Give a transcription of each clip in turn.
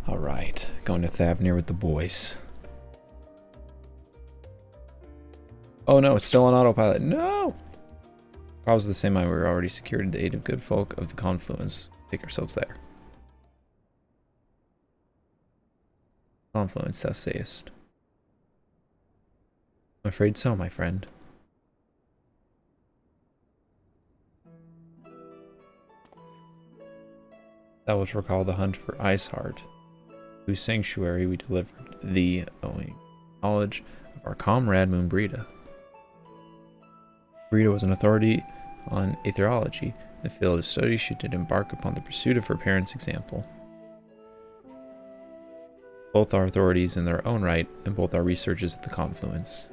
Alright, going to Thavnir with the boys. Oh no, it's still on autopilot. No! Probably the same mind we were already secured the aid of good folk of the confluence. Take ourselves there. Confluence, thou sayest. I'm afraid so, my friend. Thou wilt recall the hunt for Iceheart, whose sanctuary we delivered thee, owing knowledge of our comrade Moonbrita. Brita was an authority on aetherology, the field of study she did embark upon the pursuit of her parents' example. Both are authorities in their own right, and both are researchers at the confluence.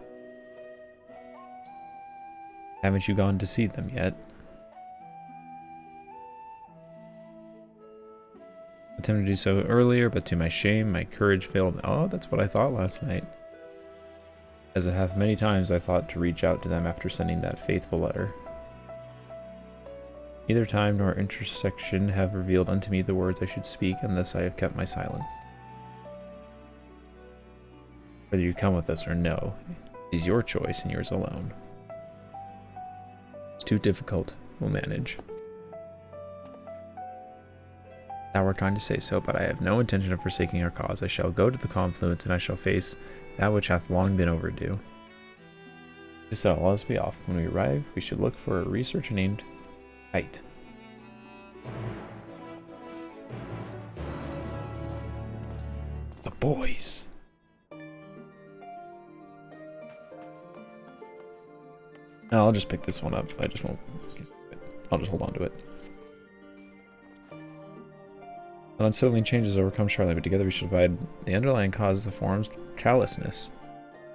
Haven't you gone to see them yet? Attempted to do so earlier, but to my shame, my courage failed. Oh, that's what I thought last night. As it hath many times, I thought to reach out to them after sending that faithful letter. Neither time nor intersection have revealed unto me the words I should speak, and thus I have kept my silence. Whether you come with us or no, is your choice and yours alone. It's too difficult. We'll manage. Thou art trying to say so, but I have no intention of forsaking our cause. I shall go to the confluence, and I shall face that which hath long been overdue. So, let us be off. When we arrive, we should look for a researcher named Kite. The boys. No, I'll just pick this one up. I just won't. I'll just hold on to it. An unsettling changes overcome Charlie, but together we should divide the underlying cause of the form's callousness.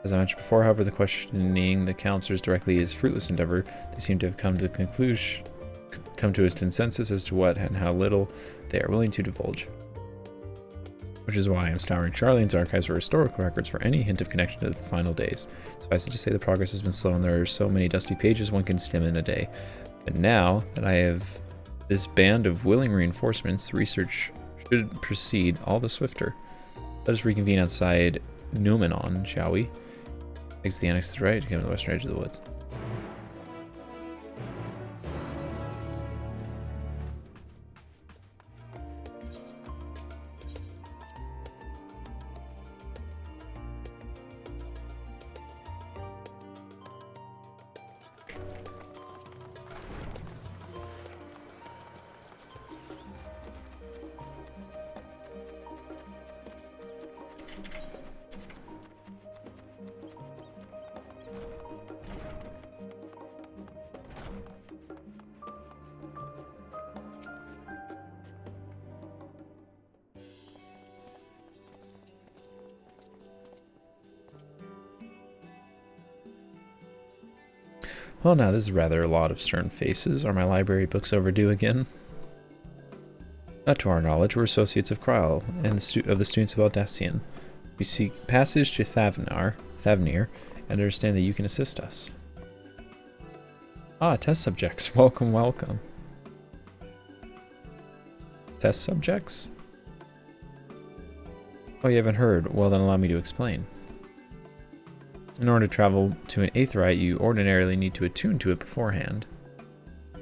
As I mentioned before, however, the questioning the counselors directly is fruitless endeavor. They seem to have come to a consensus as to what and how little they are willing to divulge. Which is why I am scouring Charlene's archives for historical records for any hint of connection to the final days. Suffice it to say, the progress has been slow, and there are so many dusty pages one can skim in a day. But now that I have this band of willing reinforcements, research should proceed all the swifter. Let us reconvene outside Numenon, shall we? Takes the annex to the right to come to the western edge of the woods. Well, now this is rather a lot of stern faces. Are my library books overdue again? Not to our knowledge. We're associates of Krile and of the students of Audacian. We seek passage to Thavnir, and understand that you can assist us. Ah, test subjects. Welcome, welcome. Test subjects? Oh, you haven't heard? Well, then allow me to explain. In order to travel to an aetheryte, you ordinarily need to attune to it beforehand.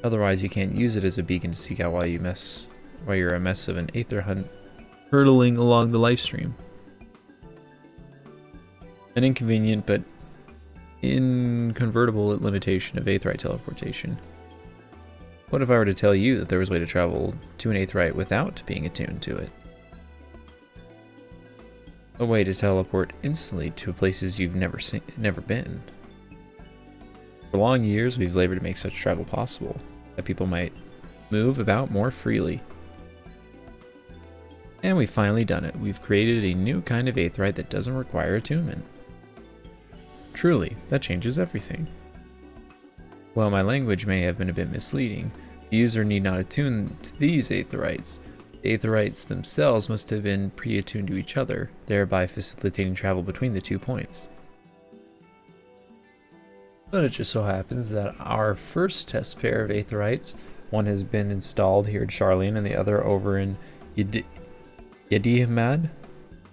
Otherwise, you can't use it as a beacon to seek out while you're a mess of an aether hunt hurtling along the life stream. An inconvenient but inconvertible limitation of aetheryte teleportation. What if I were to tell you that there was a way to travel to an aetheryte without being attuned to it? A way to teleport instantly to places you've never been. For long years, we've labored to make such travel possible, that people might move about more freely. And we've finally done it. We've created a new kind of aetheryte that doesn't require attunement. Truly, that changes everything. While my language may have been a bit misleading, the user need not attune to these aetherites. The aetherites themselves must have been pre-attuned to each other, thereby facilitating travel between the 2 points. But it just so happens that our first test pair of aetherites, one has been installed here at Charlene and the other over in Yedihimad,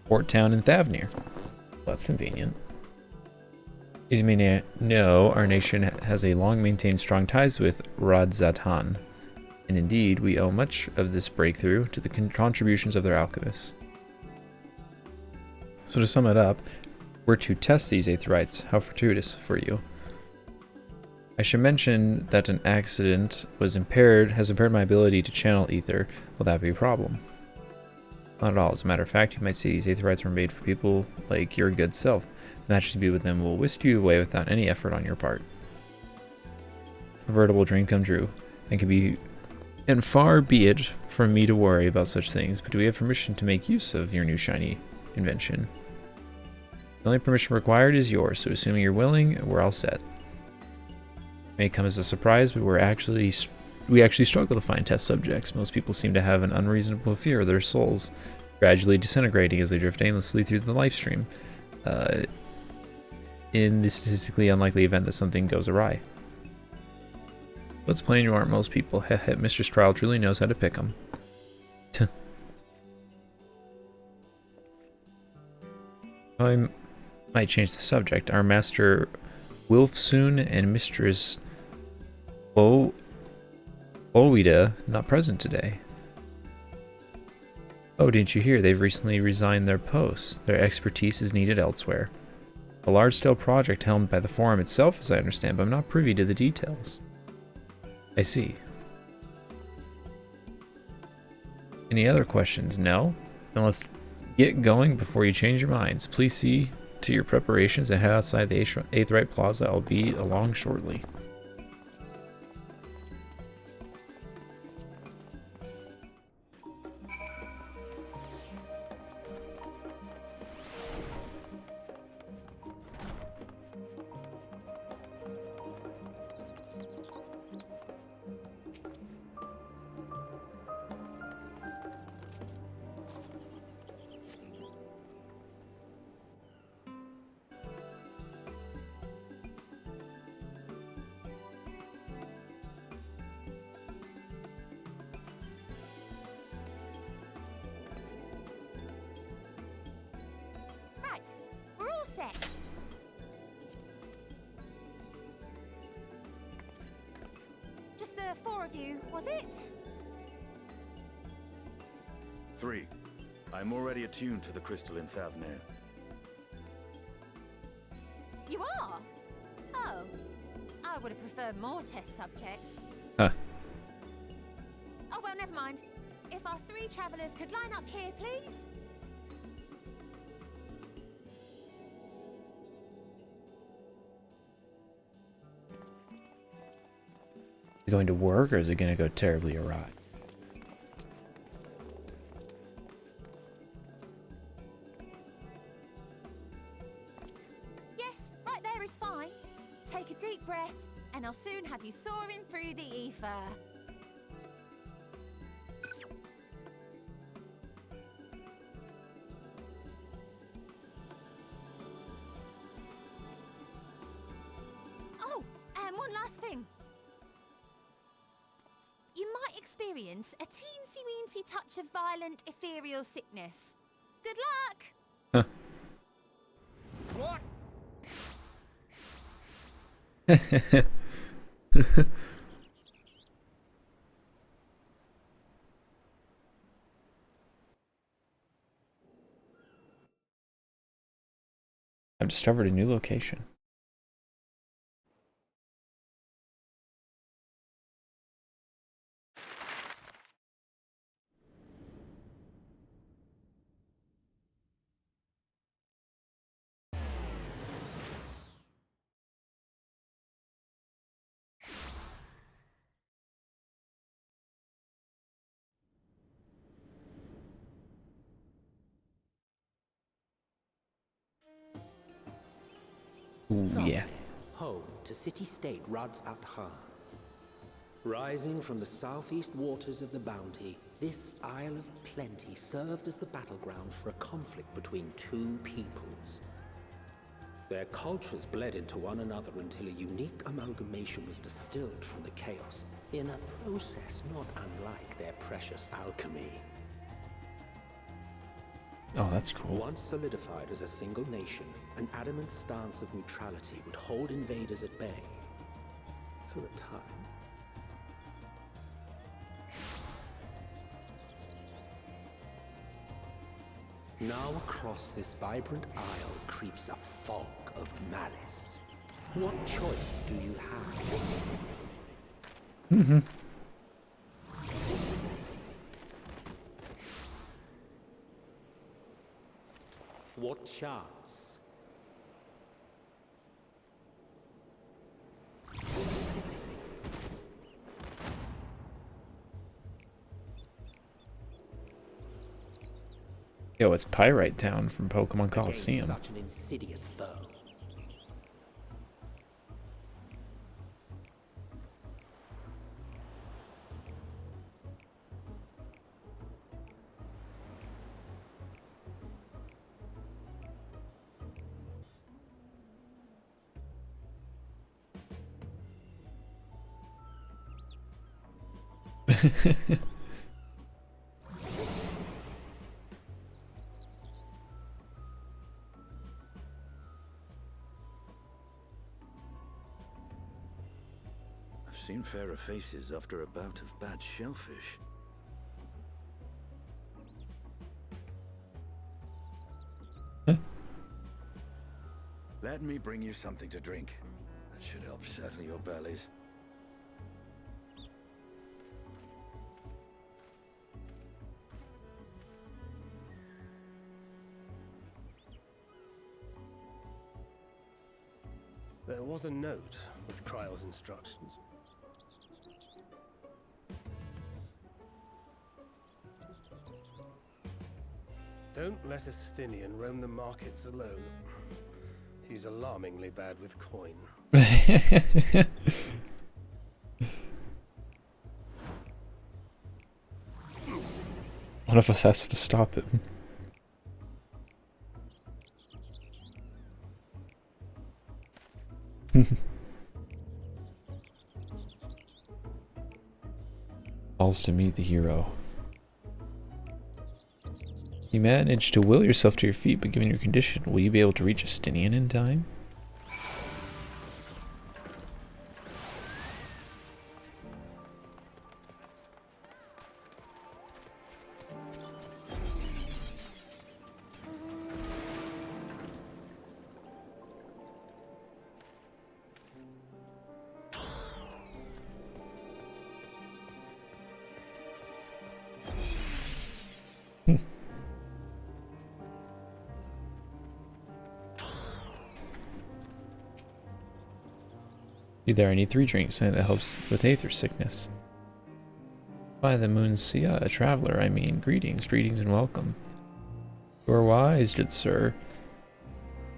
Port Town in Thavnir. Well, that's convenient. As you may know, our nation has a long maintained strong ties with Radzatan, and indeed we owe much of this breakthrough to the contributions of their alchemists. So to sum it up, we're to test these aetherites. How fortuitous for you. I should mention that an accident has impaired my ability to channel ether. Will that be a problem? Not at all. As a matter of fact, you might see these aetherites were made for people like your good self. Naturally to be with them will whisk you away without any effort on your part. A veritable dream come true, and far be it from me to worry about such things, but do we have permission to make use of your new shiny invention? The only permission required is yours, so assuming you're willing, we're all set. It may come as a surprise, but we actually struggle to find test subjects. Most people seem to have an unreasonable fear of their souls gradually disintegrating as they drift aimlessly through the life stream. In the statistically unlikely event that something goes awry. Let's plain you aren't most people. Heh, Mr. Trial truly knows how to pick them. I might change the subject. Our master Wilfsoon and Mistress Oida not present today. Oh, didn't you hear? They've recently resigned their posts. Their expertise is needed elsewhere. A large-scale project helmed by the Forum itself, as I understand, but I'm not privy to the details. I see. Any other questions? No? Then let's get going before you change your minds. Please see to your preparations and head outside the Aetherite Plaza. I'll be along shortly. We're all set. Just the 4 of you, was it? 3. I'm already attuned to the crystal in Thavnir. You are? Oh. I would have preferred more test subjects. Huh. Oh, well, never mind. If our 3 travelers could line up here, please. Is it going to work, or is it going to go terribly awry? Yes, right there is fine. Take a deep breath, and I'll soon have you soaring through the ether. Oh, and one last thing. You might experience a teensy-weensy touch of violent ethereal sickness. Good luck! What? I've discovered a new location. Ooh, yeah. Ho, to city-state Rads at Khan. Rising from the southeast waters of the Bounty, this Isle of Plenty served as the battleground for a conflict between two peoples. Their cultures bled into one another until a unique amalgamation was distilled from the chaos, in a process not unlike their precious alchemy. Oh, that's cool. Once solidified as a single nation, an adamant stance of neutrality would hold invaders at bay for a time. Now across this vibrant isle creeps a fog of malice. What choice do you have? What chance? Yo, it's Pyrite Town from Pokemon Against Coliseum. such an insidious foe. I've seen fairer faces after a bout of bad shellfish. Let me bring you something to drink. That should help settle your bellies. There was a note with Kryle's instructions. Don't let a Stinian roam the markets alone. He's alarmingly bad with coin. One of us has to stop him. Calls to meet the hero. You managed to will yourself to your feet, but given your condition, will you be able to reach Estinian in time? You there, I need 3 drinks, and that helps with aether sickness. By the moon Sia, a traveler, I mean, greetings, greetings and welcome. You are wise, good sir.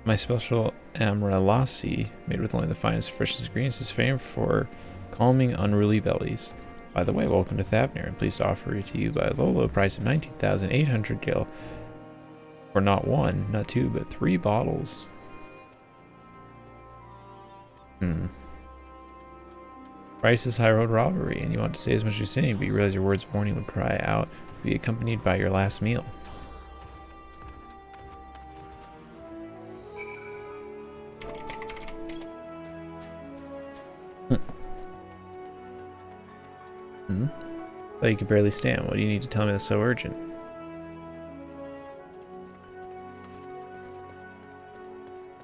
My special Amrelasi, made with only the finest and freshest ingredients, is famed for calming unruly bellies. By the way, welcome to Thavnir, and pleased to offer it to you by a low price of 19,800 gil. For not 1, not 2, but 3 bottles. Price is high road robbery, and you want to say as much as you're saying, but you realize your words of warning would cry out, be accompanied by your last meal. Thought you could barely stand. What do you need to tell me that's so urgent?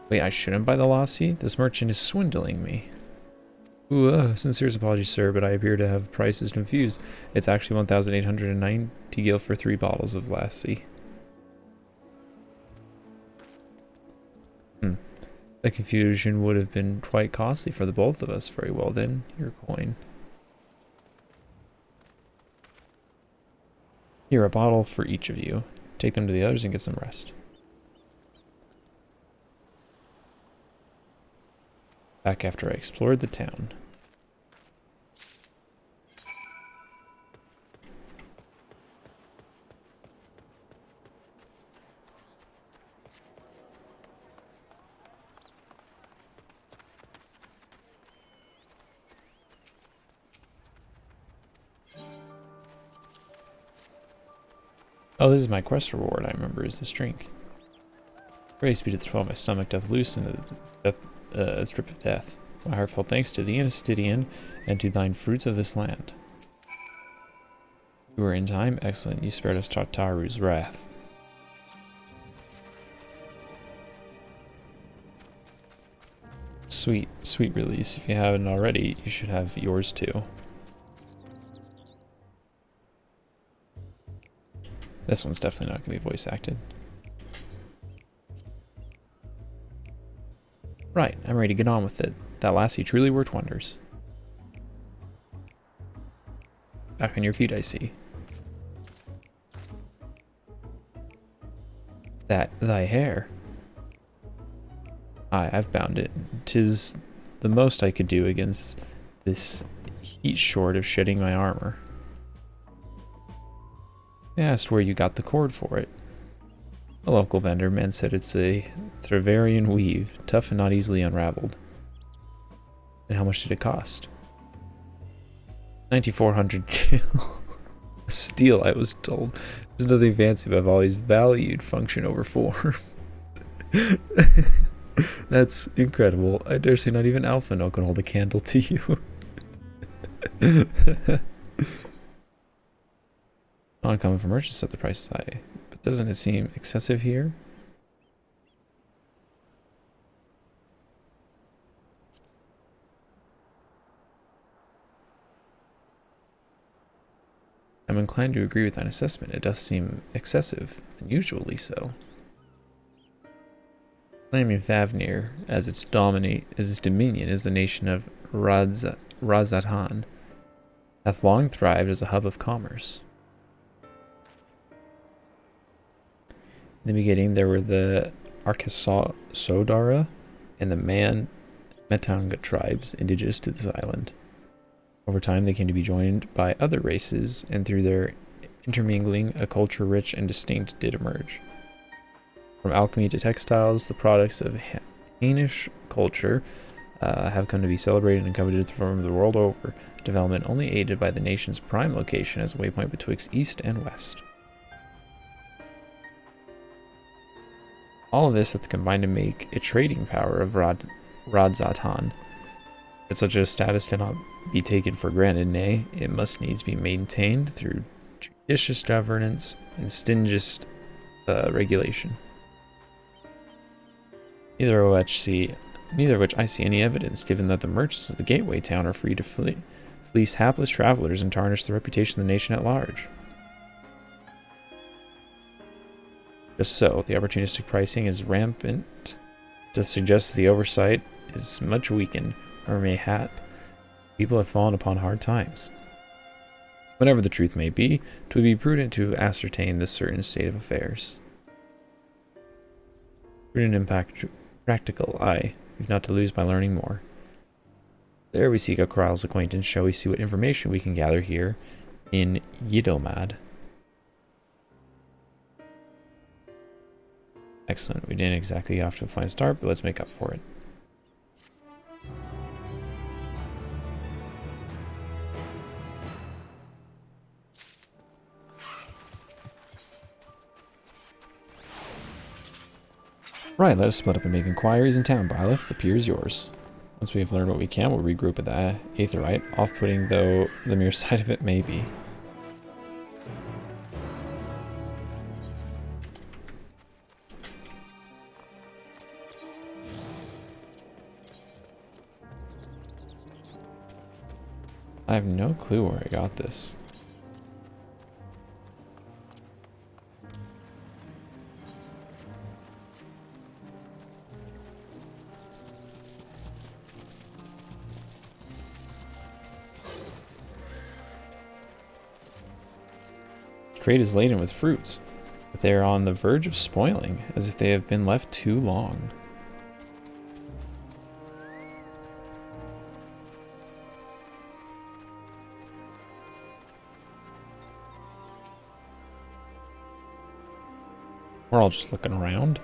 Wait, I shouldn't buy the lassie? This merchant is swindling me. Ooh, sincere apologies, sir, but I appear to have prices confused. It's actually 1,890 gil for 3 bottles of lassie. The confusion would have been quite costly for the both of us. Very well then, your coin. Here, a bottle for each of you. Take them to the others and get some rest. Back after I explored the town. Oh, this is my quest reward, I remember, is this drink. Great speed at the 12, my stomach doth loosen the strip of death. My heartfelt thanks to thee, Anastidian, and to thine fruits of this land. You were in time, excellent, you spared us Tartaru's wrath. Sweet, sweet release. If you haven't already, you should have yours too. This one's definitely not going to be voice acted. Right, I'm ready to get on with it. That lassie truly worked wonders. Back on your feet, I see. That thy hair. Aye, I've bound it. 'Tis the most I could do against this heat short of shedding my armor. I asked where you got the cord for it. A local vendor man said it's a Threvarian weave, tough and not easily unraveled. And how much did it cost? 9,400 gil. Steel, I was told. There's nothing fancy, but I've always valued function over form. That's incredible. I dare say not even Alpha No can hold a candle to you. Uncommon for merchants set the price high, but doesn't it seem excessive here? I'm inclined to agree with thine assessment. It doth seem excessive, unusually so. Claiming Thavnir as its dominion is the nation of Razatan, hath long thrived as a hub of commerce. In the beginning, there were the Arkasodara and the Metanga tribes indigenous to this island. Over time, they came to be joined by other races, and through their intermingling, a culture rich and distinct did emerge. From alchemy to textiles, the products of Hainish culture have come to be celebrated and coveted from the world over, development only aided by the nation's prime location as a waypoint betwixt east and west. All of this hath combined to make a trading power of Radzatan. But such a status cannot be taken for granted, nay, it must needs be maintained through judicious governance and stringent regulation. Neither of which I see any evidence, given that the merchants of the gateway town are free to fleece hapless travelers and tarnish the reputation of the nation at large. Just so, the opportunistic pricing is rampant, to suggest the oversight is much weakened, or mayhap people have fallen upon hard times. Whatever the truth may be, it would be prudent to ascertain this certain state of affairs. Prudent and practical, aye, if not to lose by learning more. There we seek a Kral's acquaintance. Shall we see what information we can gather here in Yidilmad? Excellent. We didn't exactly get off to a fine start, but let's make up for it. Right, let us split up and make inquiries in town, Byleth. The pier is yours. Once we have learned what we can, we'll regroup at the Aetherite. Off-putting though the mere sight of it may be. I have no clue where I got this. The crate is laden with fruits, but they are on the verge of spoiling, as if they have been left too long. We're all just looking around.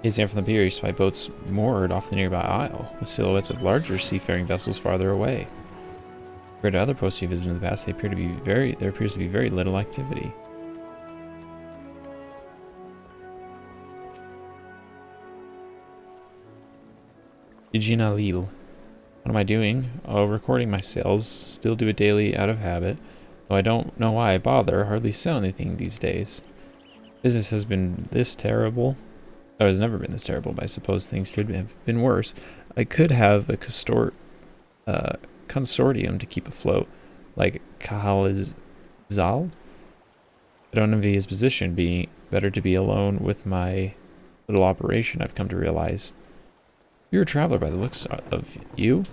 Gazing out from the pier, you spy boats moored off the nearby isle, with silhouettes of larger seafaring vessels farther away. Compared to other posts you visited in the past, there appears to be very little activity. Regina Lille. What am I doing? Oh, recording my sales. Still do it daily out of habit. Though I don't know why I bother. Hardly sell anything these days. Business has been this terrible. Oh, it's never been this terrible, but I suppose things could have been worse. I could have a consortium to keep afloat, like Kahalizal. I don't envy his position, being better to be alone with my little operation, I've come to realize. You're a traveler by the looks of you.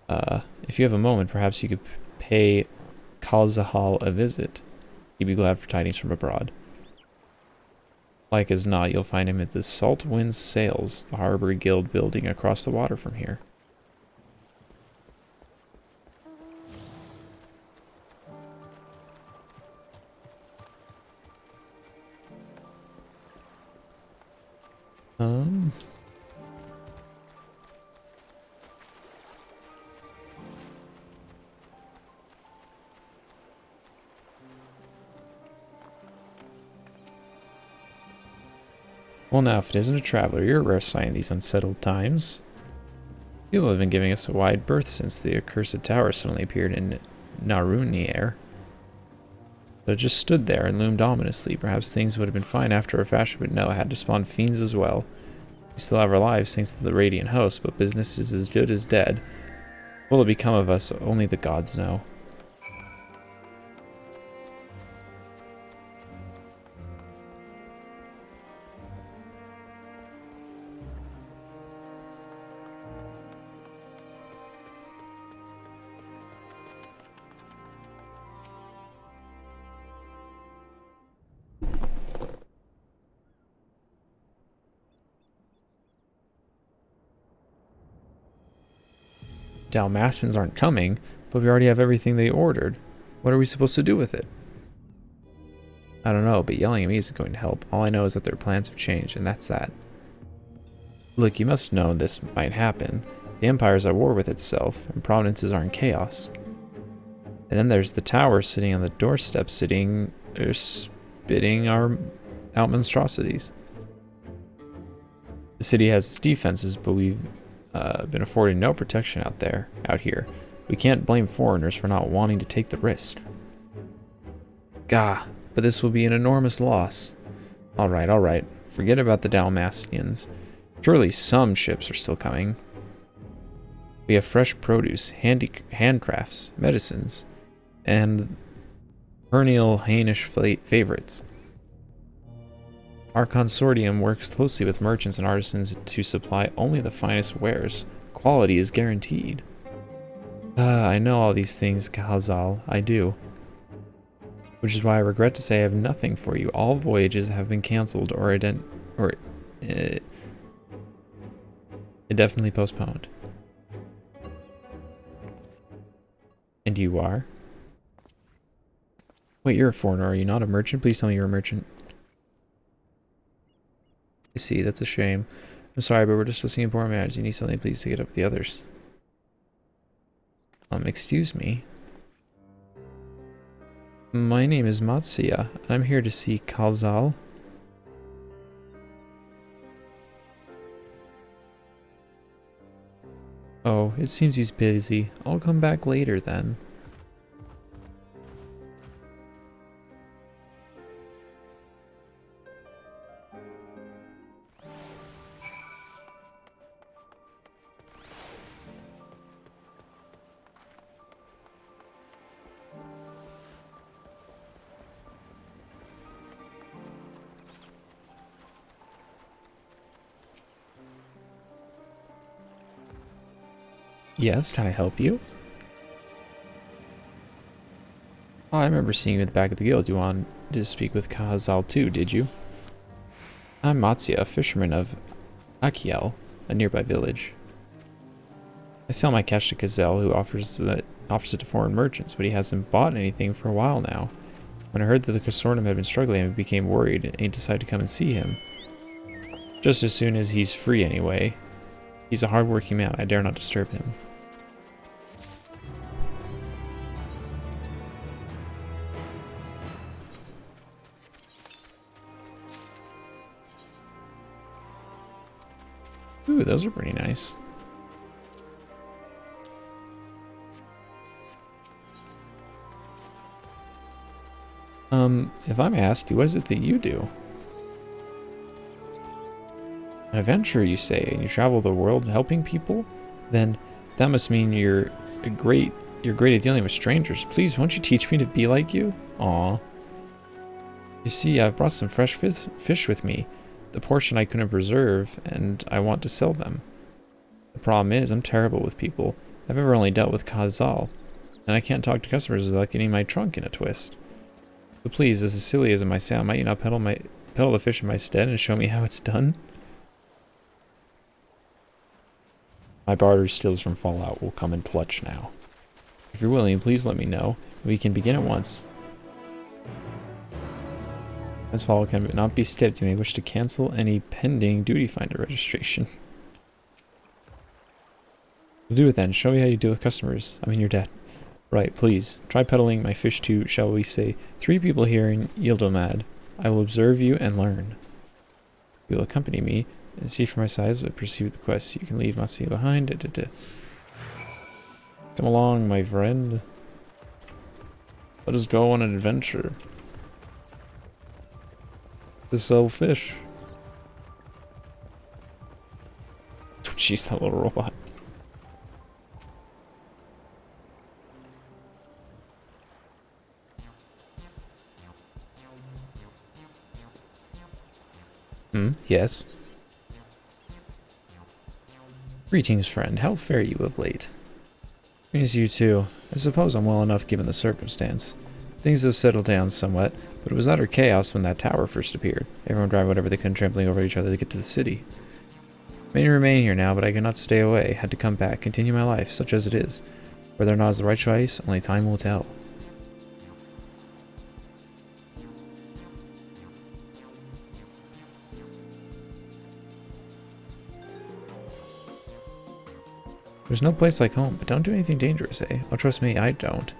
If you have a moment, perhaps you could pay Kalzahal a visit. He'd be glad for tidings from abroad. Like as not, you'll find him at the Salt Wind Sails, the Harbor Guild building across the water from here. Well now, if it isn't a traveler, you're a rare sight in these unsettled times. People have been giving us a wide berth since the accursed tower suddenly appeared in Narunier. But it just stood there and loomed ominously. Perhaps things would have been fine after a fashion, but no, it had to spawn fiends as well. We still have our lives thanks to the Radiant Host, but business is as good as dead. What will become of us? Only the gods know. Dalmatians aren't coming, but we already have everything they ordered. What are we supposed to do with it? I don't know, but yelling at me isn't going to help. All I know is that their plans have changed, and that's that. Look, you must know this might happen. The Empire is at war with itself, and provinces are in chaos. And then there's the tower sitting on the doorstep, spitting out monstrosities. The city has its defenses, but we've been afforded no protection out here. We can't blame foreigners for not wanting to take the risk. Gah, but this will be an enormous loss. Alright. Forget about the Dalmatians. Surely some ships are still coming. We have fresh produce, handcrafts, medicines, and perennial Hainish favorites. Our consortium works closely with merchants and artisans to supply only the finest wares. Quality is guaranteed. I know all these things, Kahazal. I do. Which is why I regret to say I have nothing for you. All voyages have been cancelled or indefinitely postponed. And you are? Wait, you're a foreigner, are you not a merchant? Please tell me you're a merchant. I see, that's a shame. I'm sorry, but we're just listening to important matters. You need something, please take it up with the others. Excuse me. My name is Matsuya. I'm here to see Kalzal. Oh, it seems he's busy. I'll come back later then. Yes, can I help you? Oh, I remember seeing you at the back of the guild. You wanted to speak with Kahazal too, did you? I'm Matsuya, a fisherman of Akiel, a nearby village. I sell my catch to Gazelle, who offers it to foreign merchants, but he hasn't bought anything for a while now. When I heard that the consortium had been struggling, I became worried, and he decided to come and see him. Just as soon as he's free anyway. He's a hard-working man. I dare not disturb him. Ooh, those are pretty nice. If I may ask you, what is it that you do? An adventurer, you say, and you travel the world helping people? Then that must mean you're great at dealing with strangers. Please, won't you teach me to be like you? Aw. You see, I've brought some fresh fish with me. The portion I couldn't preserve, and I want to sell them. The problem is, I'm terrible with people. I've ever only dealt with Kazal, and I can't talk to customers without getting my trunk in a twist. So please, as silly as it might sound, might you not peddle the fish in my stead and show me how it's done? My barter skills from Fallout will come in clutch now. If you're willing, please let me know. We can begin at once. As Fallout can not be skipped, you may wish to cancel any pending duty finder registration. We'll do it then. Show me how you deal with customers. I mean, your debt. Right, please. Try peddling my fish to, shall we say, 3 people here in Yildomad. I will observe you and learn. You will accompany me and see for my size, but proceed with the quest. You can leave Masi behind. Come along, my friend. Let us go on an adventure. To sell fish. Jeez, that little robot. Yes. Greetings, friend. How fare you of late? Greetings to you too. I suppose I'm well enough given the circumstance. Things have settled down somewhat, but it was utter chaos when that tower first appeared. Everyone driving whatever they could, trampling over each other to get to the city. Many remain here now, but I cannot stay away. Had to come back, continue my life, such as it is. Whether or not it's the right choice, only time will tell. There's no place like home, but don't do anything dangerous, eh? Oh, trust me, I don't.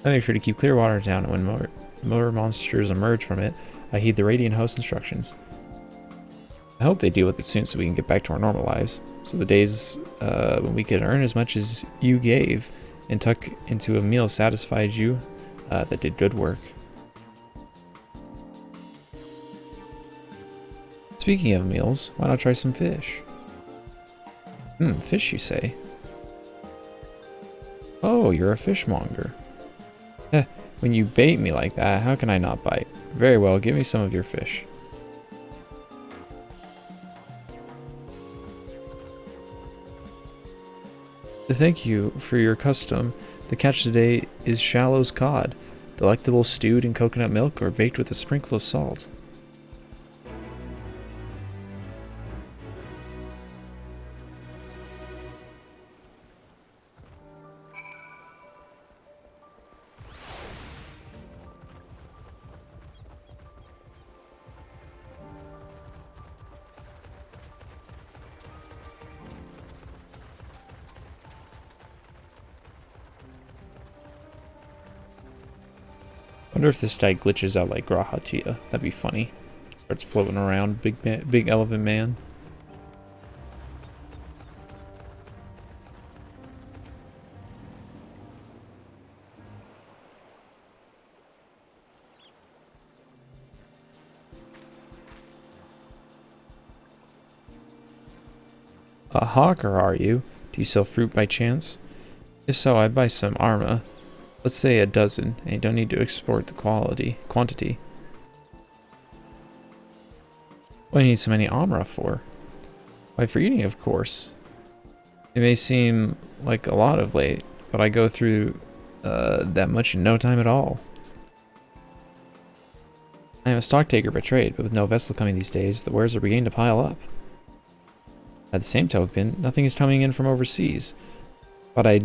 I make sure to keep clear water down, and when more monsters emerge from it, I heed the Radiant Host instructions. I hope they deal with it soon so we can get back to our normal lives. So the days when we could earn as much as you gave and tuck into a meal satisfied you, that did good work. Speaking of meals, why not try some fish? Fish you say? Oh, you're a fishmonger. When you bait me like that, how can I not bite? Very well, give me some of your fish. To thank you for your custom, the catch today is Shallow's cod, delectable stewed in coconut milk or baked with a sprinkle of salt. Wonder if this guy glitches out like Grahatia. That'd be funny. Starts floating around, big elephant man. A hawker, are you? Do you sell fruit by chance? If so, I'd buy some Arma. Let's say a dozen, and you don't need to export the quantity. What do you need so many Amra for? Why, for eating, of course. It may seem like a lot of late, but I go through that much in no time at all. I am a stock taker by trade, but with no vessel coming these days, the wares are beginning to pile up. By the same token, nothing is coming in from overseas. But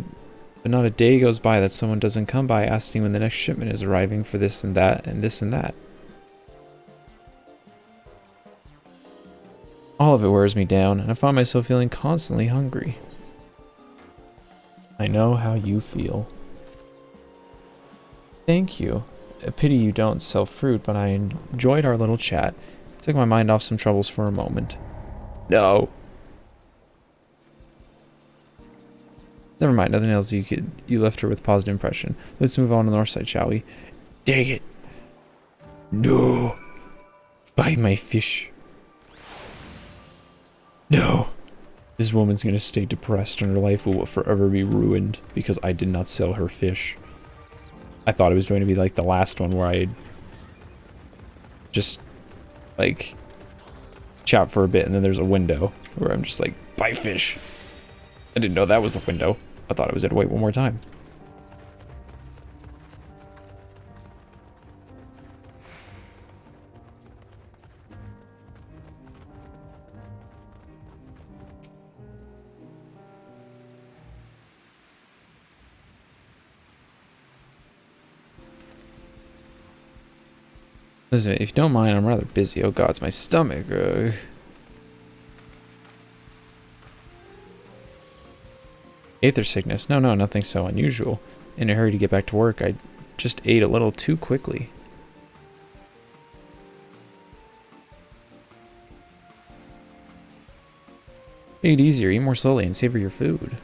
not a day goes by that someone doesn't come by asking when the next shipment is arriving for this and that and this and that. All of it wears me down, and I find myself feeling constantly hungry. I know how you feel. Thank you. A pity you don't sell fruit, but I enjoyed our little chat. It took my mind off some troubles for a moment. No. Never mind, nothing else. You left her with a positive impression. Let's move on to the north side, shall we? Dang it. No. Buy my fish. No. This woman's gonna stay depressed and her life will forever be ruined because I did not sell her fish. I thought it was going to be like the last one where I just like chat for a bit and then there's a window where I'm just like, buy fish. I didn't know that was the window. I thought I was gonna wait one more time. Listen, if you don't mind, I'm rather busy. Oh god, it's my stomach. Aether sickness. No, nothing so unusual. In a hurry to get back to work, I just ate a little too quickly. Take it easier, eat more slowly, and savor your food.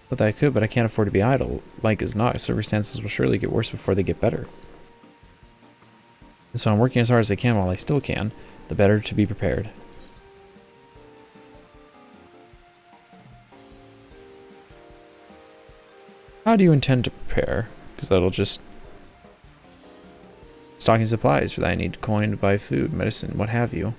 But I could, but I can't afford to be idle. Like as not, circumstances will surely get worse before they get better. And so I'm working as hard as I can while I still can, the better to be prepared. How do you intend to prepare? Because that'll just... Stocking supplies for that I need coin to buy food, medicine, what have you.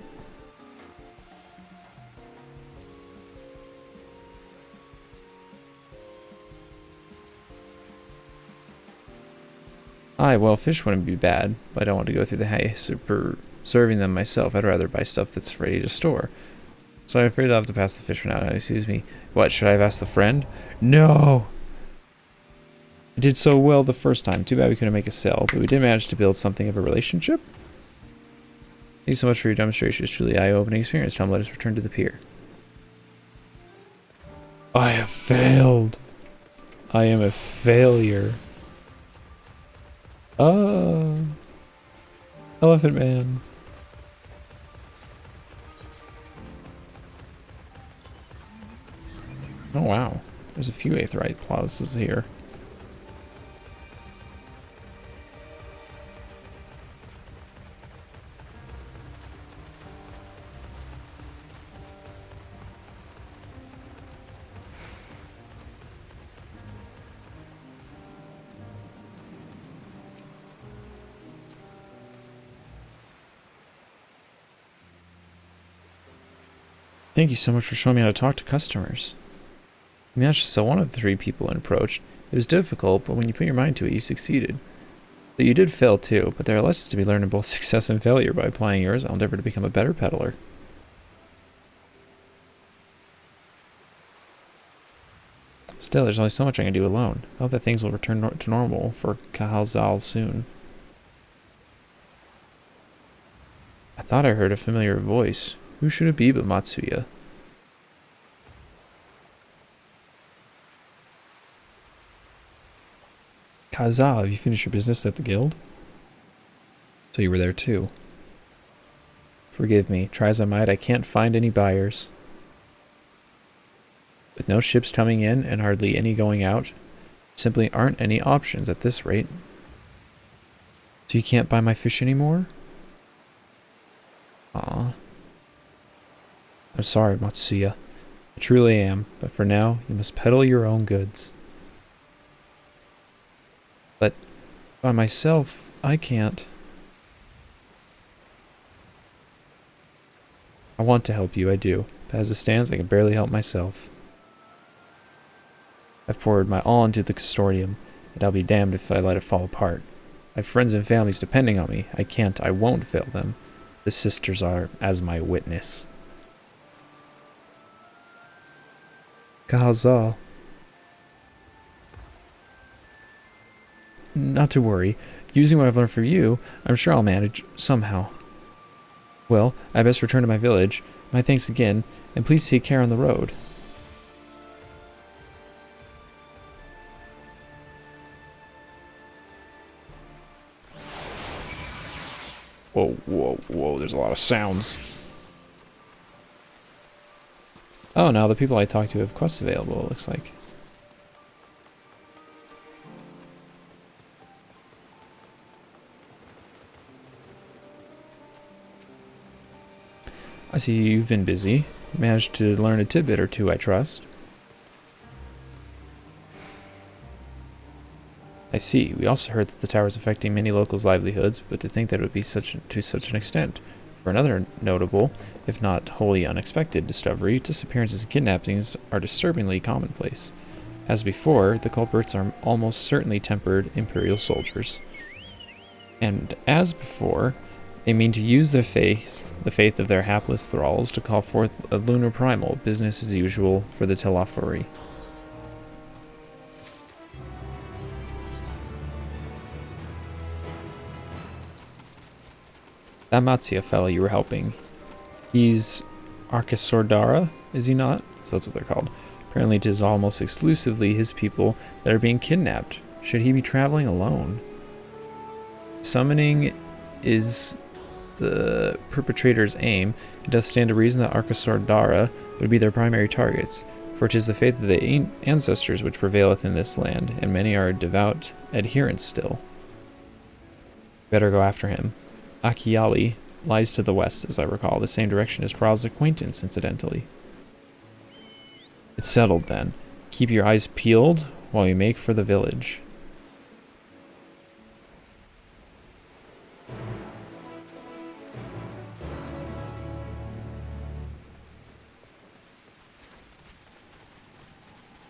Aye, well, fish wouldn't be bad, but I don't want to go through the hassle of preserving them myself. I'd rather buy stuff that's ready to store. So I'm afraid I'll have to pass the fish for now. Excuse me. What, should I have asked the friend? No! I did so well the first time. Too bad we couldn't make a sale, but we did manage to build something of a relationship. Thank you so much for your demonstration. It's truly eye-opening experience. Tom, let us return to the pier. I have failed. I am a failure. Elephant Man. Oh wow, there's a few aetheryte plazas here. Thank you so much for showing me how to talk to customers. You managed to sell one of the 3 people and approached. It was difficult, but when you put your mind to it, you succeeded. But you did fail too, but there are lessons to be learned in both success and failure. By applying yours, I'll endeavor to become a better peddler. Still, there's only so much I can do alone. I hope that things will return to normal for Kahalzal soon. I thought I heard a familiar voice. Who should it be but Matsuya? Kazal, have you finished your business at the guild? So you were there too. Forgive me, try as I might, I can't find any buyers. With no ships coming in and hardly any going out, simply aren't any options at this rate. So you can't buy my fish anymore? Aw. I'm sorry, Matsuya. I truly am, but for now, you must peddle your own goods. But by myself, I can't. I want to help you, I do, but as it stands, I can barely help myself. I've poured my all into the custodium, and I'll be damned if I let it fall apart. I have friends and families depending on me. I won't fail them. The sisters are as my witness. Kahazal, not to worry. Using what I've learned from you, I'm sure I'll manage somehow. Well, I best return to my village. My thanks again, and please take care on the road. Whoa, whoa, whoa, there's a lot of sounds. Oh, now the people I talked to have quests available, it looks like. I see you've been busy. Managed to learn a tidbit or two, I trust. I see. We also heard that the tower is affecting many locals' livelihoods, but to think that it would be to such an extent. For another notable, if not wholly unexpected discovery, disappearances and kidnappings are disturbingly commonplace. As before, the culprits are almost certainly tempered Imperial soldiers. And as before, they mean to use the faith of their hapless thralls to call forth a lunar primal, business as usual for the Telafori. That Matsia fellow you were helping, he's Arkasordara, is he not? So that's what they're called. Apparently it is almost exclusively his people that are being kidnapped. Should he be traveling alone? Summoning is the perpetrator's aim. It does stand to reason that Arkasordara would be their primary targets, for it is the faith of the ancestors which prevaileth in this land, and many are devout adherents still. Better go after him. Akiali lies to the west, as I recall, the same direction as Kral's acquaintance, incidentally. It's settled, then. Keep your eyes peeled while we make for the village.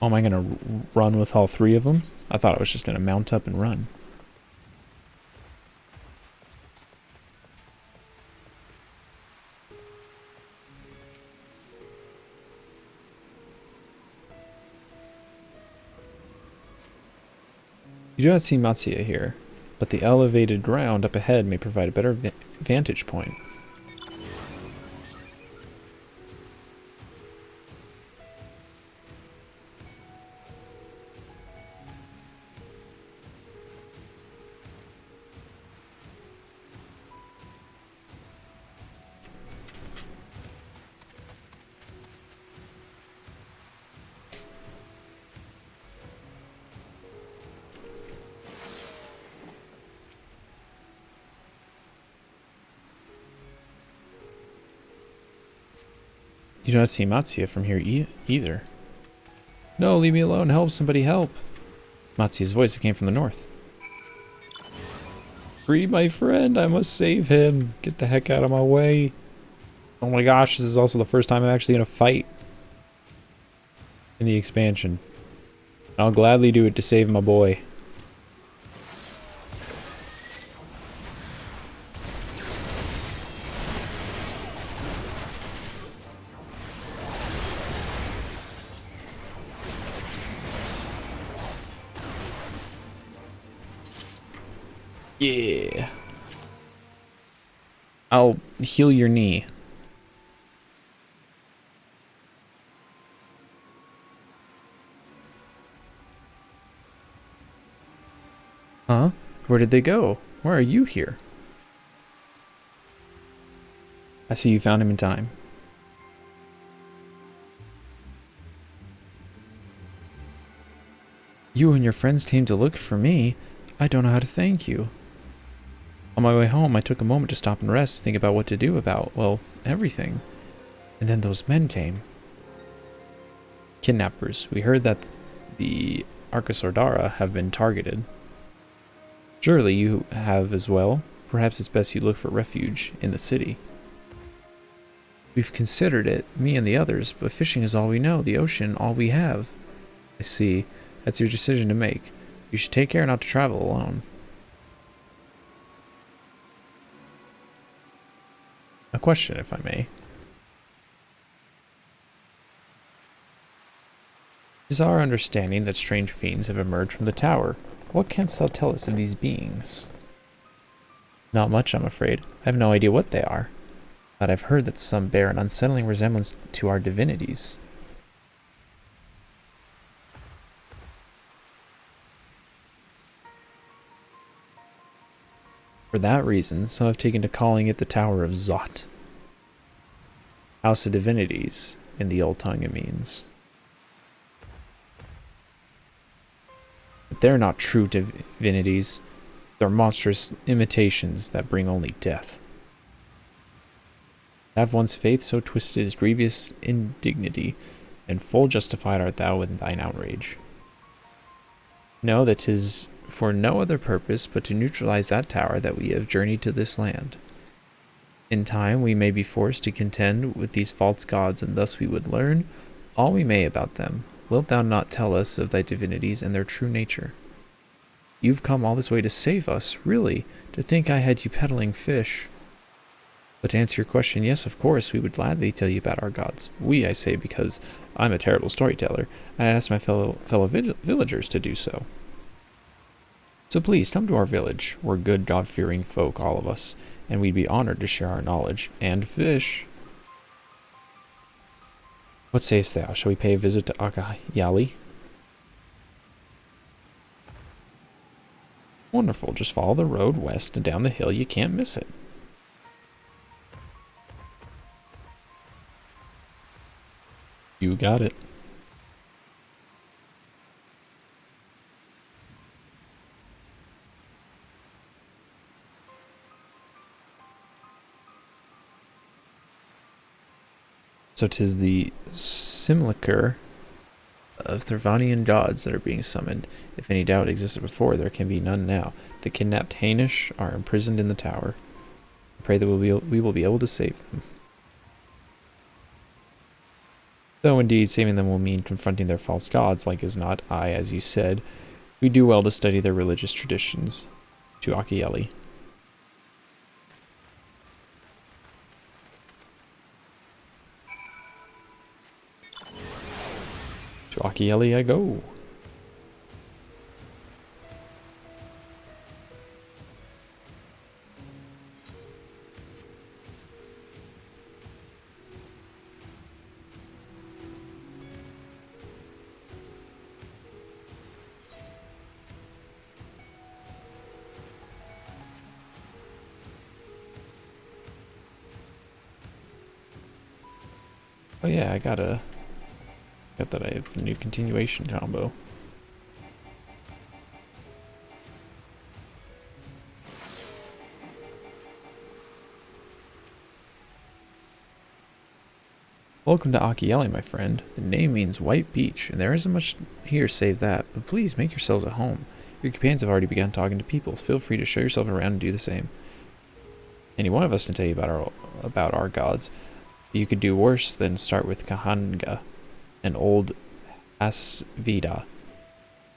Oh, am I going to run with all three of them? I thought I was just going to mount up and run. You do not see Matsuya here, but the elevated ground up ahead may provide a better vantage point. You do not see Matsuya from here either. No, leave me alone. Help, somebody help. Matsuya's voice came from the north. Free my friend, I must save him. Get the heck out of my way. Oh my gosh, this is also the first time I'm actually in a fight in the expansion. I'll gladly do it to save my boy. Yeah. I'll heal your knee. Huh? Where did they go? Why are you here? I see you found him in time. You and your friends came to look for me. I don't know how to thank you. On my way home, I took a moment to stop and rest, think about what to do about, well, everything. And then those men came. Kidnappers. We heard that the Arkasordara have been targeted. Surely you have as well. Perhaps it's best you look for refuge in the city. We've considered it, me and the others, but fishing is all we know, the ocean all we have. I see. That's your decision to make. You should take care not to travel alone. A question, if I may. It is our understanding that strange fiends have emerged from the tower. What canst thou tell us of these beings? Not much, I'm afraid. I have no idea what they are, but I've heard that some bear an unsettling resemblance to our divinities. For that reason, some have taken to calling it the Tower of Zot. House of Divinities, in the old tongue it means. But they're not true divinities. They're monstrous imitations that bring only death. To have one's faith so twisted is grievous indignity, and full justified art thou in thine outrage. Know that 'tis for no other purpose but to neutralize that tower that we have journeyed to this land. In time we may be forced to contend with these false gods, and thus we would learn all we may about them. Wilt thou not tell us of thy divinities and their true nature? You've come all this way to save us, really, to think I had you peddling fish. But to answer your question, yes, of course, we would gladly tell you about our gods. We, I say, because I'm a terrible storyteller, and I ask my fellow villagers to do so. So please, come to our village. We're good, God-fearing folk, all of us, and we'd be honored to share our knowledge, and fish. What sayest thou? Shall we pay a visit to Akayali? Wonderful, just follow the road west and down the hill, you can't miss it. You got it. So 'tis the simulacre of Thervanian gods that are being summoned. If any doubt existed before, there can be none now. The kidnapped Hainish are imprisoned in the tower. I pray that we will be able to save them. Though indeed saving them will mean confronting their false gods, like as not, as you said, we do well to study their religious traditions. To Akayeli. To Akayeli I go. Oh yeah, I got that I have the new continuation combo. Welcome to Akayeli, my friend. The name means white beach, and there isn't much here save that, but please make yourselves at home. Your companions have already begun talking to people. Feel free to show yourself around and do the same. Any one of us can tell you about our gods. You could do worse than start with Kahanga, an old Asvida.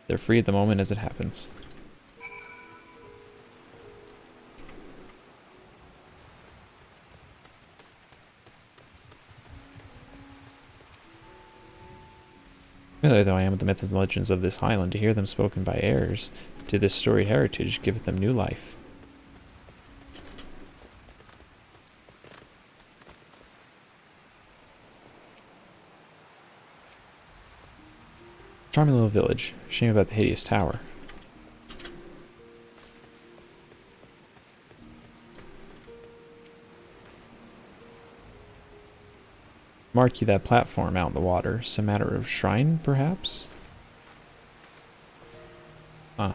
They're free at the moment as it happens. Familiar though I am with the myths and legends of this island, to hear them spoken by heirs to this storied heritage giveth them new life. Charming little village. Shame about the hideous tower. Mark you that platform out in the water. Some matter of shrine, perhaps? Huh.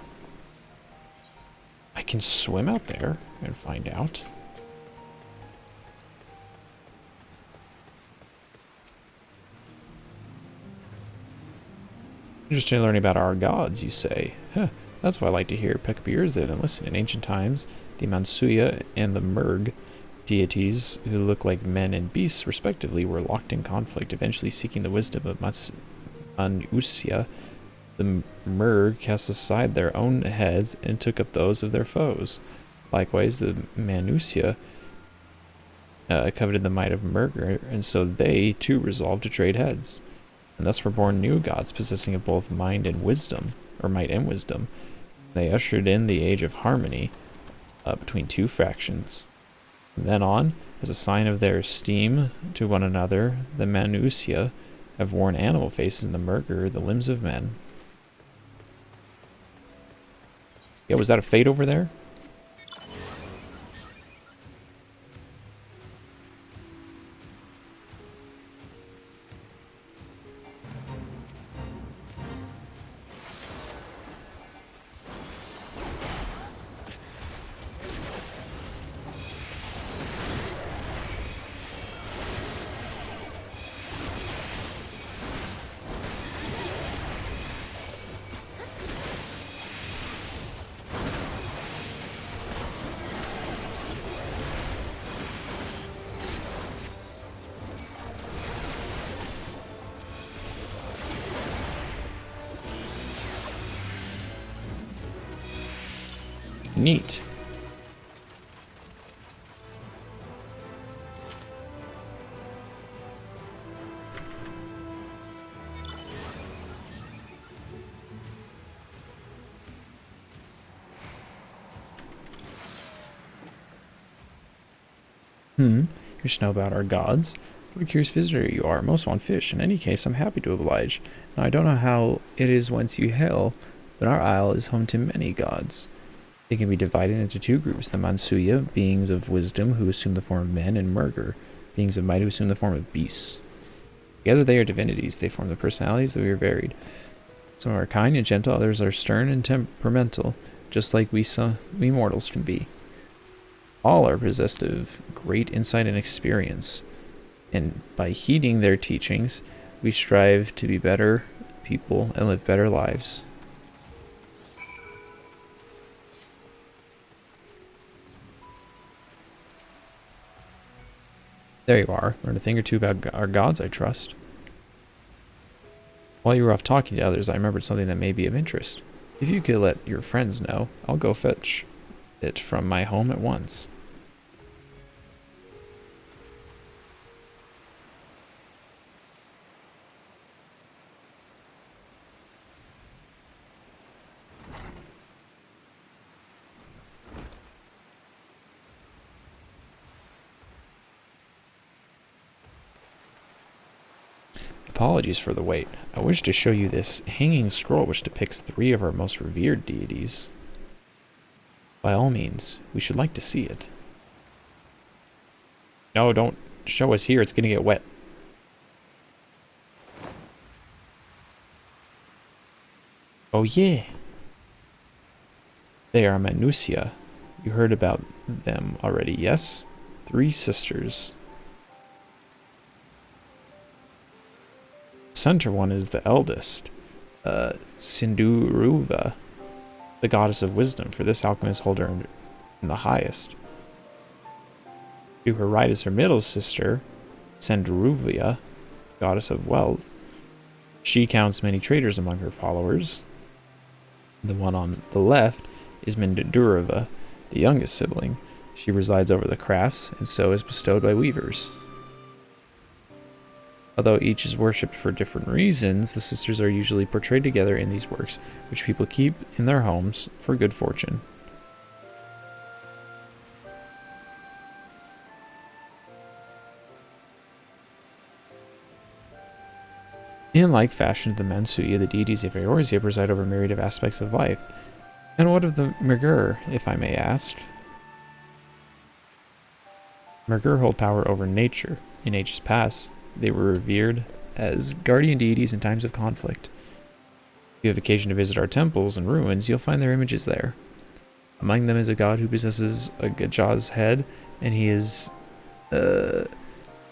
I can swim out there and find out. Interesting learning about our gods, you say. Huh, that's why I like to hear. Pick up your ears then and listen. In ancient times, the Mansuya and the Murg deities, who look like men and beasts respectively, were locked in conflict, eventually seeking the wisdom of Manusya. The Murg cast aside their own heads and took up those of their foes. Likewise, the Manusya coveted the might of Murg, and so they, too, resolved to trade heads. And thus were born new gods possessing of both mind and wisdom, or might and wisdom. They ushered in the age of harmony between two factions. From then on, as a sign of their esteem to one another, the Manusia have worn animal faces and the Murger the limbs of men. Yeah, was that a fate over there? Neat. You should know about our gods. What a curious visitor you are. Most want fish. In any case, I'm happy to oblige. Now, I don't know how it is whence you hail, but our isle is home to many gods. They can be divided into two groups, the Mansuya, beings of wisdom who assume the form of men, and Murger, beings of might who assume the form of beasts. Together they are divinities. They form the personalities that we are varied. Some are kind and gentle, others are stern and temperamental, just like we mortals can be. All are possessed of great insight and experience, and by heeding their teachings, we strive to be better people and live better lives. There you are. Learn a thing or two about our gods, I trust. While you were off talking to others, I remembered something that may be of interest. If you could let your friends know, I'll go fetch it from my home at once. Apologies for the wait. I wish to show you this hanging scroll which depicts 3 of our most revered deities. By all means, we should like to see it. No, don't show us here, it's gonna get wet. Oh yeah! They are Manusia. You heard about them already, yes? 3 sisters. Center one is the eldest, Sinduruva, the goddess of wisdom, for this alchemist hold her in the highest. To her right is her middle sister, Senduruvia, goddess of wealth. She counts many traders among her followers. The one on the left is Mindurava, the youngest sibling. She presides over the crafts, and so is bestowed by weavers. Although each is worshipped for different reasons, the sisters are usually portrayed together in these works, which people keep in their homes for good fortune. In like fashion, the Mansuya, the deities of Eorzea, preside over a myriad of aspects of life. And what of the Murger, if I may ask? Murger hold power over nature. In ages past, they were revered as guardian deities in times of conflict. If you have occasion to visit our temples and ruins, you'll find their images there. Among them is a god who possesses a Gajah's head, and he is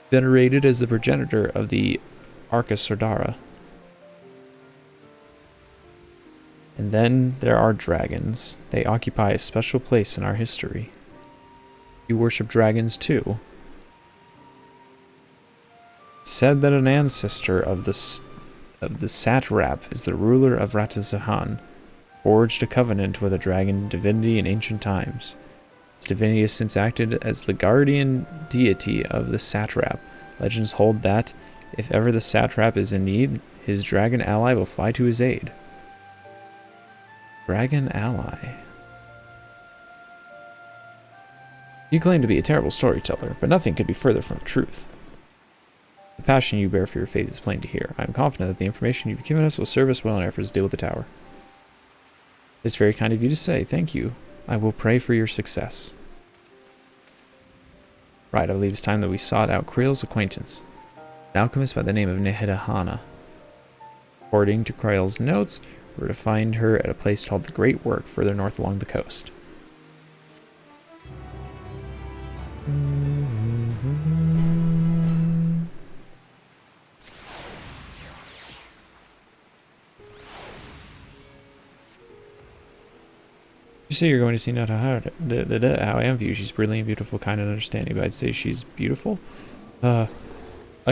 venerated as the progenitor of the Arkasordara. And then there are dragons. They occupy a special place in our history. You worship dragons too. It's said that an ancestor of the satrap is the ruler of Ratazahan, forged a covenant with a dragon divinity in ancient times. This divinity has since acted as the guardian deity of the satrap. Legends hold that if ever the satrap is in need, his dragon ally will fly to his aid. Dragon ally. You claim to be a terrible storyteller, but nothing could be further from the truth. The passion you bear for your faith is plain to hear. I am confident that the information you've given us will serve us well in our efforts to deal with the tower. It's very kind of you to say. Thank you. I will pray for your success. Right, I believe it's time that we sought out Creel's acquaintance, an alchemist by the name of Nehedahana. According to Creel's notes, we're to find her at a place called the Great Work further north along the coast. You say you're going to see Nehedahana. How I envy you. She's brilliant, beautiful, kind, and understanding, but I'd say she's beautiful. I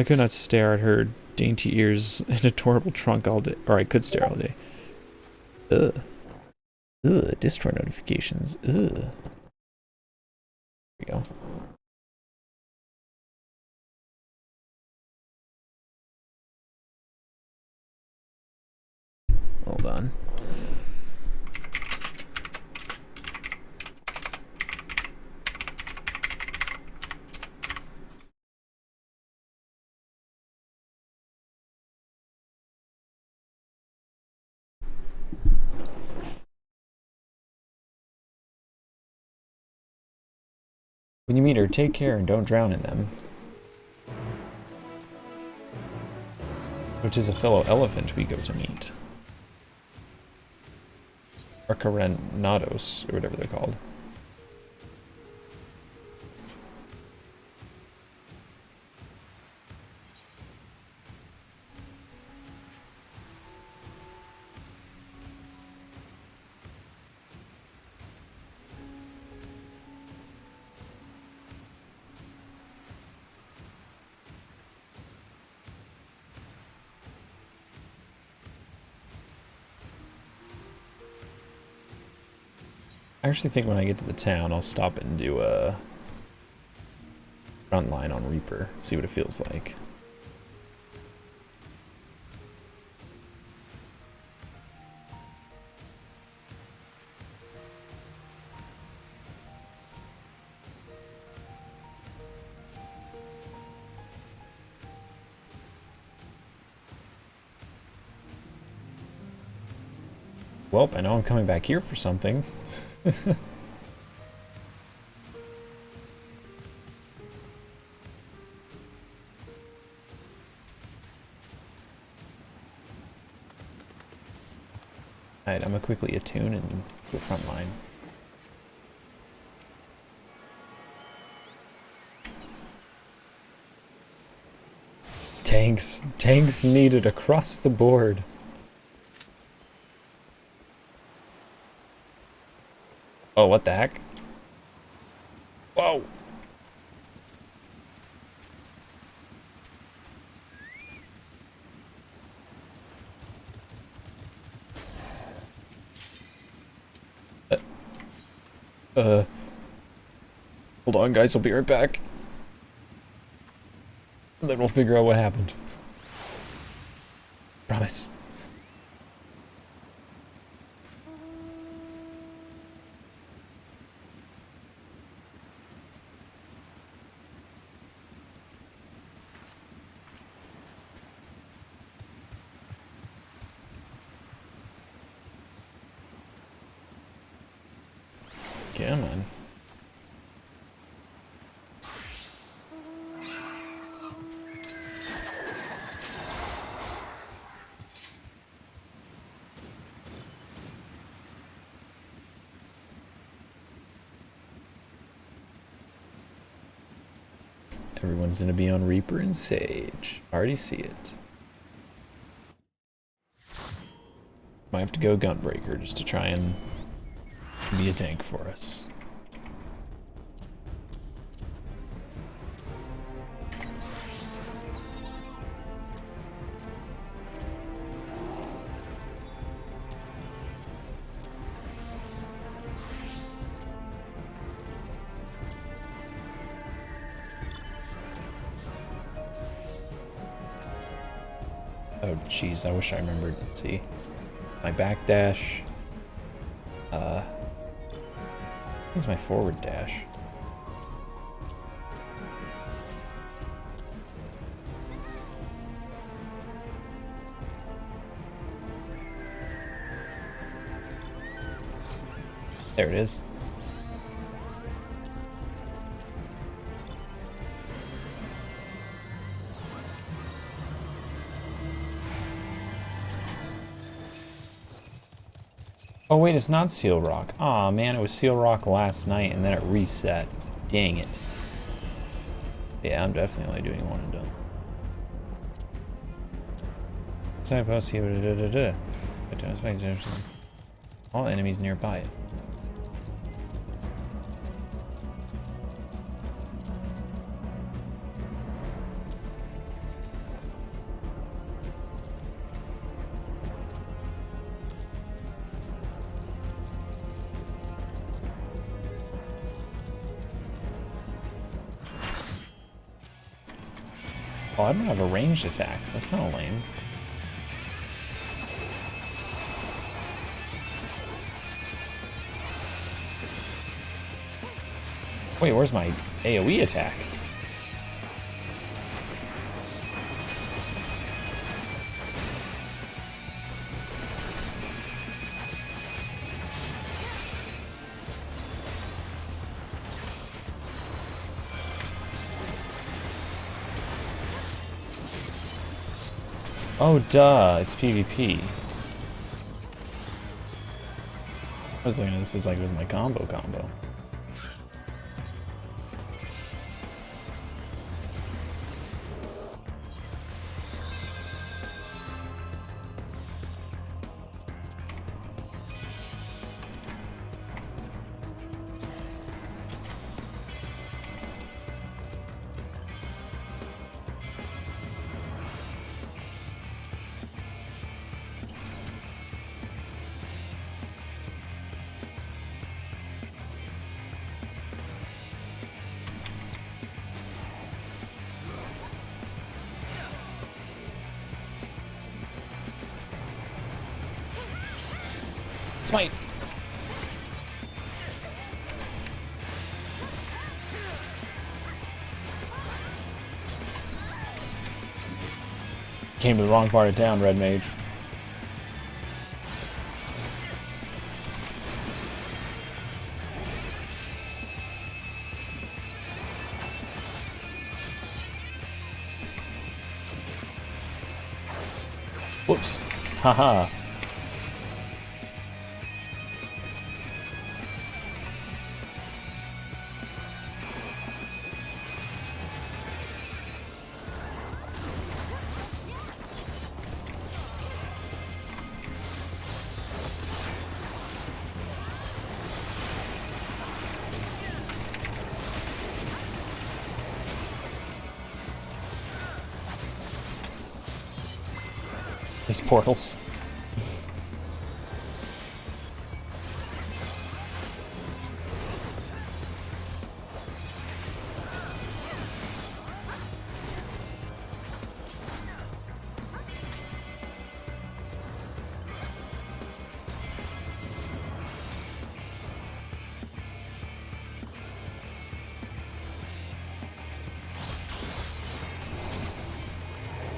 could not stare at her dainty ears and adorable trunk all day, or I could stare all day. Ugh. Ugh, Discord notifications. Ugh. There we go. Hold on. When you meet her, take care and don't drown in them. Which is a fellow elephant we go to meet. Arcarenados, or whatever they're called. I actually think when I get to the town, I'll stop and do a front line on Reaper, see what it feels like. Well, I know I'm coming back here for something. Alright, I'm gonna quickly attune and go front line. Tanks needed across the board. Oh, what the heck? Whoa! Hold on, guys, I'll be right back. And then we'll figure out what happened. Promise. Come on. Everyone's gonna be on Reaper and Sage. Already see it. Might have to go Gunbreaker just to try and be a tank for us. Oh jeez, I wish I remembered. Let's see. My backdash. What's my forward dash? There it is. Oh wait, it's not Seal Rock. Aw man, it was Seal Rock last night and then it reset. Dang it. Yeah, I'm definitely only doing one and done. Signpost here. I don't expect all enemies nearby it. Oh, I don't have a ranged attack. That's not lame. Wait, where's my AoE attack? Oh, duh, it's PvP. I was thinking this is like, it was my combo. Smite! Came to the wrong part of town, Red Mage. Whoops. Haha. These portals.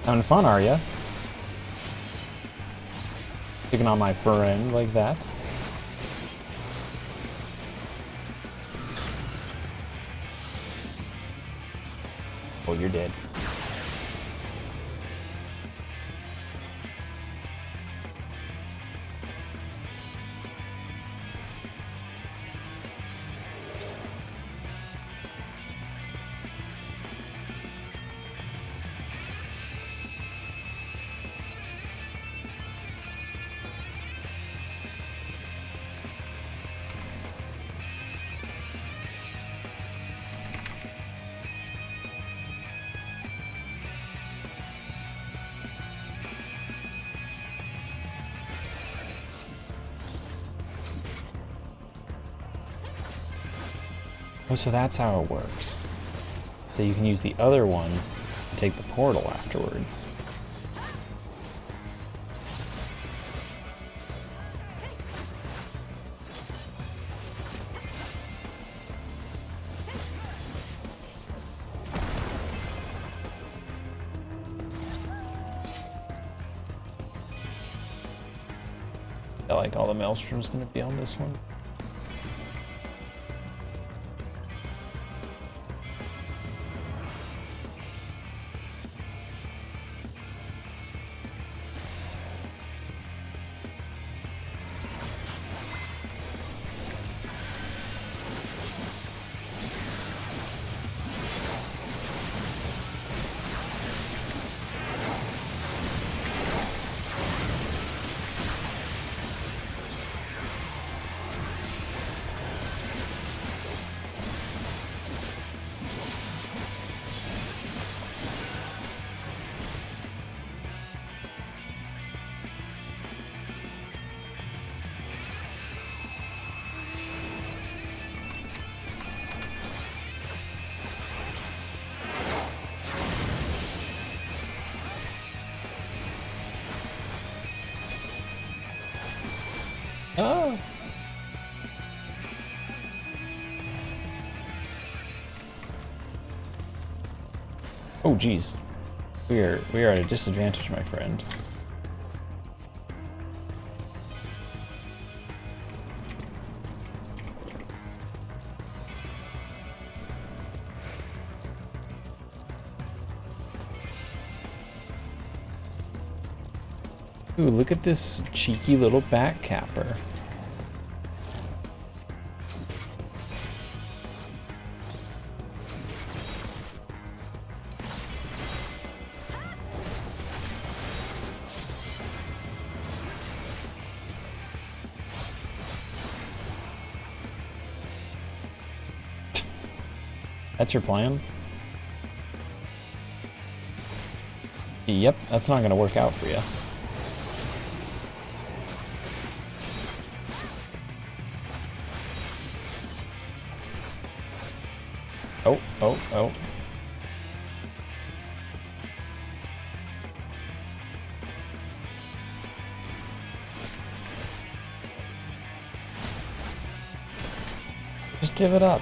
Having fun, are ya? Picking on my friend like that. Oh, you're dead. Oh, so that's how it works. So you can use the other one and take the portal afterwards. I like all the Maelstrom's gonna be on this one. Oh. Oh geez. We are at a disadvantage, my friend. Ooh, look at this cheeky little back capper. That's your plan? Yep, that's not gonna work out for you. Oh, oh, oh. Just give it up.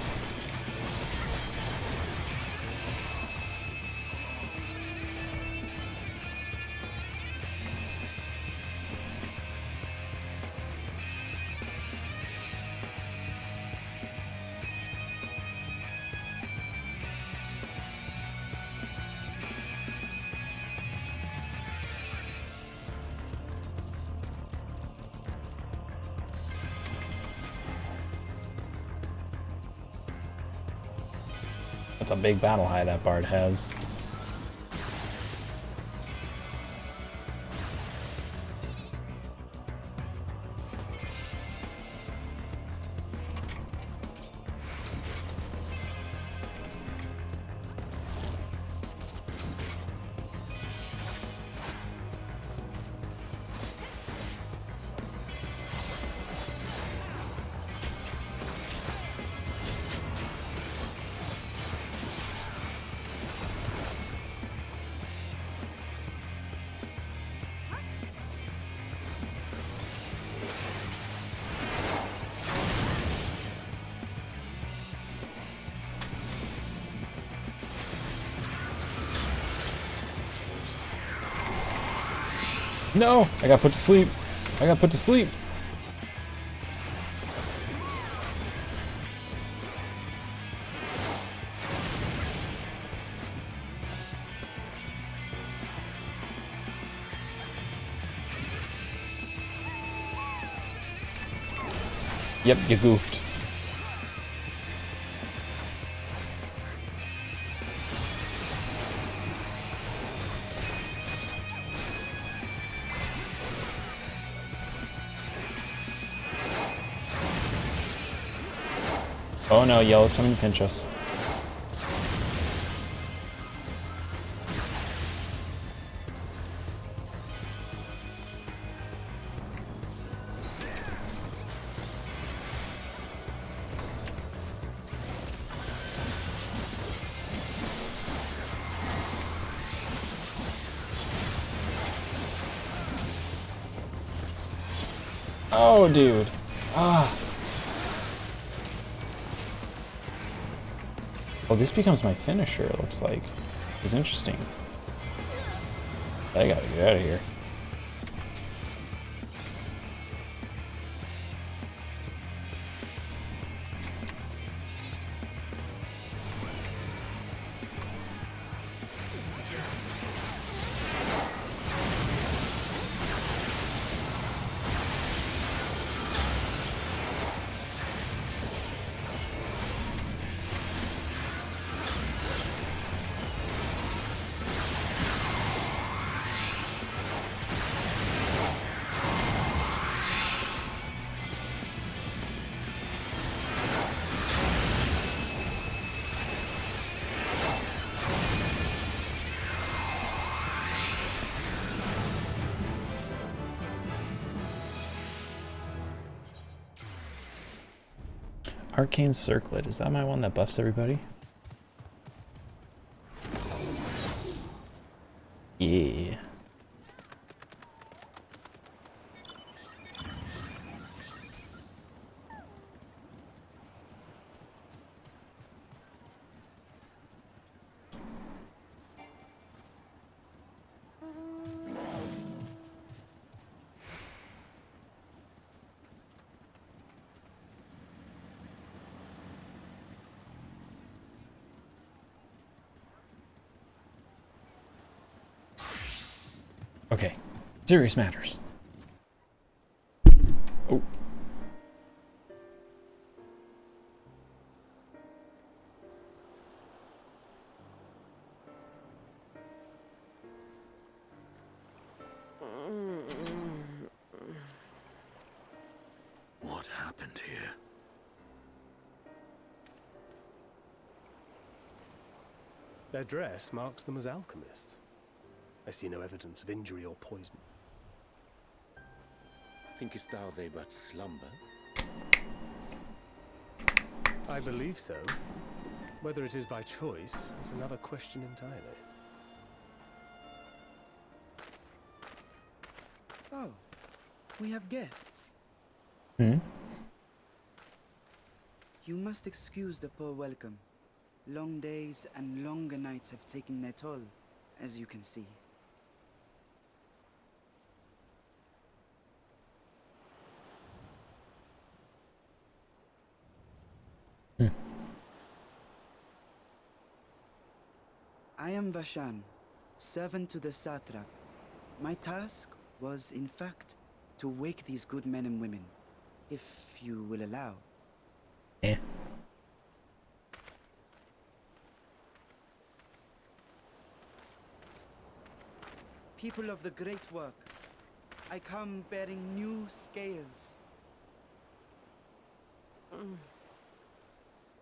That's a big battle high that Bard has. No! I got put to sleep. I got put to sleep. Yep, you goofed. Oh no, yellow's coming to pinch us. Oh, dude. Ah. Well, this becomes my finisher, it looks like. It's interesting. I gotta get out of here. Arcane Circlet. Is that my one that buffs everybody? Yeah. Okay. Serious matters. Oh. What happened here? Their dress marks them as alchemists. I see no evidence of injury or poison. Thinkest thou they but slumber? I believe so. Whether it is by choice is another question entirely. Oh, we have guests. Hmm? You must excuse the poor welcome. Long days and longer nights have taken their toll, as you can see. I am Vashan, servant to the satrap. My task was, in fact, to wake these good men and women, if you will allow. Yeah. People of the great work, I come bearing new scales.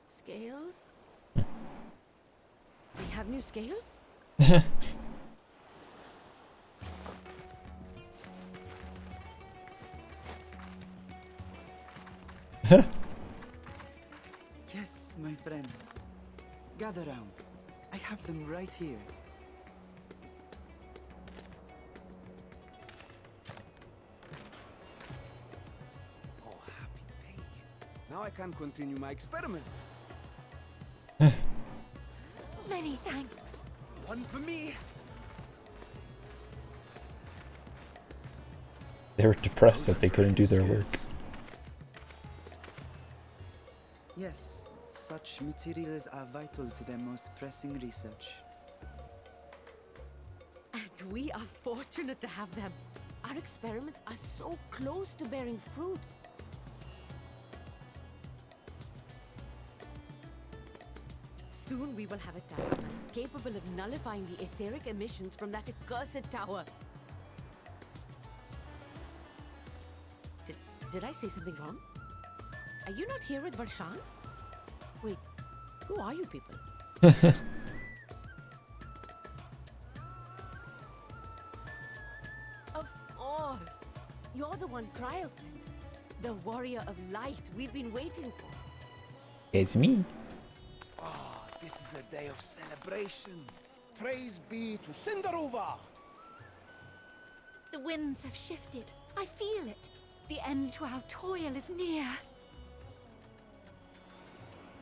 Scales? We have new scales? Yes, my friends. Gather round. I have them right here. Oh, happy day. Now I can continue my experiment. Many thanks. One for me. They were depressed that they couldn't do their work. Yes, such materials are vital to their most pressing research. And we are fortunate to have them. Our experiments are so close to bearing fruit. Soon we will have a talisman capable of nullifying the etheric emissions from that accursed tower. Did I say something wrong? Are you not here with Varshan? Wait, who are you people? Of course! You're the one Kryl sent. The warrior of light we've been waiting for. It's me. Ah, this is a day of celebration. Praise be to Cinderova. The winds have shifted. I feel it. The end to our toil is near.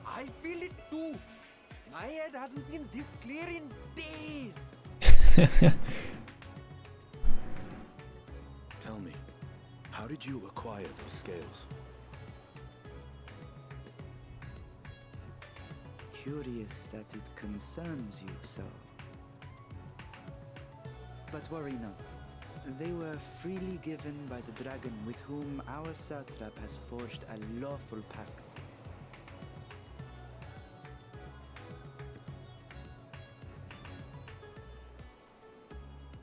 I feel it too. My head hasn't been this clear in days. Tell me, how did you acquire those scales? Curious that it concerns you so. But worry not. They were freely given by the dragon with whom our satrap has forged a lawful pact.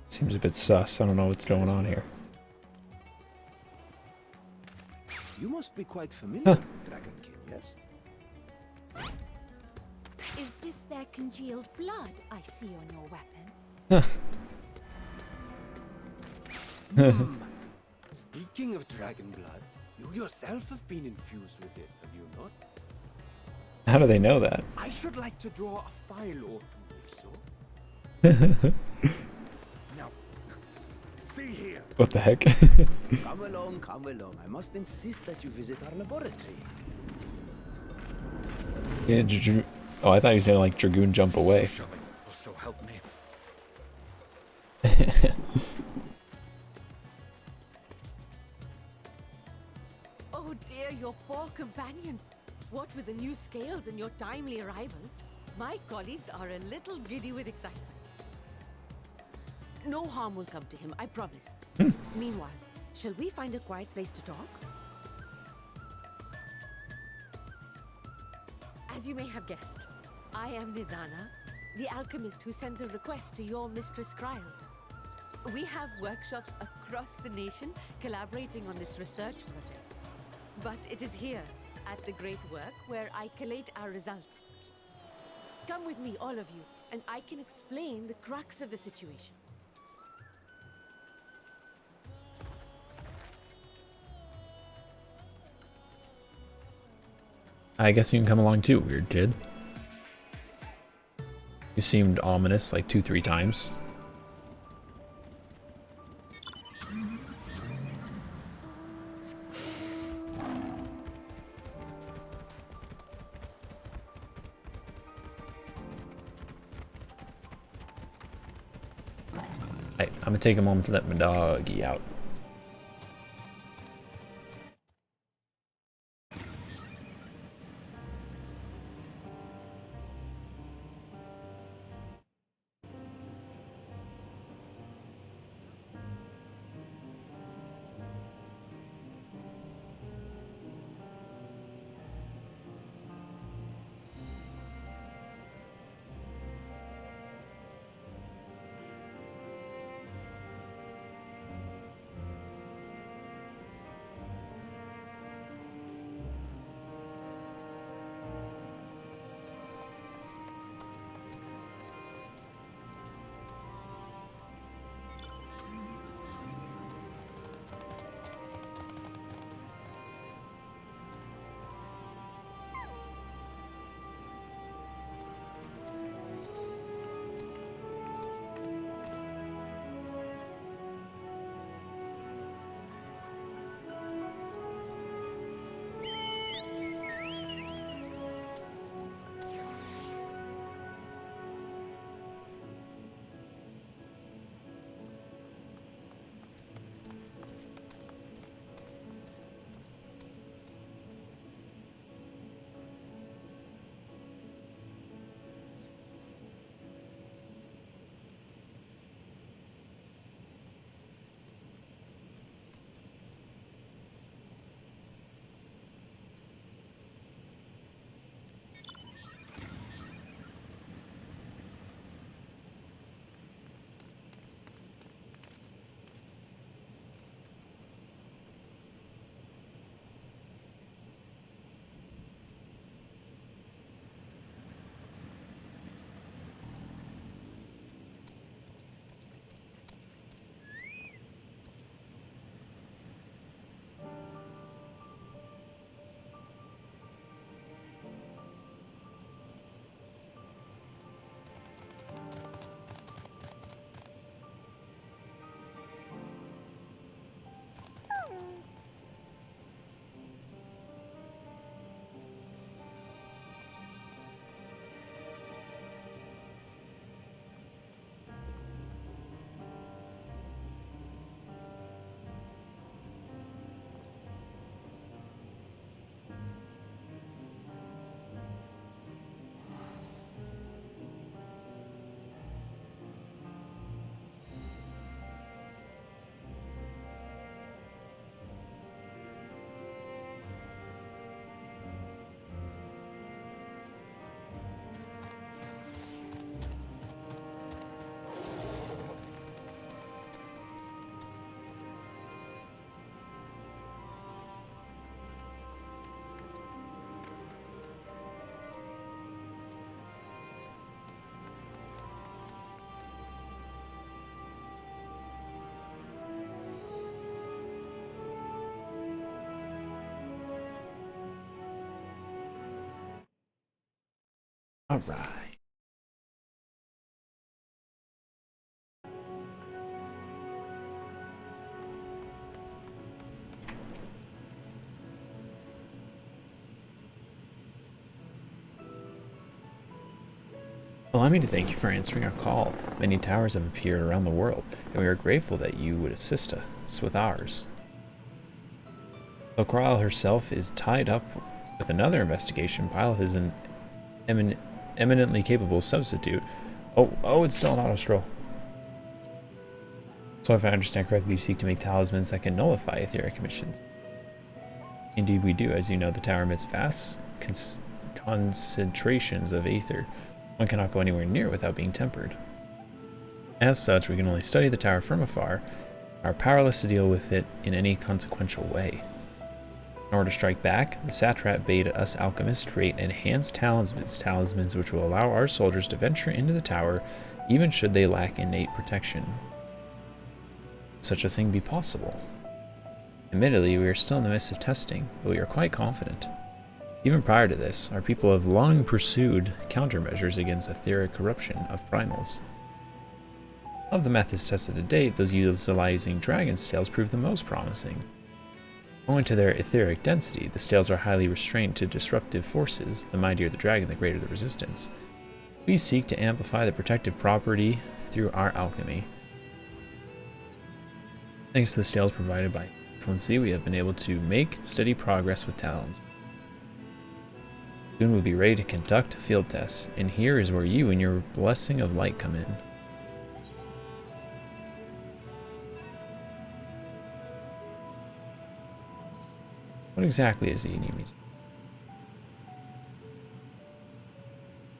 Seems a bit sus. I don't know what's going on here. You must be quite familiar with Dragon King, yes? Is this their congealed blood I see on your weapon? Speaking of dragon blood, you yourself have been infused with it, have you not? How do they know that? I should like to draw a file or two, if so. Now, see here. What the heck? Come along, come along. I must insist that you visit our laboratory. Yeah, oh, I thought he was gonna like Dragoon jump away. So shoving, or so help me. Oh dear, your poor companion. What with the new scales and your timely arrival, my colleagues are a little giddy with excitement. No harm will come to him, I promise. Meanwhile, shall we find a quiet place to talk? As you may have guessed, I am Nidana, the alchemist who sent the request to your mistress Kryl. We have workshops across the nation collaborating on this research project. But it is here, at the Great Work, where I collate our results. Come with me, all of you, and I can explain the crux of the situation. I guess you can come along too, weird kid. You seemed ominous like 2-3 times. Right, I'm gonna take a moment to let my doggy out. Alright. Allow me to thank you for answering our call. Many towers have appeared around the world, and we are grateful that you would assist us with ours. Though Kral herself is tied up with another investigation, Byleth is an eminently capable substitute. Oh, it's still an auto scroll. So if I understand correctly, you seek to make talismans that can nullify etheric emissions. Indeed we do. As you know, the tower emits vast concentrations of aether. One cannot go anywhere near without being tempered. As such, we can only study the tower from afar, and are powerless to deal with it in any consequential way. In order to strike back, the satrap bade us alchemists create enhanced talismans which will allow our soldiers to venture into the tower, even should they lack innate protection. Could such a thing be possible? Admittedly, we are still in the midst of testing, but we are quite confident. Even prior to this, our people have long pursued countermeasures against etheric corruption of primals. Of the methods tested to date, those utilizing dragon scales prove the most promising. Owing to their etheric density, the scales are highly restrained to disruptive forces. The mightier the dragon, the greater the resistance. We seek to amplify the protective property through our alchemy. Thanks to the scales provided by Excellency, we have been able to make steady progress with talons. Soon we'll be ready to conduct field tests, and here is where you and your blessing of light come in. What exactly is it you need me to?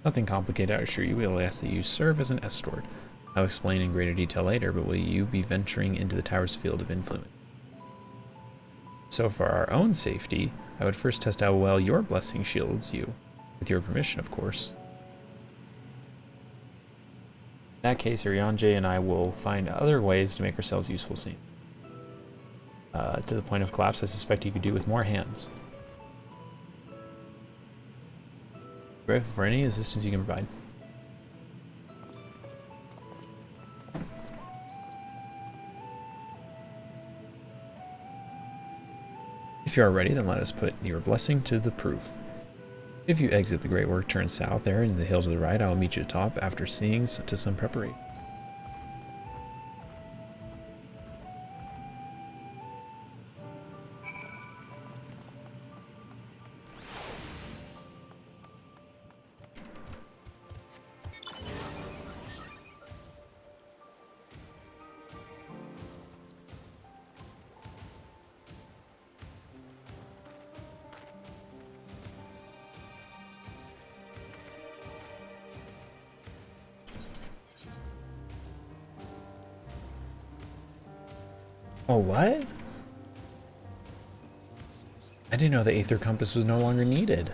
Nothing complicated, I assure you. We'll ask that you serve as an escort. I'll explain in greater detail later, but will you be venturing into the tower's field of influence? So for our own safety, I would first test how well your blessing shields you. With your permission, of course. In that case, Urianger and I will find other ways to make ourselves useful soon. To the point of collapse, I suspect you could do with more hands. Grateful for any assistance you can provide. If you are ready, then let us put your blessing to the proof. If you exit the Great Work, turn south there in the hill to the right. I will meet you at the top after seeing to some preparation. Oh, what? I didn't know the Aether Compass was no longer needed.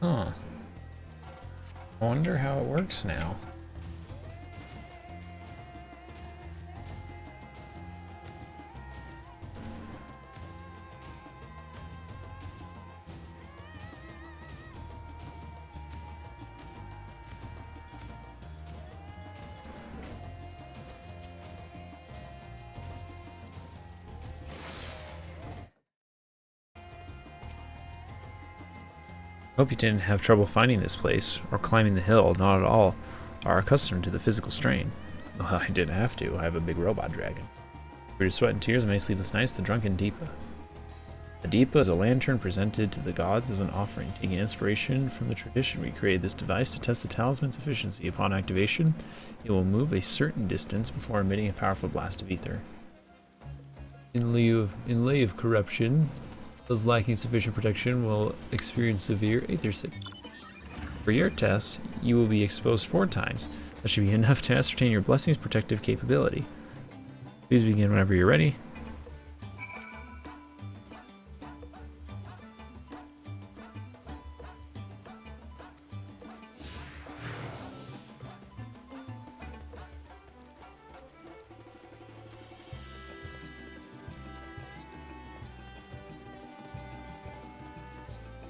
Huh. I wonder how it works now. Hope you didn't have trouble finding this place, or climbing the hill. Not at all. Are accustomed to the physical strain. Well, I didn't have to. I have a big robot dragon. Through sweat and tears, many sleepless nights, the drunken Deepa. The Deepa is a lantern presented to the gods as an offering. Taking inspiration from the tradition, we created this device to test the talisman's efficiency. Upon activation, it will move a certain distance before emitting a powerful blast of ether. In lay of corruption, those lacking sufficient protection will experience severe aether sickness. For your test, you will be exposed 4 times. That should be enough to ascertain your blessing's protective capability. Please begin whenever you're ready.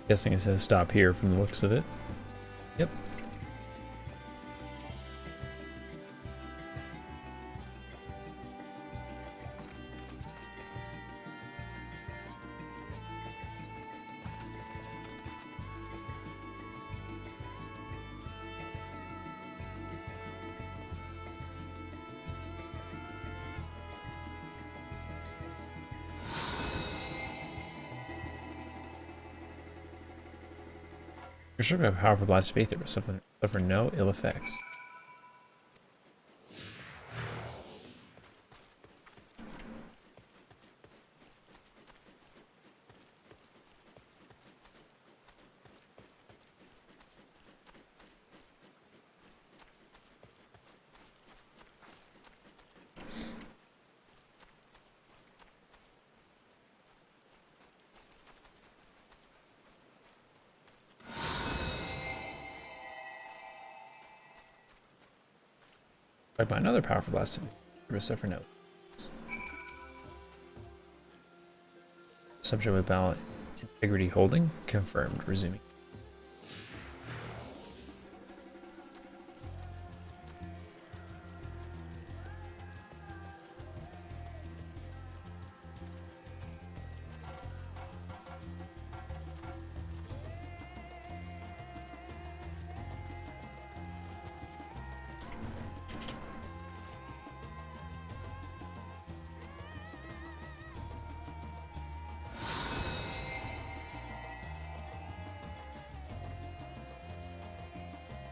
Guessing it says stop here from the looks of it. Yep. You're struck by a powerful blast of Aether, but suffer no ill effects. Struck by another powerful blast of Aether, but suffer no. Subject with balance integrity holding confirmed. Resuming.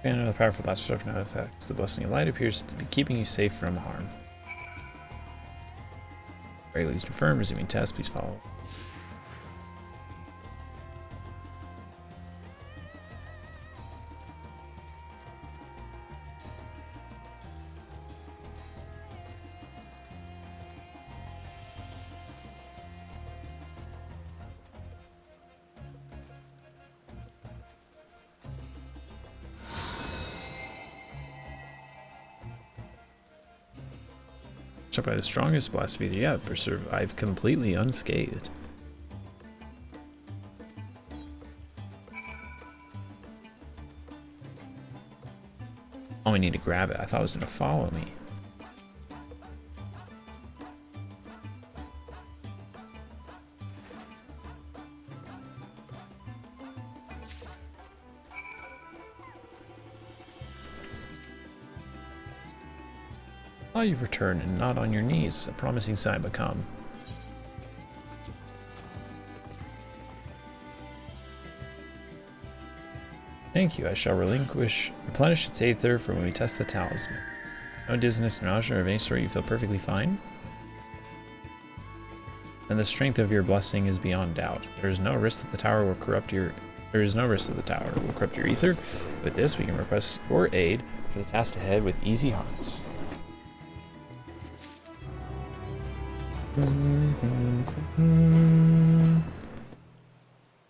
And another powerful blast of no effects. The blessing of light appears to be keeping you safe from harm. Very least confirmed. Resuming test. Please follow. Struck by the strongest blast of Aether yet, but survived completely unscathed. Oh, we need to grab it. I thought it was going to follow me. Oh, you've returned and not on your knees. A promising sign, but come. Thank you. I shall replenish its Aether for when we test the talisman. No dizziness, no nausea of any sort. You feel perfectly fine. And the strength of your blessing is beyond doubt. There is no risk that the tower will corrupt your. There is no risk that the tower will corrupt your Aether. With this, we can request your aid for the task ahead with easy hearts.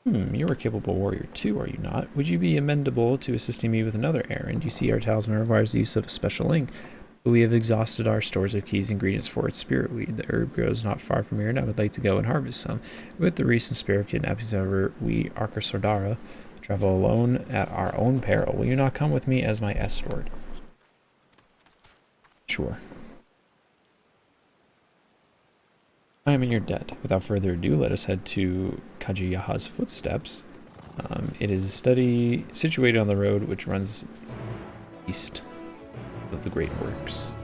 You're a capable warrior too, are you not? Would you be amenable to assisting me with another errand? You see, our talisman requires the use of a special ink, but we have exhausted our stores of keys ingredients for its spirit weed. The herb grows not far from here, and I would like to go and harvest some. With the recent spirit kidnappings, however, we, Arkasordara, travel alone at our own peril. Will you not come with me as my escort? Sure. I am in your debt. Without further ado, let us head to Kajiyaha's footsteps. It is situated on the road which runs east of the Great Works.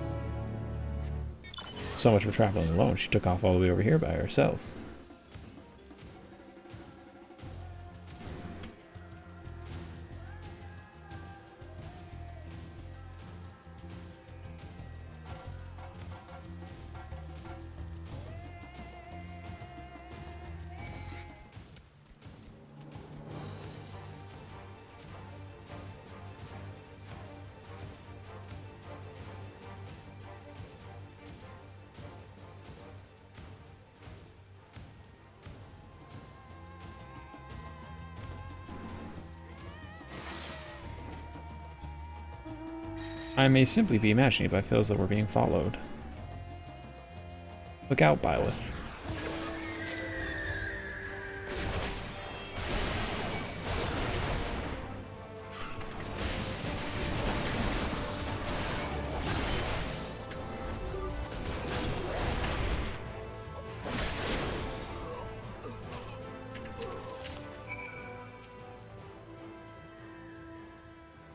So much for traveling alone. She took off all the way over here by herself. I may simply be imagining it, but I feel as though we're being followed. Look out, Byleth.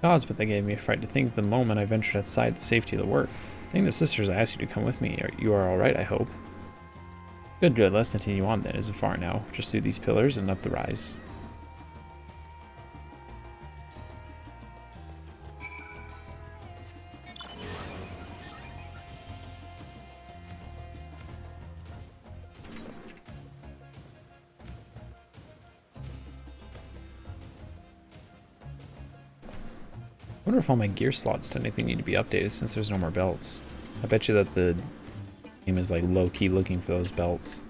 Gods, but they gave me a fright to think the moment I ventured outside the safety of the work. I think the sisters asked you to come with me. You are alright, I hope. Good, good. Let's continue on then. Is it far now? Just through these pillars and up the rise. I wonder if all my gear slots technically need to be updated since there's no more belts. I bet you that the game is like low-key looking for those belts.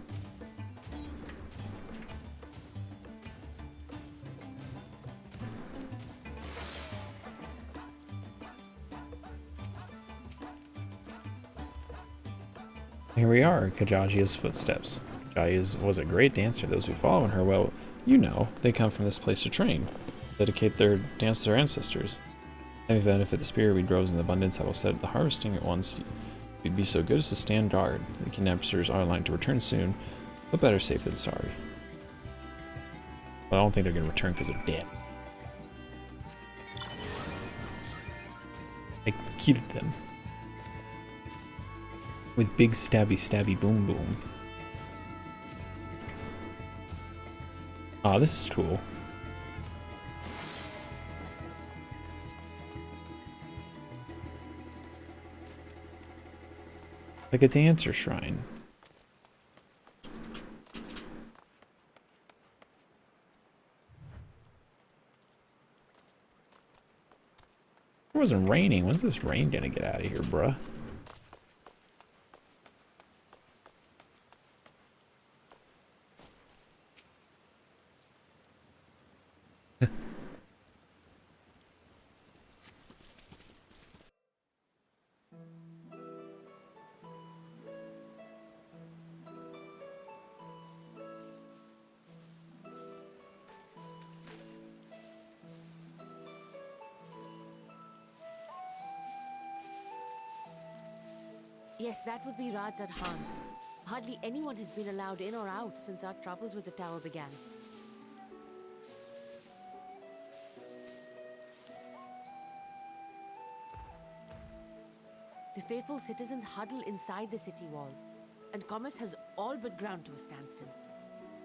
Here we are, Kajajia's footsteps. Kajaji was a great dancer. Those who follow her, well, you know, they come from this place to train, dedicate their dance to their ancestors. Having benefit the spirit we grows in abundance, I will set the harvesting at once. You'd be so good as to stand guard. The kidnappers are aligned to return soon, but better safe than sorry. But I don't think they're going to return because they're dead. I killed them. With big stabby boom boom. Ah, this is cool. Like a dancer shrine. It wasn't raining. When's this rain gonna get out of here, bruh? Yes, that would be Radzad Khan. Hardly anyone has been allowed in or out since our troubles with the tower began. The faithful citizens huddle inside the city walls, and commerce has all but ground to a standstill.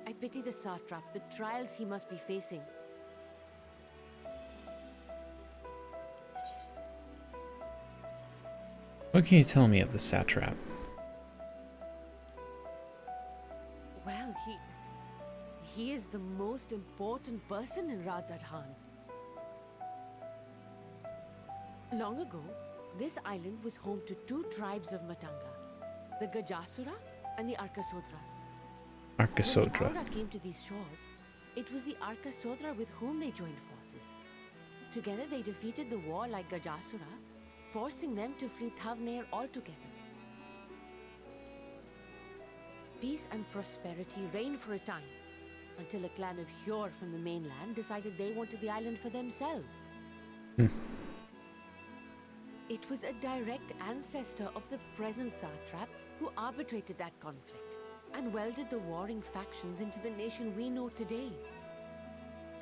I pity the satrap, the trials he must be facing. What can you tell me of the satrap? Well, he is the most important person in Radzad Khan. Long ago, this island was home to two tribes of Matanga, the Gajasura and the Arkasodra. Arkasodra. When the Aura came to these shores, it was the Arkasodra with whom they joined forces. Together they defeated the warlike Gajasura, forcing them to flee Thavnair altogether. Peace and prosperity reigned for a time, until a clan of Hjor from the mainland decided they wanted the island for themselves. It was a direct ancestor of the present satrap who arbitrated that conflict and welded the warring factions into the nation we know today.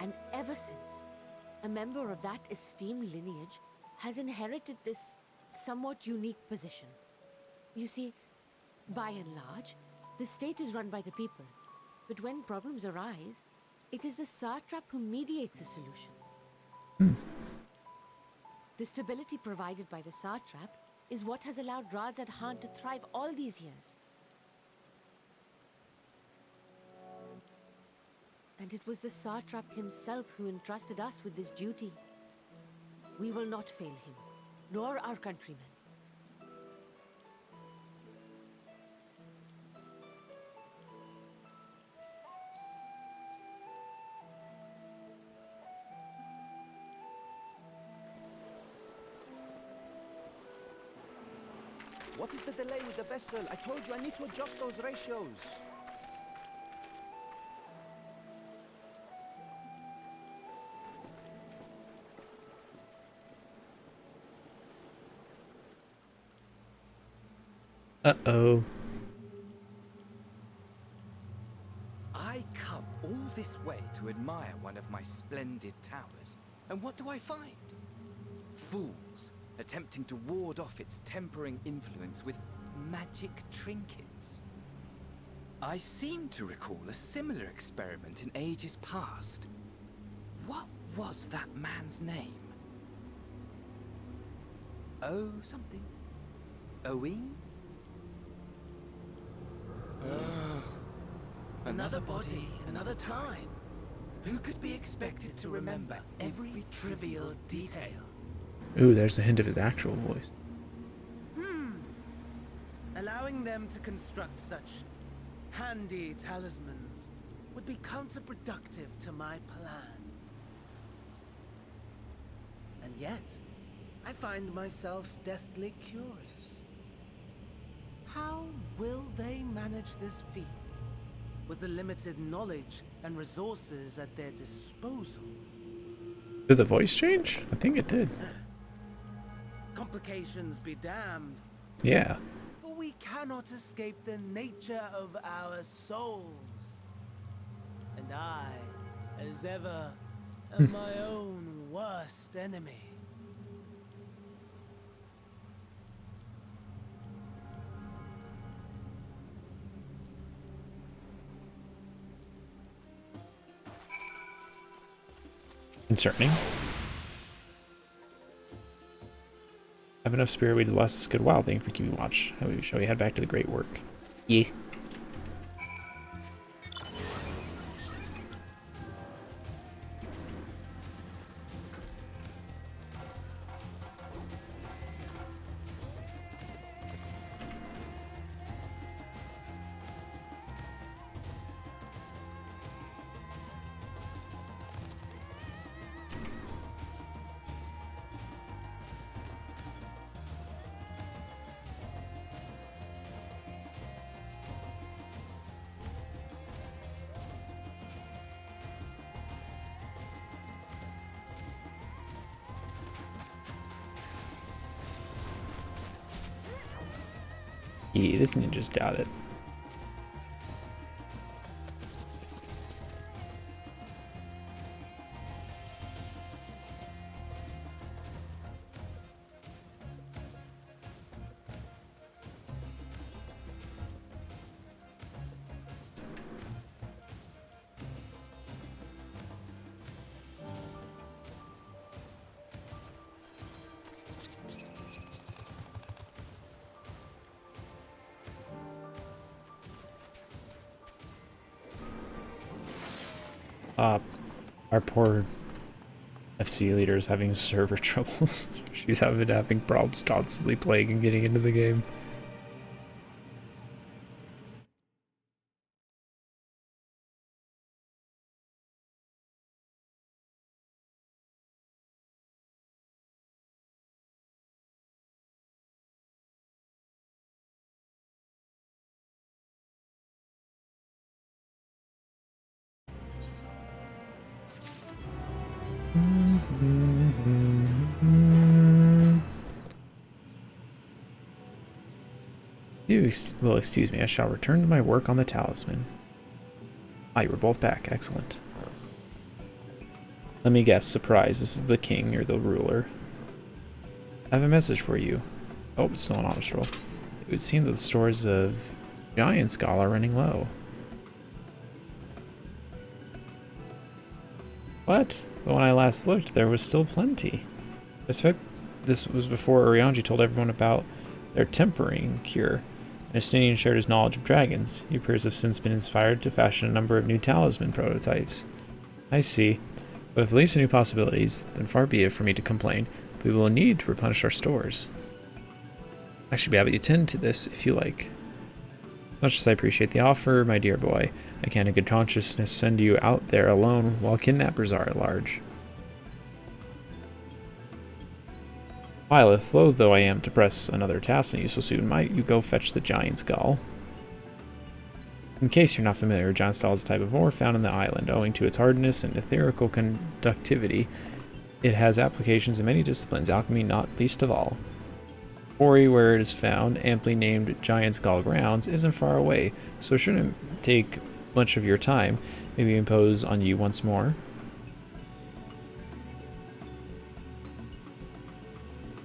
And ever since, a member of that esteemed lineage has inherited this somewhat unique position. You see, by and large, the state is run by the people, but when problems arise, it is the satrap who mediates a solution. The stability provided by the satrap is what has allowed Radzad Khan to thrive all these years. And it was the satrap himself who entrusted us with this duty. We will not fail him, nor our countrymen. What is the delay with the vessel? I told you I need to adjust those ratios. Uh-oh. I come all this way to admire one of my splendid towers, and what do I find? Fools attempting to ward off its tempering influence with magic trinkets. I seem to recall a similar experiment in ages past. What was that man's name? Oh, something. Owen? Another body, another time. Who could be expected to remember every trivial detail? Ooh, there's a hint of his actual voice. Allowing them to construct such handy talismans would be counterproductive to my plans. And yet, I find myself deathly curious. How will they manage this feat with the limited knowledge and resources at their disposal? Did the voice change? I think it did. Complications be damned, Yeah. for we cannot escape the nature of our souls. And I, as ever, am my own worst enemy. Concerning. Have enough spirit weed to last us a good while. Thank you for keeping watch. Shall we head back to the great work? Yeah. Yeah, this ninja's got it. Our poor FC leader is having server troubles. She's having problems constantly playing and getting into the game. Well, excuse me, I shall return to my work on the talisman. Ah, you were both back. Excellent. Let me guess. Surprise, this is the king or the ruler. I have a message for you. Oh, it's still an honest roll. It would seem that the stores of Giant Skull are running low. What? But when I last looked, there was still plenty. I suspect this was before Urianji told everyone about their tempering cure. Justinian shared his knowledge of dragons. He appears to have since been inspired to fashion a number of new talisman prototypes. I see. But if it leads to new possibilities, then far be it for me to complain. We will need to replenish our stores. I should be happy to attend to this if you like. Much as I appreciate the offer, my dear boy, I can't in good consciousness send you out there alone while kidnappers are at large. Lilith, loath though I am to press another task on you so soon, might you go fetch the giant skull? In case you're not familiar, giant skull is a type of ore found in the island. Owing to its hardness and etherical conductivity, it has applications in many disciplines, alchemy not least of all. Quarry where it is found, amply named Giant Skull Grounds, isn't far away, so it shouldn't take much of your time. Maybe impose on you once more.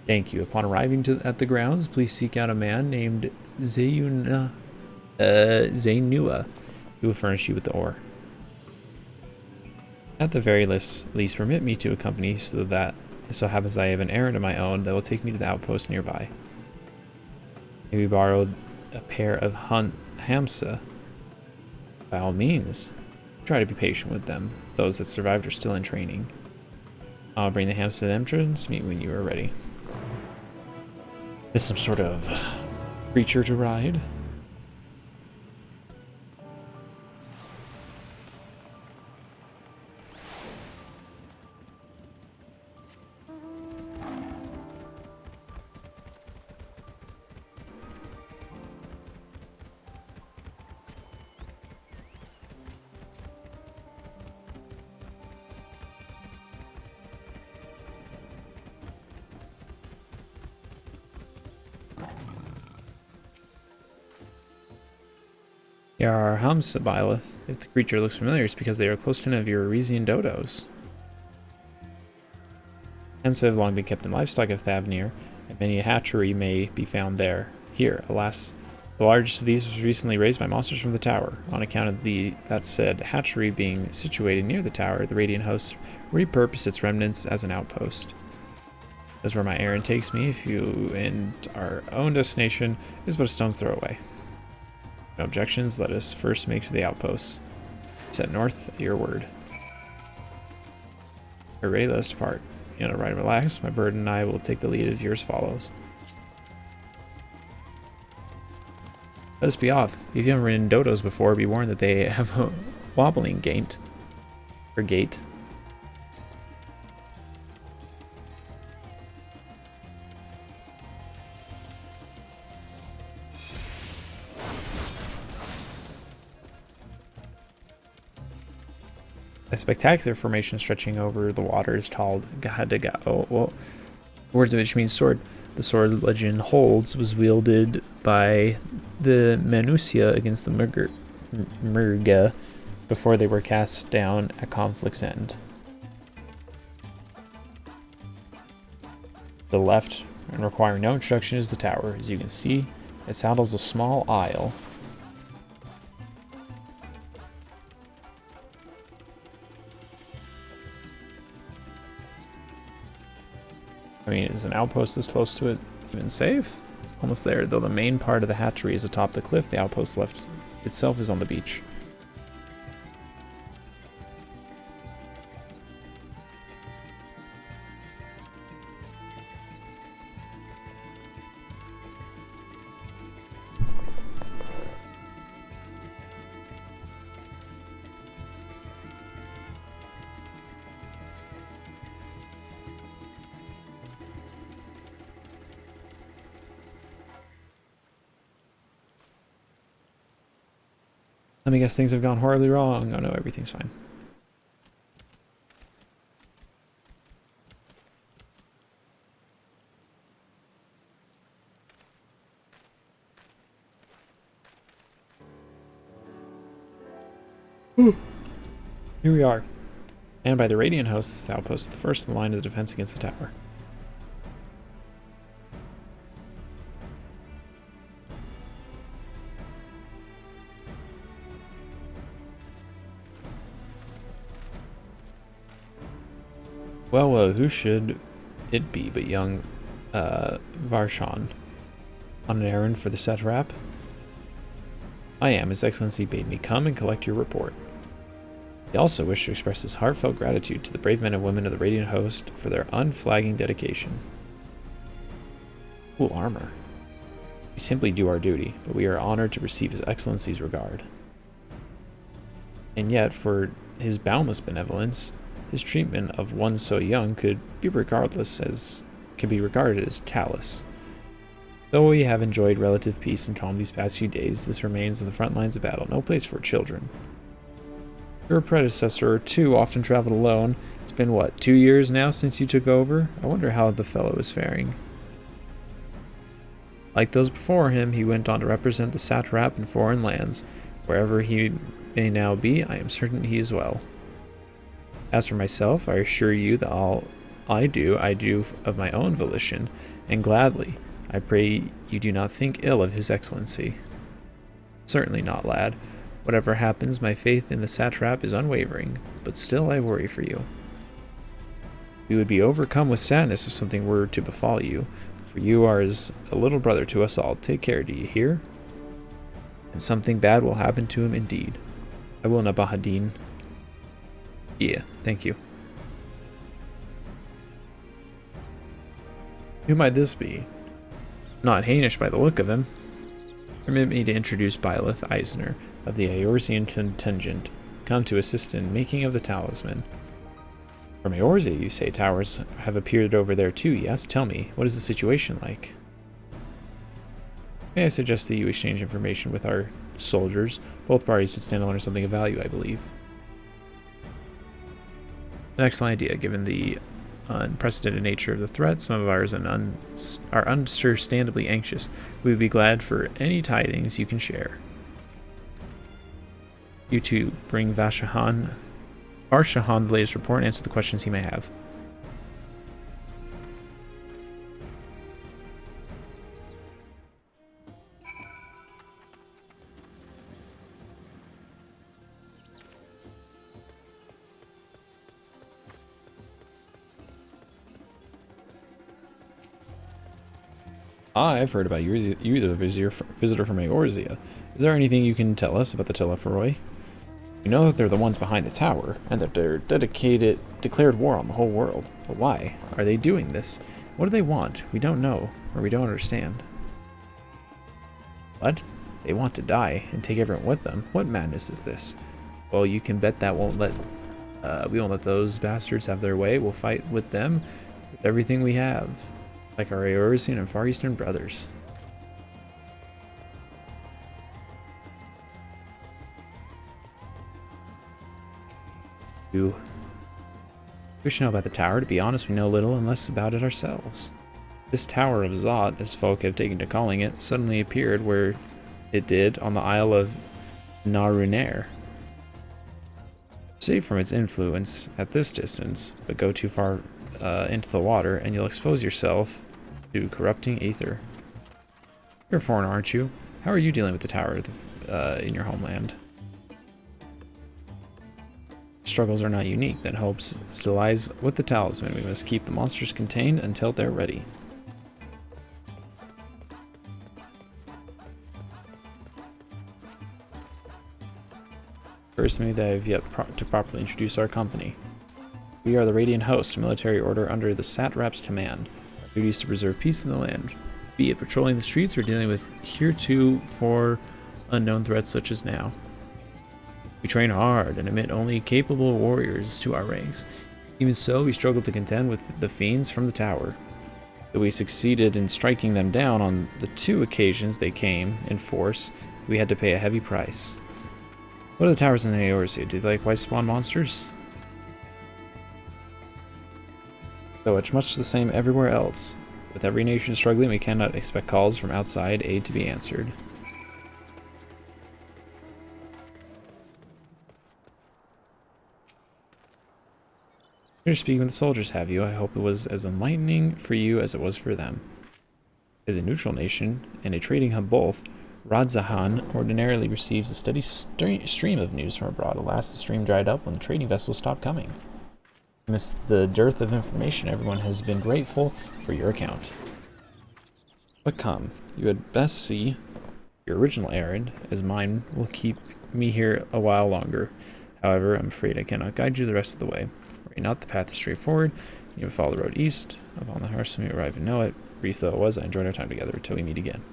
Thank you. Upon arriving at the grounds, please seek out a man named Zainua, who will furnish you with the ore. At the very least, permit me to accompany so that it so happens I have an errand of my own that will take me to the outpost nearby. Maybe borrow a pair of hamsa. By all means, try to be patient with them. Those that survived are still in training. I'll bring the hamsa to the entrance. Meet when you are ready. Is some sort of creature to ride? They are Hamsabileth. If the creature looks familiar, it's because they are close kin of your Arisian dodos. Hamsa have long been kept in livestock of Thavnir, and many a hatchery may be found there. Here, alas, the largest of these was recently raised by monsters from the tower. On account of that said hatchery being situated near the tower, the Radiant hosts repurposed its remnants as an outpost. That's where my errand takes me. If you and our own destination is but a stone's throw away. No objections, let us first make for the outposts. Set north at your word. We're ready, let us depart. You know, ride and relax, my bird and I will take the lead as yours follows. Let us be off. If you haven't ridden dodos before, be warned that they have a wobbling gait. Or gait. A spectacular formation stretching over the water is called Gahadaga, words of which means sword. The sword legend holds was wielded by the Manusia against the Murga before they were cast down at conflict's end. The left, and requiring no introduction, is the tower. As you can see, it saddles a small isle. I mean, is an outpost this close to it even safe? Almost there, though the main part of the hatchery is atop the cliff, the outpost left itself is on the beach. Let me guess, things have gone horribly wrong. Oh no, everything's fine. Here we are. And by the Radiant hosts, the outpost, the first in the line of the defense against the tower. Well, who should it be but young Varshan? On an errand for the satrap? I am. His Excellency bade me come and collect your report. He also wished to express his heartfelt gratitude to the brave men and women of the Radiant Host for their unflagging dedication. Cool armor. We simply do our duty, but we are honored to receive His Excellency's regard. And yet, for his boundless benevolence, his treatment of one so young could be regardless as can be regarded as Talus. Though we have enjoyed relative peace and calm these past few days, this remains on the front lines of battle, no place for children. Your predecessor, too, often traveled alone. It's been, what, 2 years now since you took over? I wonder how the fellow is faring. Like those before him, he went on to represent the satrap in foreign lands. Wherever he may now be, I am certain he is well. As for myself, I assure you that all I do of my own volition, and gladly. I pray you do not think ill of His Excellency. Certainly not, lad. Whatever happens, my faith in the satrap is unwavering, but still I worry for you. We would be overcome with sadness if something were to befall you, for you are as a little brother to us all. Take care, do you hear? And something bad will happen to him indeed. I will, Nabahadin. Yeah, thank you. Who might this be? Not Hainish by the look of him. Permit me to introduce Byleth Eisner of the Eorzean contingent, come to assist in making of the talisman. From Eorzea, you say towers have appeared over there too, yes? Tell me, what is the situation like? May I suggest that you exchange information with our soldiers? Both parties would stand to learn something of value, I believe. An excellent idea, given the unprecedented nature of the threat. Some of ours are understandably anxious. We would be glad for any tidings you can share. You two bring Varshahan the latest report and answer the questions he may have. I've heard about you. You're the visitor from Eorzea. Is there anything you can tell us about the Telephoroi? We know that they're the ones behind the tower, and that they're declared war on the whole world. But why are they doing this? What do they want? We don't know, or we don't understand. What? They want to die and take everyone with them? What madness is this? Well, you can bet that we won't let those bastards have their way. We'll fight with them with everything we have, like our Eorzean and Far Eastern brothers. You wish to know about the tower? To be honest, we know little and less about it ourselves. This Tower of Zot, as folk have taken to calling it, suddenly appeared where it did on the Isle of Narunair. Safe from its influence at this distance, but go too far into the water and you'll expose yourself to corrupting ether. You're a foreigner, aren't you? How are you dealing with the tower in your homeland? Struggles are not unique, then hopes still lies with the talisman. We must keep the monsters contained until they're ready. First, maybe I have yet to properly introduce our company. We are the Radiant Host, a military order under the Satrap's command. Our duty is to preserve peace in the land, be it patrolling the streets or dealing with heretofore unknown threats such as now. We train hard and admit only capable warriors to our ranks. Even so, we struggle to contend with the fiends from the tower. Though we succeeded in striking them down on the 2 occasions they came in force, we had to pay a heavy price. What are the towers in the Eorzea? Do they likewise spawn monsters? So it's much the same everywhere else. With every nation struggling, we cannot expect calls from outside aid to be answered. You're speaking with the soldiers, have you? I hope it was as enlightening for you as it was for them. As a neutral nation, and a trading hub both, Radzahan ordinarily receives a steady stream of news from abroad. Alas, the stream dried up when the trading vessels stopped coming. Amidst the dearth of information, everyone has been grateful for your account. But come, you had best see your original errand, as mine will keep me here a while longer. However, I'm afraid I cannot guide you the rest of the way. Worry not, the path is straightforward. You follow the road east. Upon the horse, you arrive and know it. Brief though it was, I enjoyed our time together until we meet again.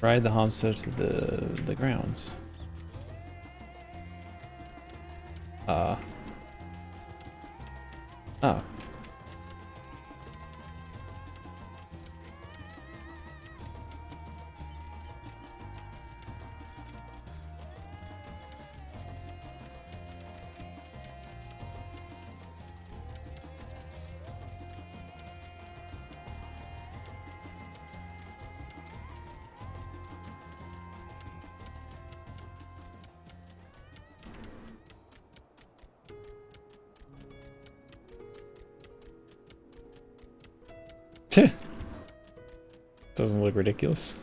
Ride the Hamsa to the grounds. Oh. Doesn't look ridiculous.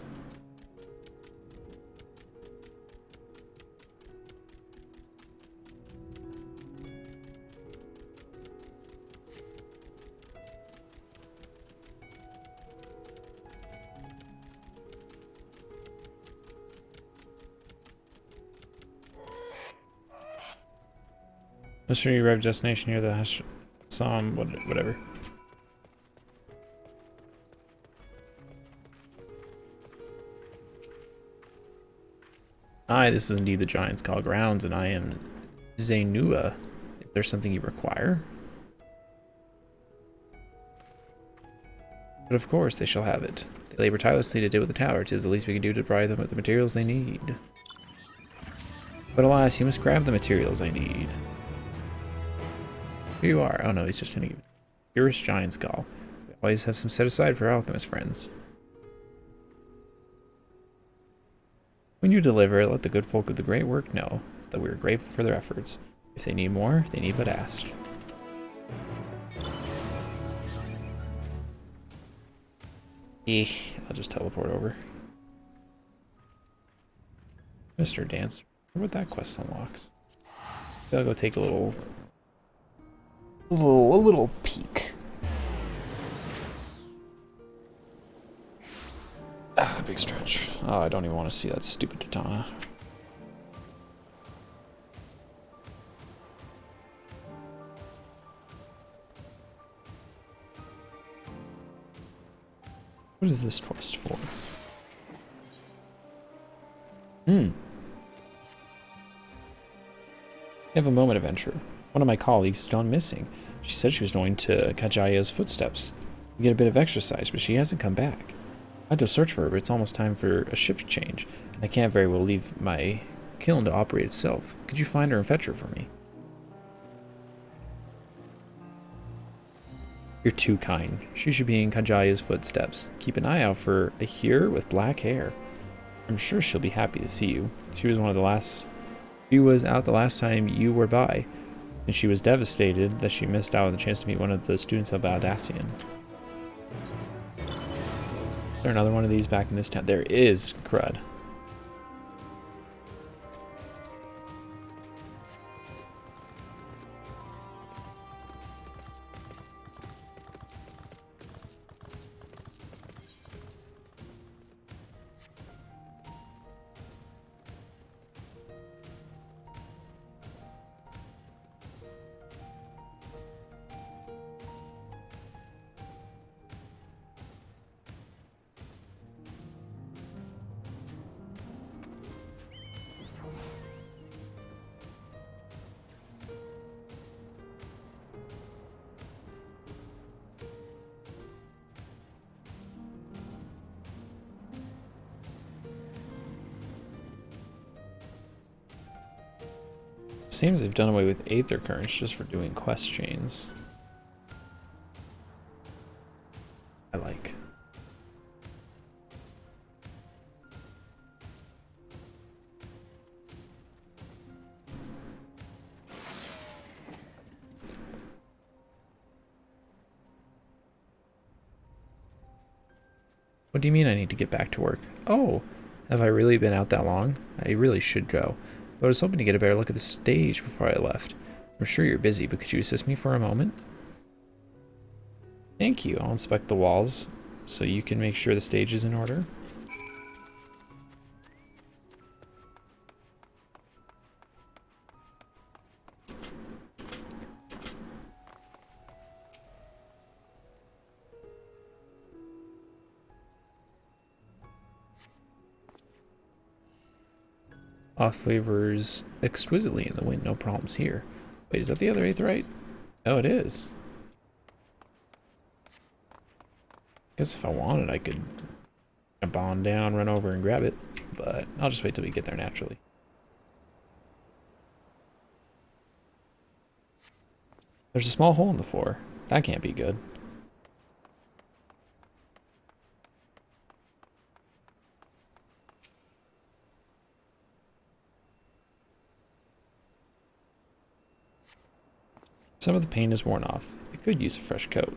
I'm sure you arrived at destination near the Psalm, whatever. Aye, this is indeed the Giant's Call grounds, and I am Zainua. Is there something you require? But of course they shall have it. They labor tirelessly to do with the tower. 'Tis the least we can do to provide them with the materials they need. But alas, you must grab the materials I need. Here you are. Oh no, he's just gonna give it. Purest Giant's Call. We always have some set aside for alchemist friends. When you deliver, let the good folk of the great work know that we are grateful for their efforts. If they need more, they need but ask. I'll just teleport over. Mr. Dancer. What that quest unlocks. I'll go take a little peek. Ah, big stretch. Oh, I don't even want to see that stupid katana. What is this quest for? You have a moment adventure. One of my colleagues has gone missing. She said she was going to Kajaya's footsteps to get a bit of exercise, but she hasn't come back. I had to search for her, but it's almost time for a shift change, and I can't very well leave my kiln to operate itself. Could you find her and fetch her for me? You're too kind. She should be in Kajaya's footsteps. Keep an eye out for a here with black hair. I'm sure she'll be happy to see you. She was out the last time you were by, and she was devastated that she missed out on the chance to meet one of the students of Baldassian. Is there another one of these back in this town? There is, crud. Seems they've done away with Aether Currents just for doing quest chains. I like. What do you mean I need to get back to work? Oh, have I really been out that long? I really should go. But I was hoping to get a better look at the stage before I left. I'm sure you're busy, but could you assist me for a moment? Thank you. I'll inspect the walls so you can make sure the stage is in order. Off wavers exquisitely in the wind, no problems here. Wait, is that the other aetheryte? Oh, it is. Guess if I wanted, I could bond down, run over, and grab it. But I'll just wait till we get there naturally. There's a small hole in the floor. That can't be good. Some of the paint is worn off. It could use a fresh coat.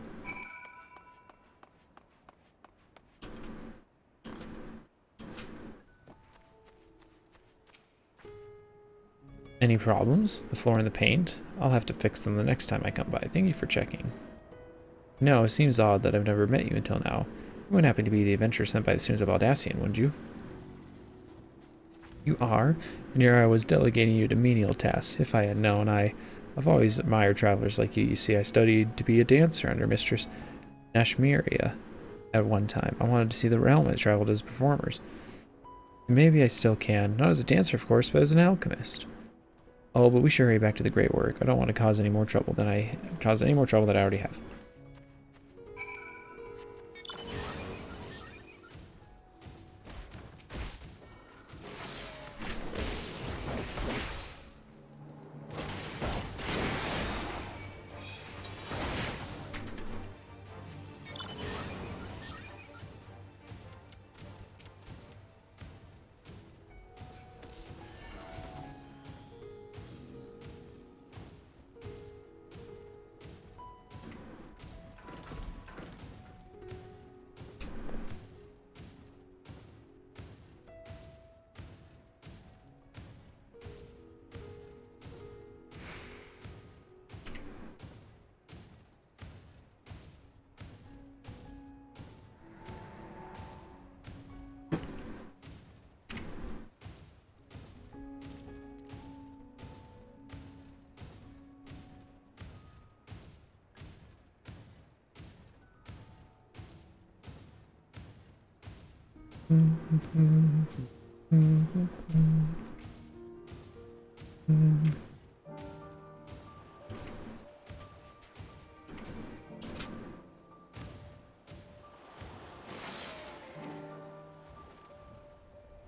Any problems? The floor and the paint? I'll have to fix them the next time I come by. Thank you for checking. No, it seems odd that I've never met you until now. You wouldn't happen to be the adventurer sent by the students of Aldacian, wouldn't you? You are? And here I was delegating you to menial tasks. If I had known, I've always admired travelers like you. You see, I studied to be a dancer under Mistress Nashmiria at one time. I wanted to see the realm and traveled as performers. And maybe I still can. Not as a dancer, of course, but as an alchemist. Oh, but we should hurry back to the great work. I don't want to cause any more trouble than I already have.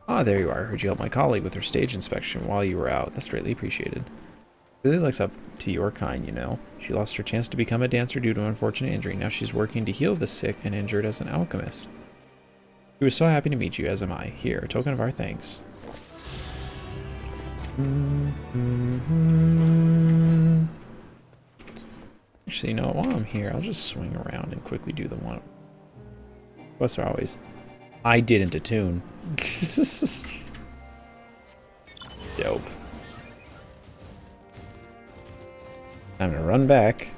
Ah, there you are. I heard you helped my colleague with her stage inspection while you were out. That's greatly appreciated. Really looks up to your kind, you know. She lost her chance to become a dancer due to an unfortunate injury. Now she's working to heal the sick and injured as an alchemist. She was so happy to meet you, as am I. Here, a token of our thanks. Actually, you know what? While I'm here, I'll just swing around and quickly do the one. What's always? I didn't attune. Dope. I'm gonna run back.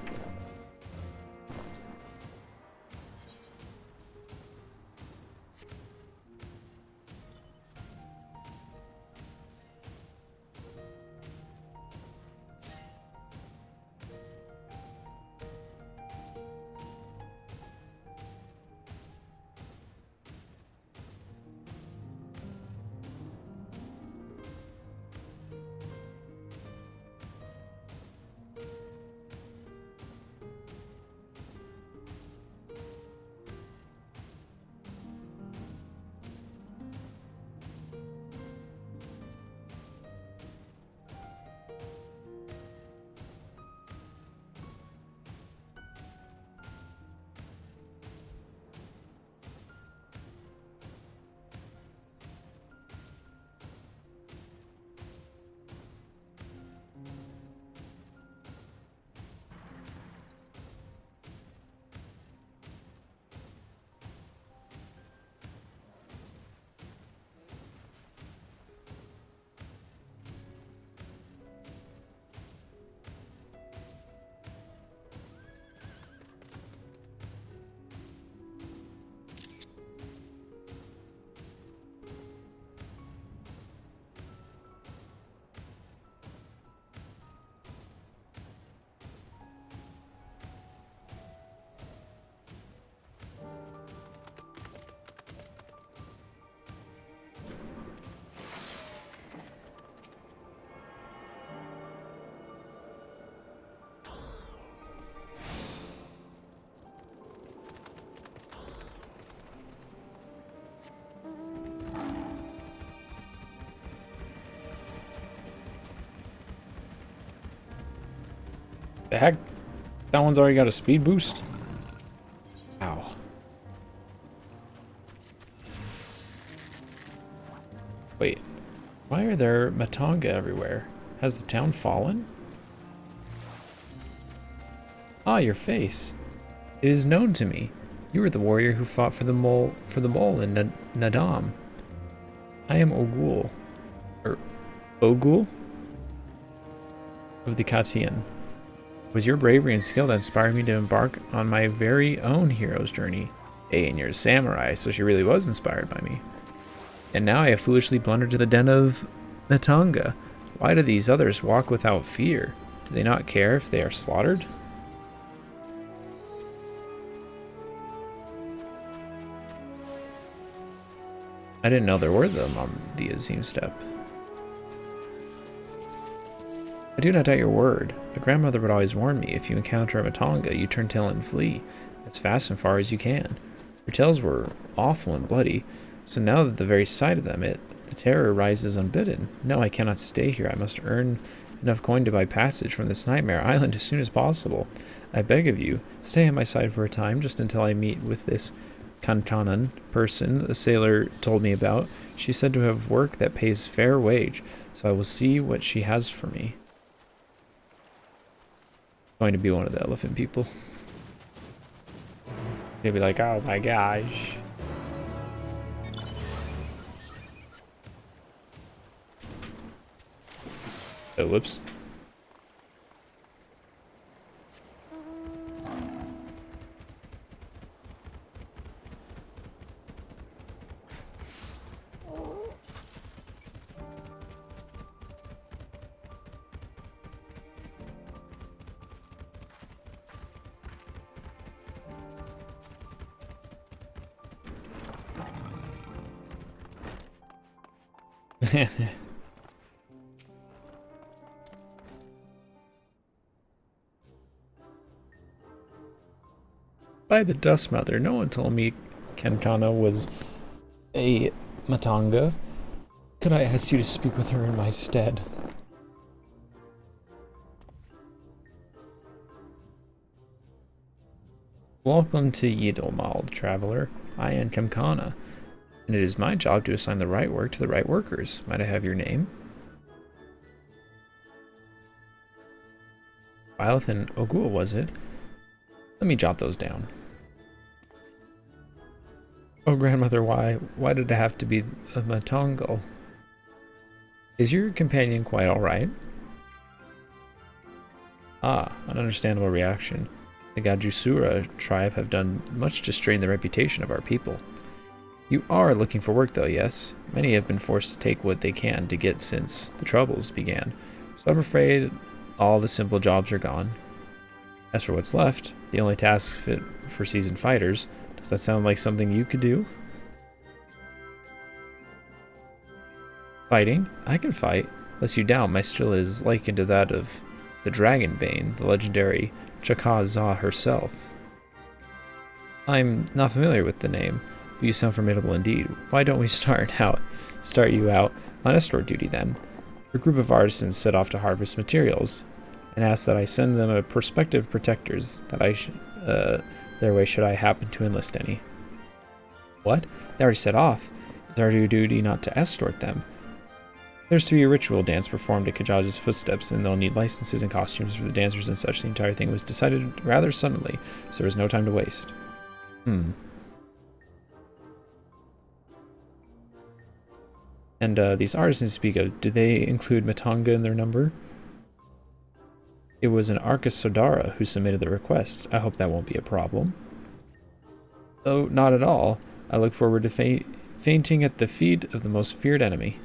The heck? That one's already got a speed boost? Ow. Wait. Why are there Matanga everywhere? Has the town fallen? Ah, your face. It is known to me. You were the warrior who fought for the mole in Nadam. I am Ogul. Ogul? Of the Katian. It was your bravery and skill that inspired me to embark on my very own hero's journey. Hey, and you're a samurai, so she really was inspired by me. And now I have foolishly blundered to the den of Matanga. Why do these others walk without fear? Do they not care if they are slaughtered? I didn't know there were them on the Azim step. I do not doubt your word, but grandmother would always warn me, if you encounter a Matanga, you turn tail and flee, as fast and far as you can. Your tales were awful and bloody, so now that the very sight of them, the terror rises unbidden. No, I cannot stay here. I must earn enough coin to buy passage from this nightmare island as soon as possible. I beg of you, stay at my side for a time, just until I meet with this Kankanan person the sailor told me about. She said to have work that pays fair wage, so I will see what she has for me. Going to be one of the elephant people. They'll be like, oh my gosh. Oh, whoops. By the Dust Mother, no one told me Kankana was a Matanga. Could I ask you to speak with her in my stead? Welcome to Yidolmal, traveler. I am Kamkana, and it is my job to assign the right work to the right workers. Might I have your name? Byleth and Ogul, was it? Let me jot those down. Oh, grandmother, why did it have to be a Matangal? Is your companion quite alright? Ah, an understandable reaction. The Gajusura tribe have done much to strain the reputation of our people. You are looking for work though, yes? Many have been forced to take what they can to get since the troubles began, so I'm afraid all the simple jobs are gone. As for what's left, the only tasks fit for seasoned fighters, does that sound like something you could do? Fighting? I can fight. Lest you doubt, my skill is likened to that of the Dragonbane, the legendary Chakaza herself. I'm not familiar with the name, but you sound formidable indeed. Why don't we start you out on escort duty then? A group of artisans set off to harvest materials, and ask that I send them a prospective protectors their way should I happen to enlist any. What? They already set off. It's our duty not to escort them. There's to be a ritual dance performed at Kajaja's footsteps, and they'll need licenses and costumes for the dancers and such. The entire thing was decided rather suddenly, so there was no time to waste. And these artisans you speak of, do they include Matanga in their number? It was an Arcus Sodara who submitted the request. I hope that won't be a problem. Oh, not at all. I look forward to fainting at the feet of the most feared enemy.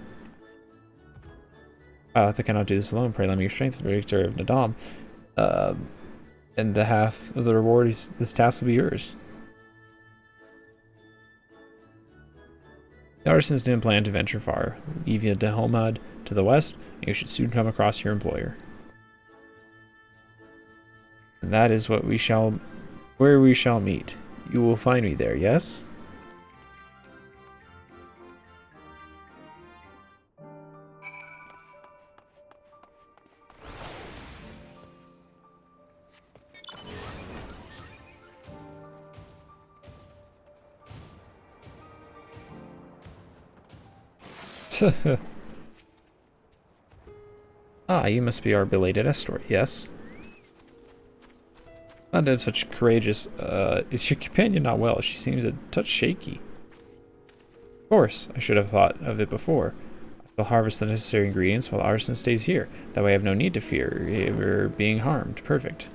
I cannot do this alone. Pray lend me your strength for the victory of Nadam. And the half of the reward, this task will be yours. The artisans didn't plan to venture far. Leave you to Helmad to the west, and you should soon come across your employer. And that is where we shall meet. You will find me there, yes? Ah, you must be our belated escort, yes? Not to have such courageous, is your companion not well? She seems a touch shaky. Of course, I should have thought of it before. I'll harvest the necessary ingredients while Arson stays here. That way I have no need to fear her being harmed. Perfect.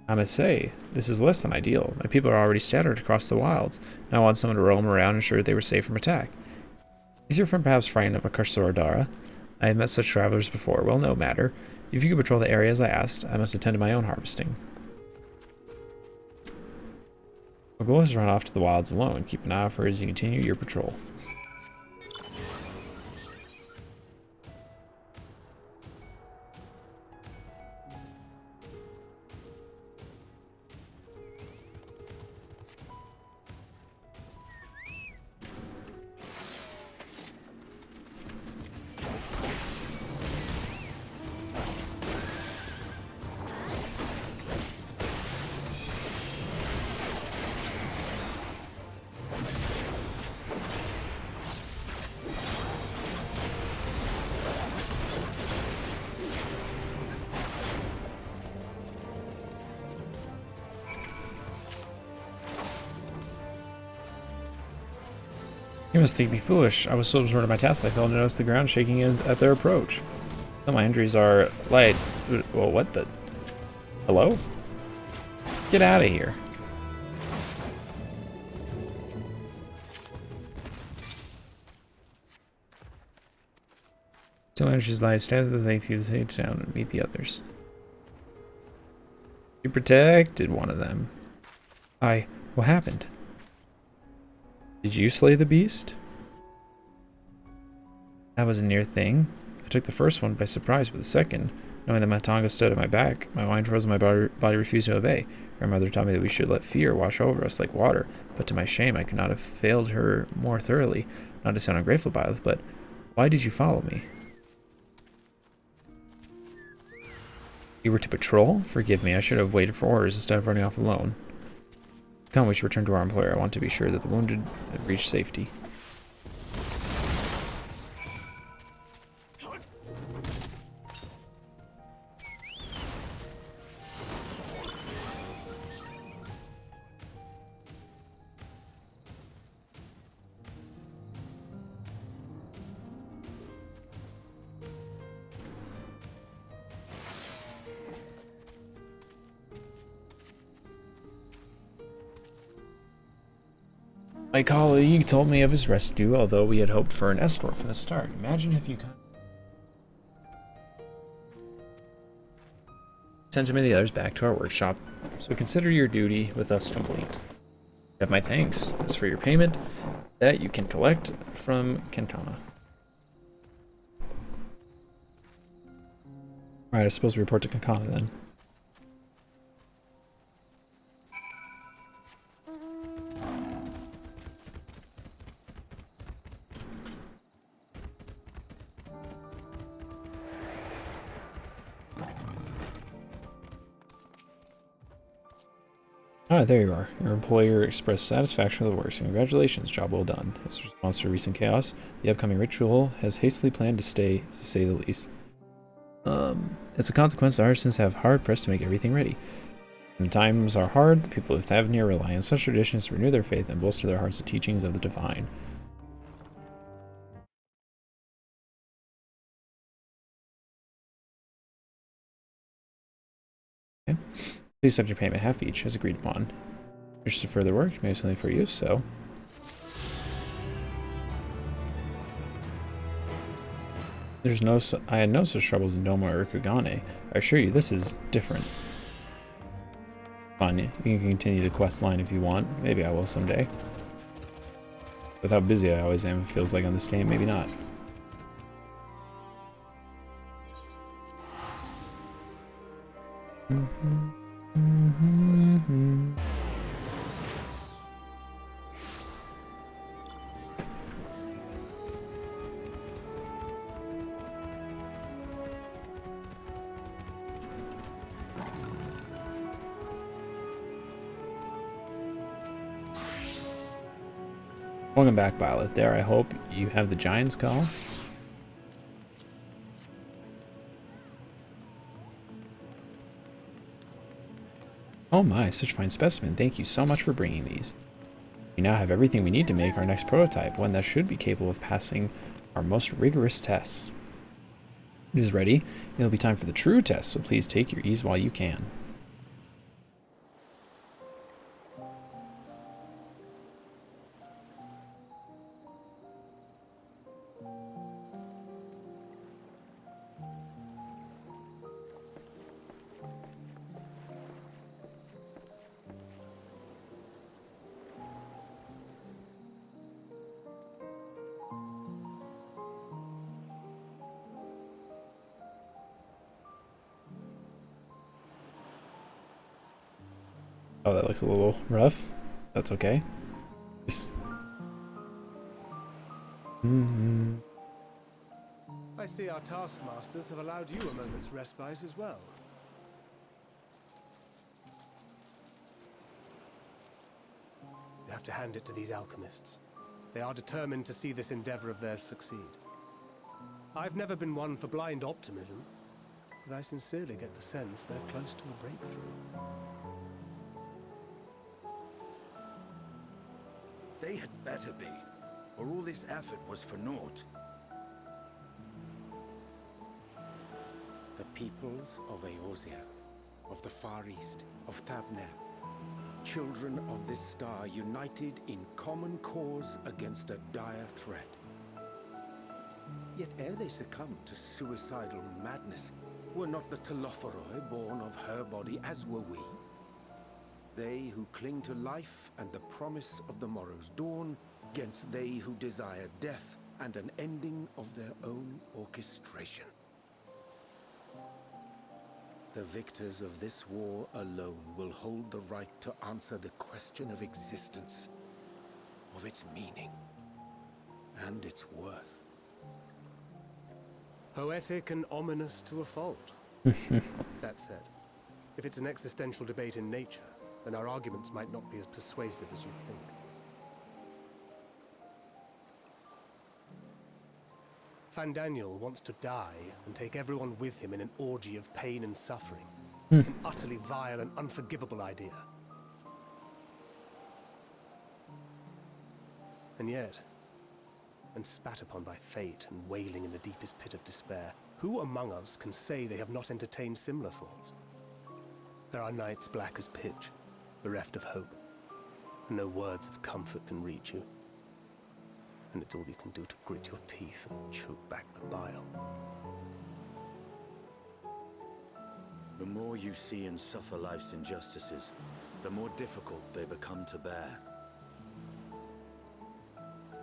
I must say, this is less than ideal. My people are already scattered across the wilds, and I want someone to roam around and ensure that they were safe from attack. Is your friend perhaps frightened of a Karsoradara? I have met such travelers before. Well, no matter. If you could patrol the area as I asked, I must attend to my own harvesting. My goal is to run off to the wilds alone. Keep an eye out for her as you continue your patrol. You must think me foolish. I was so absorbed in my task I failed to notice the ground shaking at their approach. Though my injuries are light. Well, what the? Hello? Get out of here. Still injuries light. Stands at the thing to the town and meet the others. You protected one of them. What happened? Did you slay the beast? That was a near thing. I took the first one by surprise, but the second, knowing that Matanga stood at my back, my mind froze and my body refused to obey. Her mother taught me that we should let fear wash over us like water, but to my shame I could not have failed her more thoroughly. Not to sound ungrateful about it, but why did you follow me? You were to patrol? Forgive me, I should have waited for orders instead of running off alone. Come, we should return to our employer. I want to be sure that the wounded have reached safety. My colleague told me of his rescue, although we had hoped for an escort from the start. Imagine if you could sent him and the others back to our workshop, so consider your duty with us complete. You have my thanks. As for your payment, that you can collect from Kentana. Alright, I suppose we report to Kankana then. Ah, there you are. Your employer expressed satisfaction with the work, so congratulations, job well done. As a response to recent chaos, the upcoming ritual has hastily planned to say the least. As a consequence, the artisans have hard pressed to make everything ready. When times are hard, the people of Thavnir rely on such traditions to renew their faith and bolster their hearts with teachings of the divine. Okay. Please accept your payment half each, as agreed upon. Wish to further work, maybe something for you, so. I had no such troubles in Doma or Kugane. I assure you, this is different. Fine, you can continue the quest line if you want. Maybe I will someday. With how busy I always am, it feels like on this game, maybe not. Welcome back, Violet. There, I hope you have the Giant's Call. Oh my, such fine specimen. Thank you so much for bringing these. We now have everything we need to make our next prototype, one that should be capable of passing our most rigorous tests. It is ready. It'll be time for the true test, so please take your ease while you can. Oh, that looks a little rough. That's okay. I see our taskmasters have allowed you a moment's respite as well. You have to hand it to these alchemists. They are determined to see this endeavor of theirs succeed. I've never been one for blind optimism, but I sincerely get the sense they're close to a breakthrough. They had better be, or all this effort was for naught. The peoples of Eorzea, of the Far East, of Thavner, children of this star united in common cause against a dire threat. Yet ere they succumbed to suicidal madness, were not the Telophoroi born of her body as were we? They who cling to life and the promise of the morrow's dawn, against they who desire death and an ending of their own orchestration. The victors of this war alone will hold the right to answer the question of existence, of its meaning, and its worth. Poetic and ominous to a fault. That said, if it's an existential debate in nature, then our arguments might not be as persuasive as you'd think. Fandaniel wants to die and take everyone with him in an orgy of pain and suffering. An utterly vile and unforgivable idea. And yet, when spat upon by fate and wailing in the deepest pit of despair, who among us can say they have not entertained similar thoughts? There are nights black as pitch, bereft of hope, and no words of comfort can reach you. And it's all you can do to grit your teeth and choke back the bile. The more you see and suffer life's injustices, the more difficult they become to bear.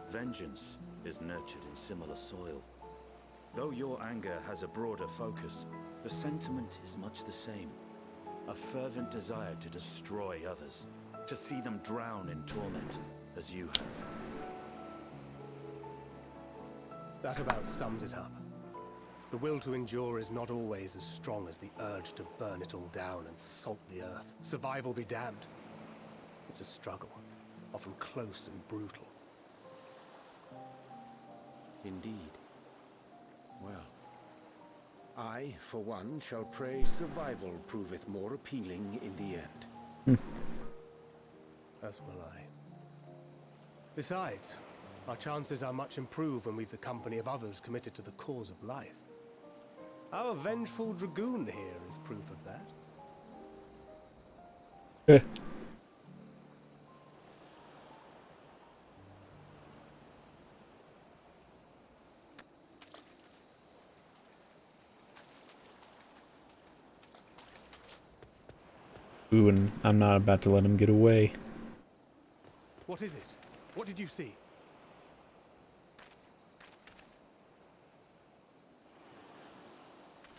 Vengeance is nurtured in similar soil. Though your anger has a broader focus, the sentiment is much the same. A fervent desire to destroy others, to see them drown in torment, as you have. That about sums it up. The will to endure is not always as strong as the urge to burn it all down and salt the earth. Survival be damned. It's a struggle, often close and brutal. Indeed. Well, I, for one, shall pray survival proveth more appealing in the end. As will I. Besides, our chances are much improved when we've the company of others committed to the cause of life. Our vengeful dragoon here is proof of that. Ooh, and I'm not about to let him get away. What is it? What did you see?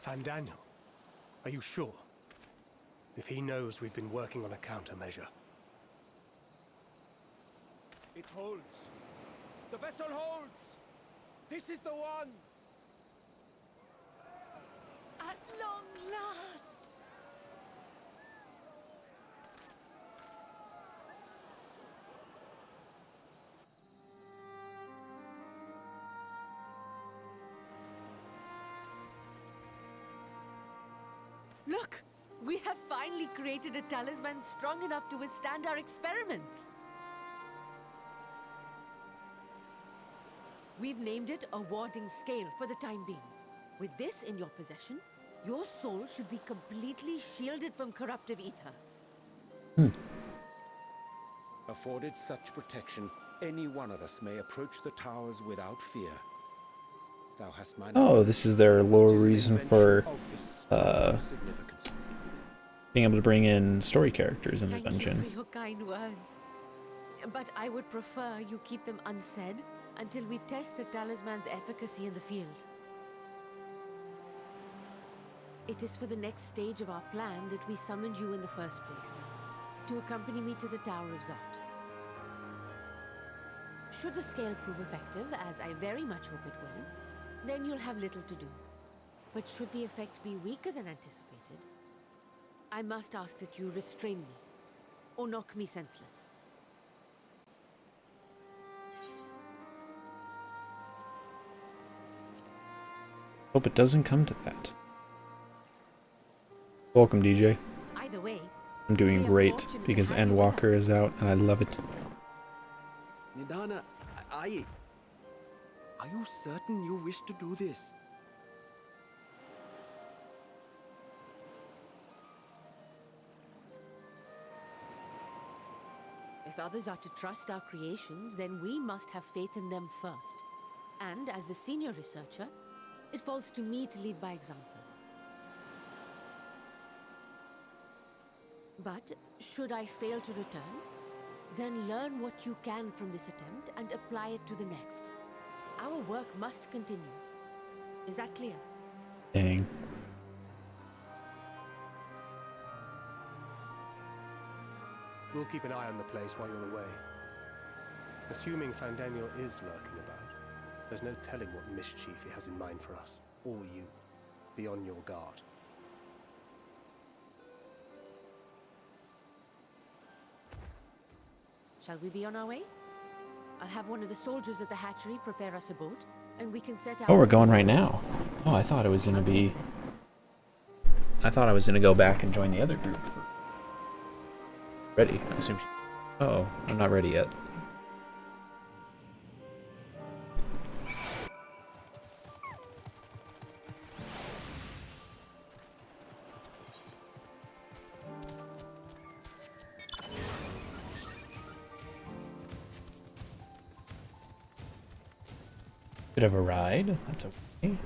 Fandaniel, are you sure? If he knows we've been working on a countermeasure. It holds. The vessel holds! This is the one! At long last! Look! We have finally created a talisman strong enough to withstand our experiments. We've named it a warding scale for the time being. With this in your possession, your soul should be completely shielded from corruptive ether. Afforded such protection, any one of us may approach the towers without fear. Thou hast my Oh, this is their lore reason for significance. being able to bring in story characters in the Thank you dungeon. for your kind words. But I would prefer you keep them unsaid until we test the talisman's efficacy in the field. It is for the next stage of our plan that we summoned you in the first place, to accompany me to the Tower of Zot. Should the scale prove effective, as I very much hope it will, then you'll have little to do. But should the effect be weaker than anticipated, I must ask that you restrain me, or knock me senseless. Hope it doesn't come to that. Welcome, DJ. Either way, I'm doing we are great fortunate to because have you with Endwalker us. is out and I love it. Nidana, are you certain you wish to do this? If others are to trust our creations, then we must have faith in them first. And as the senior researcher, it falls to me to lead by example. But should I fail to return, then learn what you can from this attempt and apply it to the next. Our work must continue. Is that clear? Dang. We'll keep an eye on the place while you're away. Assuming Fandaniel is lurking about, there's no telling what mischief he has in mind for us, or you. Be on your guard. Shall we be on our way? I'll have one of the soldiers at the hatchery prepare us a boat, and we can set out. Oh, we're going right now. Oh, I thought it was gonna be... I thought I was gonna go back and join the other group for... Ready, I assume she... Uh-oh, I'm not ready yet. Bit of a ride, that's okay.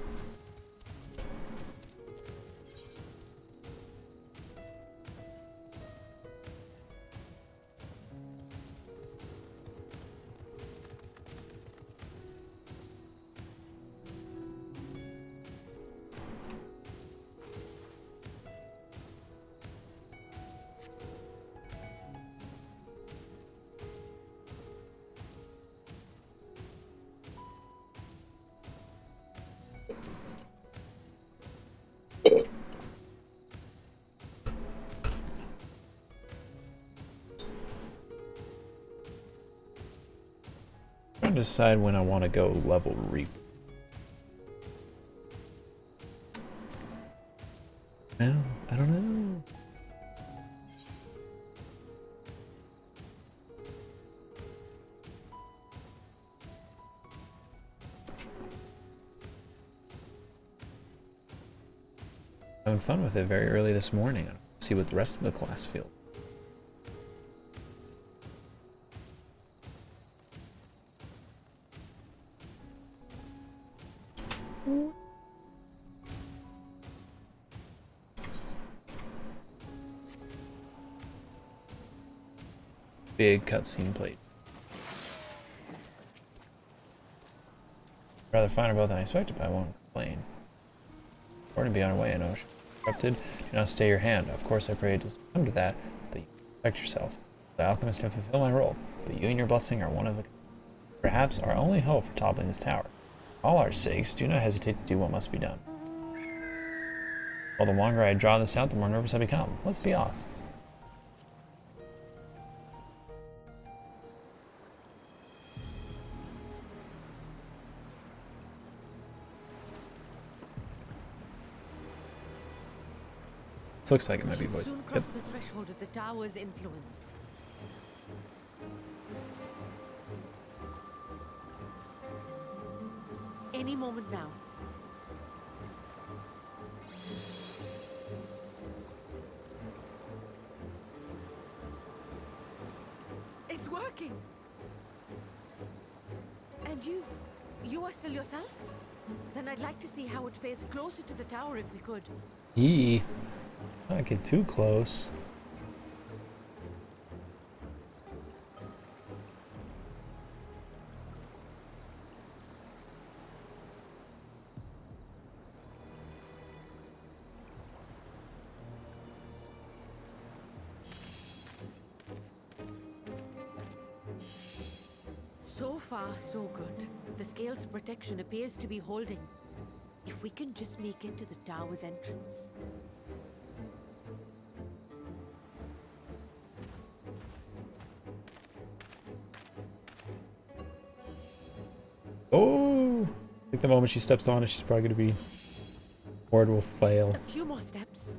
Trying to decide when I want to go level reap. Well, I don't know. Having fun with it very early this morning. Let's see what the rest of the class feel. Big cutscene plate. Rather finer both than I expected, but I won't complain. We're to be on our way, I know. Interrupted. Do not stay your hand. Of course, I pray it doesn't come to that, but you protect yourself. The alchemist can fulfill my role, but you and your blessing are one of the perhaps our only hope for toppling this tower. For all our sakes, do not hesitate to do what must be done. Well, the longer I draw this out, the more nervous I become. Let's be off. This looks like it might be Should voice. soon Yep. cross the threshold of the tower's influence. Any moment now. It's working! And you are still yourself? Then I'd like to see how it fares closer to the tower if we could. Not get too close. So far, so good. The scale's protection appears to be holding. If we can just make it to the tower's entrance. Oh! I think the moment she steps on it, she's probably going to be... Ward will fail. A few more steps.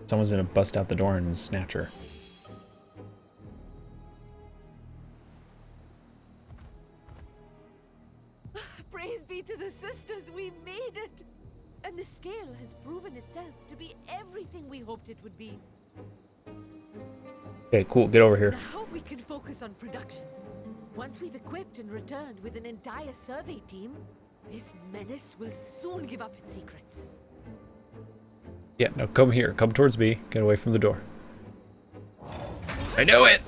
Someone's going to bust out the door and snatch her. Praise be to the sisters, we made it! And the scale has proven itself to be everything we hoped it would be. Okay, cool. Get over here. Now we can focus on production. Once we've equipped and returned with an entire survey team, this menace will soon give up its secrets. Yeah, no, come here. Come towards me. Get away from the door. I knew it!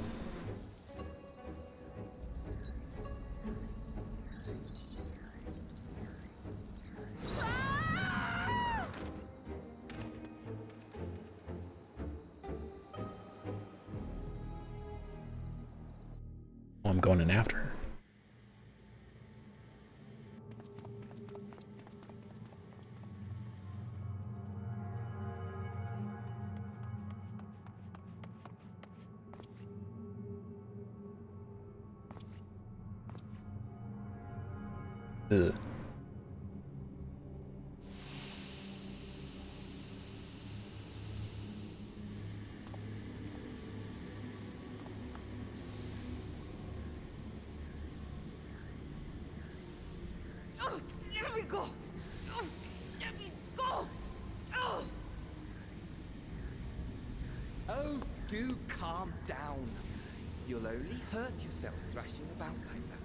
Oh, I'm going in after her. Ugh. Oh, let me go! Oh, let me go! Oh! Oh, do calm down. You'll only hurt yourself thrashing about like that.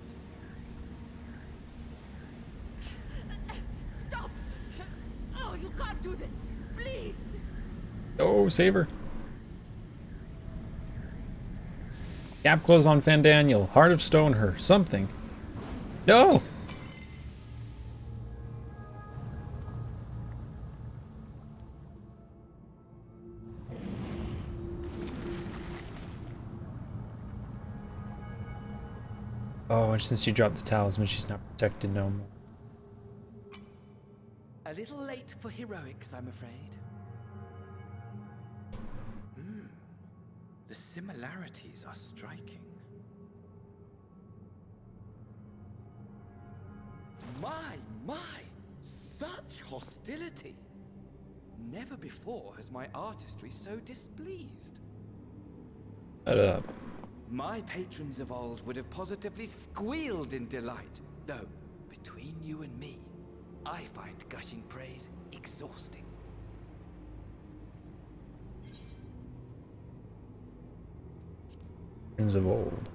Stop! Oh, you can't do this! Please! Oh, save her. Gap close on Fandaniel. Heart of Stone her. Something. No! Oh, and since she dropped the talisman, she's not protected no more. A little late for heroics, I'm afraid. The similarities are striking. My! Such hostility! Never before has my artistry so displeased. Shut up. My patrons of old would have positively squealed in delight, though, between you and me, I find gushing praise exhausting. Things of old.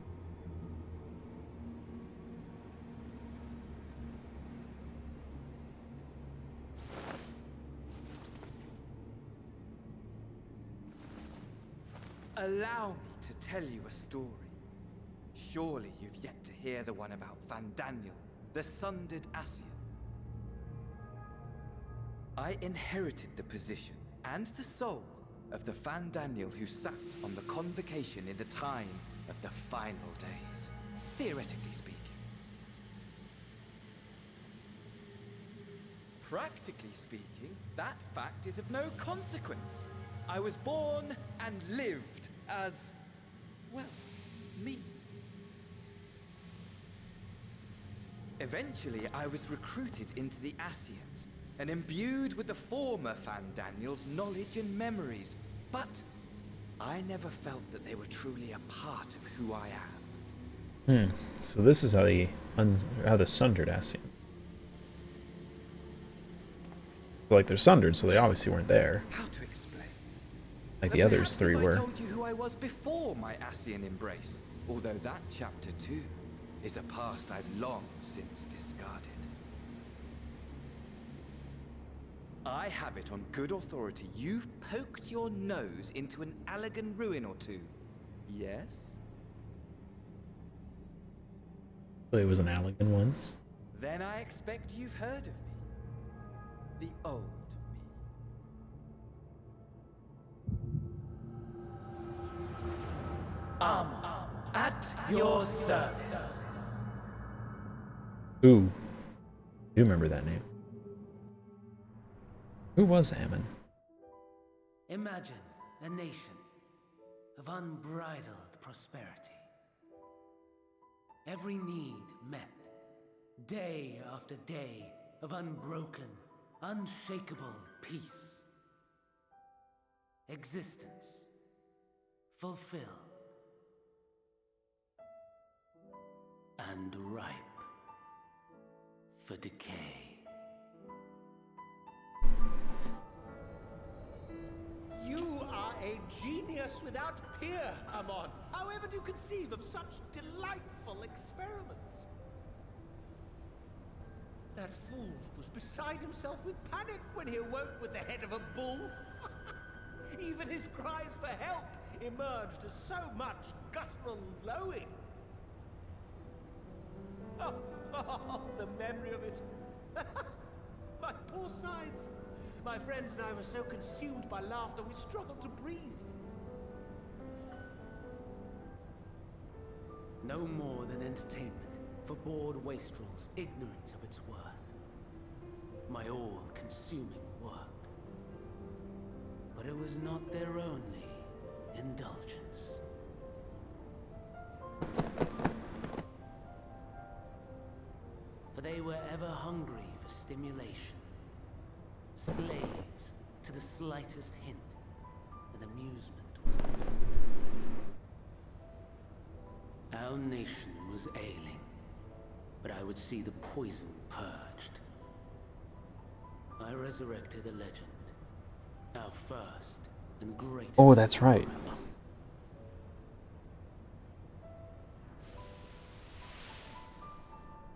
Allow me to tell you a story. Surely you've yet to hear the one about Fandaniel, the sundered Ascian. I inherited the position and the soul of the Fandaniel who sat on the convocation in the time of the final days, theoretically speaking. Practically speaking, that fact is of no consequence. I was born and lived as, well, me. Eventually, I was recruited into the Ascians, and imbued with the former Fandaniel's knowledge and memories, but I never felt that they were truly a part of who I am. So this is how the Sundered Ascian. Like they're sundered, so they obviously weren't there. How to explain? Like the others Perhaps three if were. I told you who I was before my Ascian embrace, although that chapter too is a past I've long since discarded. I have it on good authority you've poked your nose into an Allegan ruin or two. Yes? So it was an Allegan once. Then I expect you've heard of me. The old me. At your service. Ooh. I do remember that name. Who was Ammon? Imagine a nation of unbridled prosperity. Every need met, day after day of unbroken, unshakable peace. Existence fulfilled and ripe for decay. You are a genius without peer, Amon. However do you conceive of such delightful experiments? That fool was beside himself with panic when he awoke with the head of a bull. Even his cries for help emerged as so much guttural lowing. Oh, the memory of it. My poor sides. My friends and I were so consumed by laughter we struggled to breathe. No more than entertainment for bored wastrels ignorant of its worth. My all-consuming work. But it was not their only indulgence. For they were ever hungry for stimulation. Slaves to the slightest hint, and amusement was afoot. Our nation was ailing, but I would see the poison purged. I resurrected a legend, our first and greatest. Oh, that's right.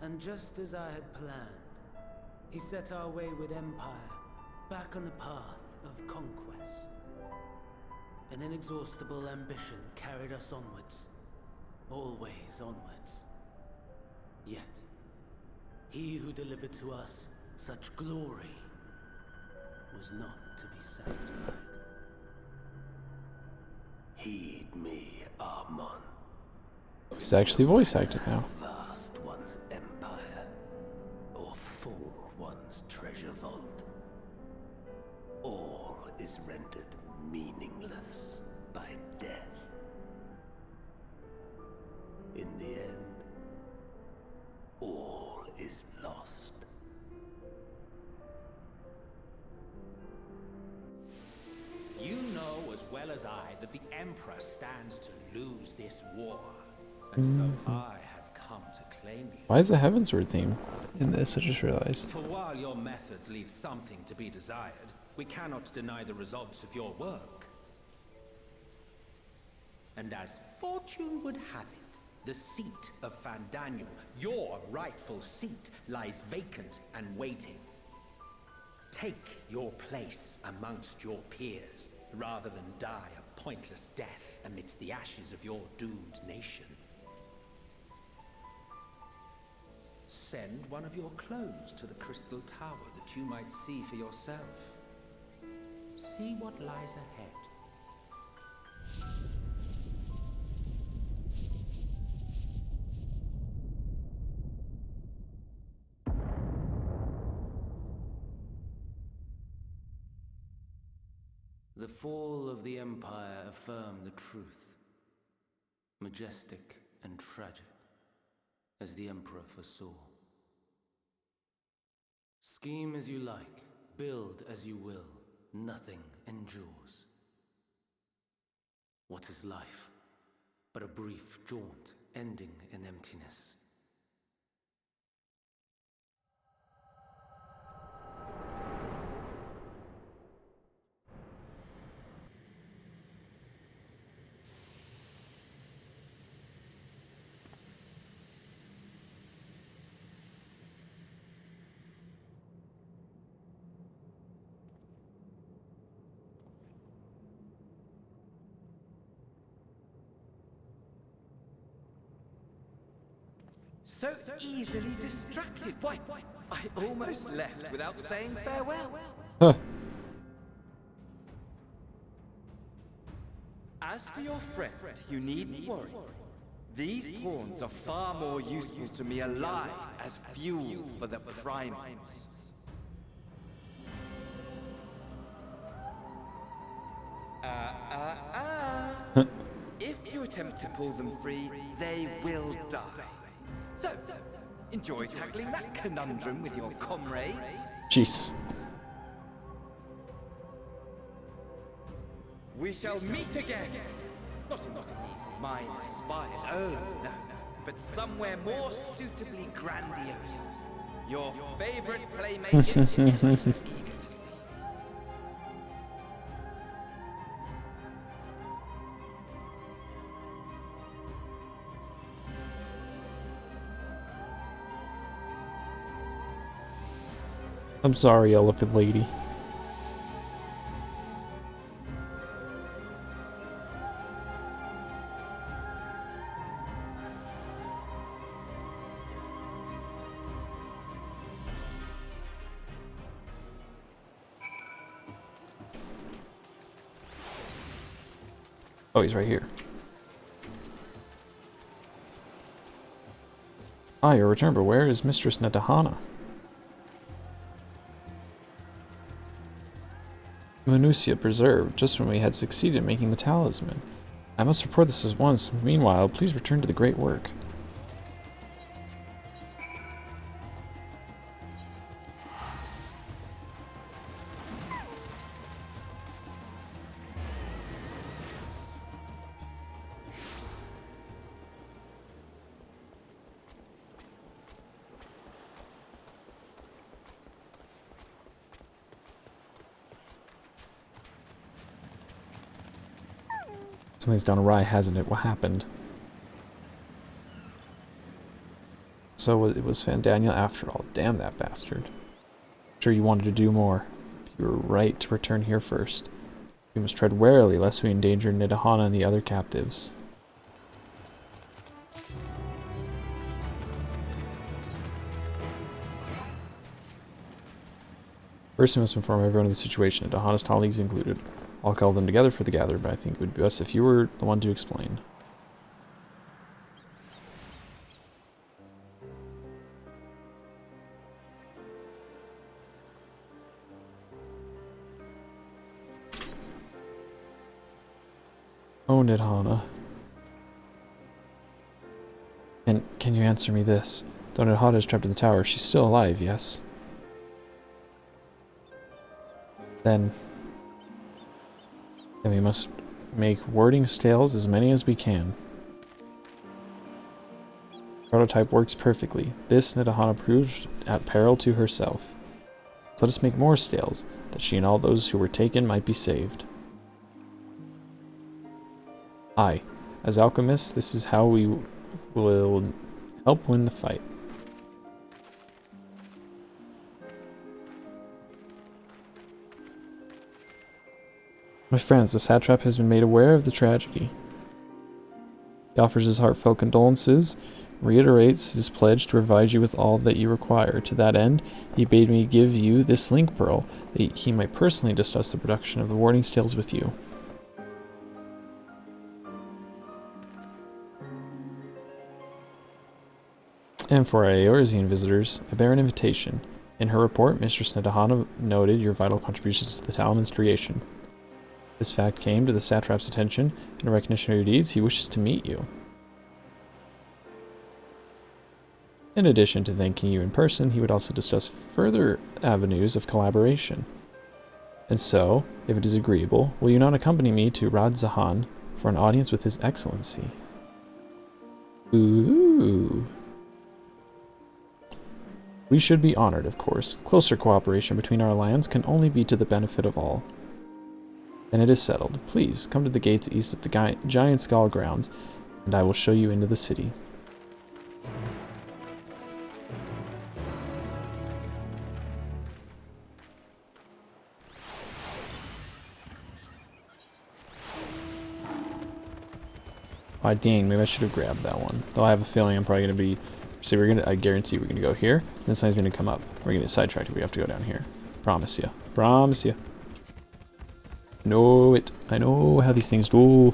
And just as I had planned, he set our wayward empire back on the path of conquest. An inexhaustible ambition carried us onwards, always onwards. Yet, he who delivered to us such glory was not to be satisfied. Heed me, Amon. He's actually voice acted now. Vast one's empire, or full one's treasure vault. All is rendered meaningless by death. In the end, all is lost. You know as well as I that the Emperor stands to lose this war. And so I have come to claim you. Why is the Heavensward theme in this? I just realized. For while your methods leave something to be desired, we cannot deny the results of your work. And as fortune would have it, the seat of Fandaniel, your rightful seat, lies vacant and waiting. Take your place amongst your peers, rather than die a pointless death amidst the ashes of your doomed nation. Send one of your clones to the Crystal Tower that you might see for yourself. See what lies ahead. The fall of the Empire affirmed the truth. Majestic and tragic, as the Emperor foresaw. Scheme as you like, Build as you will, nothing endures. What is life but a brief jaunt ending in emptiness? So easily distracted. Why, I almost left without saying farewell. Huh. As for your friend, you needn't worry. These pawns are far more useful to me alive as fuel for the primals. If you attempt to pull them free, they will die. So, enjoy tackling that conundrum with your comrades. Jeez. We shall meet again. Not in these mine spires, oh no, but somewhere more suitably grandiose. Your favorite playmate is eager to see. I'm sorry, Elephant Lady. Oh, he's right here. Ah, your return, but where is Mistress Nadahana? Minutia preserved, just when we had succeeded in making the talisman. I must report this at once. Meanwhile, please return to the great work. Something's gone awry, hasn't it? What happened? So it was Fandaniel after all. Damn that bastard. Sure you wanted to do more. You were right to return here first. We must tread warily lest we endanger Nidahana and the other captives. First, we must inform everyone of the situation, Nidahana's colleagues included. I'll call them together for the gather, but I think it would be best if you were the one to explain. Oh, Nidahana. And can you answer me this? Though Nidahana is trapped in the tower, she's still alive, yes? Then we must make warding scales as many as we can. Prototype works perfectly. This Nidahana proved at peril to herself. So let us make more scales, that she and all those who were taken might be saved. Aye, as alchemists, this is how we will help win the fight. My friends, the satrap has been made aware of the tragedy. He offers his heartfelt condolences, reiterates his pledge to provide you with all that you require. To that end, he bade me give you this link pearl, that he might personally discuss the production of the warding scales with you. And for our Eorzean visitors, I bear an invitation. In her report, Mistress Nidahana noted your vital contributions to the talisman's creation. This fact came to the satrap's attention, and in recognition of your deeds, he wishes to meet you. In addition to thanking you in person, he would also discuss further avenues of collaboration. And so, if it is agreeable, will you not accompany me to Rad Zahan for an audience with His Excellency? Ooh. We should be honored, of course. Closer cooperation between our lands can only be to the benefit of all. Then it is settled. Please, come to the gates east of the Giant Skull grounds, and I will show you into the city. Ah, dang, maybe I should have grabbed that one. Though I have a feeling I'm probably going to be... See, I guarantee we're going to go here, then something's going to come up. We're going to get sidetracked if we have to go down here. Promise you. Promise you. Know it. I know how these things go.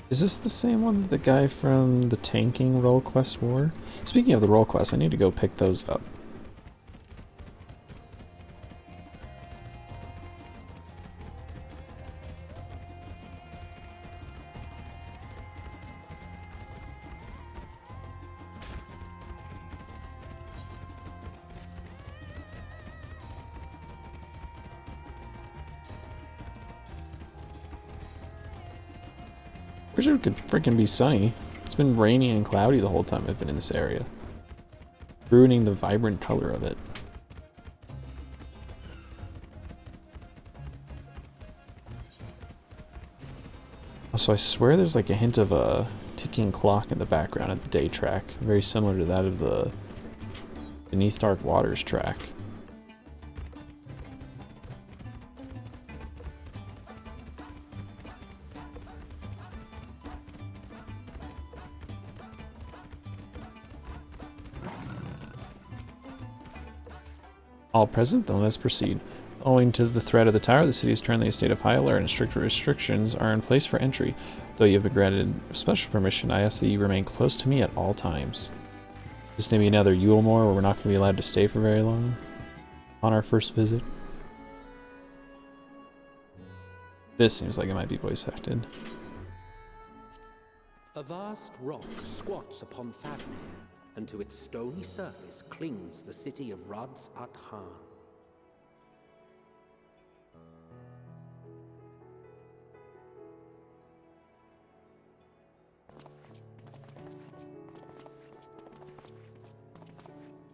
Is this the same one that the guy from the tanking role quest wore? Speaking of the role quests, I need to go pick those up. Wish it could freaking be sunny. It's been rainy and cloudy the whole time I've been in this area, ruining the vibrant color of it. Also, I swear there's like a hint of a ticking clock in the background at the day track, very similar to that of the Beneath Dark Waters track. All present, then let's proceed. Owing to the threat of the tower, the city is currently in a state of high alert and strict restrictions are in place for entry. Though you have been granted special permission, I ask that you remain close to me at all times. Is this going to be another Yulemore where we're not going to be allowed to stay for very long on our first visit? This seems like it might be voice acted. A vast rock squats upon Thavnir, and to its stony surface clings the city of Radz at Han.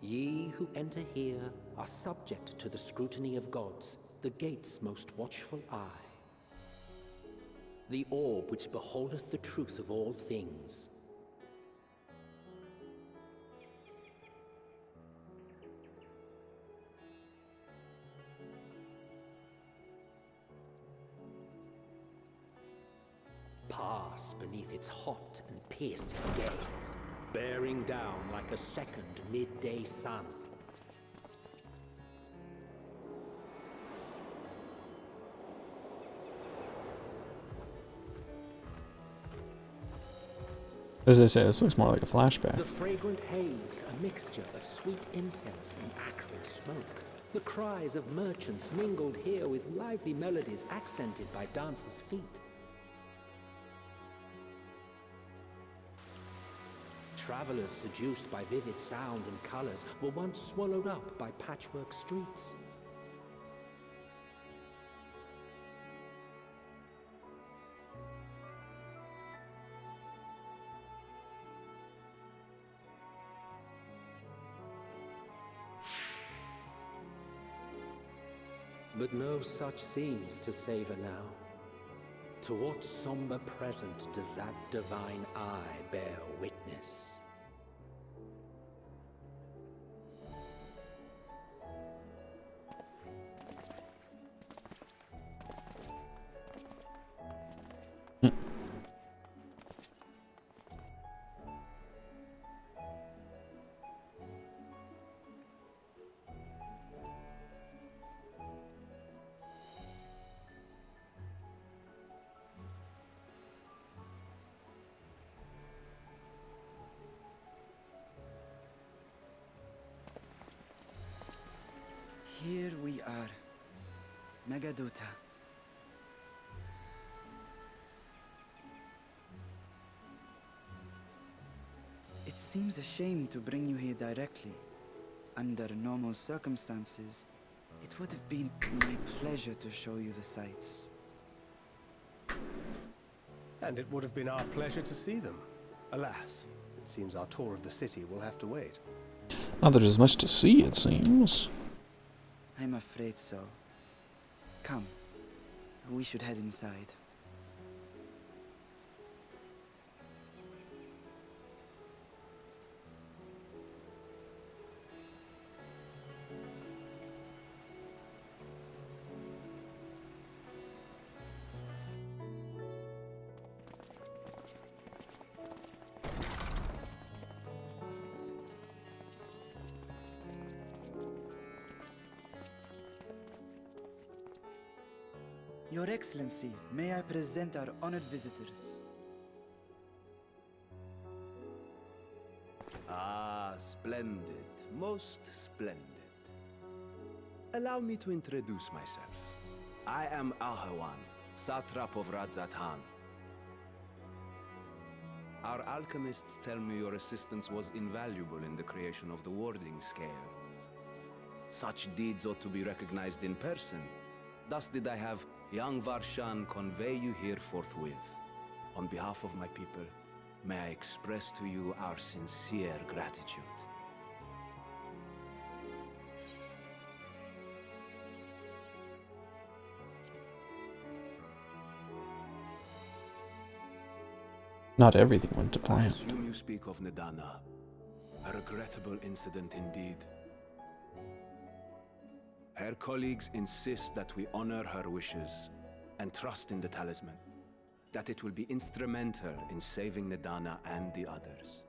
Ye who enter here are subject to the scrutiny of gods, the gate's most watchful eye. The orb which beholdeth the truth of all things. Pass beneath its hot and piercing gaze, bearing down like a second midday sun. As I say, this looks more like a flashback. The fragrant haze, a mixture of sweet incense and acrid smoke. The cries of merchants mingled here with lively melodies accented by dancers' feet. Travelers seduced by vivid sound and colors were once swallowed up by patchwork streets. But no such scenes to savor now. To what somber present does that divine eye bear witness? Here we are. Megaduta. It seems a shame to bring you here directly. Under normal circumstances, it would have been my pleasure to show you the sights. And it would have been our pleasure to see them. Alas, it seems our tour of the city will have to wait. Not that there's much to see, it seems. I'm afraid so. Come, we should head inside. Your Excellency, may I present our honored visitors? Ah, splendid. Most splendid. Allow me to introduce myself. I am Ahawan, satrap of Radzat-Han. Our alchemists tell me your assistance was invaluable in the creation of the warding scale. Such deeds ought to be recognized in person. Thus did I have young Varshan convey you here forthwith. On behalf of my people, may I express to you our sincere gratitude. Not everything went to I plan. assume you speak of Nidana. A regrettable incident indeed. Her colleagues insist that we honor her wishes and trust in the talisman, that it will be instrumental in saving Nidana and the others.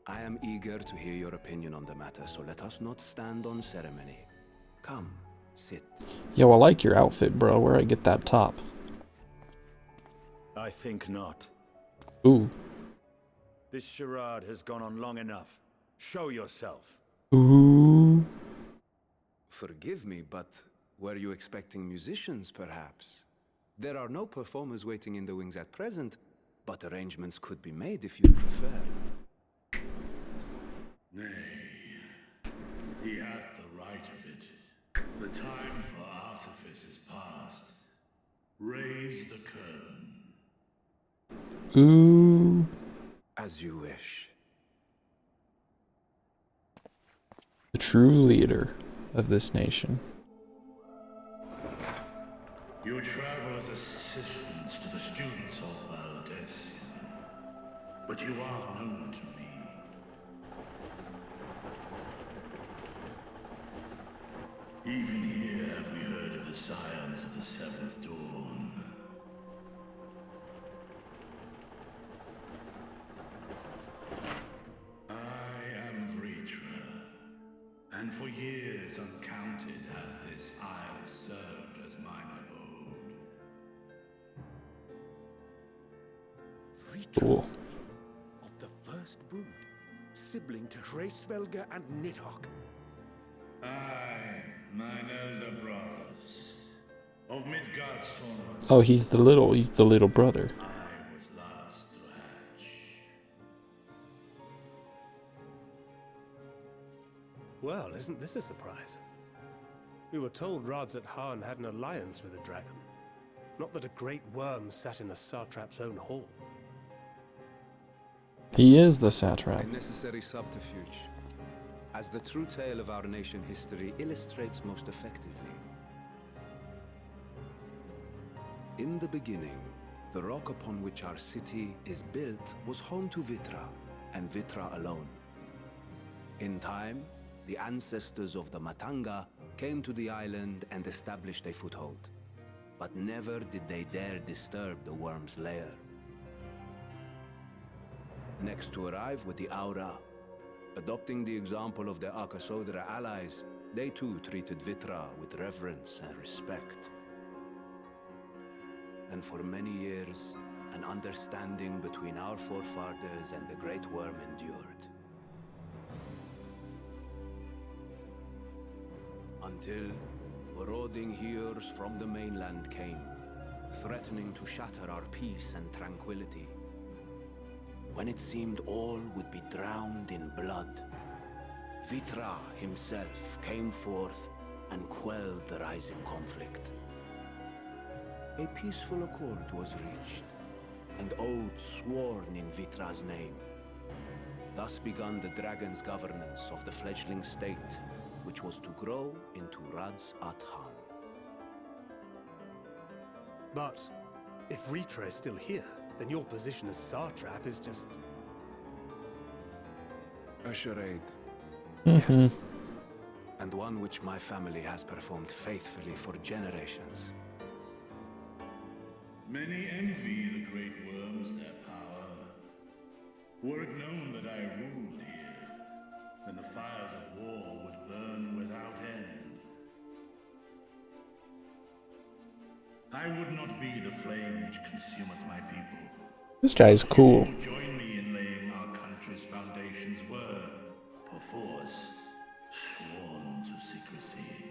I am eager to hear your opinion on the matter, so let us not stand on ceremony. Come, sit. Yo, I like your outfit, bro. Where I get that top? I think not. Ooh. This charade has gone on long enough. Show yourself. Ooh. Forgive me, but were you expecting musicians, perhaps? There are no performers waiting in the wings at present, but arrangements could be made if you prefer. Nay, he hath the right of it. The time for artifice is past. Raise the curtain. Ooh. As you wish. The true leader of this nation. You travel as assistants to the students of Valdesian, but you are known to me. Even here have we heard of the scions of the Seventh Dawn. I am Vritra, and for years uncounted hath this isle served as mine abode. Cool. Of the first brood, sibling to Hraesvelga and Nidhogg. Aye, mine elder brothers, of Midgard's son. Oh, he's the little brother. I was last to hatch. Well, isn't this a surprise? We were told Radzat-Han had an alliance with a dragon. Not that a great worm sat in the satrap's own hall. He is the satrap. A necessary subterfuge, as the true tale of our nation history illustrates most effectively. In the beginning, the rock upon which our city is built was home to Vitra, and Vitra alone. In time, the ancestors of the Matanga came to the island and established a foothold. But never did they dare disturb the worm's lair. Next to arrive with the Aura, adopting the example of their Akasodra allies, they too treated Vitra with reverence and respect. And for many years, an understanding between our forefathers and the Great Worm endured. Until marauding heroes from the mainland came, threatening to shatter our peace and tranquility. When it seemed all would be drowned in blood, Vitra himself came forth and quelled the rising conflict. A peaceful accord was reached, and oaths sworn in Vitra's name. Thus began the dragon's governance of the fledgling state, which was to grow into Radz at Han. But if Vitra is still here, then your position as Satrap is just... a charade. Mm-hmm. Yes. And one which my family has performed faithfully for generations. Many envy the great worms their power. Were it known that I ruled here, then the fires of war would burn without end. I would not be the flame which consumeth my people. This guy's cool. You who join me in laying our country's foundations were, perforce, sworn to secrecy.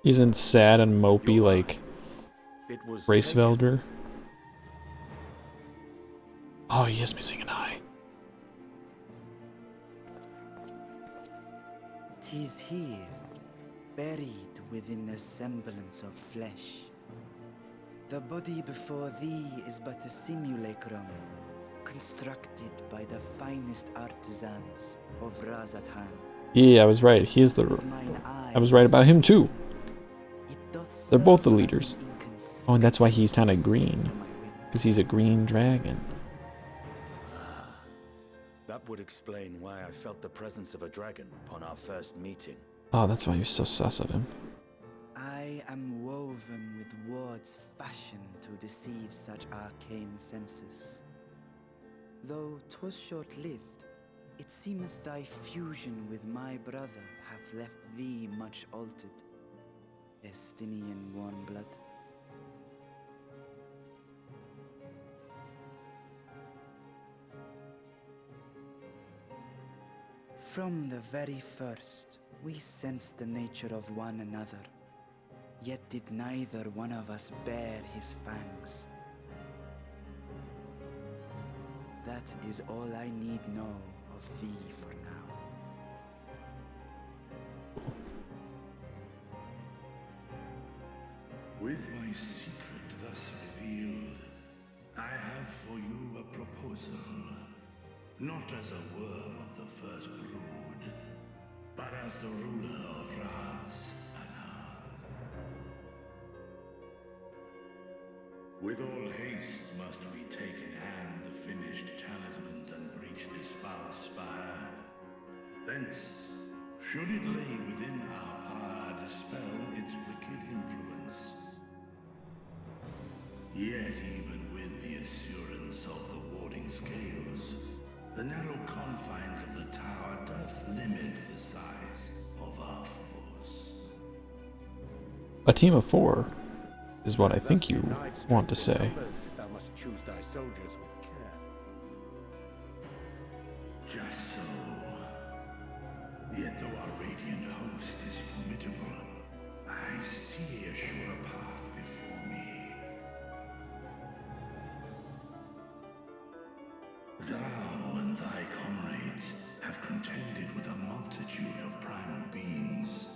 Isn't sad and mopey like It was Racevelder? Oh, he is missing an eye. "'Tis here, buried within the semblance of flesh. The body before thee is but a simulacrum, constructed by the finest artisans of Razatan. Yeah, I was right. He is the. I was right about him too. They're both the leaders. Oh, and that's why he's kind of green, because he's a green dragon. That would explain why I felt the presence of a dragon upon our first meeting. Oh, that's why you're so sus of him. I am woven with words fashioned to deceive such arcane senses. Though 'twas short-lived, it seemeth thy fusion with my brother hath left thee much altered. Estinian warm blood. From the very first, we sensed the nature of one another, yet did neither one of us bear his fangs. That is all I need know of thee for now. With my secret thus revealed, I have for you a proposal. Not as a worm of the first brood, but as the ruler of Radz at Han. With all haste must we take in hand the finished talismans and breach this foul spire. Thence, should it lay within our power, dispel its wicked influence. Yet even with the assurance of the warding scales, the narrow confines of the tower doth limit the size of our force. A team of 4 is what I think you want to say. Thou must choose thy soldiers with care. Just so. Yet though our radiant host is formidable, I see a surer path before me. Thou and thy comrades have contended with a multitude of primal beings.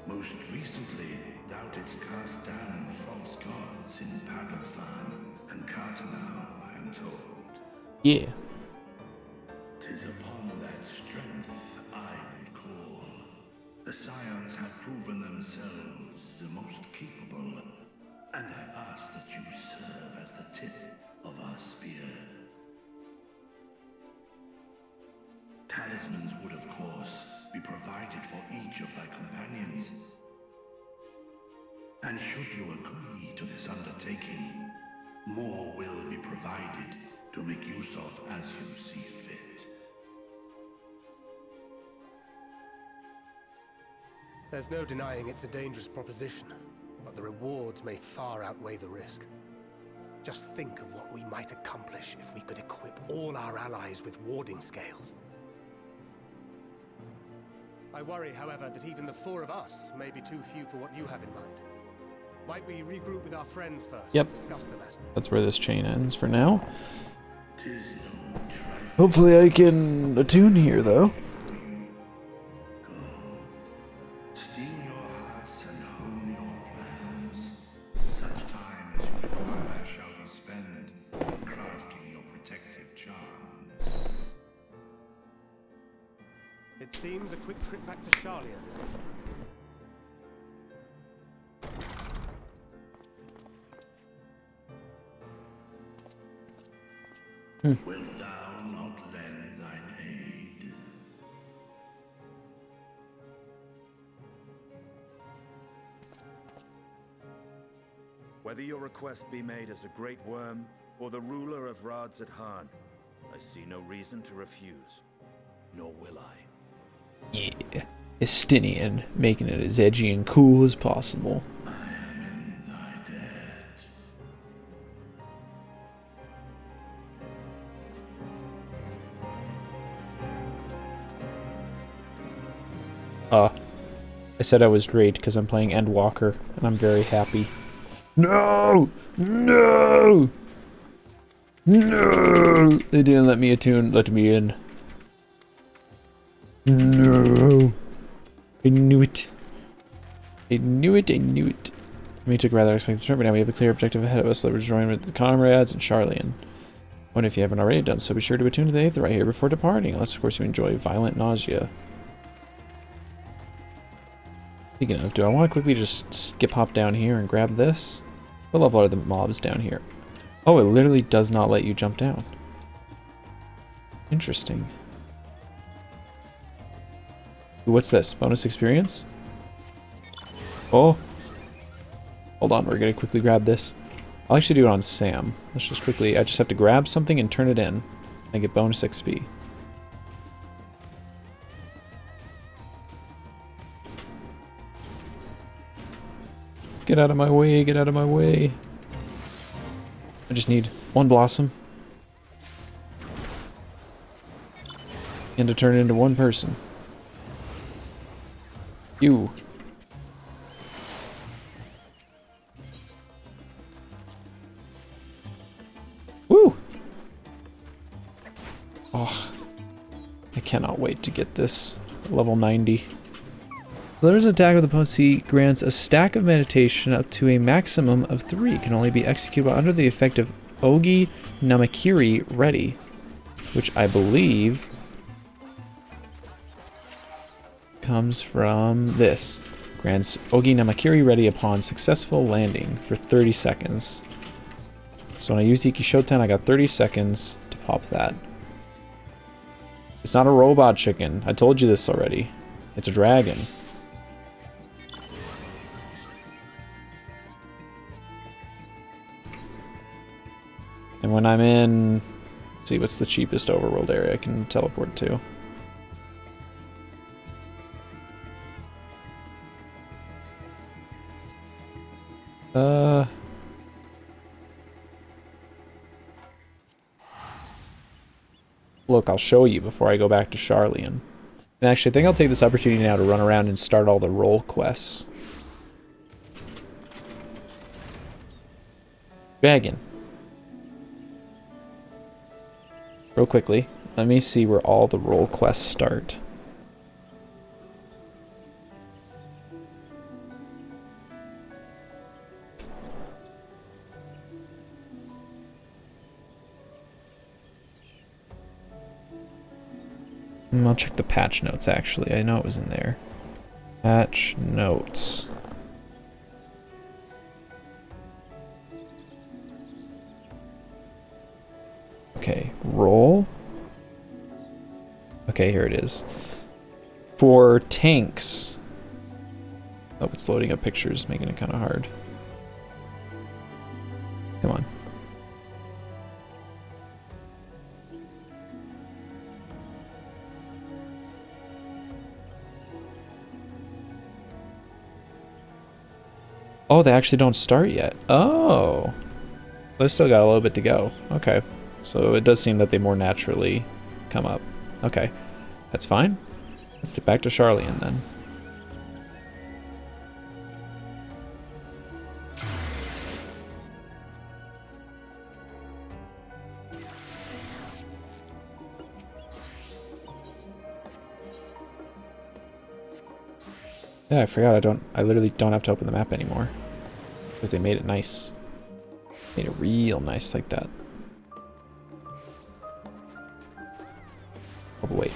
Most recently, thou didst cast down false gods in Pagalthan and Cartanau, I am told. Yeah. 'Tis upon that strength I would call. The Scions have proven themselves the most capable, and I ask that you serve as the tip of our spear. Talismans would, of course, be provided for each of thy companions. And should you agree to this undertaking, more will be provided to make use of as you see fit. There's no denying it's a dangerous proposition, but the rewards may far outweigh the risk. Just think of what we might accomplish if we could equip all our allies with warding scales. I worry, however, that even the 4 of us may be too few for what you have in mind. Might we regroup with our friends first Yep. and discuss the matter? That's where this chain ends for now. Hopefully I can attune here, though. Steam your hearts and hone your plans. Such time as you require shall be spent in crafting your protective charms. It seems a quick trip back to Charlia this time. Wilt thou not lend thine aid? Whether your request be made as a great worm or the ruler of Rads at Han, I see no reason to refuse, nor will I. Yeah. Estinian, making it as edgy and cool as possible. I am in thy debt. I said I was great because I'm playing Endwalker, and I'm very happy. No! No! No! They didn't let me attune, let me in. No! I knew it. I knew it, I knew it. We took a rather unexpected turn, but now we have a clear objective ahead of us that we're joining with the comrades and Charlian. And if you haven't already done so, be sure to attune to the Aether right here before departing, unless of course you enjoy violent nausea. Speaking of, do I want to quickly just skip hop down here and grab this? What level are the mobs down here? Oh, it literally does not let you jump down. Interesting. Ooh, what's this? Bonus experience? Oh. Hold on, we're gonna quickly grab this. I'll actually do it on Sam. Let's just quickly, I just have to grab something and turn it in. I get bonus XP. Get out of my way, get out of my way. I just need one blossom. And to turn it into one person. You. Woo! Oh, I cannot wait to get this level 90. Letters attack with the potency grants a stack of meditation up to a maximum of 3. Can only be executed while under the effect of Ogi Namakiri ready, which I believe comes from this. Grants Ogi Namakiri ready upon successful landing for 30 seconds. So when I use Iki Shoten, I got 30 seconds to pop that. It's not a robot chicken. I told you this already. It's a dragon. And when I'm in, let's see, what's the cheapest overworld area I can teleport to? Look, I'll show you before I go back to Charlian. And actually, I think I'll take this opportunity now to run around and start all the role quests. Dragon. Real quickly, let me see where all the role quests start. I'll check the patch notes, actually. I know it was in there. Patch notes. Okay, roll. Okay, here it is. For tanks. Oh, it's loading up pictures, making it kind of hard. Come on. Oh, they actually don't start yet. Oh. They still got a little bit to go. Okay. So it does seem that they more naturally come up. Okay. That's fine. Let's get back to Charlian then. Yeah, I forgot I literally don't have to open the map anymore. Because they made it nice. Made it real nice like that. Oh, wait.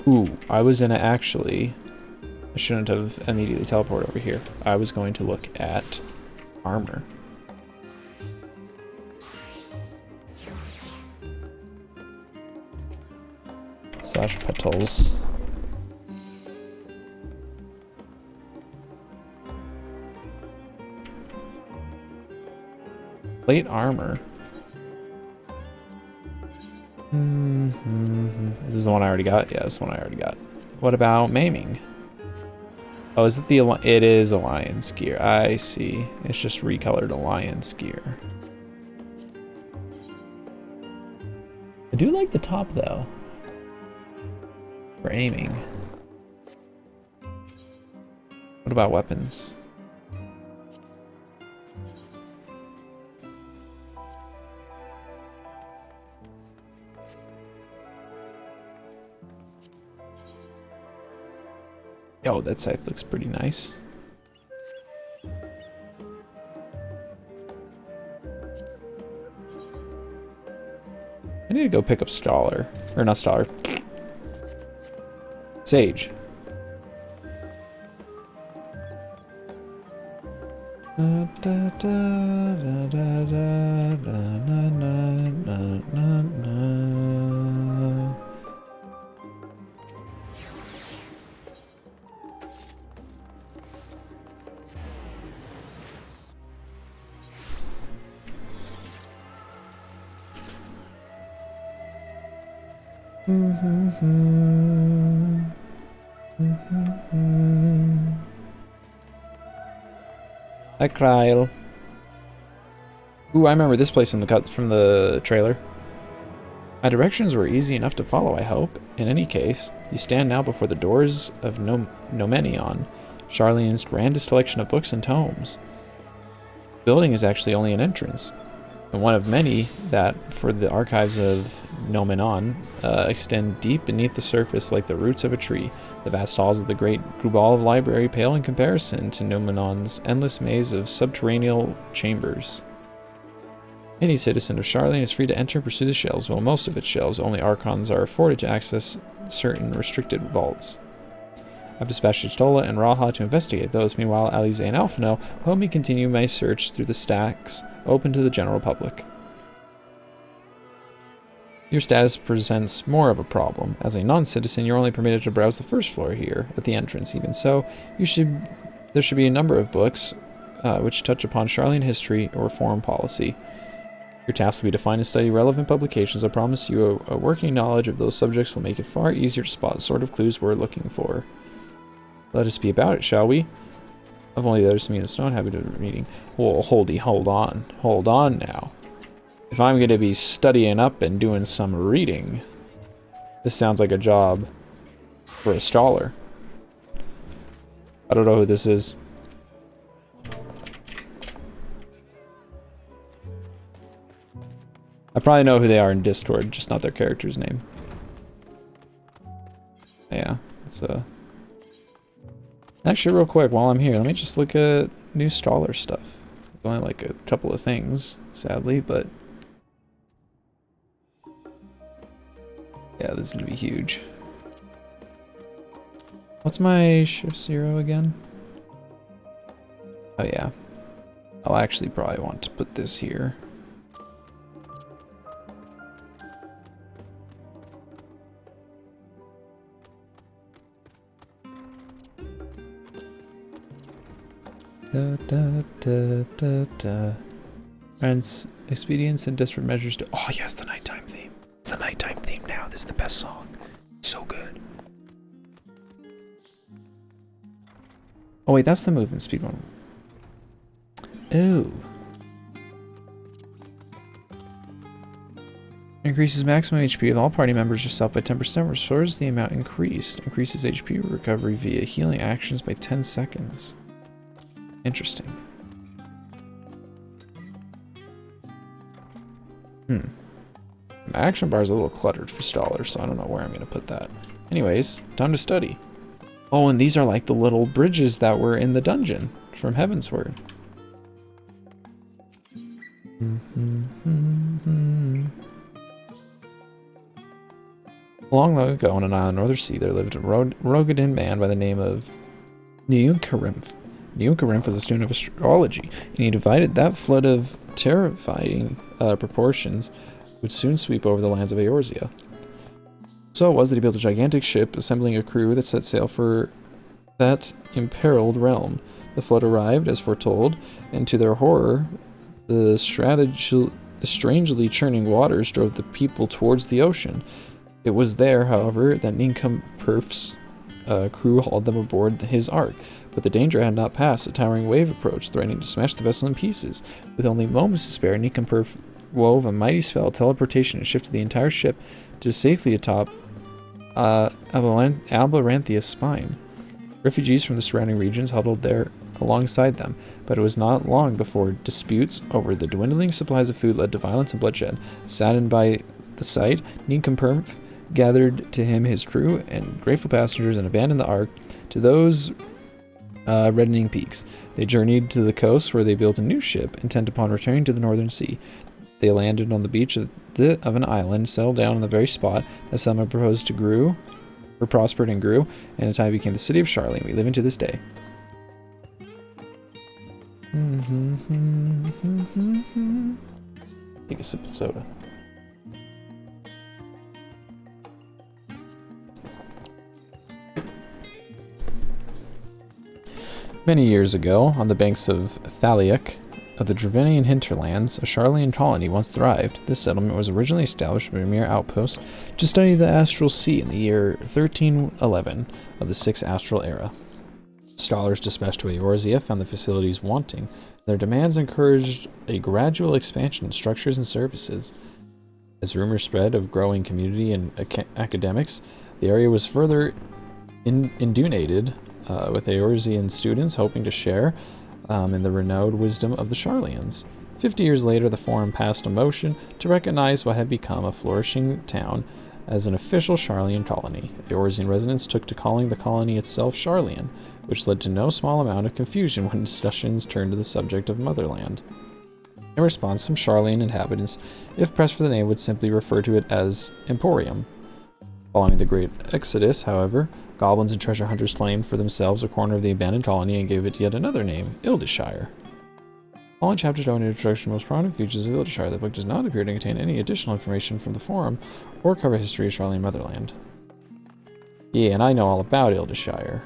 Ooh, I was gonna actually... I shouldn't have immediately teleported over here. I was going to look at armor. Slash petals. Plate armor. This is the one I already got? Yeah, this is the one I already got. What about maiming? Oh, is it the... It is a lion's gear. I see. It's just recolored a lion's gear. I do like the top, though. For aiming. What about weapons? Oh, that scythe looks pretty nice. I need to go pick up Staller. Or not Staller. Sage. Hi, Kryle. Ooh, I remember this place from the trailer. My directions were easy enough to follow, I hope. In any case, you stand now before the doors of Nomenion, Charlian's grandest collection of books and tomes. The building is actually only an entrance, and one of many that, for the archives of Nomenon, extend deep beneath the surface like the roots of a tree. The vast halls of the great Grubal library pale in comparison to Nomenon's endless maze of subterranean chambers. Any citizen of Charlian is free to enter and pursue the shelves, while most of its shelves only Archons are afforded to access certain restricted vaults. I've dispatched Tola and Raha to investigate those. Meanwhile, Alize and Alphino will help me continue my search through the stacks open to the general public. Your status presents more of a problem. As a non-citizen, you're only permitted to browse the first floor here, at the entrance. Even so, there should be a number of books which touch upon Charlian history or foreign policy. Your task will be to find and study relevant publications. I promise you a working knowledge of those subjects will make it far easier to spot the sort of clues we're looking for. Let us be about it, shall we? I've only the others to meet in stone habit of reading. Well, hold on. Hold on now. If I'm going to be studying up and doing some reading, this sounds like a job for a Staller. I don't know who this is. I probably know who they are in Discord, just not their character's name. Yeah, it's actually, real quick, while I'm here, let me just look at new Staller stuff. Only like a couple of things, sadly, but yeah, this is gonna be huge. What's my shift 0 again? Oh yeah. I'll actually probably want to put this here. Da, da, da, da, da. And expedients and desperate measures to... Oh yes, the nighttime theme. It's the nighttime theme now. This is the best song. So good. Oh wait, that's the movement speed one. Ooh. Increases maximum HP of all party members yourself by 10%, restores the amount increased. Increases HP recovery via healing actions by 10 seconds. Interesting. My action bar is a little cluttered for Staller, so I don't know where I'm going to put that. Anyways, time to study. Oh, and these are like the little bridges that were in the dungeon from Heavensward. Long ago on an island in Northern Sea, there lived a Rogadin man by the name of Neunkarymph. Neunkarymph was a student of astrology, and he divided that flood of terrifying proportions would soon sweep over the lands of Eorzea. So it was that he built a gigantic ship, assembling a crew that set sail for that imperiled realm. The flood arrived, as foretold, and to their horror, the strangely churning waters drove the people towards the ocean. It was there, however, that Nincompurf's crew hauled them aboard his ark, but the danger had not passed. A towering wave approached, threatening to smash the vessel in pieces. With only moments to spare, Nincompurf wove a mighty spell of teleportation and shifted the entire ship to safely atop Aberanthia's spine. Refugees from the surrounding regions huddled there alongside them, but it was not long before disputes over the dwindling supplies of food led to violence and bloodshed. Saddened by the sight, Nincompurf gathered to him his crew and grateful passengers and abandoned the ark to those reddening peaks. They journeyed to the coast where they built a new ship, intent upon returning to the northern sea. They landed on the beach of an island, settled down on the very spot that someone proposed to prospered and grew, and in time became the city of Charlene. We live in to this day. Take a sip of soda. Many years ago, on the banks of Thaliak, of the Dravenian hinterlands, a Charlian colony once thrived. This settlement was originally established by a mere outpost to study the astral sea in the year 1311 of the 6th astral era. Scholars dispatched to Eorzea found the facilities wanting. Their demands encouraged a gradual expansion in structures and services. As rumors spread of growing community and academics, the area was further inundated with Eorzean students hoping to share in the renowned wisdom of the Charlians. 50 years later, the Forum passed a motion to recognize what had become a flourishing town as an official Charlian colony. Eorzean residents took to calling the colony itself Charlian, which led to no small amount of confusion when discussions turned to the subject of motherland. In response, some Charlian inhabitants, if pressed for the name, would simply refer to it as Emporium. Following the Great Exodus, however, goblins and treasure hunters claimed for themselves a corner of the abandoned colony and gave it yet another name, Ildeshire. Following chapters own introduction most prominent features of Ildeshire, the book does not appear to contain any additional information from the Forum or cover history of Charlian Motherland. Yeah, and I know all about Ildeshire.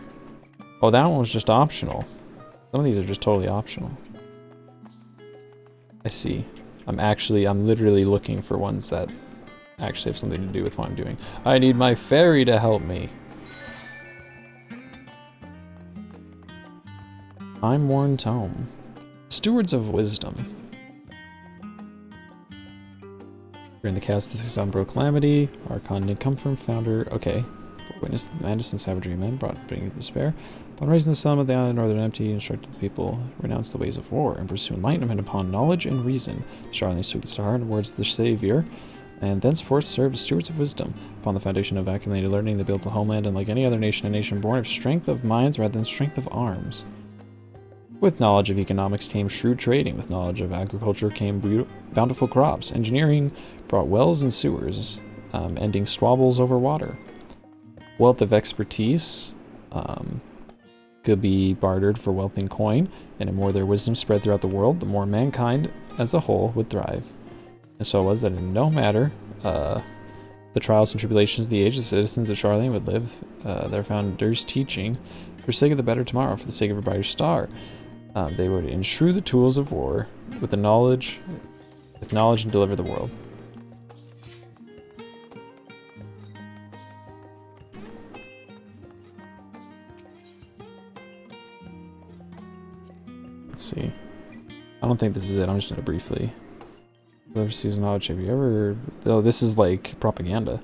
Oh, that one was just optional. Some of these are just totally optional. I see. I'm literally looking for ones that actually have something to do with what I'm doing. I need my fairy to help me. Time-worn tome. Stewards of Wisdom. During the cast of the Umbro Calamity, Archon Nincompurf, founder, witnessed the madness and savagery of men, brought bringing despair. Upon raising the sun of the island northern empty, he instructed the people to renounce the ways of war and pursue enlightenment upon knowledge and reason. The Charlians took the star towards the Savior, and thenceforth served as stewards of wisdom. Upon the foundation of accumulated learning, they built a homeland, and like any other nation, a nation born of strength of minds rather than strength of arms. With knowledge of economics came shrewd trading. With knowledge of agriculture came bountiful crops. Engineering brought wells and sewers, ending squabbles over water. Wealth of expertise could be bartered for wealth in coin, and the more their wisdom spread throughout the world, the more mankind as a whole would thrive. And so it was that in no matter the trials and tribulations of the age, the citizens of Charlene would live their founders' teaching for the sake of the better tomorrow, for the sake of a brighter star. They would enshrue the tools of war with knowledge and deliver the world. Let's see. I don't think this is it. I'm just going to briefly Overseas knowledge. Have you ever... Oh, this is like propaganda.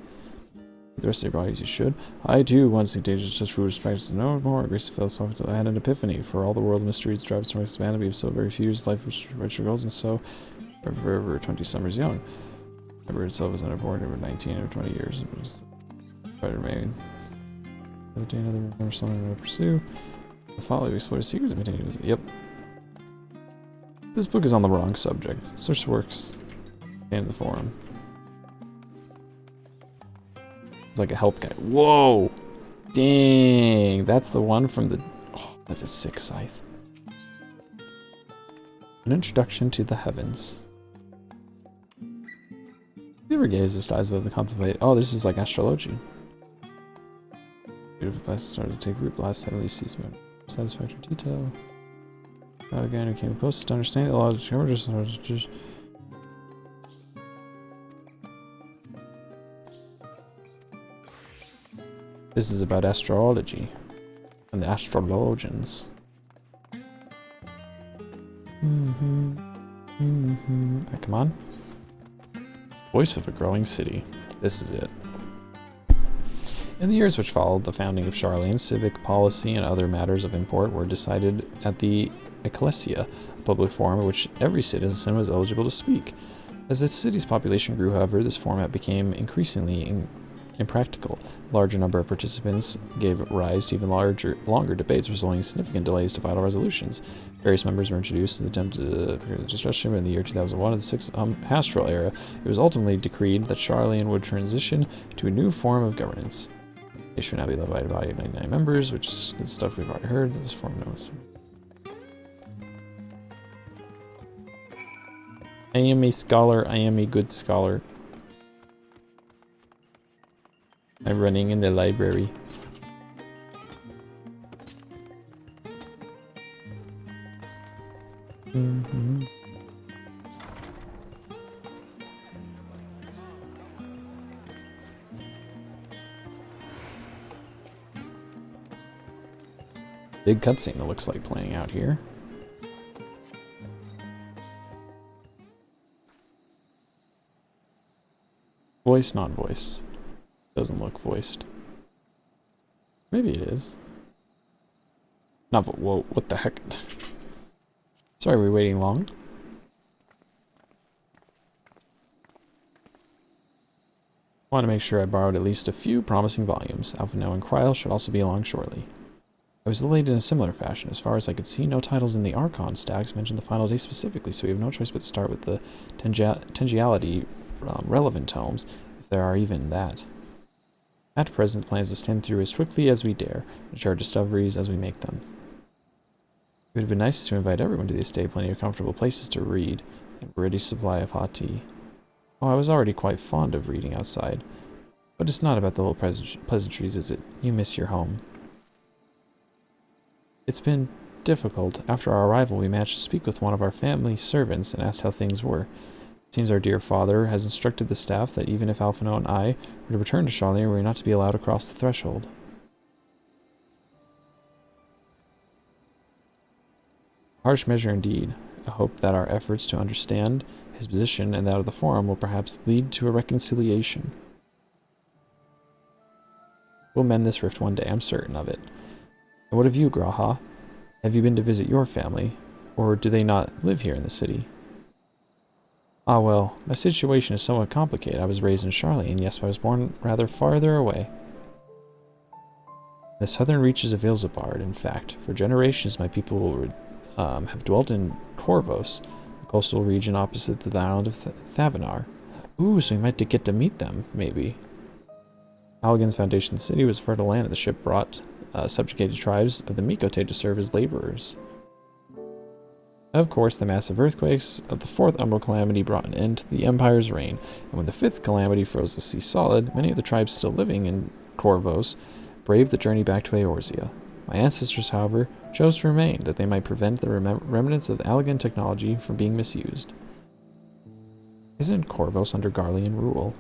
The rest of your bodies you should. I too once engaged in such foolish practices. No more. Grace of philosophical. I had an epiphany. For all the world mysteries drive so much expand. We have so very few years life which rich goals, and so forever 20 summers young. The bird itself was unborn over 19 or 20 years. It was try to remain. Another day, another remember something to pursue. The follow, we explore the secrets of maintaining. Yep. This book is on the wrong subject. Search works. And the forum. It's like a health guide. Whoa! Dang! That's the one from the... Oh, that's a sick scythe. An introduction to the heavens. Have you ever gazed the skies above the contemplate? Oh, this is like astrology. Beautiful place started to take root last heavenly seas. Satisfactory detail. Again, we came close to understanding the laws of just This is about astrology and the astrologians. Come on. Voice of a growing city. This is it. In the years which followed the founding of Charlene, civic policy and other matters of import were decided at the Ecclesia, a public forum at which every citizen was eligible to speak. As the city's population grew, however, this format became increasingly impractical. A larger number of participants gave rise to even longer debates, resulting in significant delays to final resolutions. Various members were introduced in the attempt to discussion in the year 2001 of the Sixth Hastral era. It was ultimately decreed that Charlene would transition to a new form of governance. It should now be led by a body of 99 members, which is stuff we've already heard. This form knows. I am a scholar. I am a good scholar. I'm running in the library. Big cutscene it looks like playing out here. Voice, not voice. Doesn't look voiced. Maybe it is. Not whoa, what the heck? Sorry, we're waiting long. Want to make sure I borrowed at least a few promising volumes. Alphino and Kryl should also be along shortly. I was delayed in a similar fashion. As far as I could see, no titles in the Archon stacks mention the final day specifically, so we have no choice but to start with the Tangiality relevant tomes, if there are even that. At present, plans to skim through as quickly as we dare, and share discoveries as we make them. It would have been nice to invite everyone to the estate, plenty of comfortable places to read, and a ready supply of hot tea. Oh, I was already quite fond of reading outside, but it's not about the little pleasantries, is it? You miss your home. It's been difficult. After our arrival, we managed to speak with one of our family servants and asked how things were. It seems our dear father has instructed the staff that even if Alphino and I were to return to Charlene, we were not to be allowed across the threshold. Harsh measure indeed. I hope that our efforts to understand his position and that of the Forum will perhaps lead to a reconciliation. We'll mend this rift one day, I'm certain of it. And what of you, Graha? Have you been to visit your family, or do they not live here in the city? Ah well, my situation is somewhat complicated. I was raised in Charlene, yes, but I was born rather farther away. The southern reaches of Ilzabard, in fact. For generations my people have dwelt in Corvos, a coastal region opposite the island of Thavenar. Ooh, so we might get to meet them, maybe. Halligan's foundation city was fertile land, and the ship brought subjugated tribes of the Mikote to serve as laborers. Of course, the massive earthquakes of the fourth Umbral Calamity brought an end to the Empire's reign, and when the fifth Calamity froze the sea solid, many of the tribes still living in Corvos braved the journey back to Eorzea. My ancestors, however, chose to remain, that they might prevent the remnants of Allagan technology from being misused. Isn't Corvos under Garlean rule?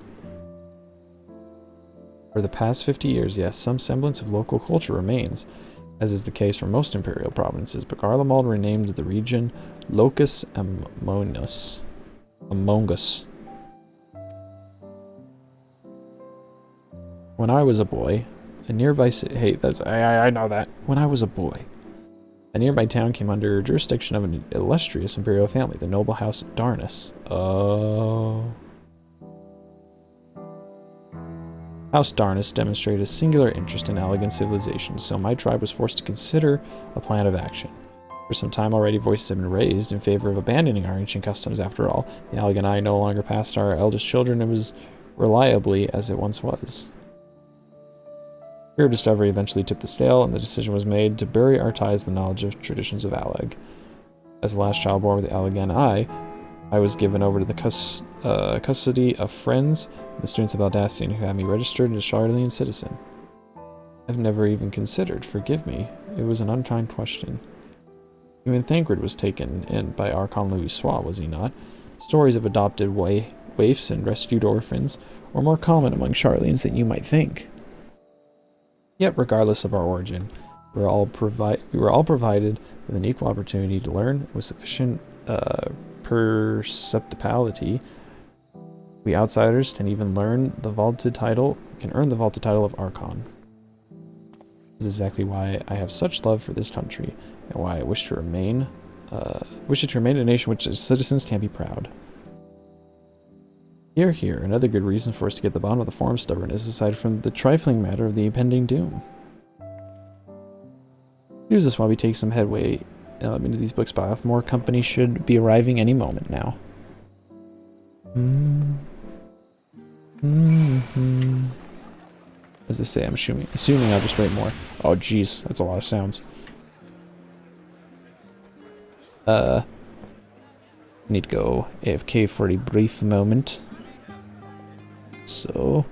For the past 50 years, yes, some semblance of local culture remains, as is the case for most imperial provinces, but Garlemald renamed the region Locus Ammonius. Among Us. When I was a boy, a nearby city... Hey, that's... I know that. When I was a boy, a nearby town came under jurisdiction of an illustrious imperial family, the noble house Darnus. Oh... House Darnus demonstrated a singular interest in elegant civilization, so my tribe was forced to consider a plan of action. For some time already, voices have been raised in favor of abandoning our ancient customs. After all, the elegant eye no longer passed our eldest children as reliably as it once was. Pure discovery eventually tipped the scale, and the decision was made to bury our ties in the knowledge of traditions of Aleg. As the last child born with the elegant eye, I was given over to the custody of friends, the students of Aldacian, who had me registered as a Charlian citizen. I've never even considered, forgive me, it was an unkind question. Even Thancred was taken in by Archon Louis Sois, was he not? Stories of adopted waifs and rescued orphans were more common among Charlians than you might think. Yet, regardless of our origin, we were all provided with an equal opportunity to learn with sufficient perceptibility. We outsiders can earn the vaulted title of Archon. This is exactly why I have such love for this country, and why I wish it to remain a nation which its citizens can be proud. Here, another good reason for us to get the bottom of the forum stubbornness, aside from the trifling matter of the impending doom. Use this while we take some headway into these books' path. More company should be arriving any moment now. As I say, I'm assuming I'll just wait more. Oh jeez, that's a lot of sounds. Need to go AFK for a brief moment. So...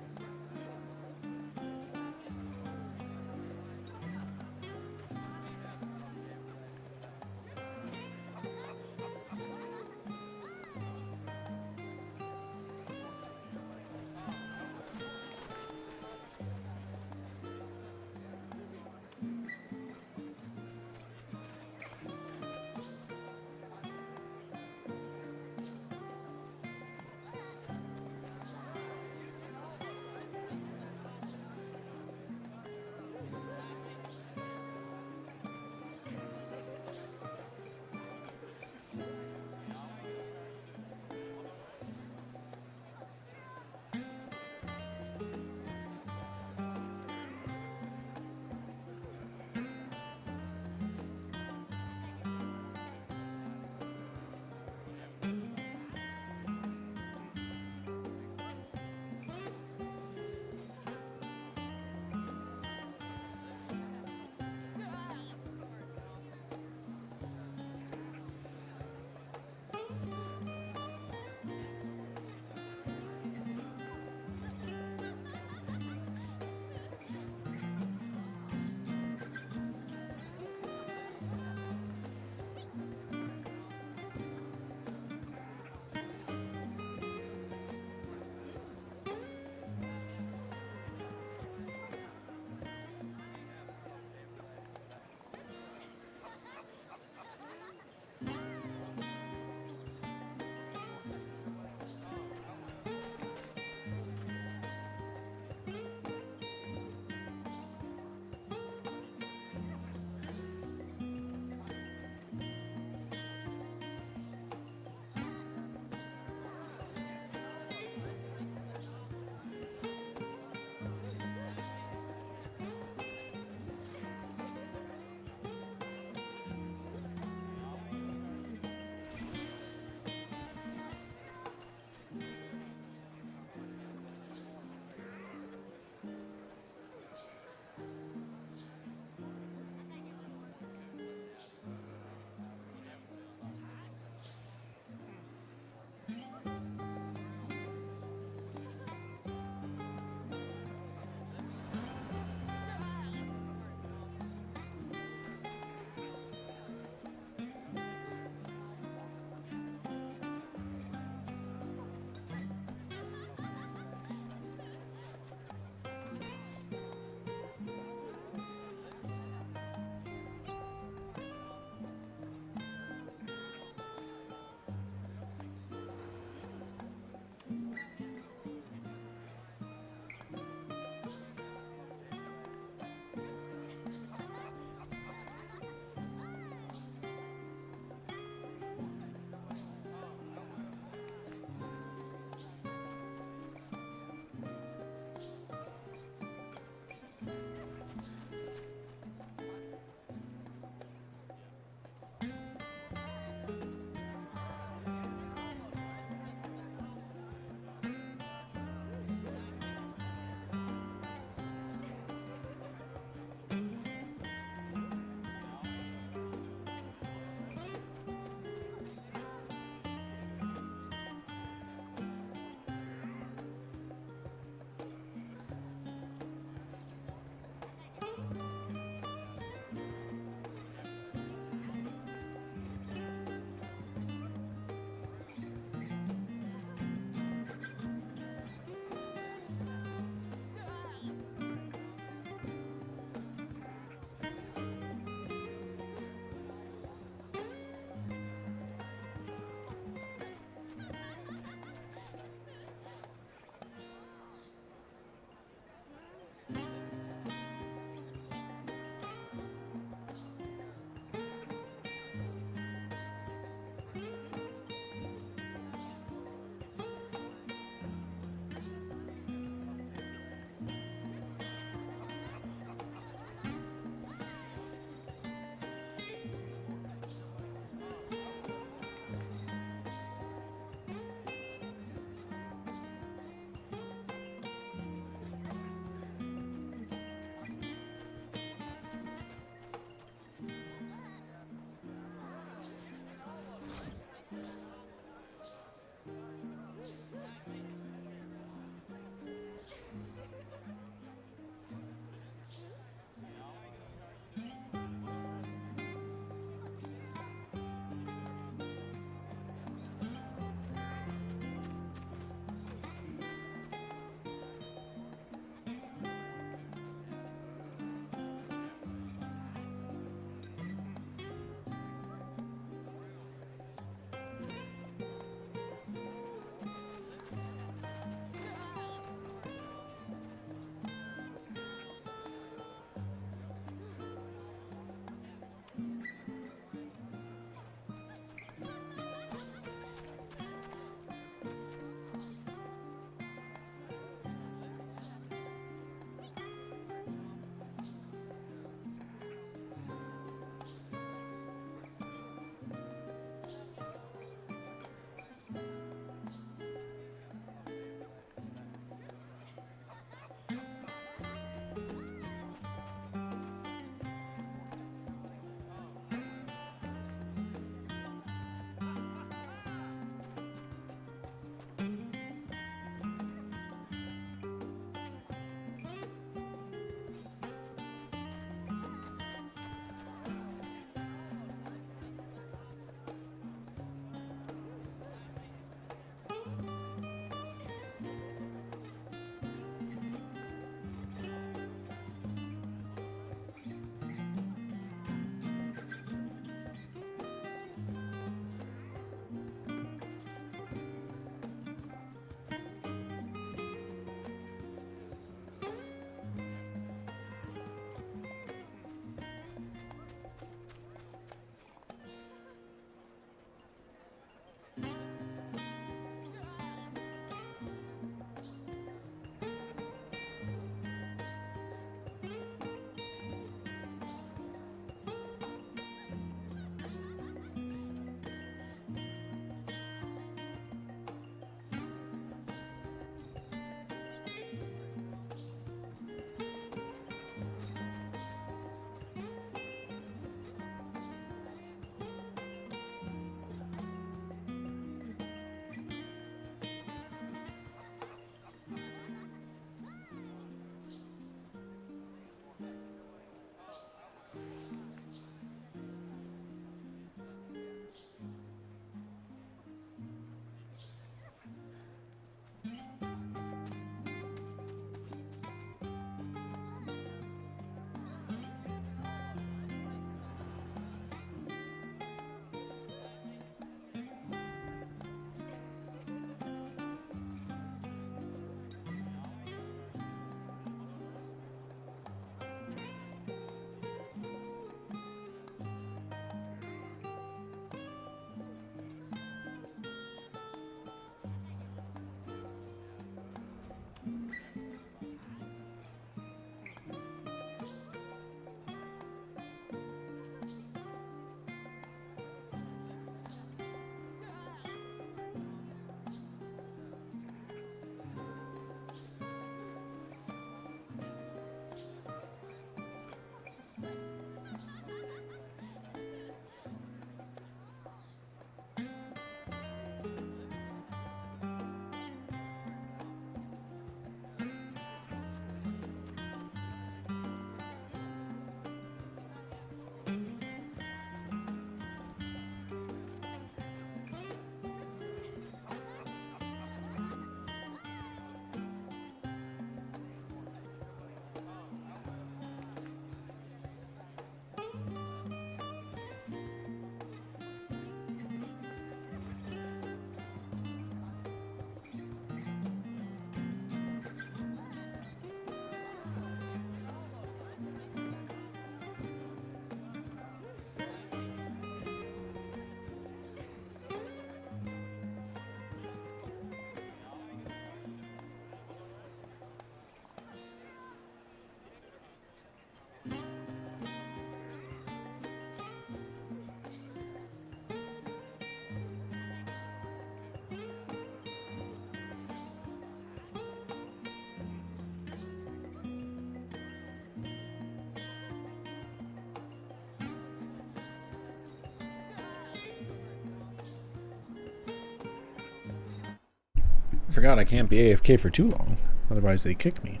Forgot I can't be AFK for too long, otherwise they kick me.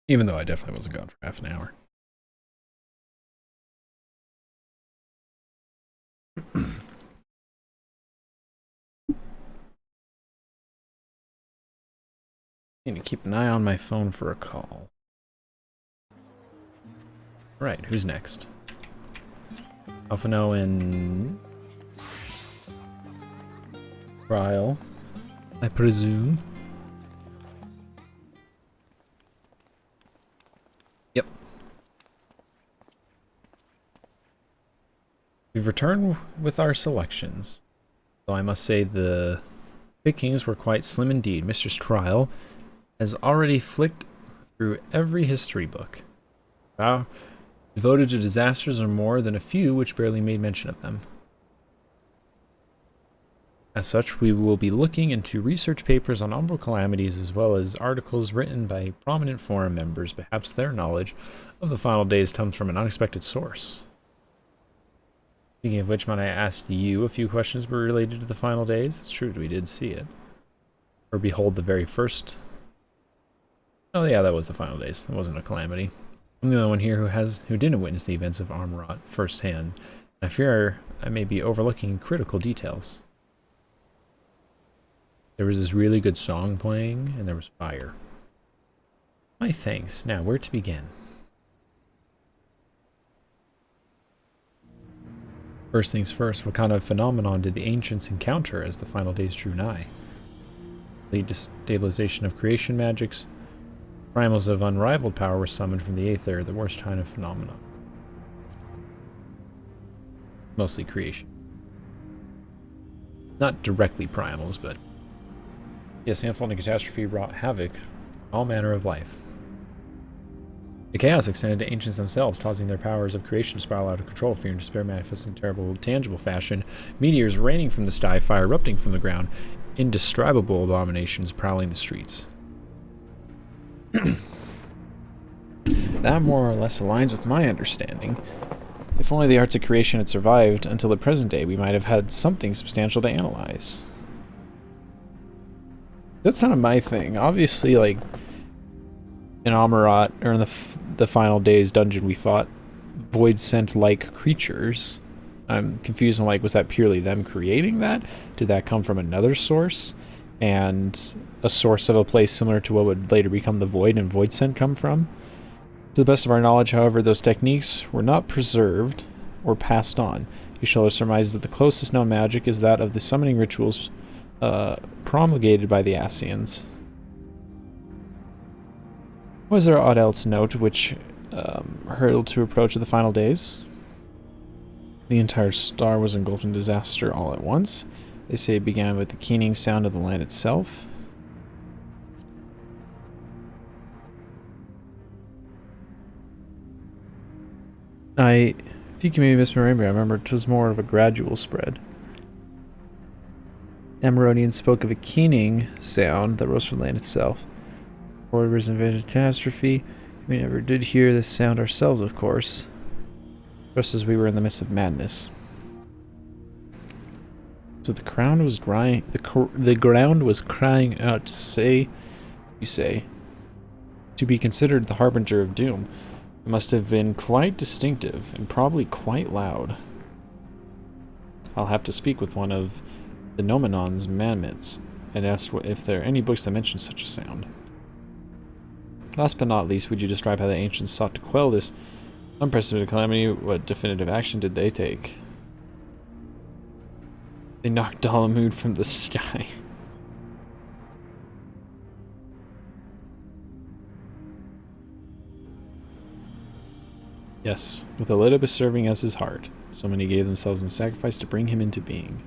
Even though I definitely wasn't gone for half an hour. Need to keep an eye on my phone for a call. Right, who's next? Alphano and Trial, I presume. Yep. We've returned with our selections. Though I must say the pickings were quite slim indeed. Mistress Trial has already flicked through every history book. Wow. Devoted to disasters are more than a few which barely made mention of them. As such, we will be looking into research papers on umbral calamities as well as articles written by prominent forum members. Perhaps their knowledge of the final days comes from an unexpected source. Speaking of which, might I ask you a few questions were related to the final days? It's true, we did see it. Or behold the very first... Oh yeah, that was the final days. That wasn't a calamity. I'm the only one here who didn't witness the events of Armorot firsthand. I fear I may be overlooking critical details. There was this really good song playing, and there was fire. My thanks. Now, where to begin? First things first, what kind of phenomenon did the ancients encounter as the final days drew nigh? The destabilization of creation magics. Primals of unrivaled power were summoned from the Aether, the worst kind of phenomenon. Mostly creation. Not directly primals, but... Yes, unfolding catastrophe wrought havoc on all manner of life. The chaos extended to ancients themselves, causing their powers of creation to spiral out of control, fear and despair manifesting in terrible, tangible fashion, meteors raining from the sky, fire erupting from the ground, indescribable abominations prowling the streets. That more or less aligns with my understanding. If only the arts of creation had survived until the present day, we might have had something substantial to analyze. That's kind of my thing. Obviously, like, in Amarot, or in the Final Days dungeon, we fought void scent-like creatures. I'm confused on, like, was that purely them creating that? Did that come from another source? And a source of a place similar to what would later become the Void and Void Scent come from? To the best of our knowledge, however, those techniques were not preserved or passed on. Yashola surmises that the closest known magic is that of the summoning rituals promulgated by the Ascians. Was there aught else note which hurtled to approach of the final days? The entire star was engulfed in disaster all at once. They say it began with the keening sound of the land itself. I think you may be misremembering. I remember it was more of a gradual spread. Emeronian spoke of a keening sound that rose from the land itself. Before the risen of catastrophe, we never did hear this sound ourselves, of course, just as we were in the midst of madness. So the ground was crying. The ground was crying out to say, to be considered the harbinger of doom. It must have been quite distinctive and probably quite loud. I'll have to speak with one of the Nomenon's mammoths and ask if there are any books that mention such a sound. Last but not least, would you describe how the ancients sought to quell this unprecedented calamity? What definitive action did they take? They knocked Dalamud from the sky. Yes, with Elidibus serving as his heart, so many gave themselves in sacrifice to bring him into being.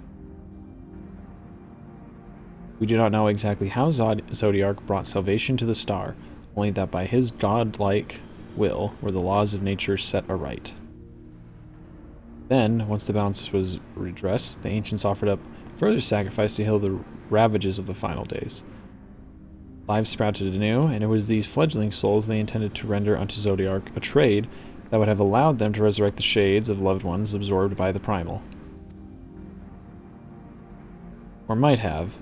We do not know exactly how Zodiark brought salvation to the star, only that by his godlike will were the laws of nature set aright. Then, once the balance was redressed, the ancients offered up further sacrifice to heal the ravages of the final days. Lives sprouted anew, and it was these fledgling souls they intended to render unto Zodiark a trade that would have allowed them to resurrect the shades of loved ones absorbed by the primal. Or might have.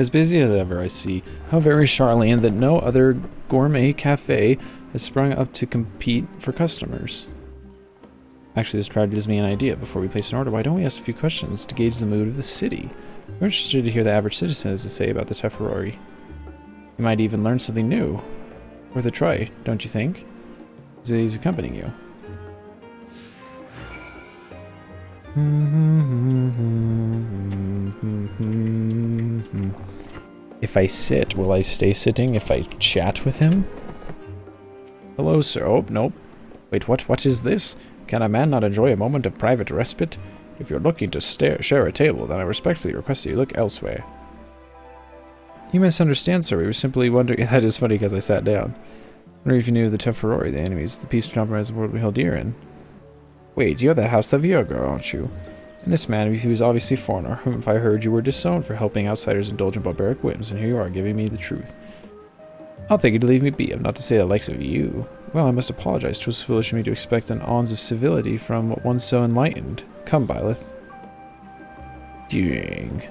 As busy as ever, I see. How very Charlene that no other gourmet cafe has sprung up to compete for customers. Actually, this crowd gives me an idea. Before we place an order, why don't we ask a few questions to gauge the mood of the city? We're interested to hear the average citizen has to say about the Teferori. You might even learn something new. Worth a try, don't you think? He's accompanying you. If I sit, will I stay sitting if I chat with him? Hello, sir. Oh, nope. Wait, what is this? Can a man not enjoy a moment of private respite? If you're looking to share a table, then I respectfully request that you look elsewhere. You misunderstand, sir. We were simply wondering... That is funny because I sat down. Wondering if you knew the Teferori, the enemies, the peace compromise the world we hold dear in. Wait, you're that House Levier girl, aren't you? And this man, who is obviously a foreigner, whom if I heard you were disowned for helping outsiders indulge in barbaric whims, and here you are giving me the truth. I'll thank you to leave me be, not to say the likes of you. Well, I must apologize. 'Twas foolish of me to expect an ounce of civility from one so enlightened. Come, Byleth. Dang.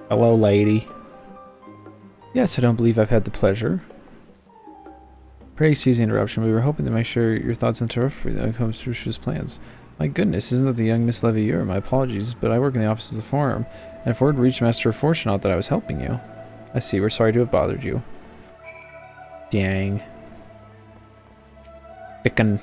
Hello, lady. Yes, I don't believe I've had the pleasure. Pray excuse the interruption. We were hoping to make sure your thoughts on Teferori that comes through his plans. My goodness, isn't that the young Miss Levier? My apologies, but I work in the office of the forum, and if word reached Master Fortunato that I was helping you. I see, we're sorry to have bothered you. Dang. Frickin'.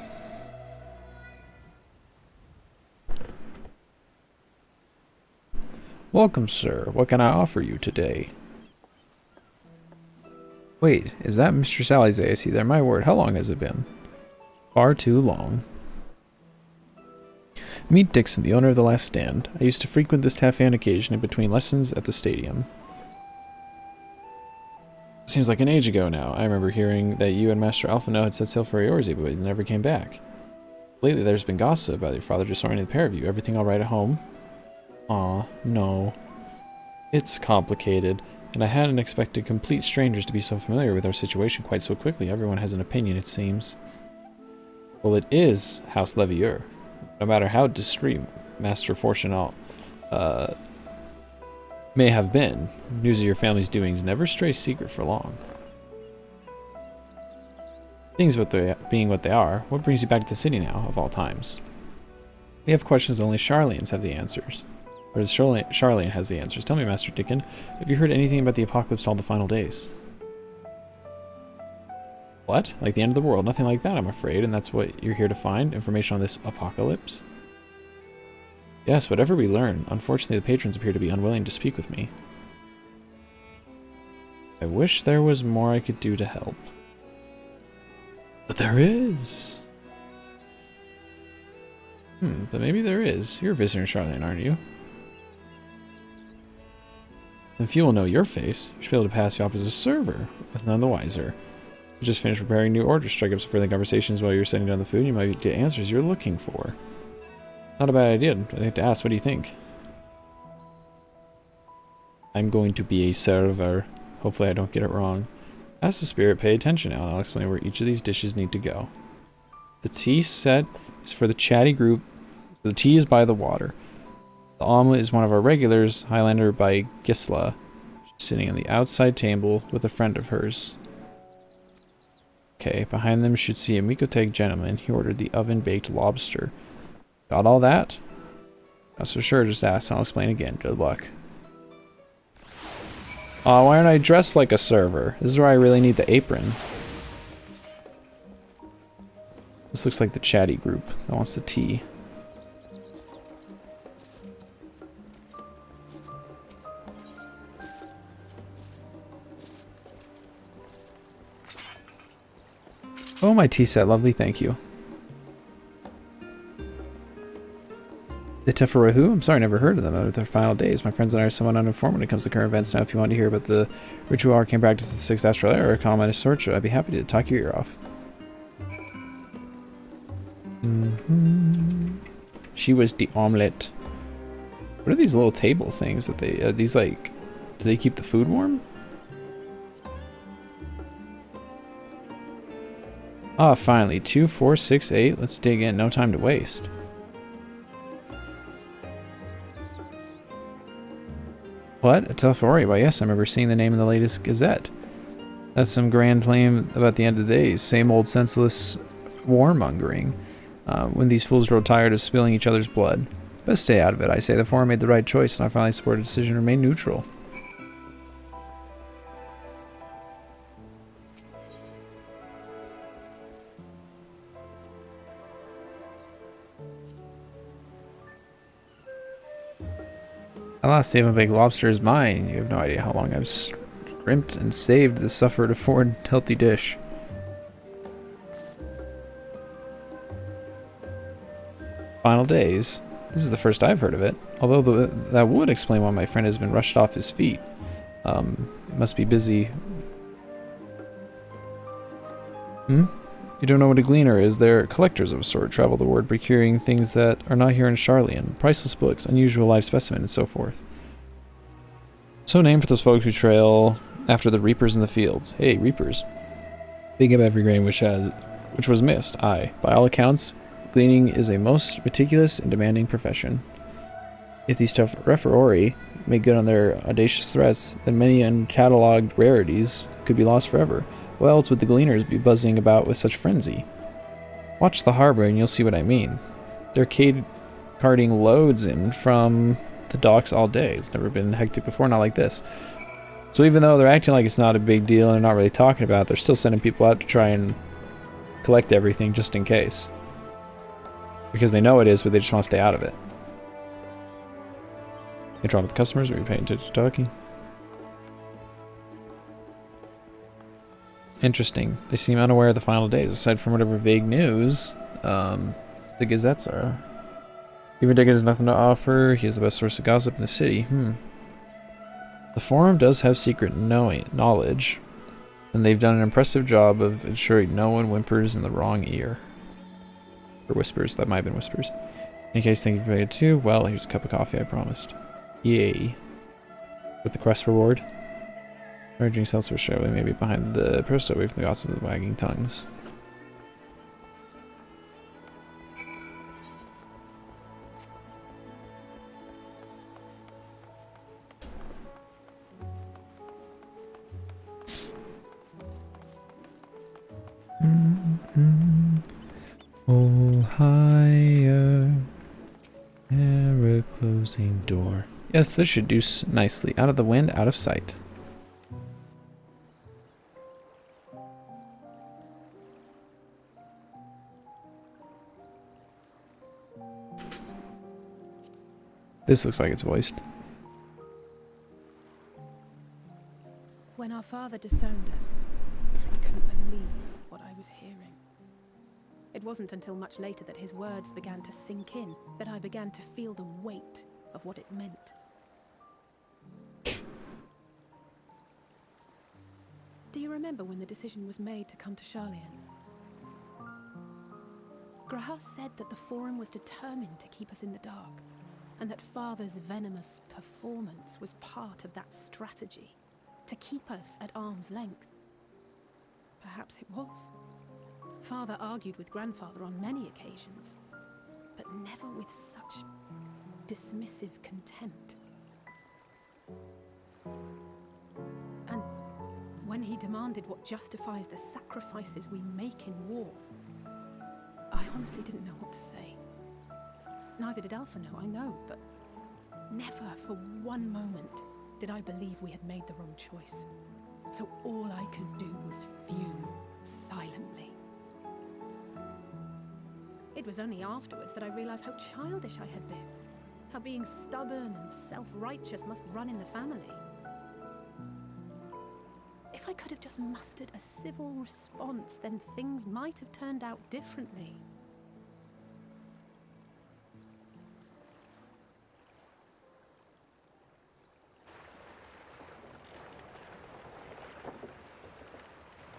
Welcome, sir. What can I offer you today? Wait, is that Mr. Alize I see there? My word, how long has it been? Far too long. Meet Dixon, the owner of the Last Stand. I used to frequent this cafe on occasion in between lessons at the stadium. Seems like an age ago now. I remember hearing that you and Master Alphino had set sail for Eorzea, but you never came back. Lately there's been gossip about your father disorienting the pair of you. Everything alright at home? Aw, no. It's complicated, and I hadn't expected complete strangers to be so familiar with our situation quite so quickly. Everyone has an opinion, it seems. Well, it is House Levier. No matter how discreet Master Fortunato may have been, news of your family's doings never strays secret for long. Things being what they are, what brings you back to the city now, of all times? We have questions only Charlene's have the answers. Or Charlene has the answers. Tell me, Master Dickon, have you heard anything about the apocalypse called the final days? What? Like the end of the world? Nothing like that, I'm afraid, and that's what you're here to find? Information on this apocalypse? Yes, whatever we learn. Unfortunately, the patrons appear to be unwilling to speak with me. I wish there was more I could do to help. But there is! But maybe there is. You're a visitor in Charlene, aren't you? If you will know your face, you should be able to pass you off as a server, with none the wiser. You just finished preparing new orders, strike up some further conversations while you're setting down the food, and you might get answers you're looking for. Not a bad idea. I'd like to ask, what do you think? I'm going to be a server. Hopefully I don't get it wrong. As the spirit, pay attention now, and I'll explain where each of these dishes need to go. The tea set is for the chatty group. The tea is by the water. The omelet is one of our regulars, Highlander by Gisla. She's sitting on the outside table with a friend of hers. Okay, behind them you should see a Mikoteg gentleman. He ordered the oven-baked lobster. Got all that? Not so sure, just ask and I'll explain again. Good luck. Aw, why aren't I dressed like a server? This is where I really need the apron. This looks like the chatty group that wants the tea. Oh, my tea set. Lovely, thank you. The Teferori who? I'm sorry, I never heard of them out of their final days. My friends and I are somewhat uninformed when it comes to current events. Now, if you want to hear about the ritual arcane practice of the 6th astral era or common sorcery, I'd be happy to talk your ear off. She was the omelette. What are these little table things that they, these like, do they keep the food warm? Ah, finally. 2, 4, 6, 8. Let's dig in. No time to waste. What? A Telfori? Why, yes, I remember seeing the name in the latest Gazette. That's some grand claim about the end of the days. Same old senseless warmongering. When these fools grow tired of spilling each other's blood. Best stay out of it. I say the Forum made the right choice, and I finally support a decision to remain neutral. Alas, saving a big lobster is mine. You have no idea how long I've scrimped and saved to suffer to afford healthy dish. Final days. This is the first I've heard of it. Although that would explain why my friend has been rushed off his feet. Must be busy. You don't know what a gleaner is? They're collectors of a sort, travel the world procuring things that are not here in Charlian. Priceless books, unusual live specimen, and so forth. So named for those folks who trail after the reapers in the fields. Hey, reapers. Big up every grain which was missed. Aye, by all accounts, gleaning is a most meticulous and demanding profession. If these tough referori make good on their audacious threats, then many uncatalogued rarities could be lost forever. What else would the gleaners be buzzing about with such frenzy? Watch the harbor and you'll see what I mean. They're carting loads in from the docks all day. It's never been hectic before, not like this. So even though they're acting like it's not a big deal and they're not really talking about it, they're still sending people out to try and collect everything just in case. Because they know it is, but they just want to stay out of it. Control with the customers, are you paying attention to talking? Interesting. They seem unaware of the final days, aside from whatever vague news the gazettes are. Even Dickon has nothing to offer. He is the best source of gossip in the city. The Forum does have secret knowledge, and they've done an impressive job of ensuring no one whimpers in the wrong ear. Or whispers. That might have been whispers. In case thank you for it too. Well, here's a cup of coffee I promised. Yay. With the quest reward. Urging seltzer surely maybe behind the prosto away from the gossip of the wagging tongues. Oh, higher, ever closing door. Yes, this should do nicely. Out of the wind, out of sight. This looks like it's voiced. When our father disowned us, I couldn't believe what I was hearing. It wasn't until much later that his words began to sink in, that I began to feel the weight of what it meant. Do you remember when the decision was made to come to Charlian? Grahas said that the Forum was determined to keep us in the dark, and that Father's venomous performance was part of that strategy, to keep us at arm's length. Perhaps it was. Father argued with Grandfather on many occasions, but never with such dismissive contempt. And when he demanded what justifies the sacrifices we make in war, I honestly didn't know what to say. Neither did Alpha know, I know, but never for one moment did I believe we had made the wrong choice. So all I could do was fume silently. It was only afterwards that I realized how childish I had been, how being stubborn and self-righteous must run in the family. If I could have just mustered a civil response, then things might have turned out differently.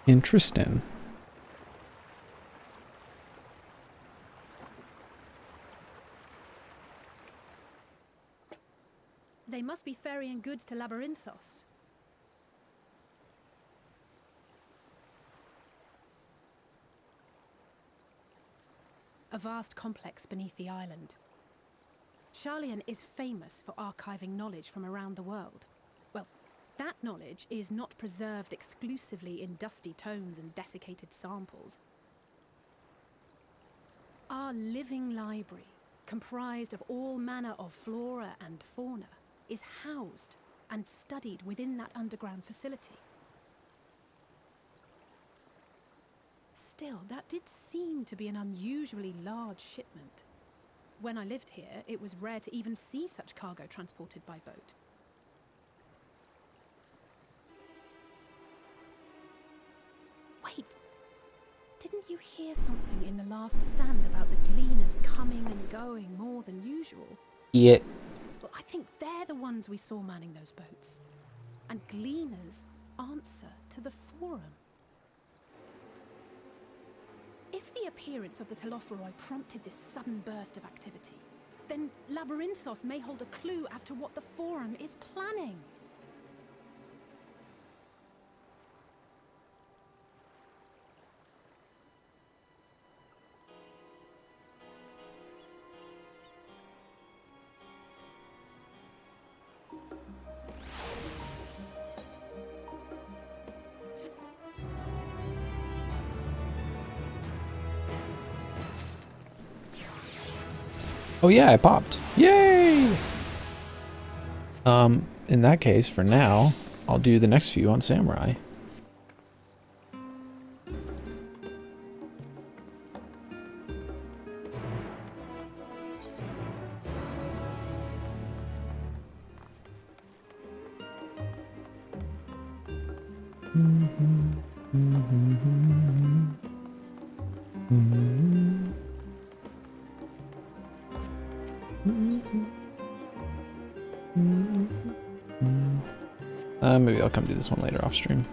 Interesting. They must be ferrying goods to Labyrinthos. A vast complex beneath the island. Charlian is famous for archiving knowledge from around the world. Well, that knowledge is not preserved exclusively in dusty tomes and desiccated samples. Our living library, comprised of all manner of flora and fauna, is housed and studied within that underground facility. Still, that did seem to be an unusually large shipment. When I lived here, it was rare to even see such cargo transported by boat. Wait! Didn't you hear something in the last stand about the gleaners coming and going more than usual? Yeah. Well, I think they're the ones we saw manning those boats. And gleaners answer to the Forum. If the appearance of the Telophoroi prompted this sudden burst of activity, then Labyrinthos may hold a clue as to what the Forum is planning. Oh yeah, I popped. Yay! In that case, for now, I'll do the next few on Samurai. Maybe I'll come do this one later off stream.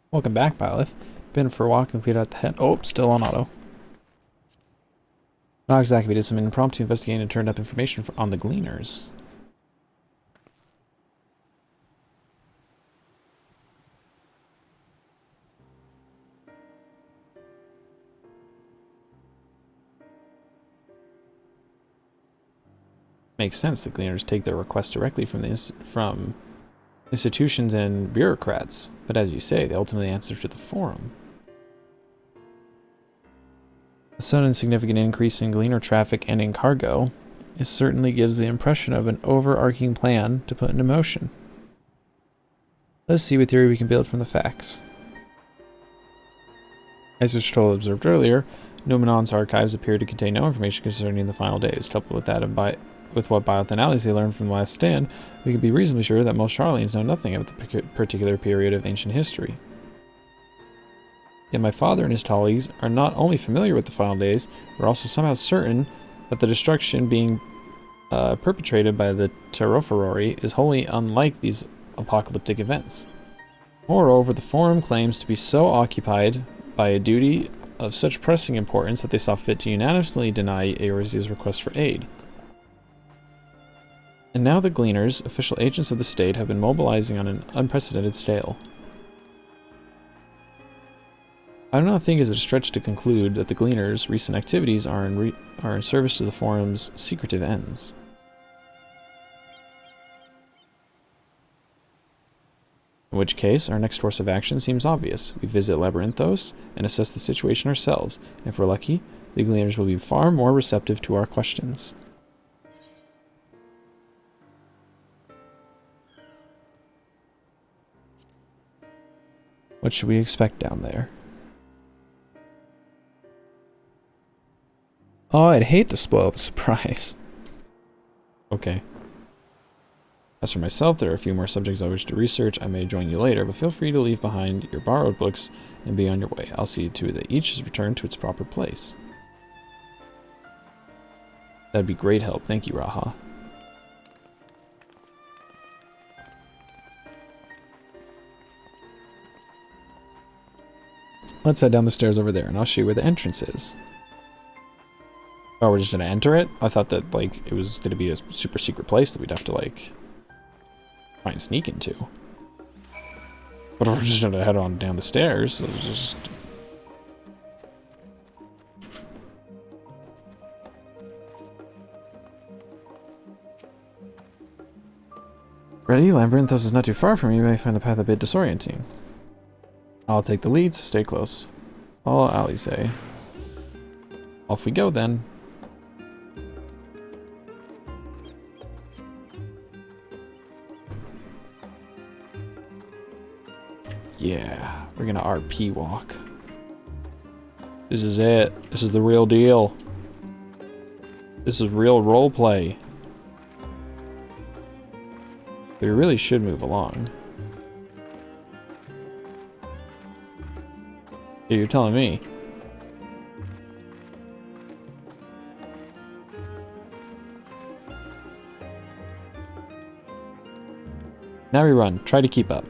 Welcome back, Byleth. Been for a walk and cleared out the head. Oh, still on auto. Not exactly. We did some impromptu investigating and turned up information on the Gleaners. Makes sense. The Gleaners take their requests directly from institutions and bureaucrats, but as you say, they ultimately answer to the Forum. A sudden significant increase in Gleaner traffic and in cargo, it certainly gives the impression of an overarching plan to put into motion. Let's see what theory we can build from the facts. As Ishtola observed earlier, Numenon's archives appear to contain no information concerning the final days. Coupled with that, with what Byleth and Alice learned from the last stand, we can be reasonably sure that most Charlians know nothing of the particular period of ancient history. Yet my father and his colleagues are not only familiar with the final days, but are also somehow certain that the destruction being perpetrated by the Telophoroi is wholly unlike these apocalyptic events. Moreover, the Forum claims to be so occupied by a duty of such pressing importance that they saw fit to unanimously deny Eorzea's request for aid. And now the Gleaners, official agents of the state, have been mobilizing on an unprecedented scale. I do not think it is a stretch to conclude that the Gleaners' recent activities are in service to the Forum's secretive ends. In which case, our next course of action seems obvious. We visit Labyrinthos and assess the situation ourselves, and if we're lucky, the Gleaners will be far more receptive to our questions. What should we expect down there? Oh, I'd hate to spoil the surprise. Okay. As for myself, there are a few more subjects I wish to research. I may join you later, but feel free to leave behind your borrowed books and be on your way. I'll see to it that each is returned to its proper place. That'd be great help. Thank you, Raha. Let's head down the stairs over there, and I'll show you where the entrance is. Oh, we're just gonna enter it? I thought that, like, it was gonna be a super secret place that we'd have to, like, try and sneak into. But we're just gonna head on down the stairs. So just... Ready? Labyrinthos is not too far from you. You may find the path a bit disorienting. I'll take the lead, so stay close. Follow Alize. Off we go then. Yeah, we're gonna RP walk. This is it. This is the real deal. This is real roleplay. We really should move along. Yeah, you're telling me. Now we run. Try to keep up.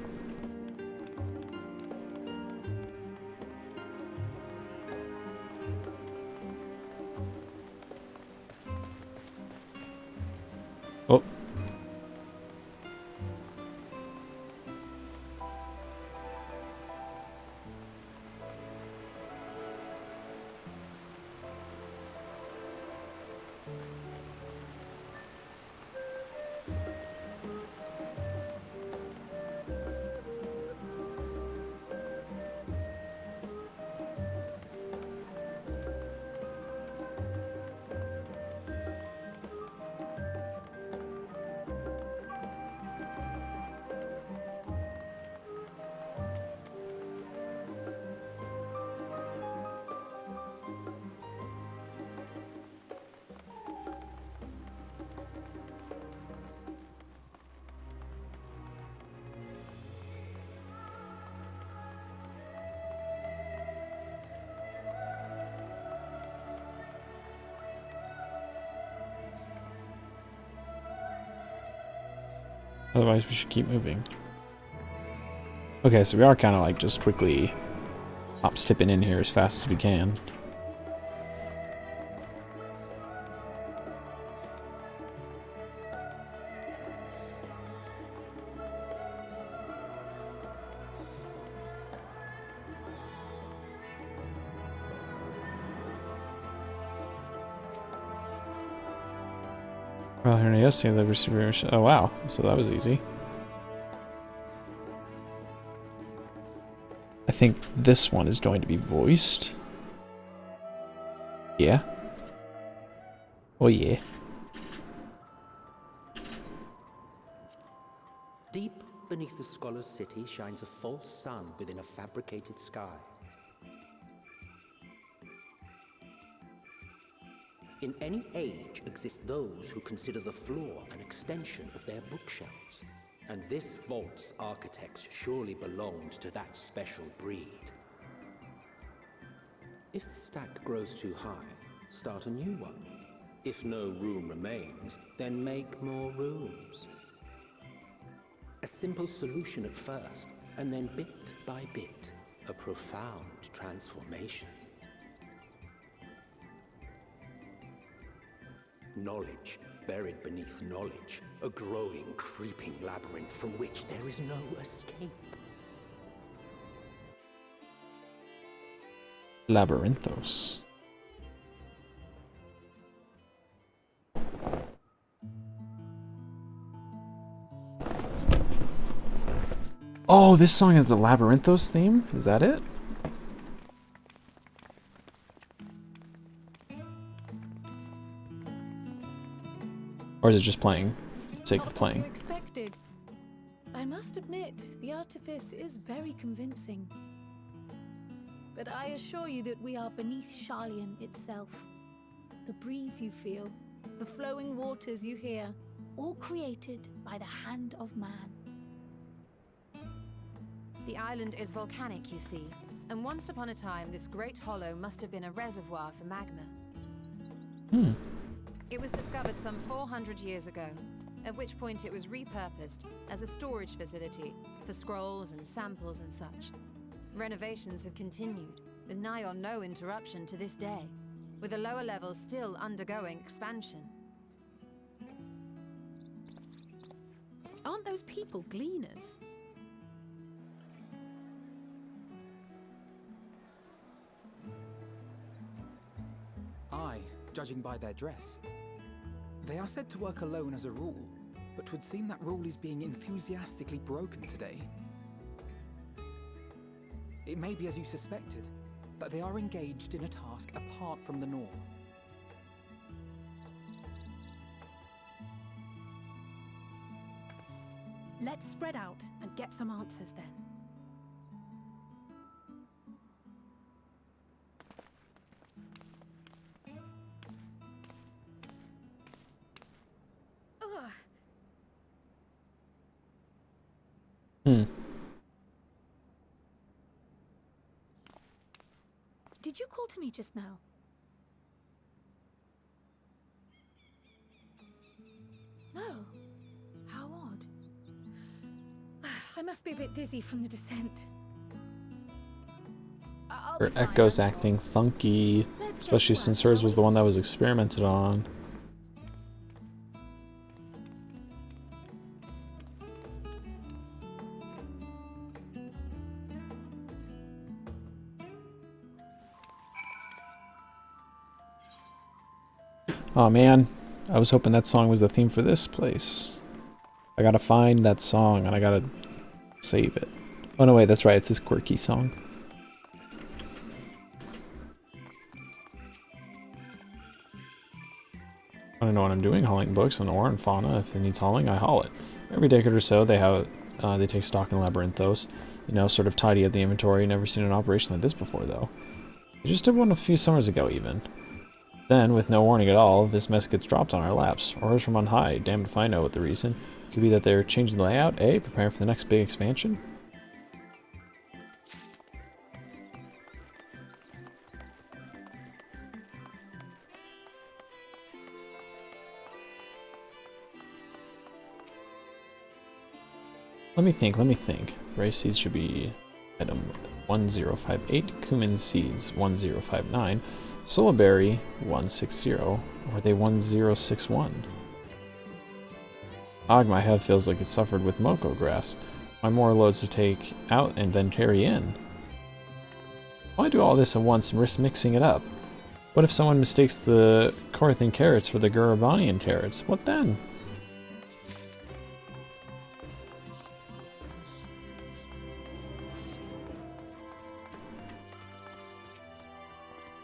Oh. Otherwise, we should keep moving. Okay, so we are kind of like just quickly hop-skipping in here as fast as we can. Well, here yesterday, the receiver. Oh wow, so that was easy. I think this one is going to be voiced. Yeah. Oh yeah. Deep beneath the scholar's city shines a false sun within a fabricated sky. In any age exist those who consider the floor an extension of their bookshelves, and this vault's architects surely belonged to that special breed. If the stack grows too high, start a new one. If no room remains, then make more rooms. A simple solution at first, and then bit by bit, a profound transformation. Knowledge buried beneath knowledge, a growing, creeping labyrinth from which there is no escape. Labyrinthos. Oh, this song is the Labyrinthos theme? Is that it? Or is it just playing for the sake of playing? You expected. I'm must admit, the artifice is very convincing. But I assure you that we are beneath Sharlayan itself. The breeze you feel, the flowing waters you hear, all created by the hand of man. The island is volcanic, you see, and once upon a time this great hollow must have been a reservoir for magma. It was discovered some 400 years ago, at which point it was repurposed as a storage facility for scrolls and samples and such. Renovations have continued, with nigh on no interruption to this day, with the lower levels still undergoing expansion. Aren't those people gleaners? Aye, judging by their dress. They are said to work alone as a rule, but 'twould seem that rule is being enthusiastically broken today. It may be as you suspected, that they are engaged in a task apart from the norm. Let's spread out and get some answers then. Did you call to me just now? No. How odd. I must be a bit dizzy from the descent. Her Echo's acting funky, especially since hers was the one that was experimented on. Oh man, I was hoping that song was the theme for this place. I gotta find that song and I gotta save it. Oh no wait, that's right, it's this quirky song. I don't know what I'm doing, hauling books and ore and fauna. If it needs hauling, I haul it. Every decade or so they take stock in Labyrinthos. You know, sort of tidy up the inventory. Never seen an operation like this before though. I just did one a few summers ago even. Then, with no warning at all, this mess gets dropped on our laps. Orders from on high, damned if I know what the reason. Could be that they're changing the layout, eh? Preparing for the next big expansion? Let me think. Rice seeds should be item 1058, cumin seeds 1059, Solaberry 160, or are they 1061? My head feels like it suffered with Moko grass. My more loads to take out and then carry in. Why do all this at once and risk mixing it up? What if someone mistakes the Korthan carrots for the Gurabanian carrots? What then?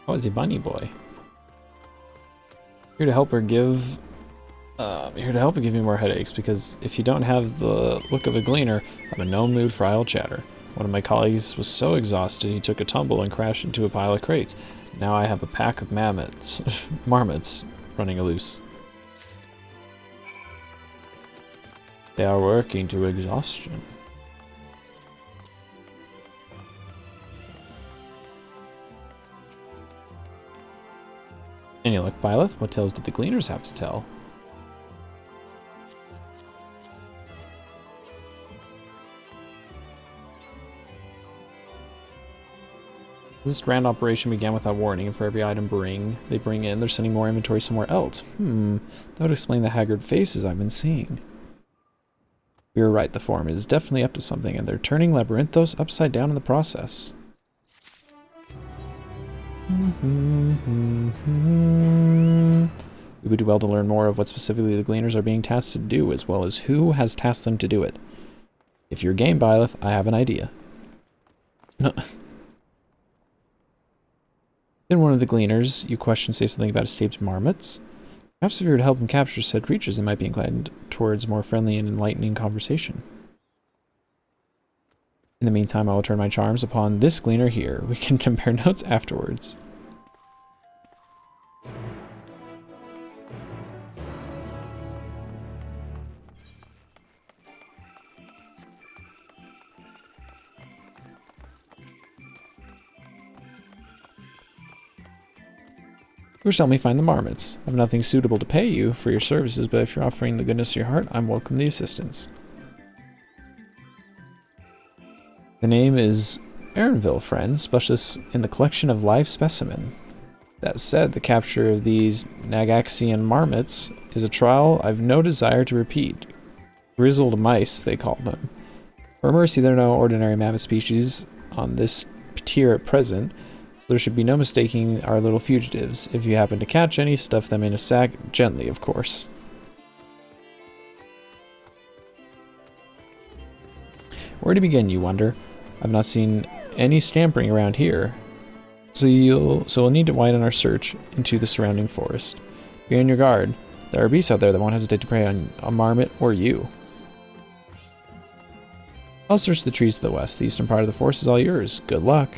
Oh, is he bunny boy? Here to help her give me more headaches, because if you don't have the look of a gleaner, I'm in no mood for idle chatter. One of my colleagues was so exhausted he took a tumble and crashed into a pile of crates. Now I have a pack of marmots running loose. They are working to exhaustion. Any luck, Byleth? What tales did the gleaners have to tell? This grand operation began without warning, and for every item they bring in, they're sending more inventory somewhere else. That would explain the haggard faces I've been seeing. We were right, the forum is definitely up to something, and they're turning Labyrinthos upside down in the process. We would do well to learn more of what specifically the Gleaners are being tasked to do, as well as who has tasked them to do it. If you're game, Byleth, I have an idea. Did one of the Gleaners you questioned say something about escaped marmots? Perhaps if you were to help them capture said creatures, they might be inclined towards more friendly and enlightening conversation. In the meantime, I will turn my charms upon this gleaner here. We can compare notes afterwards. First, help me find the marmots. I have nothing suitable to pay you for your services, but if you're offering the goodness of your heart, I'm welcome the assistance. The name is Aaronville, friend, specialist in the collection of live specimen. That said, the capture of these Nagaxian marmots is a trial I've no desire to repeat. Grizzled mice, they call them. For mercy, there are no ordinary mammoth species on this tier at present, so there should be no mistaking our little fugitives. If you happen to catch any, stuff them in a sack, gently, of course. Where to begin, you wonder? I've not seen any scampering around here, so we'll need to widen our search into the surrounding forest. Be on your guard. There are beasts out there that won't hesitate to prey on a marmot or you. I'll search the trees to the west. The eastern part of the forest is all yours. Good luck.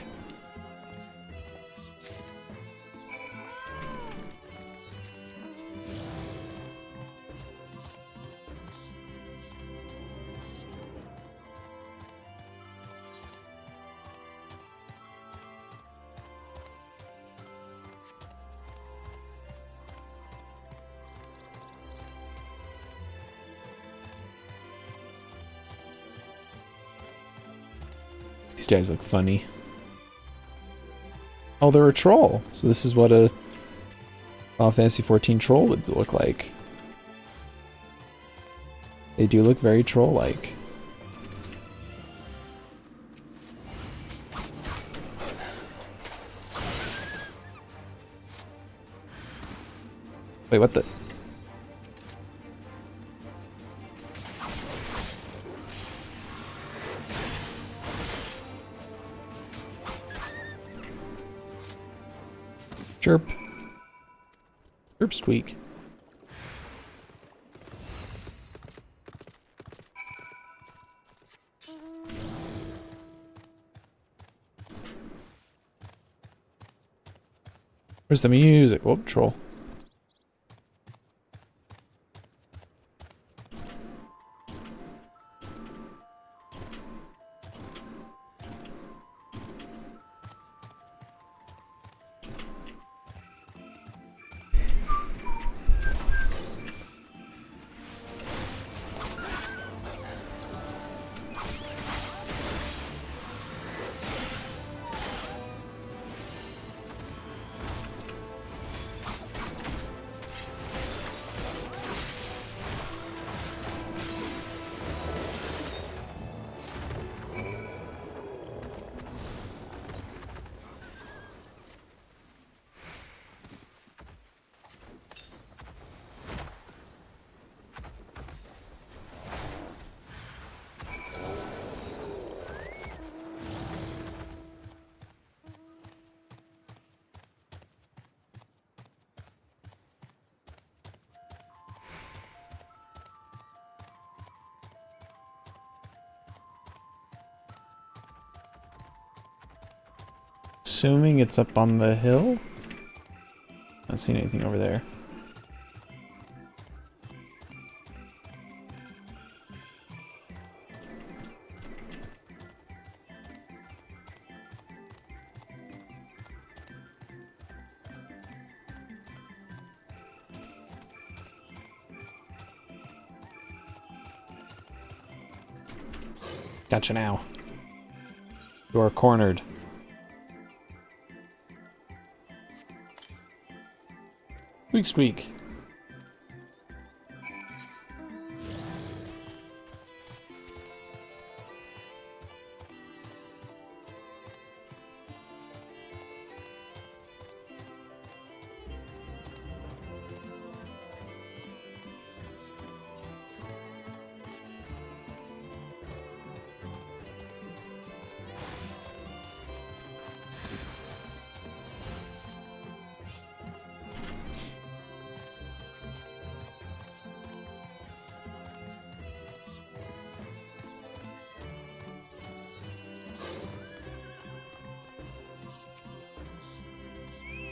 These guys look funny. Oh, they're a troll. So this is what a Final Fantasy XIV troll would look like. They do look very troll-like. Wait, what the? Chirp. Chirp squeak. Where's the music? Whoop, troll. Assuming it's up on the hill? Not seeing anything over there. Gotcha now. You are cornered. Squeak squeak.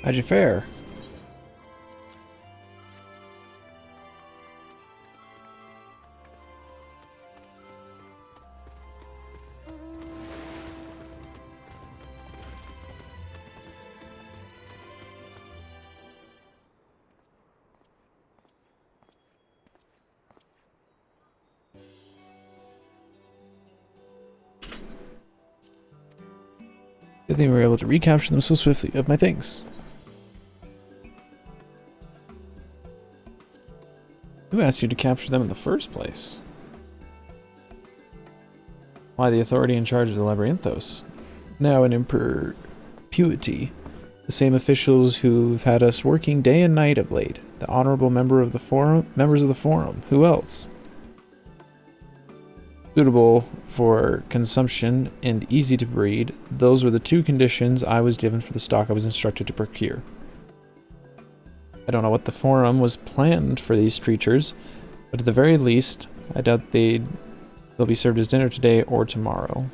How'd you fare? Good thing we were able to recapture them so swiftly of my things. Who asked you to capture them in the first place? Why, the authority in charge of the Labyrinthos. Now in perpetuity. The same officials who've had us working day and night of late. The honorable members of the forum. Who else? Suitable for consumption and easy to breed. Those were the two conditions I was given for the stock I was instructed to procure. I don't know what the forum was planned for these creatures, but at the very least, I doubt they'll be served as dinner today or tomorrow.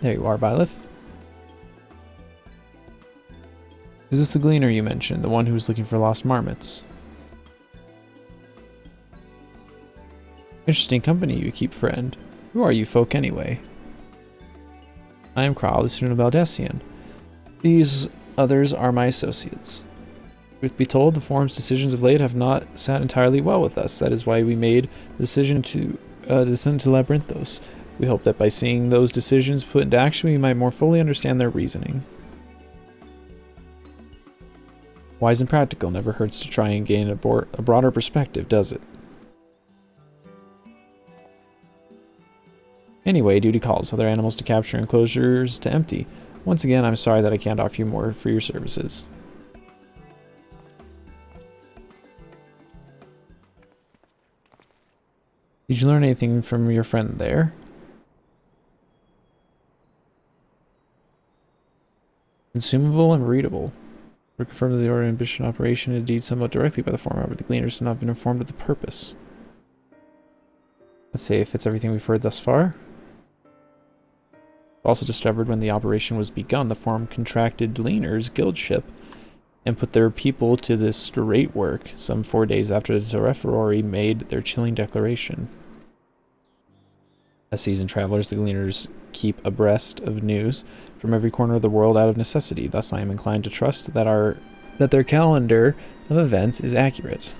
There you are, Byleth. Is this the gleaner you mentioned, the one who was looking for lost marmots? Interesting company you keep, friend. Who are you folk, anyway? I am Kral, the student of Baldesion. These others are my associates. Truth be told, the forum's decisions of late have not sat entirely well with us. That is why we made the decision to descend to Labyrinthos. We hope that by seeing those decisions put into action, we might more fully understand their reasoning. Wise and practical never hurts to try and gain a broader perspective, does it? Anyway, duty calls. Other animals to capture, enclosures to empty. Once again, I'm sorry that I can't offer you more for your services. Did you learn anything from your friend there? Consumable and readable. We confirmed that the order of ambition operation indeed somewhat directly by the forum, however the gleaners have not been informed of the purpose. Let's see if it's everything we've heard thus far. Also discovered when the operation was begun, the forum contracted gleaners' guild ship and put their people to this great work some 4 days after the Tereferori made their chilling declaration. As seasoned travelers, the gleaners keep abreast of news from every corner of the world out of necessity. Thus, I am inclined to trust that their calendar of events is accurate.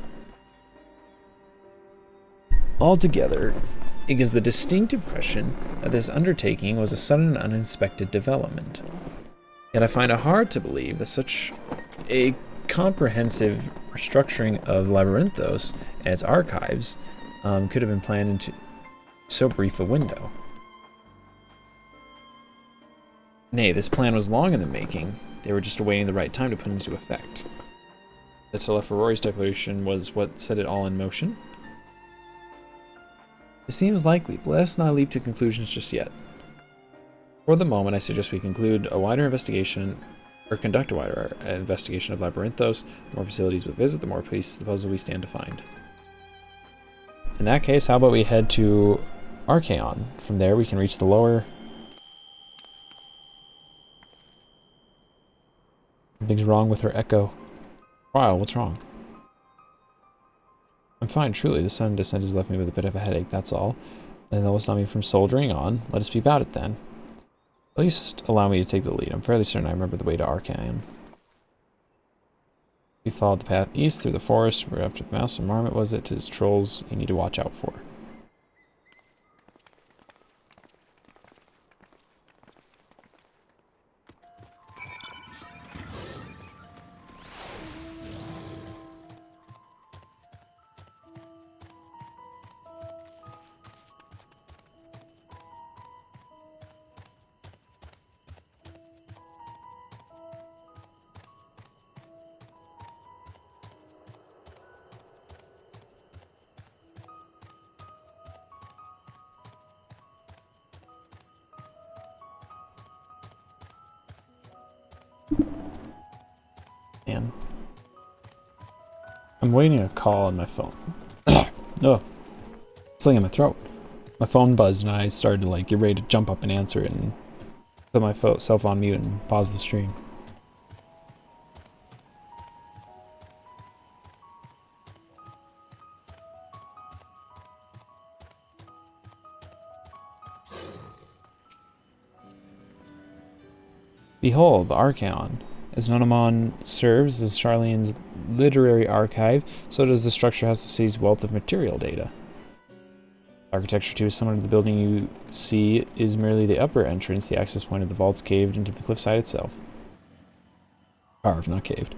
Altogether, it gives the distinct impression that this undertaking was a sudden and unexpected development. Yet I find it hard to believe that such a comprehensive restructuring of Labyrinthos and its archives could have been planned into so brief a window. Nay, this plan was long in the making. They were just awaiting the right time to put it into effect. The Tereferori's declaration was what set it all in motion. It seems likely, but let us not leap to conclusions just yet. For the moment, I suggest we conclude a wider investigation, or conduct a wider investigation of Labyrinthos. The more facilities we visit, the more pieces of the puzzle we stand to find. In that case, how about we head to Archaon? From there, we can reach the lower... Something's wrong with her echo. Wow, what's wrong? I'm fine, truly. The sudden descent has left me with a bit of a headache, that's all. And that will stop me from soldiering on. Let us be about it, then. At least allow me to take the lead. I'm fairly certain I remember the way to Archaon. We followed the path east through the forest, where after the mouse and marmot was it, to his trolls you need to watch out for. Man. I'm waiting a call on my phone. Oh, something in my throat. My phone buzzed and I started to get ready to jump up and answer it, and Put myself on mute and pause the stream. Behold, the Archaon. As Nonomon serves as Charlene's literary archive, so does the structure house the city's wealth of material data. Architecture, too, is similar to the building you see is merely the upper entrance, the access point of the vaults caved into the cliffside itself. Carved, not caved.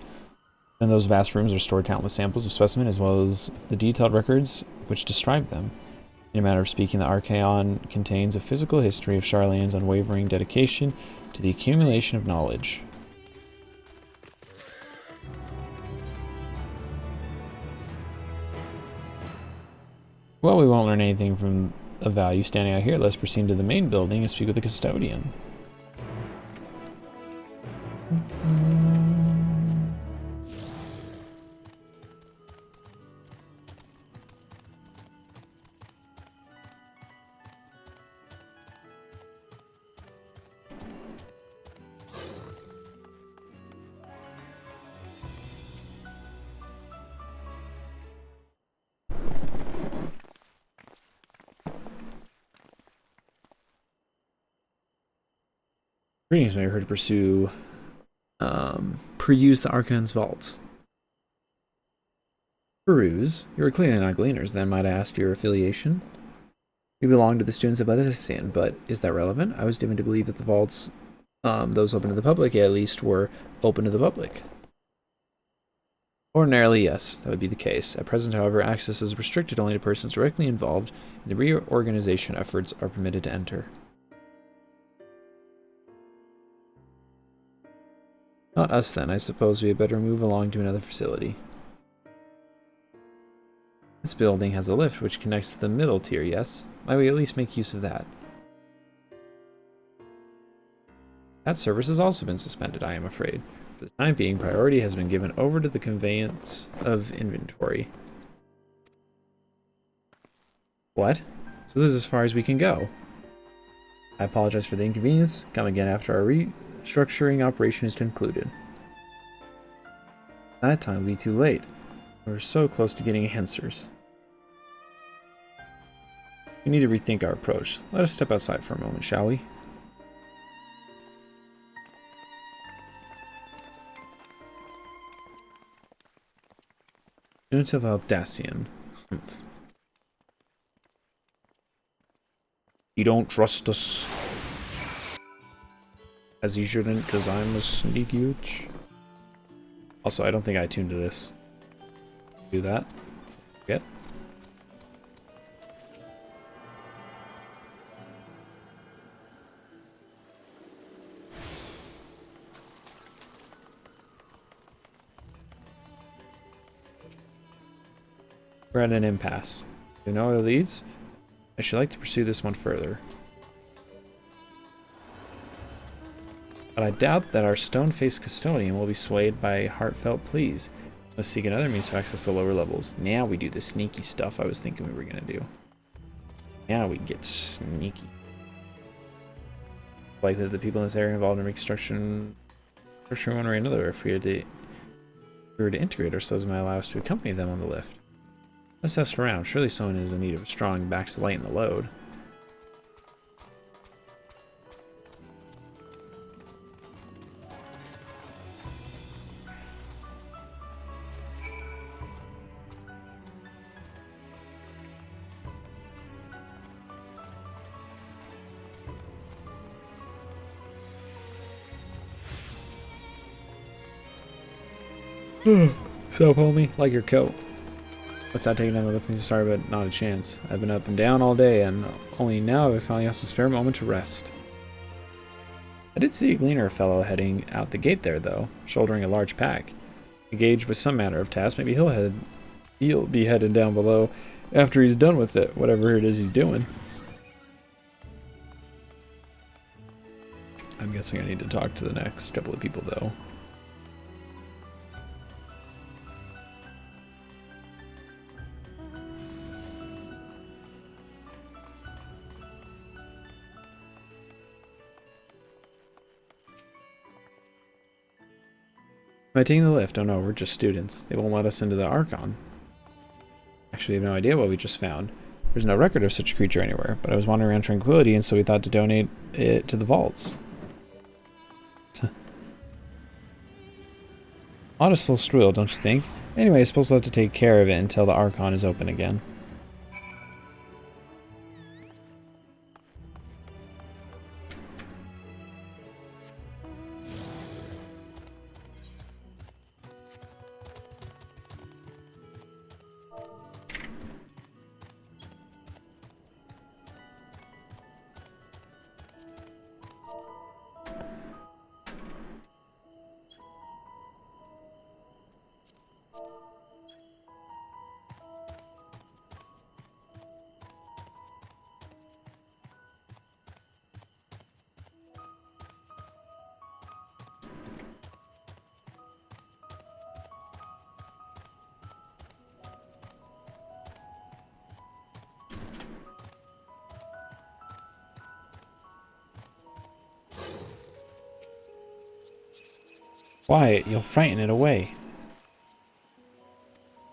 In those vast rooms are stored countless samples of specimens as well as the detailed records which describe them. In a manner of speaking, the Archaon contains a physical history of Charlene's unwavering dedication to the accumulation of knowledge. Well, we won't learn anything from of value standing out here. Let's proceed to the main building and speak with the custodian. Greetings, we are here to peruse the Archaon's vault. Peruse? You are clearly not gleaners, then might I ask for your affiliation? We belong to the students of Edician, but is that relevant? I was given to believe that the vaults, those open to the public at least, were open to the public. Ordinarily, yes, that would be the case. At present, however, access is restricted only to persons directly involved, and the reorganization efforts are permitted to enter. Not us, then. I suppose we had better move along to another facility. This building has a lift which connects to the middle tier, yes? Might we at least make use of that? That service has also been suspended, I am afraid. For the time being, priority has been given over to the conveyance of inventory. What? So this is as far as we can go. I apologize for the inconvenience. Come again after our restructuring operation is concluded. That time will be too late. We're so close to getting answers. We need to rethink our approach. Let us step outside for a moment, shall we? Unit of Aldacian. You don't trust us. As you shouldn't, because I'm a sneaky witch. Also, I don't think I tuned to this. Do that. Yep. We're at an impasse. Do you know where it leads? I should like to pursue this one further. But I doubt that our stone-faced custodian will be swayed by heartfelt pleas. Let's seek another means to access the lower levels. Now we do the sneaky stuff I was thinking we were going to do. Now we get sneaky. Likely that the people in this area involved in reconstruction one way or another, if we were to integrate ourselves, might allow us to accompany them on the lift. Let's ask around. Surely someone is in need of a strong back to lighten the load. So, homie, like your coat. What's that taking with me? Sorry, but not a chance. I've been up and down all day, and only now have I finally got some spare moment to rest. I did see a gleaner fellow heading out the gate there, though, shouldering a large pack. Engaged with some manner of task, maybe he'll be headed down below after he's done with it, whatever it is he's doing. I'm guessing I need to talk to the next couple of people, though. Am I taking the lift? Oh no, we're just students. They won't let us into the Archon. Actually, I have no idea what we just found. There's no record of such a creature anywhere, but I was wandering around Tranquility, and so we thought to donate it to the vaults. Odd still Struil, don't you think? Anyway, I suppose we'll have to take care of it until the Archon is open again. Quiet, you'll frighten it away.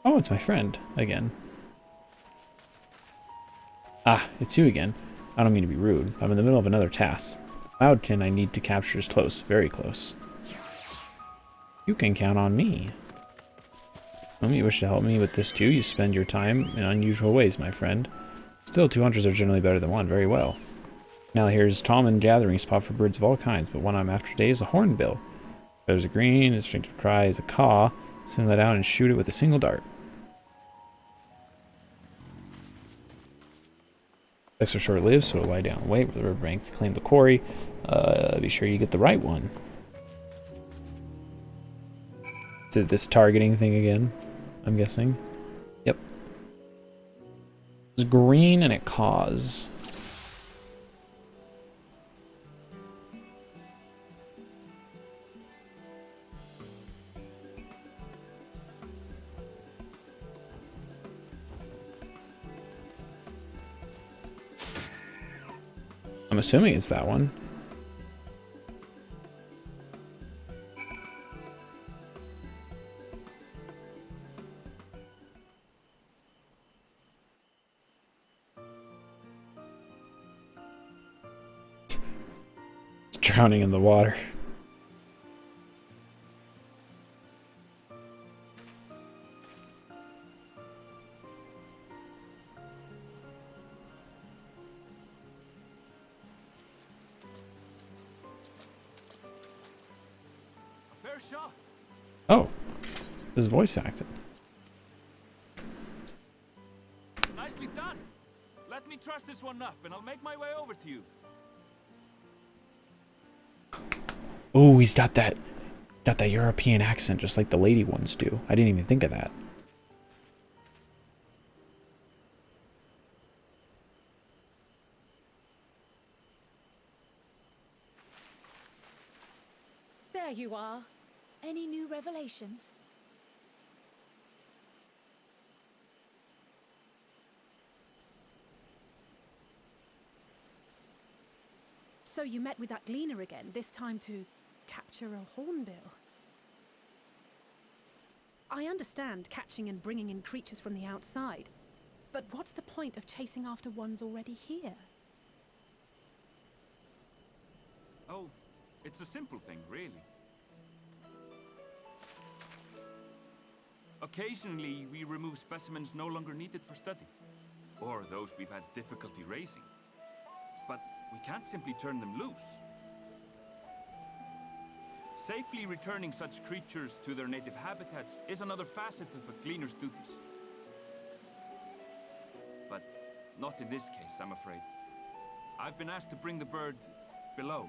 Oh, it's my friend, again. Ah, it's you again. I don't mean to be rude. I'm in the middle of another task. Cloudkin I need to capture is close, very close. You can count on me. You wish to help me with this too? You spend your time in unusual ways, my friend. Still, 2 hunters are generally better than 1, very well. Now here's Tommen gathering spot for birds of all kinds, but one I'm after today is a hornbill. There's a green, his distinctive cry is a caw. Send that out and shoot it with a single dart. Effects are short-lived, so lie down and wait with the riverbank to claim the quarry. Be sure you get the right one. Is it this targeting thing again? I'm guessing. Yep. It's green and it caws. I'm assuming it's that one. It's drowning in the water. Oh, his voice acting. Nicely done. Let me truss this one up, and I'll make my way over to you. Oh, he's got that European accent, just like the lady ones do. I didn't even think of that. There you are. Any new revelations? So you met with that gleaner again, this time to capture a hornbill. I understand catching and bringing in creatures from the outside, but what's the point of chasing after ones already here? Oh, it's a simple thing, really. Occasionally, we remove specimens no longer needed for study, or those we've had difficulty raising. But we can't simply turn them loose. Safely returning such creatures to their native habitats is another facet of a gleaner's duties. But not in this case, I'm afraid. I've been asked to bring the bird below.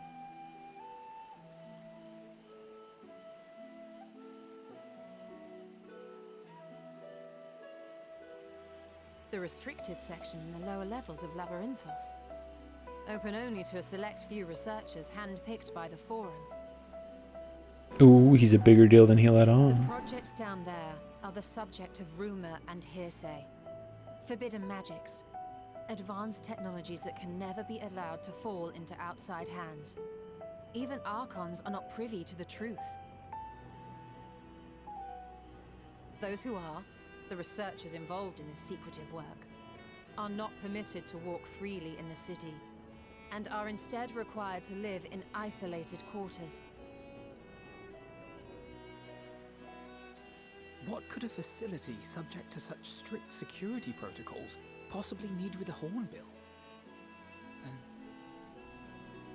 The restricted section in the lower levels of Labyrinthos. Open only to a select few researchers handpicked by the Forum. Ooh, he's a bigger deal than he let The on. projects down there are the subject of rumor and hearsay. Forbidden magics. Advanced technologies that can never be allowed to fall into outside hands. Even Archons are not privy to the truth. Those who are, the researchers involved in this secretive work, are not permitted to walk freely in the city, and are instead required to live in isolated quarters. What could a facility subject to such strict security protocols possibly need with a hornbill?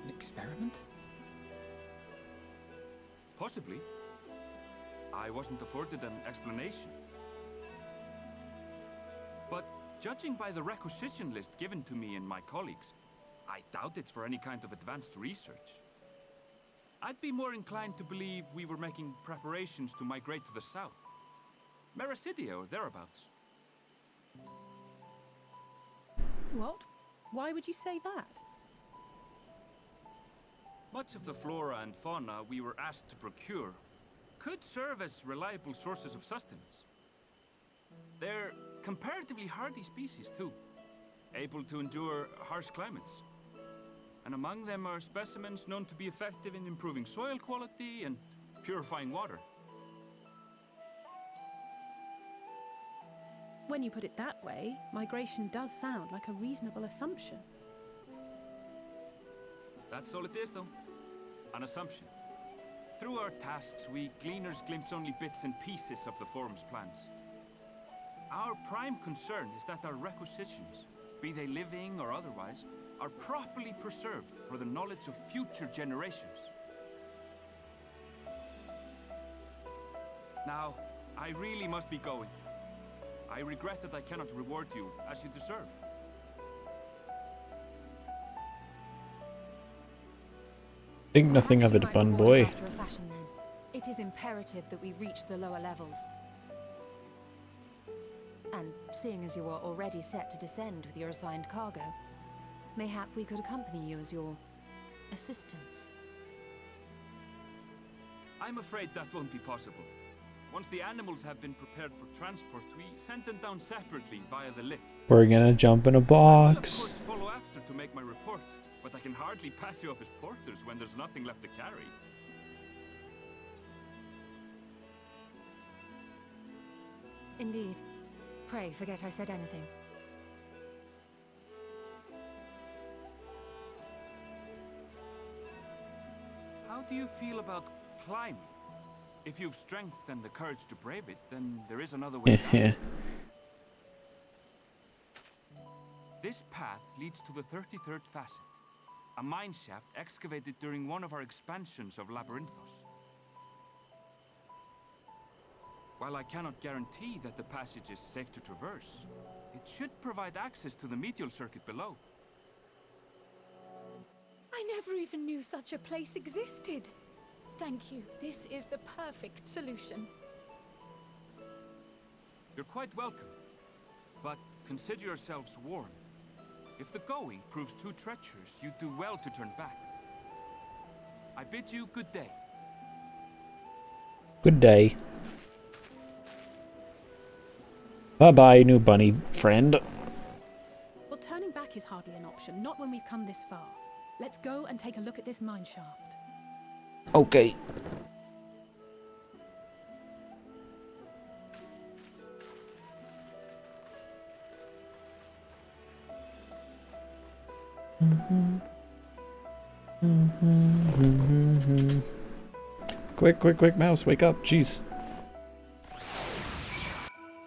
An experiment? Possibly. I wasn't afforded an explanation. But judging by the requisition list given to me and my colleagues, I doubt it's for any kind of advanced research. I'd be more inclined to believe we were making preparations to migrate to the south. Mericidia or thereabouts. What? Why would you say that? Much of the flora and fauna we were asked to procure could serve as reliable sources of sustenance. They're comparatively hardy species too, able to endure harsh climates. And among them are specimens known to be effective in improving soil quality and purifying water. When you put it that way, migration does sound like a reasonable assumption. That's all it is, though. An assumption. Through our tasks, we gleaners glimpse only bits and pieces of the Forum's plans. Our prime concern is that our requisitions, be they living or otherwise, are properly preserved for the knowledge of future generations. Now, I really must be going. I regret that I cannot reward you as you deserve. Think nothing of it, bun boy. After a fashion, then. It is imperative that we reach the lower levels. And seeing as you are already set to descend with your assigned cargo, mayhap we could accompany you as your assistants. I'm afraid that won't be possible. Once the animals have been prepared for transport, we send them down separately via the lift. We're gonna jump in a box. I will, of course, follow after to make my report, but I can hardly pass you off as porters when there's nothing left to carry. Indeed. Pray forget I said anything. How do you feel about climbing? If you've strength and the courage to brave it, then there is another way down. This path leads to the 33rd facet, a mine shaft excavated during one of our expansions of Labyrinthos. While I cannot guarantee that the passage is safe to traverse, it should provide access to the medial circuit below. I never even knew such a place existed. Thank you. This is the perfect solution. You're quite welcome, but consider yourselves warned. If the going proves too treacherous, you do well to turn back. I bid you good day. Good day. Bye-bye, new bunny friend. Well, turning back is hardly an option, not when we've come this far. Let's go and take a look at this mine shaft. Okay. Quick, mouse, wake up, jeez.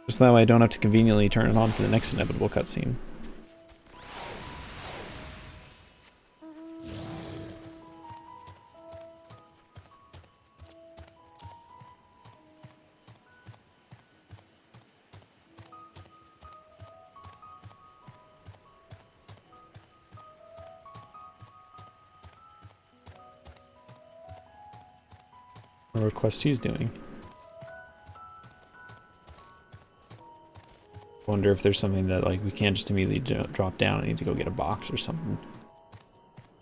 Just that way I don't have to conveniently turn it on for the next inevitable cutscene. What request he's doing. Wonder if there's something that like we can't just immediately drop down. I need to go get a box or something.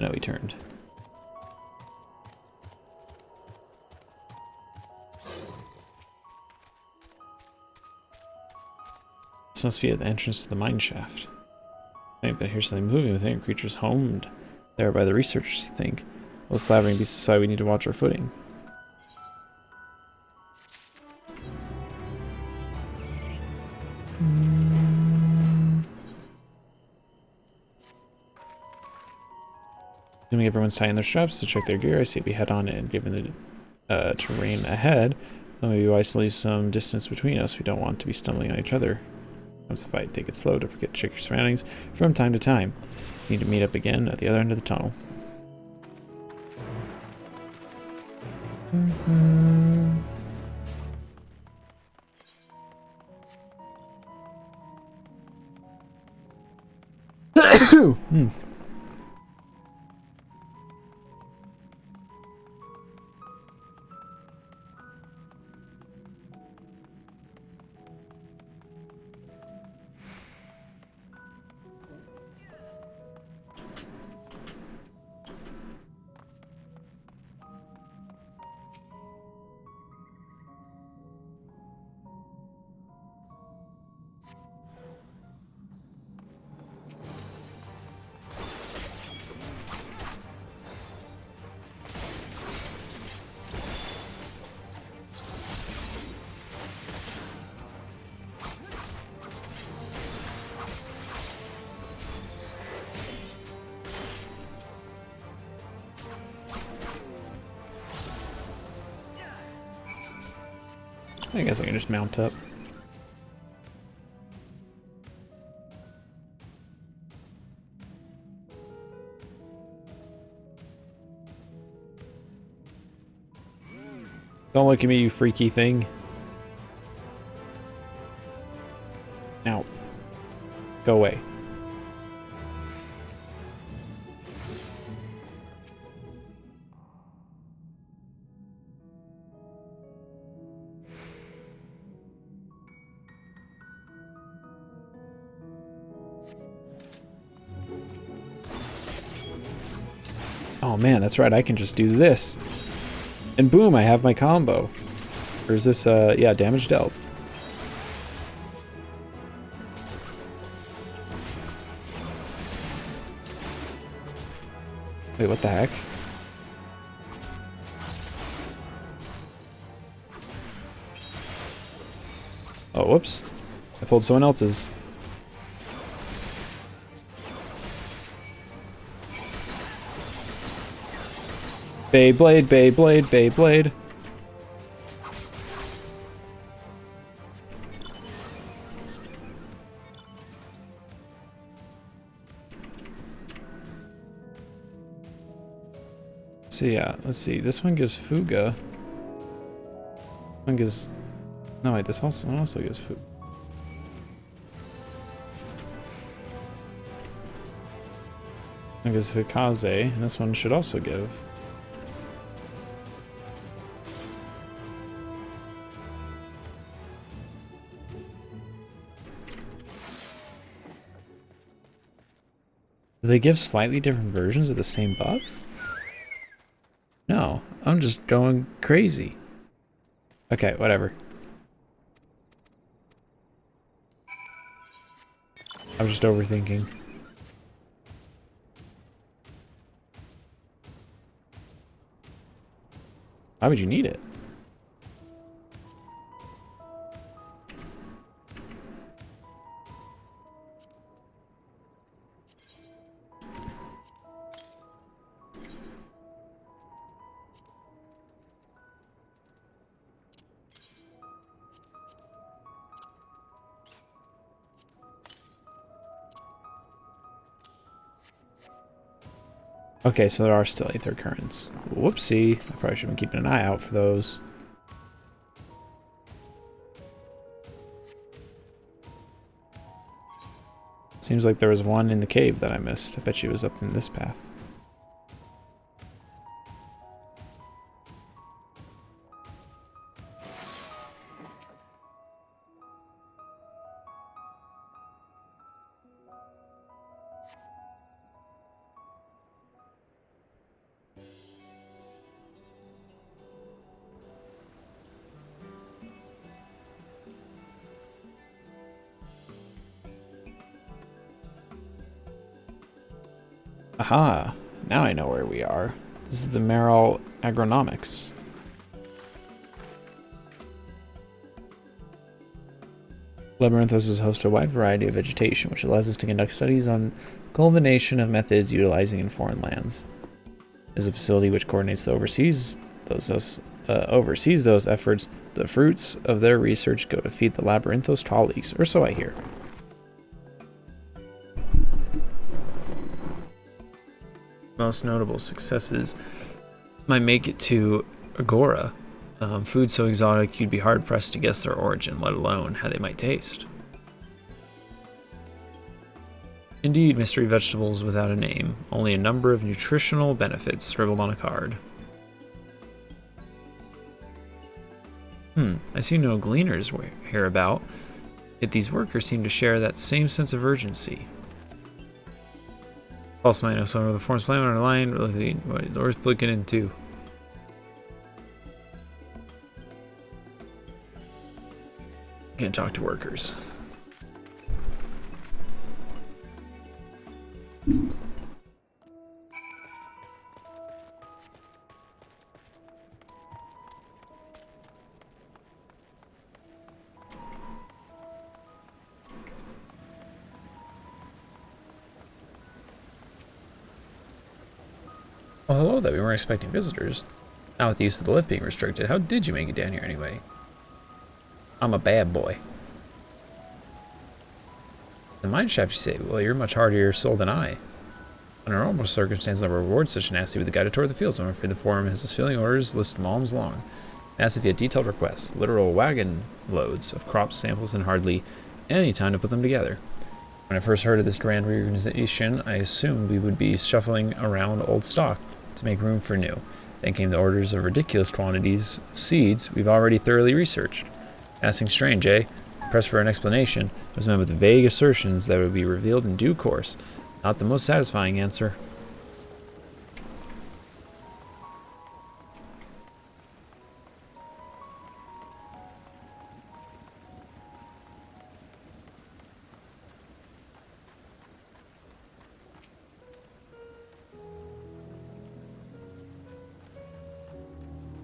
No, he turned. This must be at the entrance to the mine shaft. Maybe I hear something moving within. Creatures homed there by the researchers, you think. Well, slavering beasts aside, we need to watch our footing. Assuming everyone's tying their straps to check their gear, I say we head on in. Given the terrain ahead, though maybe wise to leave some distance between us. We don't want to be stumbling on each other. Comes the fight. Take it slow. Don't forget to check your surroundings from time to time. Need to meet up again at the other end of the tunnel. I guess I can just mount up. Don't look at me, you freaky thing. Now, go away. Oh man, that's right, I can just do this. And boom, I have my combo. Or is this, yeah, damage dealt. Wait, what the heck? Oh, whoops. I pulled someone else's. Beyblade, Beyblade, Beyblade. So yeah, let's see. This one gives Fuga. One gives... No, wait, this one also gives Fuga. One gives Hikaze, and this one should also give... Do they give slightly different versions of the same buff? No, I'm just going crazy. Okay, whatever. I'm just overthinking. Why would you need it? Okay, so there are still Aether Currents. Whoopsie. I probably should have been keeping an eye out for those. Seems like there was one in the cave that I missed. I bet she was up in this path. Aha! Now I know where we are. This is the Meral Agronomics. Labyrinthos is host to a wide variety of vegetation, which allows us to conduct studies on culmination of methods utilizing in foreign lands. is a facility which coordinates the oversees those efforts. The fruits of their research go to feed the Labyrinthos colleagues, or so I hear. Most notable successes might make it to Agora. Food so exotic you'd be hard-pressed to guess their origin, let alone how they might taste. Indeed, mystery vegetables without a name, only a number of nutritional benefits scribbled on a card. I see no gleaners hereabout, yet these workers seem to share that same sense of urgency. False might know some of the forms plan on our line, really worth looking into. Can't talk to workers. Well, hello there. We weren't expecting visitors. Now with the use of the lift being restricted, how did you make it down here anyway? I'm a bad boy. The mine shaft, you say? Well, you're much hardier soul than I. Under normal circumstances, I would reward such an assay with a guided tour of the fields. I'm afraid the forum has his filling orders list alms long. Ask if you had detailed requests, literal wagon loads of crop samples, and hardly any time to put them together. When I first heard of this grand reorganization, I assumed we would be shuffling around old stock to make room for new. Then came the orders of ridiculous quantities of seeds we've already thoroughly researched. Asking strange, eh? Pressed for an explanation, I was met with vague assertions that would be revealed in due course. Not the most satisfying answer.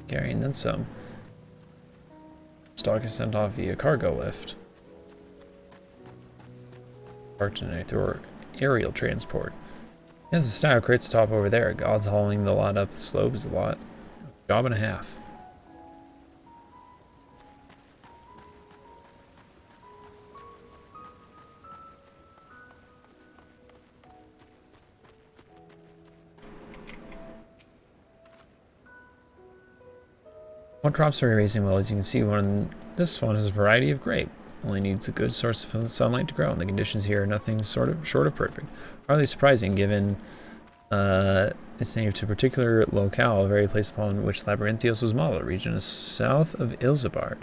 Carrying then some. Stock is sent off via cargo lift. Parked in a aerial transport. There's the style crates top over there. God's hauling the lot up the slope is a lot. Job and a half. What crops are we raising? Well, as you can see, this one is a variety of grape. Only needs a good source of sunlight to grow, and the conditions here are nothing short of perfect. Hardly surprising, given its name to a particular locale, a very place upon which Labyrinthios was modeled, a region south of Ilzabard.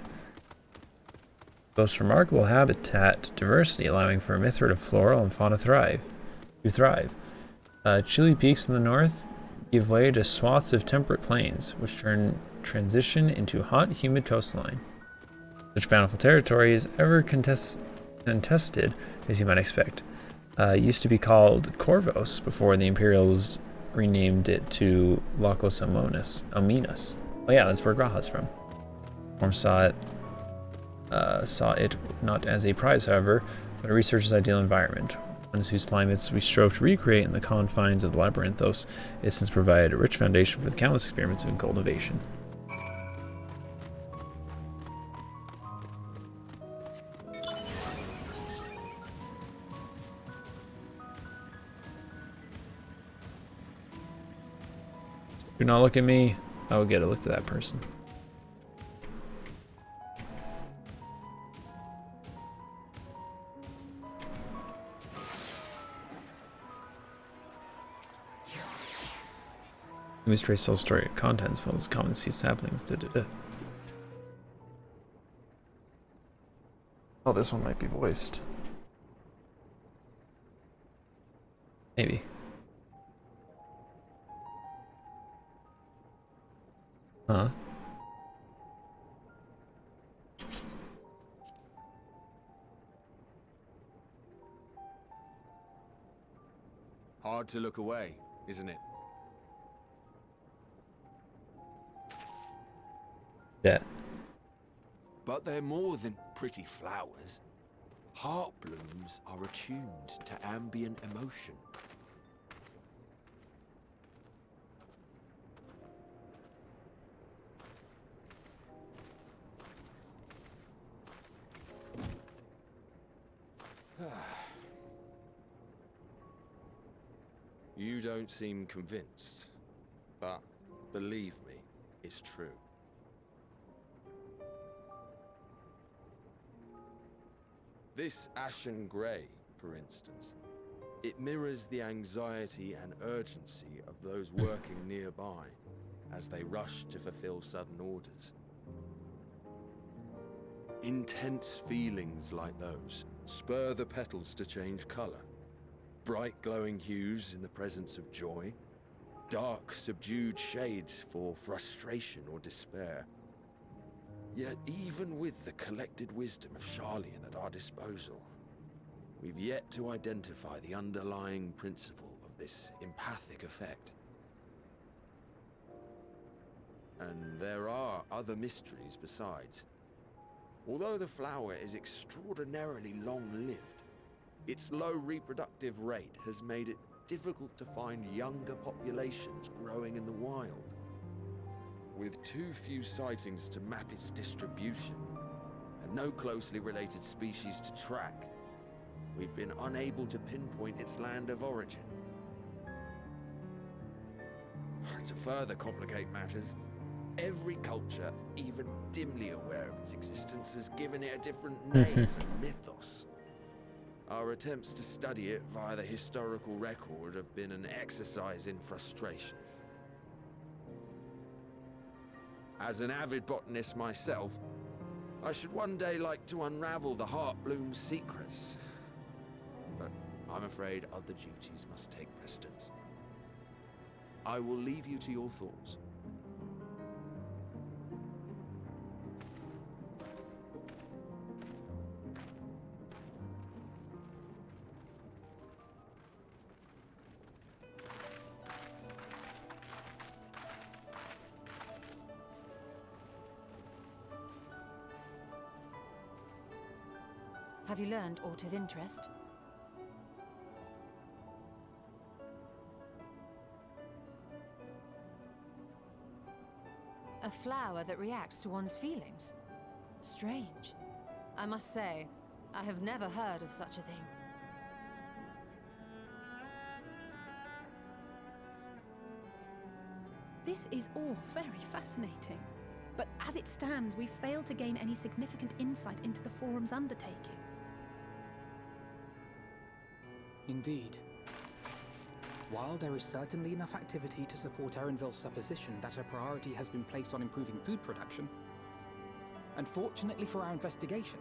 Boasts remarkable habitat diversity, allowing for a mithrid of floral and fauna to thrive. Chilly peaks in the north give way to swaths of temperate plains, which transition into hot, humid coastline. Such bountiful territory is ever contested, as you might expect. Used to be called Corvos before the Imperials renamed it to Lacos Ominos. Oh yeah, that's where Graha's from. Orm saw it not as a prize, however, but a researcher's ideal environment, one whose climates we strove to recreate in the confines of the Labyrinthos. It has since provided a rich foundation for the countless experiments in cultivation. Do not look at me. I will get a look to that person. Mystery cell story contents, well as common seed saplings. Oh, this one might be voiced. Maybe. Huh? Hard to look away, isn't it? Yeah. But they're more than pretty flowers. Heart blooms are attuned to ambient emotion. You don't seem convinced, but believe me, it's true. This ashen grey, for instance, it mirrors the anxiety and urgency of those working nearby as they rush to fulfill sudden orders. Intense feelings like those spur the petals to change colour. Bright glowing hues in the presence of joy, dark subdued shades for frustration or despair. Yet even with the collected wisdom of Charlian at our disposal, we've yet to identify the underlying principle of this empathic effect. And there are other mysteries besides. Although the flower is extraordinarily long-lived, its low reproductive rate has made it difficult to find younger populations growing in the wild. With too few sightings to map its distribution, and no closely related species to track, we've been unable to pinpoint its land of origin. To further complicate matters, every culture, even dimly aware of its existence, has given it a different name and mythos. Our attempts to study it via the historical record have been an exercise in frustration. As an avid botanist myself, I should one day like to unravel the Heartbloom's secrets. But I'm afraid other duties must take precedence. I will leave you to your thoughts. Have you learned aught of interest? A flower that reacts to one's feelings? Strange. I must say, I have never heard of such a thing. This is all very fascinating. But as it stands, we've failed to gain any significant insight into the Forum's undertaking. Indeed. While there is certainly enough activity to support Erenville's supposition that a priority has been placed on improving food production, unfortunately for our investigation,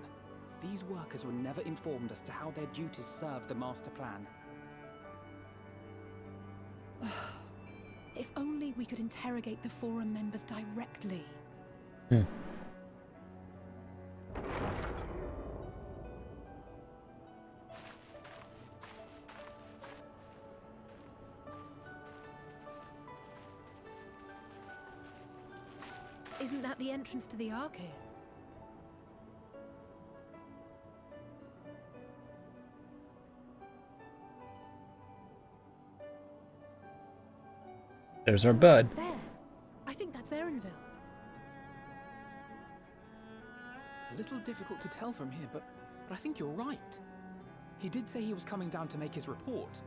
these workers were never informed as to how their duties serve the master plan. If only we could interrogate the Forum members directly. Isn't that the entrance to the Ark here? There's our bud. There. I think that's Erenville. A little difficult to tell from here, but I think you're right. He did say he was coming down to make his report.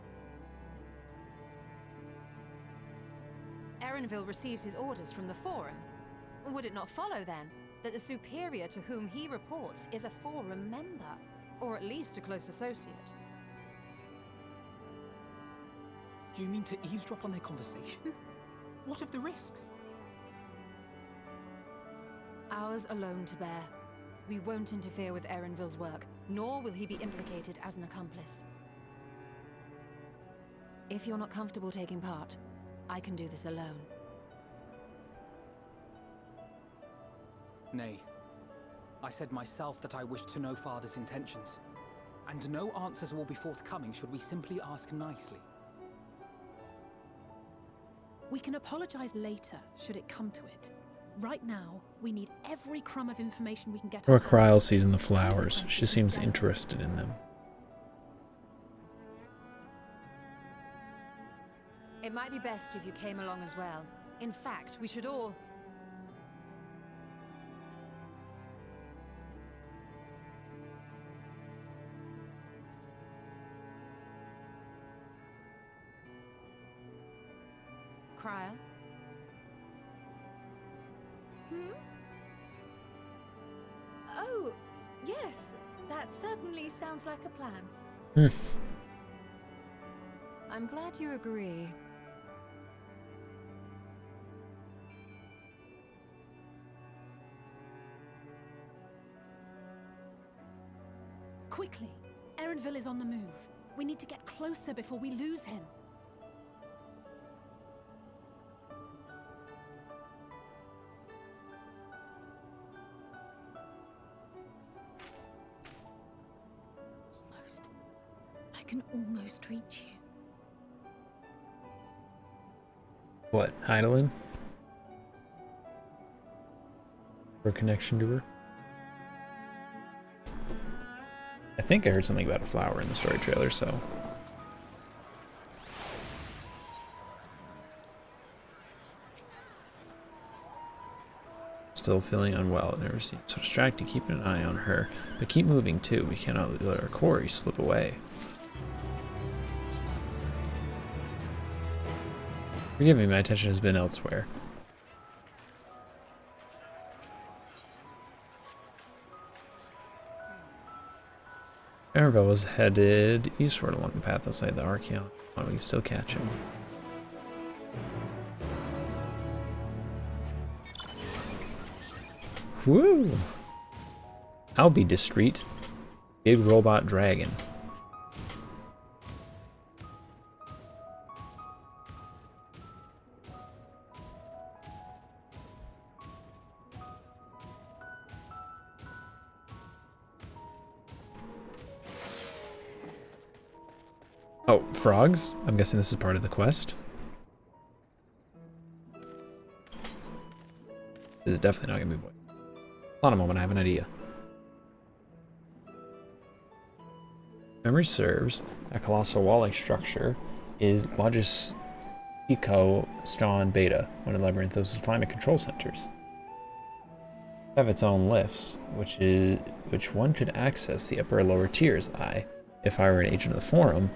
Erenville receives his orders from the Forum. Would it not follow, then, that the superior to whom he reports is a Forum member, or at least a close associate? You mean to eavesdrop on their conversation? What of the risks? Ours alone to bear. We won't interfere with Erenville's work, nor will he be implicated as an accomplice. If you're not comfortable taking part, I can do this alone. Nay. I said myself that I wished to know Father's intentions. And no answers will be forthcoming should we simply ask nicely. We can apologize later, should it come to it. Right now, we need every crumb of information we can get. Or Kryl sees in the flowers. She seems interested in them. It might be best if you came along as well. In fact, we should all... crier? Oh, yes. That certainly sounds like a plan. I'm glad you agree. Quickly! Erenville is on the move. We need to get closer before we lose him. Almost. I can almost reach you. What, Heidelin? For a connection to her? I think I heard something about a flower in the story trailer, so... Still feeling unwell. It never seems so distracted. Keeping an eye on her. But keep moving, too. We cannot let our quarry slip away. Forgive me, my attention has been elsewhere. Erenville was headed eastward along the path outside the Archeon. Why don't we still catch him? Woo! I'll be discreet. Big robot dragon. Oh, frogs? I'm guessing this is part of the quest. This is definitely not gonna be void. Hold on a moment, I have an idea. Memory serves, a colossal wall-like structure is Logis Eco Strawn Beta, one of Labyrinthos' climate control centers. Have its own lifts, which one could access the upper and lower tiers. If I were an agent of the forum,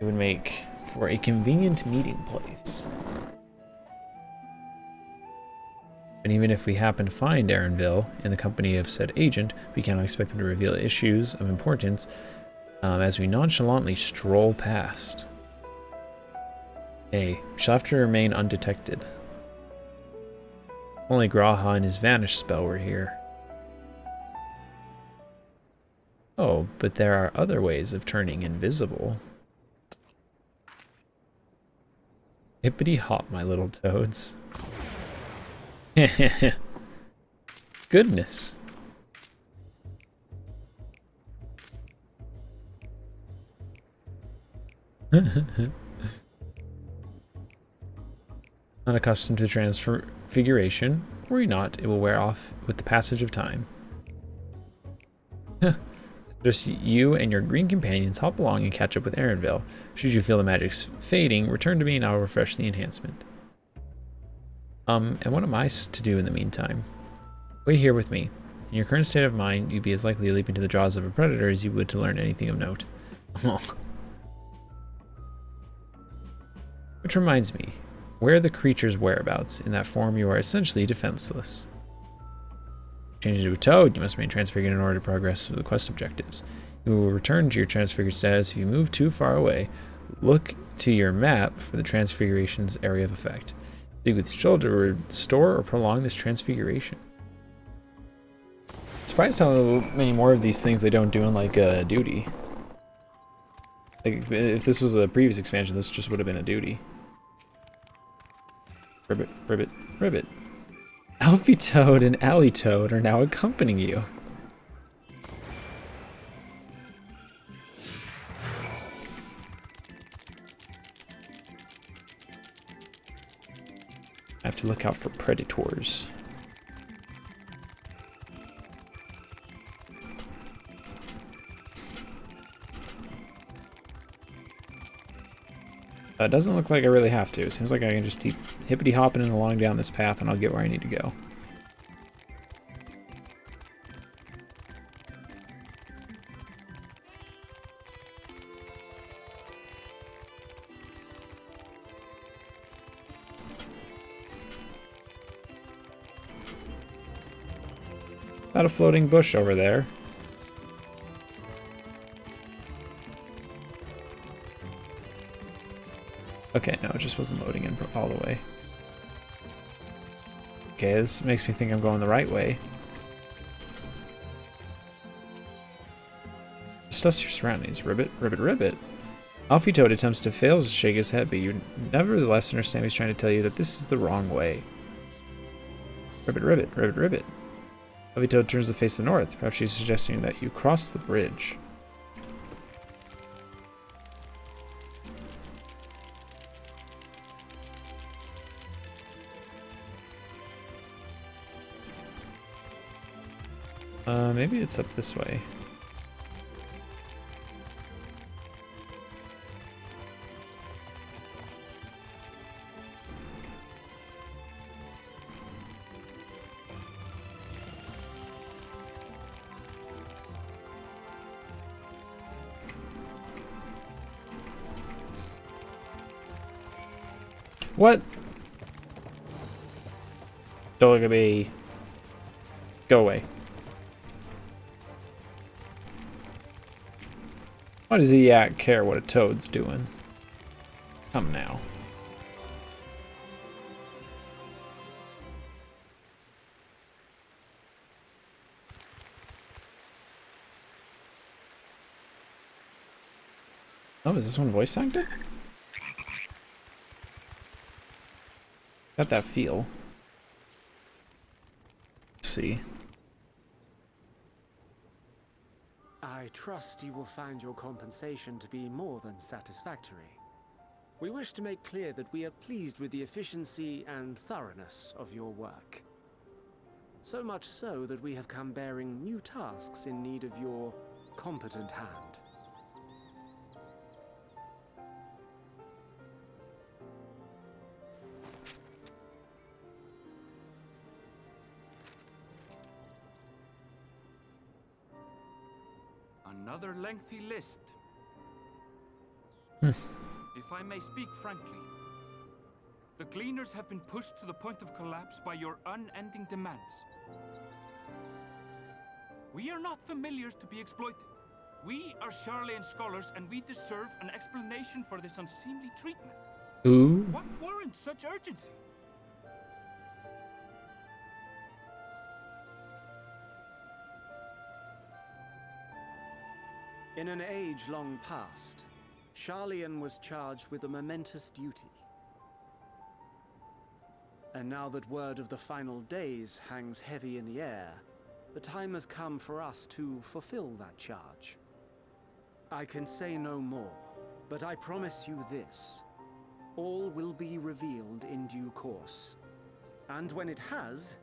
it would make for a convenient meeting place. And even if we happen to find Erenville in the company of said agent, we cannot expect them to reveal issues of importance as we nonchalantly stroll past. We shall have to remain undetected. Only Graha and his vanish spell were here. Oh, but there are other ways of turning invisible. Hippity hop, my little toads. Goodness. Unaccustomed to transfiguration, worry not, it will wear off with the passage of time. Just you and your green companions hop along and catch up with Erenville. Should you feel the magic's fading, return to me and I'll refresh the enhancement. And what am I to do in the meantime? Wait here with me. In your current state of mind, you'd be as likely to leap into the jaws of a predator as you would to learn anything of note. Which reminds me, where are the creature's whereabouts? In that form, you are essentially defenseless. Change into a toad, you must remain transfigured in order to progress through the quest objectives. You will return to your transfigured status if you move too far away. Look to your map for the transfiguration's area of effect. Speak with each other to restore or prolong this transfiguration. Surprised how many more of these things they don't do in like duty. Like if this was a previous expansion, this just would have been a duty. Ribbit, ribbit, ribbit. Alfie Toad and Alley Toad are now accompanying you. I have to look out for predators. It doesn't look like I really have to. It seems like I can just keep hippity hopping along down this path and I'll get where I need to go. Not a floating bush over there. Okay, no, it just wasn't loading in all the way. Okay, this makes me think I'm going the right way. Discuss your surroundings, Ribbit. Ribbit, Ribbit. Alfie Toad attempts to fail to shake his head, but you nevertheless understand he's trying to tell you that this is the wrong way. Ribbit, Ribbit, Ribbit, Ribbit. Alfie Toad turns to face the north. Perhaps she's suggesting that you cross the bridge. Maybe it's up this way. What? Don't look at me. Go away. Why does the yak care what a toad's doing? Come now. Oh, is this one voice acted? Got that feel. Let's see. I trust you will find your compensation to be more than satisfactory. We wish to make clear that we are pleased with the efficiency and thoroughness of your work. So much so that we have come bearing new tasks in need of your competent hand. Another lengthy list. If I may speak frankly, the Gleaners have been pushed to the point of collapse by your unending demands. We are not familiars to be exploited. We are Charlian scholars, and we deserve an explanation for this unseemly treatment. Ooh. What warrants such urgency? In an age long past, Charlian was charged with a momentous duty. And now that word of the final days hangs heavy in the air, the time has come for us to fulfill that charge. I can say no more, but I promise you this. All will be revealed in due course. And when it has,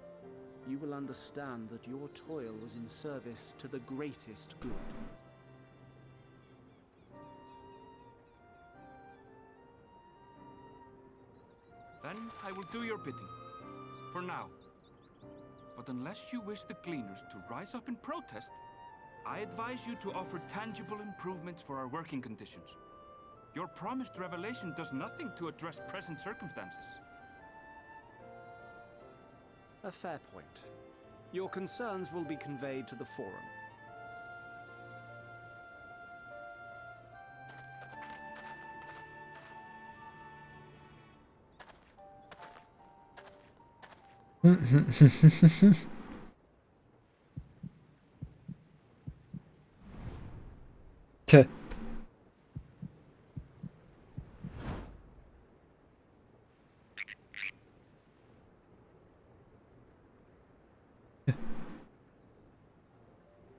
you will understand that your toil was in service to the greatest good. Then I will do your bidding. For now. But unless you wish the Gleaners to rise up in protest, I advise you to offer tangible improvements for our working conditions. Your promised revelation does nothing to address present circumstances. A fair point. Your concerns will be conveyed to the Forum. Tuh.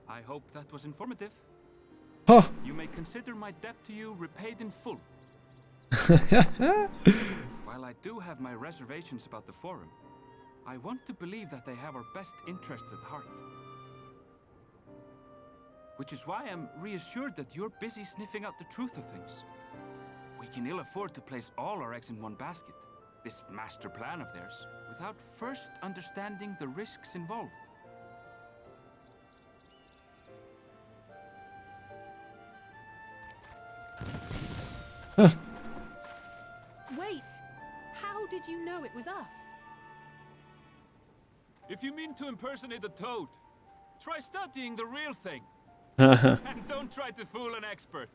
I hope that was informative. Huh. You may consider my debt to you repaid in full. While I do have my reservations about the Forum, I want to believe that they have our best interests at heart. Which is why I'm reassured that you're busy sniffing out the truth of things. We can ill afford to place all our eggs in one basket, this master plan of theirs, without first understanding the risks involved. Wait! How did you know it was us? If you mean to impersonate a toad, Try studying the real thing. Haha. And don't try to fool an expert.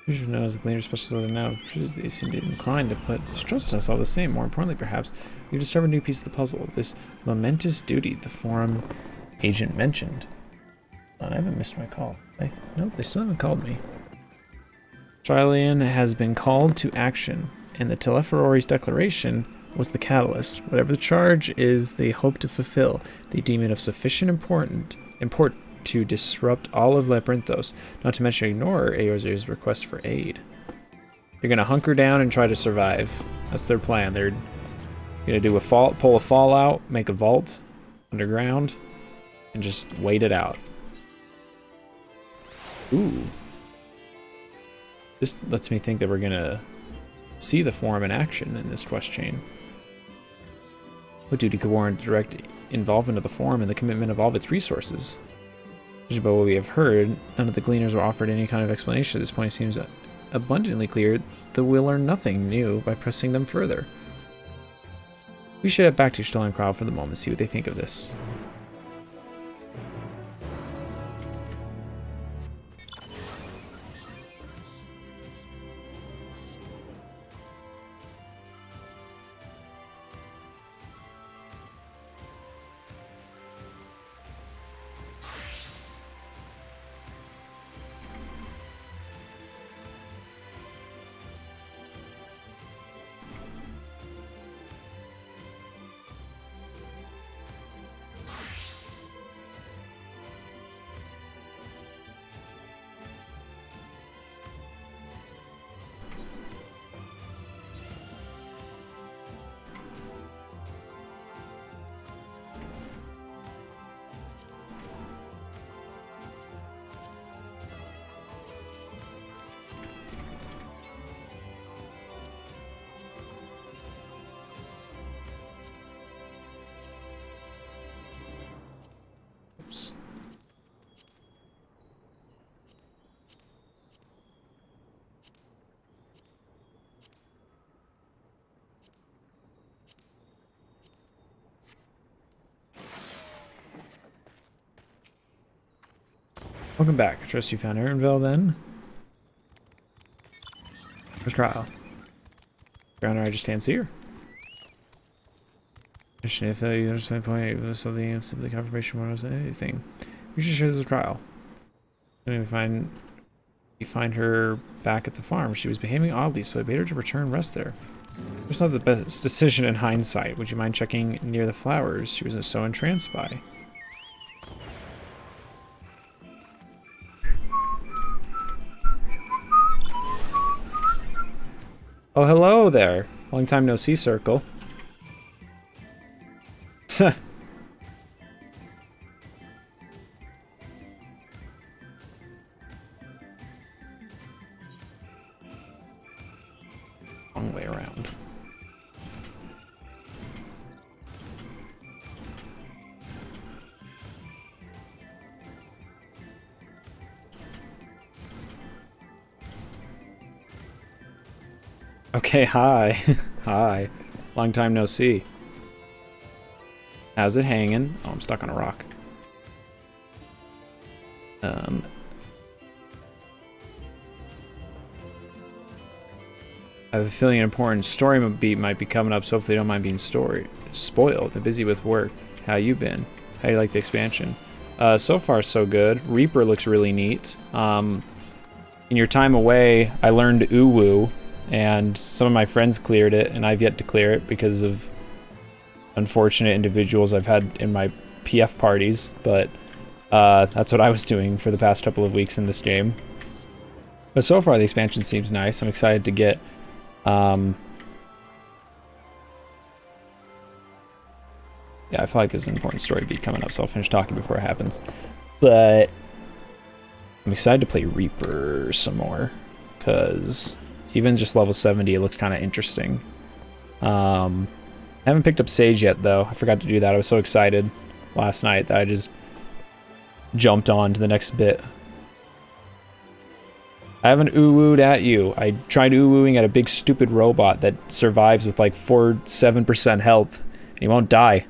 You should know as the Gleaner specialist now, they seem to be inclined to put trust in us all the same. More importantly, perhaps, we've discovered a new piece of the puzzle. This momentous duty the forum agent mentioned. I haven't missed my call. Nope, they still haven't called me. Trillian has been called to action, and the Telephorori's declaration was the catalyst. Whatever the charge is they hope to fulfill, they deem it of sufficient import to disrupt all of Labyrinthos, not to mention ignore Eorzeir's request for aid. They're gonna hunker down and try to survive. That's their plan. They're gonna do pull a fallout, make a vault underground, and just wait it out. Ooh. This lets me think that we're gonna see the forum in action in this quest chain. What duty could warrant direct involvement of the forum and the commitment of all of its resources? Judging by what we have heard, none of the gleaners were offered any kind of explanation. At this point, it seems abundantly clear that we'll learn nothing new by pressing them further. We should head back to Stalin Crowd for the moment and see what they think of this. Welcome back. I trust you found Erenville then? Where's Kyle? Ground I just can't see her. If you understand the point, something simply confirmation more than anything. We should share this with Kyle. Then we find her back at the farm. She was behaving oddly, so I bade her to return and rest there. It was not the best decision in hindsight. Would you mind checking near the flowers she was so entranced by? Oh, hello there. Long time no see, Circle. Long way around. Okay, hi. Hi. Long time no see. How's it hanging? Oh, I'm stuck on a rock. I have a feeling an important story beat might be coming up, so hopefully you don't mind being spoiled. I'm busy with work. How you been? How you like the expansion? So far, so good. Reaper looks really neat. In your time away, I learned Uwu, and some of my friends cleared it, and I've yet to clear it because of unfortunate individuals I've had in my PF parties, but that's what I was doing for the past couple of weeks in this game. But so far, the expansion seems nice. I'm excited to get yeah, I feel like there's an important story beat coming up, so I'll finish talking before it happens. But I'm excited to play Reaper some more, because even just level 70, it looks kind of interesting. And I haven't picked up Sage yet, though. I forgot to do that. I was so excited last night that I just jumped on to the next bit. I haven't ooh-wooed at you. I tried ooh-wooing at a big stupid robot that survives with like 7% health, and he won't die.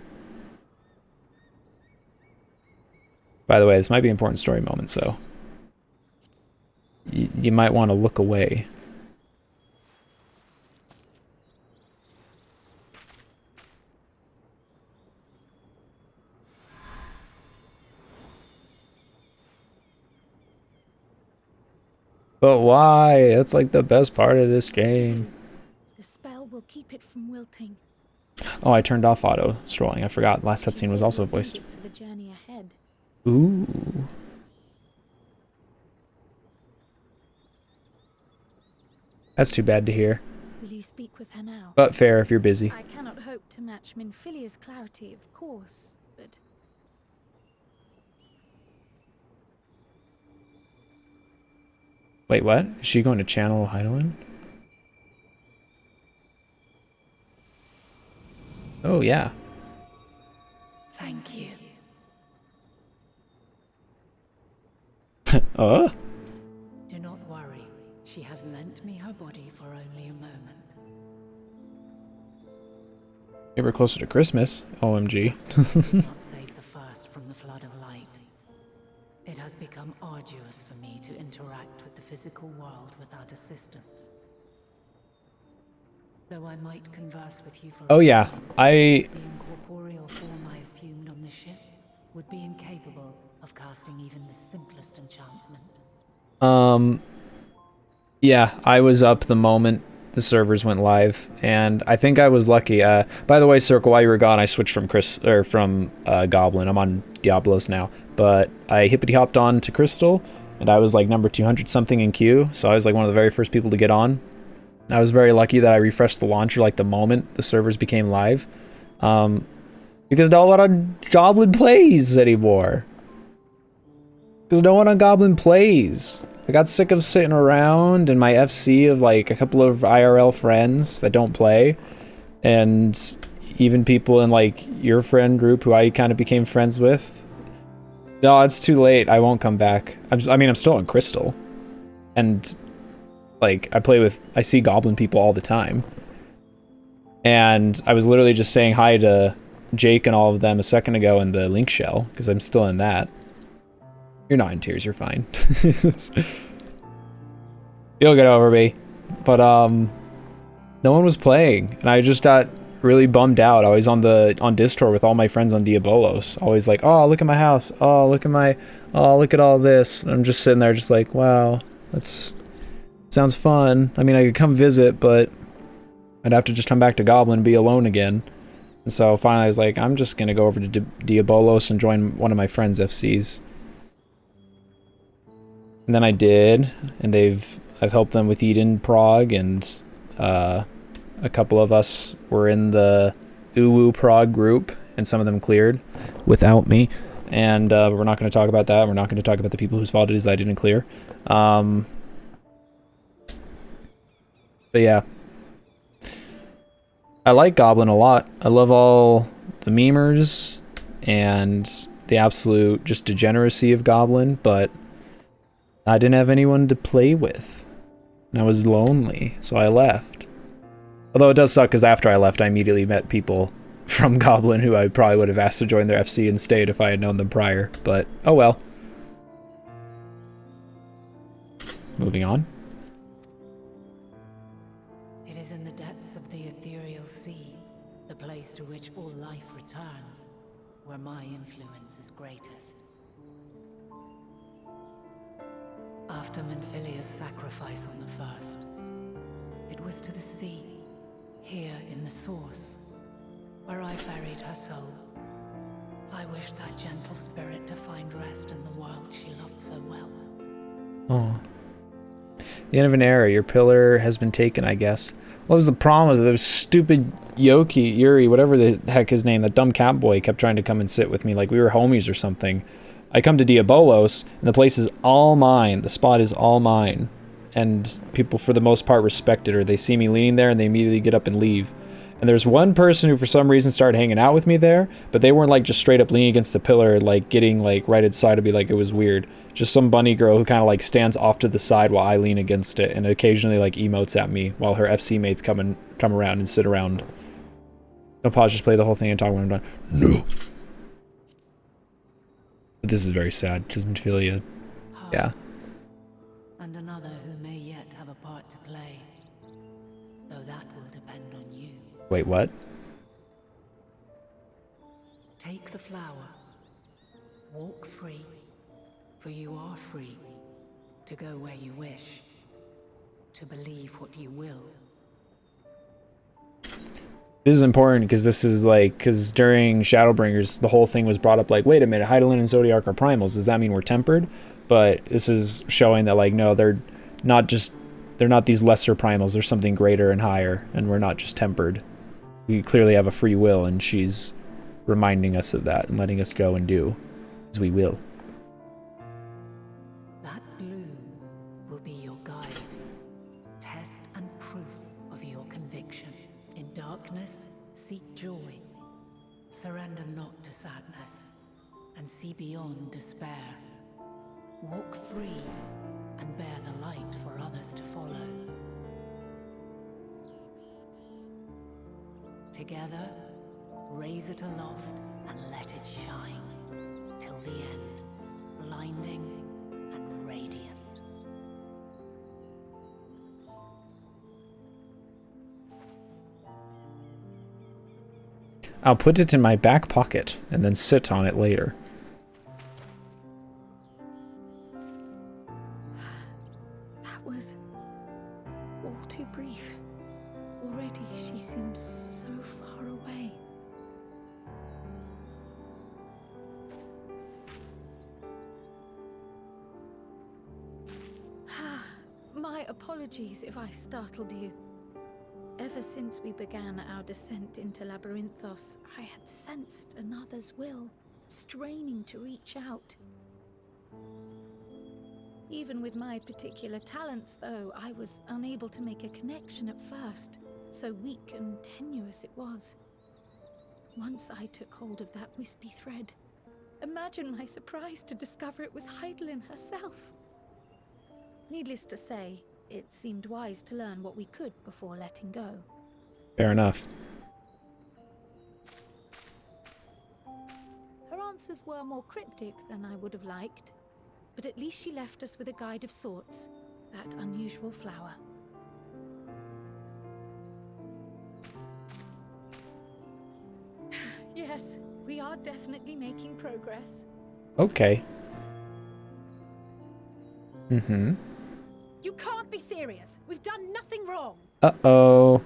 By the way, this might be an important story moment, so you might want to look away. But why? That's like the best part of this game. The spell will keep it from wilting. Oh, I turned off auto scrolling. I forgot. Last cutscene was also voiced. For the journey ahead. Ooh. That's too bad to hear. Will you speak with her now? But fair if you're busy. I cannot hope to match Minfilia's clarity, of course, but... Wait, what? Is she going to channel Hydaelyn? Oh, yeah. Thank you. Oh? Do not worry. She has lent me her body for only a moment. Maybe we're closer to Christmas. OMG. Not save the first from the flood of light. It has become arduous for me to interact with the physical world without assistance. Though I might converse with you for Oh yeah, the incorporeal form I assumed on the ship would be incapable of casting even the simplest enchantment. Yeah, I was up the moment the servers went live, and I think I was lucky. By the way, Circle, while you were gone, I switched from Goblin. I'm on Diablos now, but I hippity hopped on to Crystal, and I was like number 200 something in queue, so I was like one of the very first people to get on. I was very lucky that I refreshed the launcher like the moment the servers became live, because no one on Goblin plays anymore. Because no one on Goblin plays. I got sick of sitting around in my FC of like a couple of IRL friends that don't play, and even people in like your friend group who I kind of became friends with. No, it's too late. I won't come back. I mean, I'm still on Crystal, and like I see Goblin people all the time, and I was literally just saying hi to Jake and all of them a second ago in the link shell because I'm still in that. You're not in tears, you're fine. You'll get over me. But no one was playing, and I just got really bummed out. I was on Discord with all my friends on Diabolos, always like, oh, look at my house, oh, look at all this. And I'm just sitting there just like, wow, that's sounds fun. I mean, I could come visit, but I'd have to just come back to Goblin and be alone again. And so finally I was like, I'm just gonna go over to Diabolos and join one of my friends' FCs. And then I did, and I've helped them with Eden Prague, and a couple of us were in the Uwu Prague group, and some of them cleared without me. And we're not going to talk about that. We're not going to talk about the people whose fault it is that I didn't clear. But yeah. I like Goblin a lot. I love all the memers and the absolute just degeneracy of Goblin, but I didn't have anyone to play with. And I was lonely, so I left. Although it does suck because after I left, I immediately met people from Goblin who I probably would have asked to join their FC and stayed if I had known them prior. But, oh well. Moving on. It is in the depths of the ethereal sea, the place to which all life returns, where my influence is greatest. After Minfilia's sacrifice on the first, it was to the sea, here in the source, where I buried her soul. I wish that gentle spirit to find rest in the world she loved so well. Oh. The end of an era. Your pillar has been taken, I guess. What was the problem? Was those stupid Yuri, whatever the heck his name, that dumb cat boy kept trying to come and sit with me like we were homies or something. I come to Diabolos, and the place is all mine. The spot is all mine. And people, for the most part, respect it, or they see me leaning there and they immediately get up and leave. And there's one person who for some reason started hanging out with me there, but they weren't like just straight up leaning against the pillar, like getting like right inside of me, like it was weird. Just some bunny girl who kind of like stands off to the side while I lean against it and occasionally like emotes at me while her FC mates come around and sit around. No pause, just play the whole thing and talk when I'm done. No. But this is very sad because Minfilia, yeah. And another who may yet have a part to play, though that will depend on you. Wait, what? Take the flower. Walk free, for you are free to go where you wish, to believe what you will. This is important because this is like, because during Shadowbringers, the whole thing was brought up like, wait a minute, Hydaelyn and Zodiark are primals. Does that mean we're tempered? But this is showing that like, no, they're not these lesser primals. There's something greater and higher, and we're not just tempered. We clearly have a free will, and she's reminding us of that and letting us go and do as we will. That blue will be your guide, test and proof of your conviction. In darkness, seek joy. Surrender not to sadness, and see beyond despair. Walk free and bear the light for others to follow. Together, raise it aloft and let it shine till the end, blinding and radiant. I'll put it in my back pocket and then sit on it later. That was all too brief. Already she seems so far away. My apologies if I startled you. Ever since we began our descent into Labyrinthos, I had sensed another's will, straining to reach out. Even with my particular talents, though, I was unable to make a connection at first, so weak and tenuous it was. Once I took hold of that wispy thread, imagine my surprise to discover it was Hydaelyn herself. Needless to say, it seemed wise to learn what we could before letting go. Fair enough. Her answers were more cryptic than I would have liked, but at least she left us with a guide of sorts, that unusual flower. Yes, we are definitely making progress. Okay. Mm-hmm. You can't be serious. We've done nothing wrong. Uh-oh.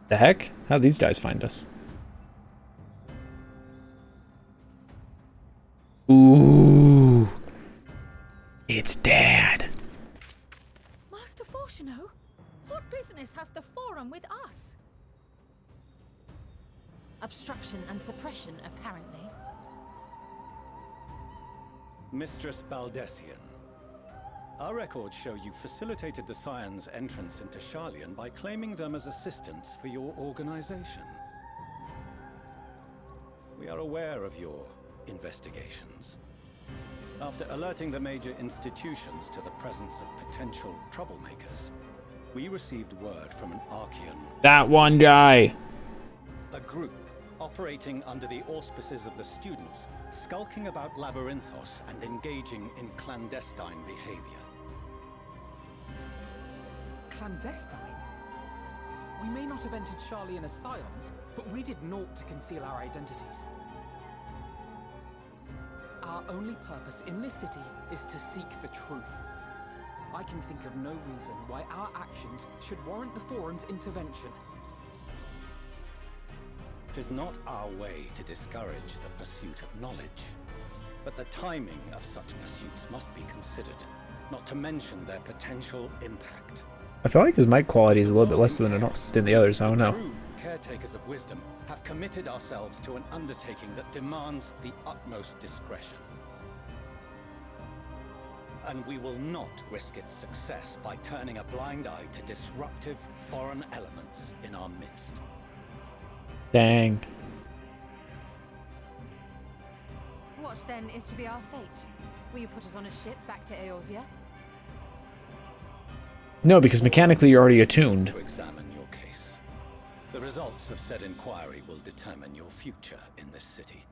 The heck? How'd these guys find us? Ooh. It's Dad. Master Fortuno, what business has the Forum with us? Obstruction and suppression, apparently. Mistress Baldessian, our records show you facilitated the Scions' entrance into Sharlayan by claiming them as assistants for your organization. We are aware of your investigations. After alerting the major institutions to the presence of potential troublemakers, we received word from an Archean... That one guy! A group operating under the auspices of the students, skulking about Labyrinthos and engaging in clandestine behavior. Clandestine? We may not have entered Sharlayan as Scions, but we did naught to conceal our identities. Our only purpose in this city is to seek the truth. I can think of no reason why our actions should warrant the Forum's intervention. It is not our way to discourage the pursuit of knowledge, but the timing of such pursuits must be considered, not to mention their potential impact. I feel like his mic quality is a little bit less than the others, I don't know. True caretakers of wisdom have committed ourselves to an undertaking that demands the utmost discretion. and we will not risk its success by turning a blind eye to disruptive foreign elements in our midst. Dang. What then is to be our fate? Will you put us on a ship back to Eorzea? No, because mechanically you're already attuned. To examine your case. The results of said inquiry will determine your future in this city.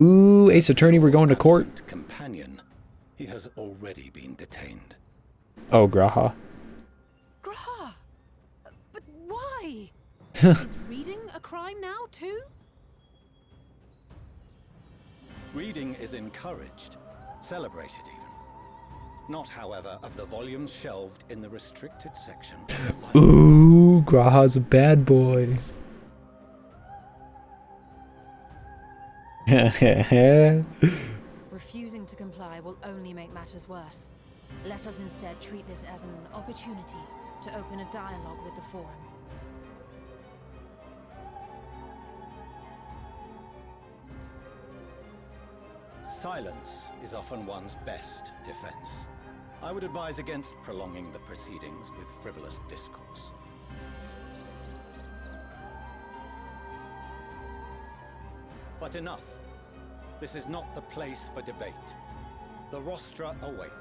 Ooh, Ace Attorney, we're going to court. Companion, he has already been detained. Oh, Graha. Graha! But why? Is reading a crime now, too? Reading is encouraged, celebrated even. Not, however, of the volumes shelved in the restricted section. Ooh, Graha's a bad boy. Refusing to comply will only make matters worse. Let us instead treat this as an opportunity to open a dialogue with the Forum. Silence is often one's best defense. I would advise against prolonging the proceedings with frivolous discourse. But enough. This is not the place for debate. The rostra await.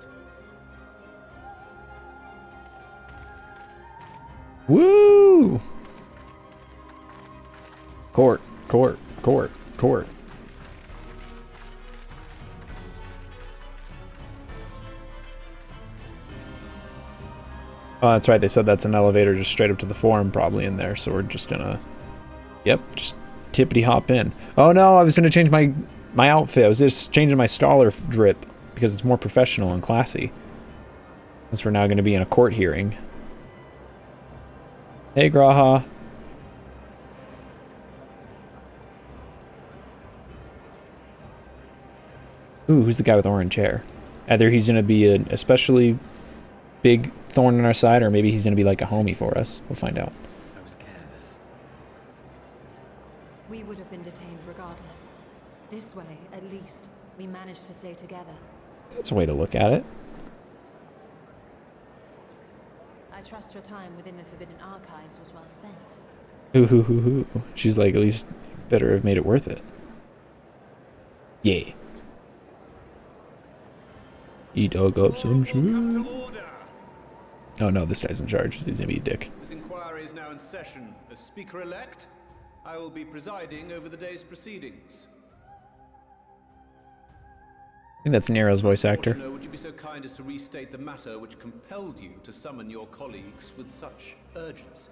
Woo! Court, court, court, court. Oh, that's right. They said that's an elevator just straight up to the Forum probably in there. So we're just gonna, yep, just tippity hop in. Oh no, I was gonna change my outfit. I was just changing my scholar drip because it's more professional and classy. Since we're now gonna be in a court hearing. Hey, Graha. Ooh, who's the guy with the orange hair? Either he's gonna be an especially big thorn in our side, or maybe he's gonna be like a homie for us. We'll find out. I was careless. We would have been detained regardless. This way, at least, we managed to stay together. That's a way to look at it. I trust your time within the Forbidden Archives was well spent. Ooh, hoo, hoo, hoo. She's like, at least better have made it worth it. Yeah. He dug up some shit. Oh no, this guy's in charge. He's gonna be a dick. This inquiry is now in session. As Speaker-elect, I will be presiding over the day's proceedings. I think that's Nero's voice actor. Would you be so kind as to restate the matter which compelled you to summon your colleagues with such urgency?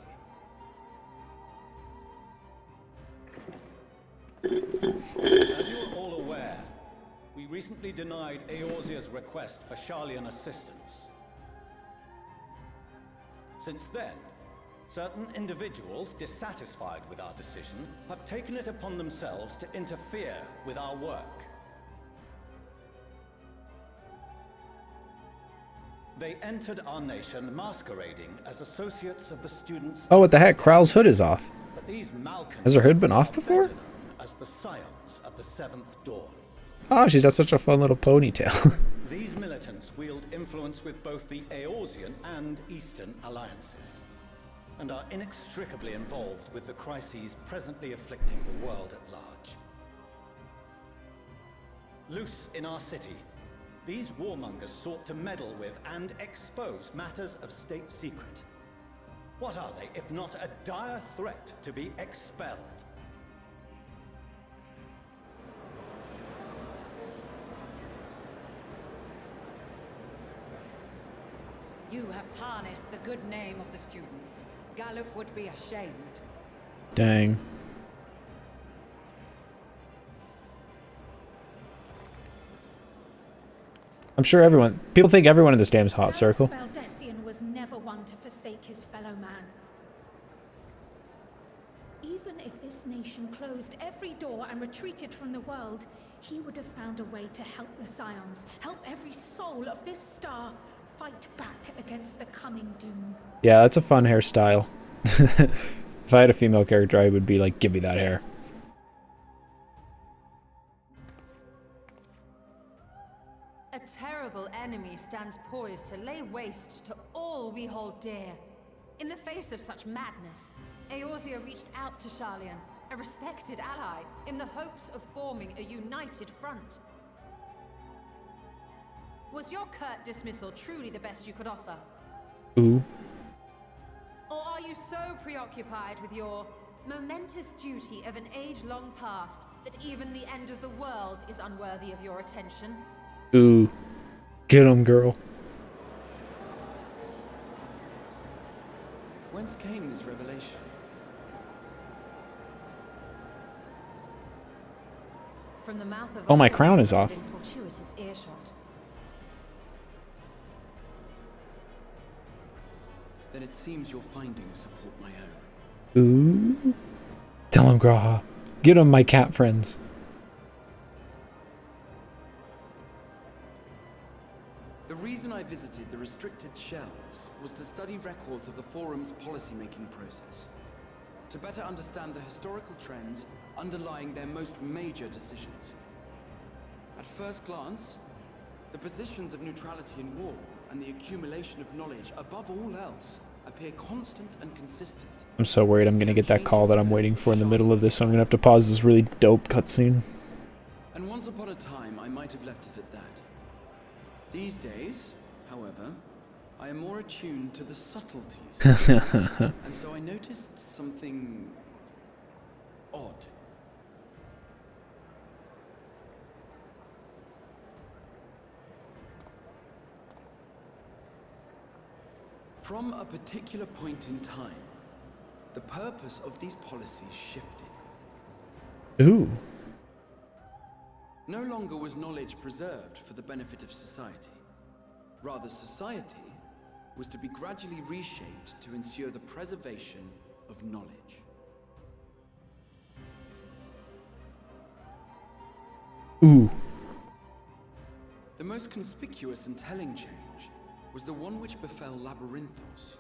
As you are all aware, we recently denied Eorzea's request for Sharlayan assistance. Since then, certain individuals dissatisfied with our decision have taken it upon themselves to interfere with our work. They entered our nation masquerading as associates of the students. Oh, what the heck? Kral's hood is off. But these Has her hood been off before? as the scions of the Seventh Dawn. Oh, she's got such a fun little ponytail. These militants wield influence with both the Eorzean and Eastern alliances, and are inextricably involved with the crises presently afflicting the world at large. Loose in our city, these warmongers sought to meddle with and expose matters of state secret. What are they, if not a dire threat to be expelled? You have tarnished the good name of the students. Galuf would be ashamed. Dang. I'm sure people think everyone in this game's hot circle. Baldessian was never one to forsake his fellow man. Even if this nation closed every door and retreated from the world, he would have found a way to help the Scions, help every soul of this star fight back against the coming doom. Yeah, that's a fun hairstyle. If I had a female character, I would be like, give me that hair. A terrible enemy stands poised to lay waste to all we hold dear. In the face of such madness, Eorzea reached out to Sharlayan, a respected ally, in the hopes of forming a united front. Was your curt dismissal truly the best you could offer? Ooh. Or are you so preoccupied with your momentous duty of an age long past that even the end of the world is unworthy of your attention? Ooh. Get him, girl. Whence came this revelation? From the mouth of Oh, my crown is off. within fortuitous earshot. Then it seems your findings support my own. Ooh. Tell him, Graha. Get him, my cat friends. The reason I visited the restricted shelves was to study records of the Forum's policymaking process, to better understand the historical trends underlying their most major decisions. At first glance, the positions of neutrality in war and the accumulation of knowledge above all else appear constant and consistent. I'm so worried I'm gonna get that call that I'm waiting for in the middle of this, so I'm gonna have to pause this really dope cutscene. And once upon a time, I might have left it at that. These days, however, I am more attuned to the subtleties. And so I noticed something odd. From a particular point in time, the purpose of these policies shifted. Ooh. No longer was knowledge preserved for the benefit of society. Rather, society was to be gradually reshaped to ensure the preservation of knowledge. Ooh. The most conspicuous and telling change was the one which befell Labyrinthos.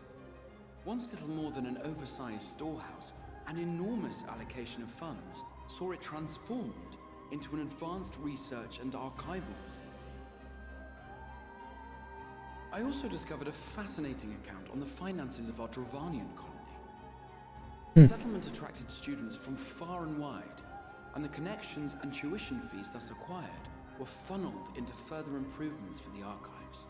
Once little more than an oversized storehouse, an enormous allocation of funds saw it transformed into an advanced research and archival facility. I also discovered a fascinating account on the finances of our Dravanian colony. The settlement attracted students from far and wide, and the connections and tuition fees thus acquired were funneled into further improvements for the archives.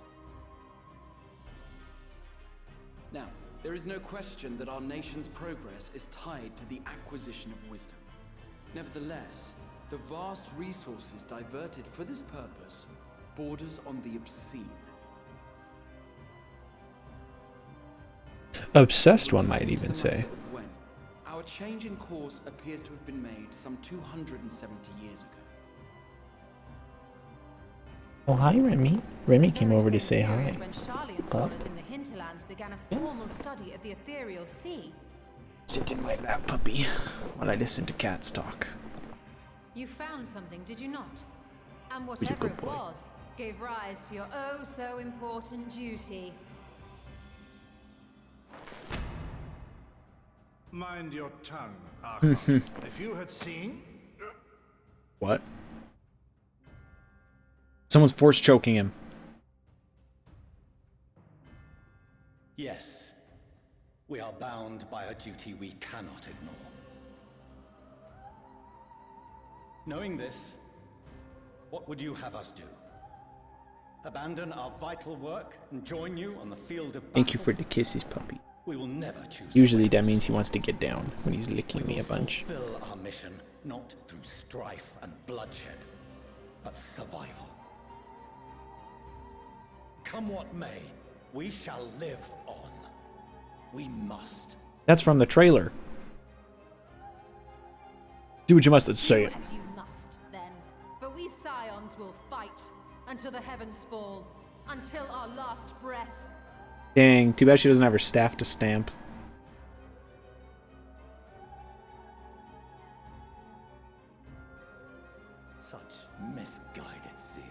Now, there is no question that our nation's progress is tied to the acquisition of wisdom. Nevertheless, the vast resources diverted for this purpose borders on the obscene. Obsessed, one might even say. When our change in course appears to have been made some 270 years ago. Oh, hi, Remy. Remy came over to say hi. When Sharlayan scholars in the hinterlands began a formal study of the ethereal sea. Sit in my lap, puppy, while I listen to cats talk. You found something, did you not? And Who's your whatever good it boy? was, gave rise to your oh so important duty. Mind your tongue, Archon. If you had seen... What? Someone's force choking him. Yes. We are bound by a duty we cannot ignore. Knowing this, what would you have us do? Abandon our vital work and join you on the field of battle? Thank you for the kisses, puppy. We will never choose. Usually that means he wants to get down when he's licking me a bunch. Fulfill our mission not through strife and bloodshed, but survival. Come what may, we shall live on. We must. That's from the trailer. Do what you must and say it. Do as you must, then. But we Scions will fight until the heavens fall, until our last breath. Dang, too bad she doesn't have her staff to stamp. Such misguided zeal.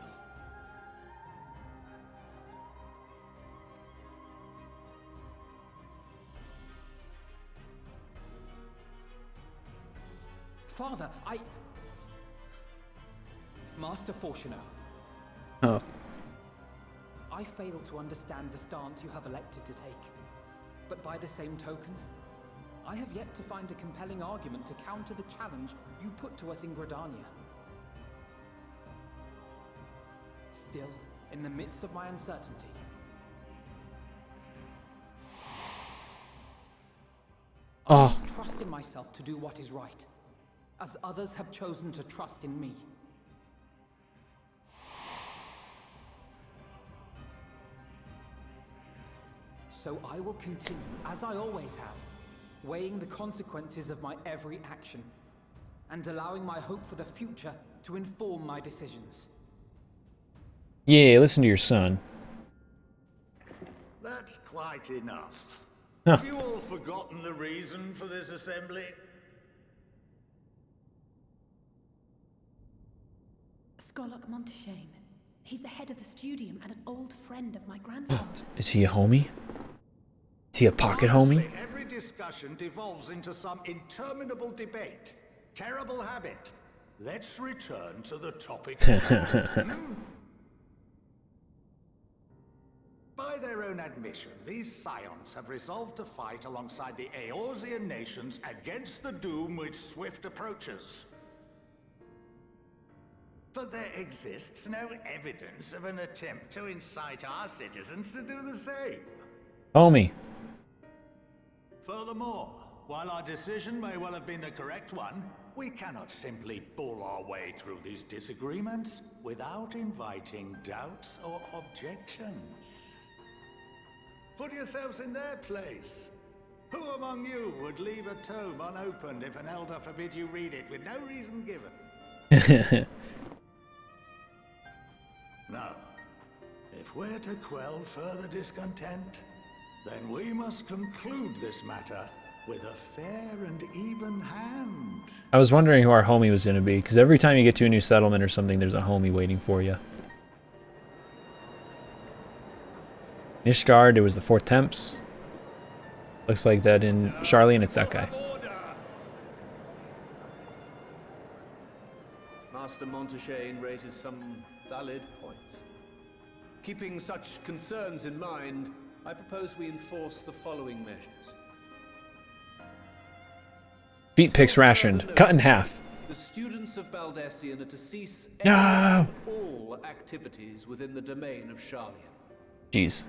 Father, Master Fortuner. Oh. I fail to understand the stance you have elected to take. But by the same token, I have yet to find a compelling argument to counter the challenge you put to us in Gridania. Still, in the midst of my uncertainty, I must trust in myself to do what is right, as others have chosen to trust in me. So I will continue, as I always have, weighing the consequences of my every action, and allowing my hope for the future to inform my decisions. Yeah, listen to your son. That's quite enough. Huh. Have you all forgotten the reason for this assembly? Skolok Monteshane. He's the head of the studium and an old friend of my grandfather's. Is he a homie? Is he a pocket homie? Every discussion devolves into some interminable debate. Terrible habit. Let's return to the topic. By their own admission, these scions have resolved to fight alongside the Eorzean nations against the doom which swift approaches. But there exists no evidence of an attempt to incite our citizens to do the same. Homie. Furthermore, while our decision may well have been the correct one, we cannot simply bull our way through these disagreements without inviting doubts or objections. Put yourselves in their place. Who among you would leave a tome unopened if an elder forbid you read it with no reason given? No. If we're to quell further discontent, then we must conclude this matter with a fair and even hand. I was wondering who our homie was going to be, because every time you get to a new settlement or something, there's a homie waiting for you. Nishgard, it was the 4th Temps. Looks like that in Sharlayan, it's that guy. Master Monteshane raises some valid points. Keeping such concerns in mind, I propose we enforce the following measures. Feet picks rationed. Cut in half. The students of Baldessian are to cease No! all activities within the domain of Sharlayan. Jeez.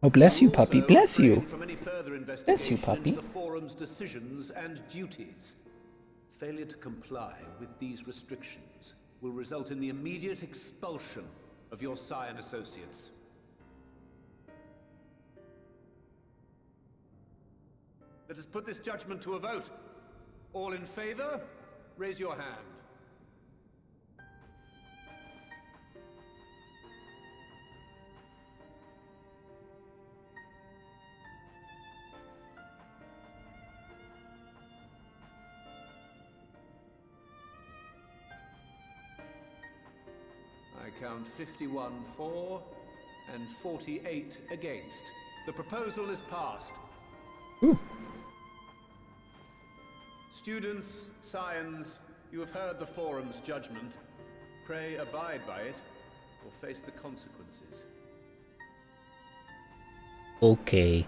Oh, bless you, puppy. Bless you. From any further Bless you, puppy. into the forum's decisions and duties. Failure to comply with these restrictions will result in the immediate expulsion of your scion associates. Let us put this judgment to a vote. All in favor, raise your hand. I count 51 for and 48 against. The proposal is passed. Ooh. Students, scions, you have heard the forum's judgment. Pray abide by it, or face the consequences. Okay.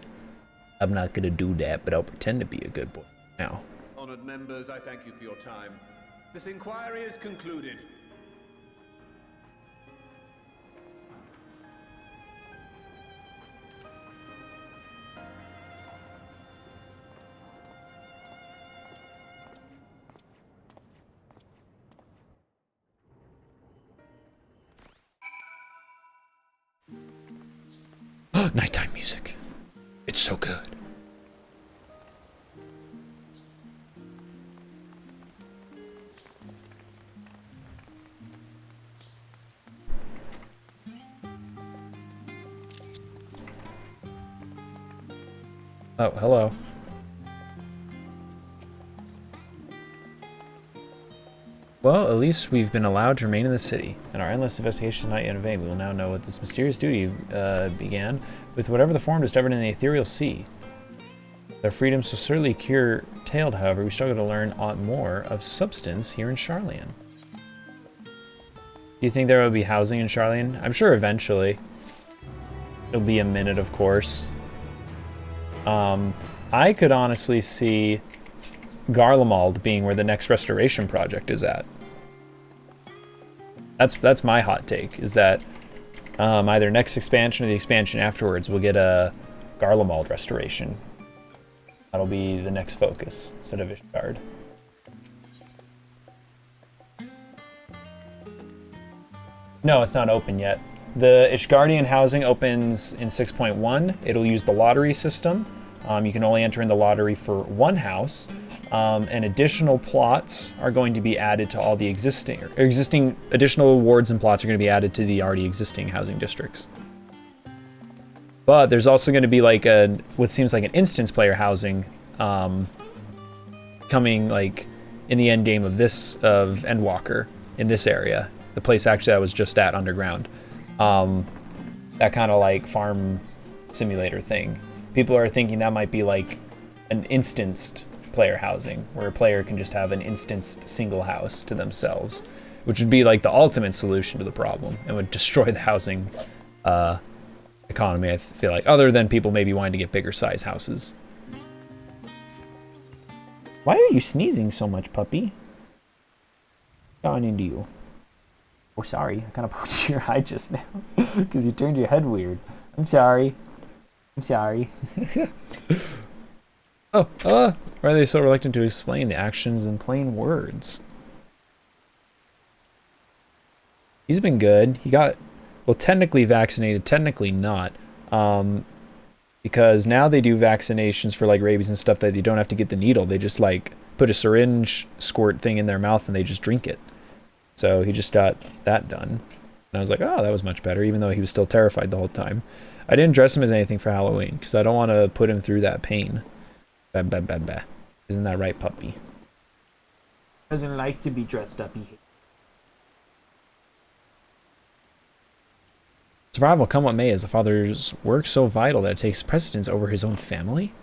I'm not gonna do that, but I'll pretend to be a good boy now. Honored members, I thank you for your time. This inquiry is concluded. Nighttime music. It's so good. Oh, hello. Well, at least we've been allowed to remain in the city, and our endless investigation is not yet in vain. We will now know what this mysterious duty began with whatever the form discovered in the ethereal sea. Their freedom so certainly curtailed, however, we struggle to learn aught more of substance here in Sharlayan. Do you think there will be housing in Charlene? I'm sure eventually. It'll be a minute, of course. I could honestly see Garlemald being where the next restoration project is at. That's my hot take, is that either next expansion or the expansion afterwards we'll get a Garlemald restoration. That'll be the next focus instead of Ishgard. No, it's not open yet. The Ishgardian housing opens in 6.1. It'll use the lottery system. You can only enter in the lottery for one house. And additional plots are going to be added to all the existing additional wards and plots are going to be added to the already existing housing districts. But there's also going to be like what seems like an instance player housing coming like in the end game of Endwalker in this area. The place actually I was just at underground. That kind of like farm simulator thing. People are thinking that might be like an instanced player housing, where a player can just have an instanced single house to themselves, which would be like the ultimate solution to the problem and would destroy the housing economy, I feel like, other than people maybe wanting to get bigger size houses. Why are you sneezing so much, puppy? Gone into you. Oh, sorry, I kind of poked your eye just now because you turned your head weird. I'm sorry. I'm sorry. Why are they so reluctant to explain the actions in plain words? He's been good. He got, well, technically vaccinated, technically not. Because now they do vaccinations for like rabies and stuff that you don't have to get the needle. They just like put a syringe squirt thing in their mouth and they just drink it. So he just got that done. And I was like, oh, that was much better, even though he was still terrified the whole time. I didn't dress him as anything for Halloween because I don't want to put him through that pain. Bah, bah, bah, bah. Isn't that right, puppy? Doesn't like to be dressed up. Survival, come what may, is the father's work so vital that it takes precedence over his own family?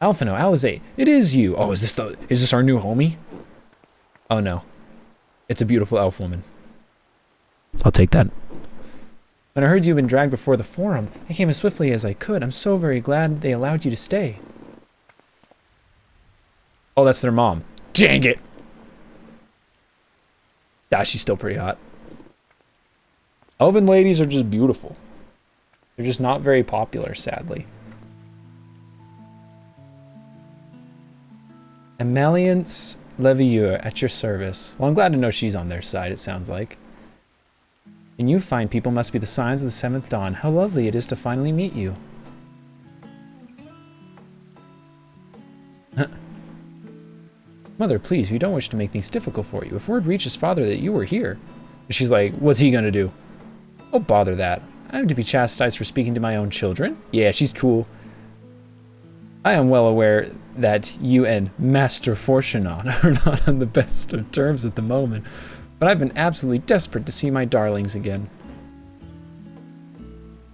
Alphino, Alizé, it is you. Oh, is this our new homie? Oh no. It's a beautiful elf woman. I'll take that. When I heard you'd been dragged before the forum, I came as swiftly as I could. I'm so very glad they allowed you to stay. Oh, that's their mom. Dang it! Ah, she's still pretty hot. Elven ladies are just beautiful. They're just not very popular, sadly. Emeliance Levieur at your service. Well, I'm glad to know she's on their side, it sounds like. And you fine people must be the signs of the 7th dawn. How lovely it is to finally meet you. Mother, please, we don't wish to make things difficult for you. If word reaches father that you were here... She's like, what's he gonna do? Oh, bother that. I'm to be chastised for speaking to my own children? Yeah, she's cool. I am well aware that you and Master Fortunon are not on the best of terms at the moment, but I've been absolutely desperate to see my darlings again.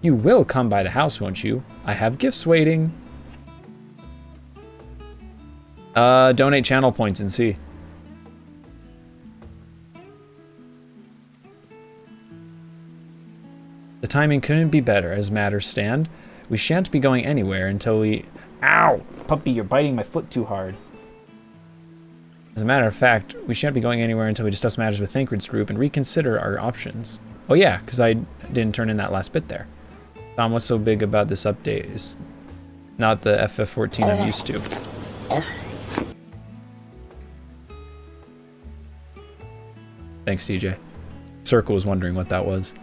You will come by the house, won't you? I have gifts waiting. Donate channel points and see. The timing couldn't be better as matters stand. We shan't be going anywhere until we... Ow! Puppy, you're biting my foot too hard. As a matter of fact, we shan't be going anywhere until we discuss matters with Thancred's group and reconsider our options. Oh yeah, because I didn't turn in that last bit there. Tom, what's so big about this update? Is not the FF14 I'm used to. Thanks, DJ. Circle was wondering what that was.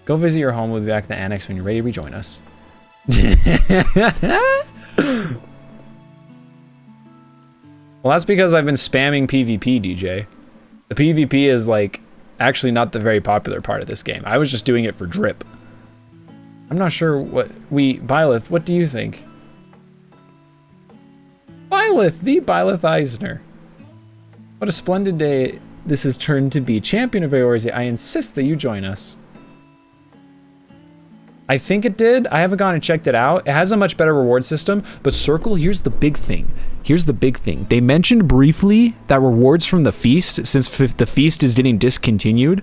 Go visit your home. We'll be back in the annex when you're ready to rejoin us. Well, that's because I've been spamming PvP, DJ. The PvP is, like, actually not the very popular part of this game. I was just doing it for drip. I'm not sure what Byleth, what do you think? Byleth, the Byleth Eisner. What a splendid day this has turned to be. Champion of Eorzea, I insist that you join us. I think it did. I haven't gone and checked it out. It has a much better reward system, but Circle, here's the big thing. Here's the big thing. They mentioned briefly that rewards from the feast, since the feast is getting discontinued,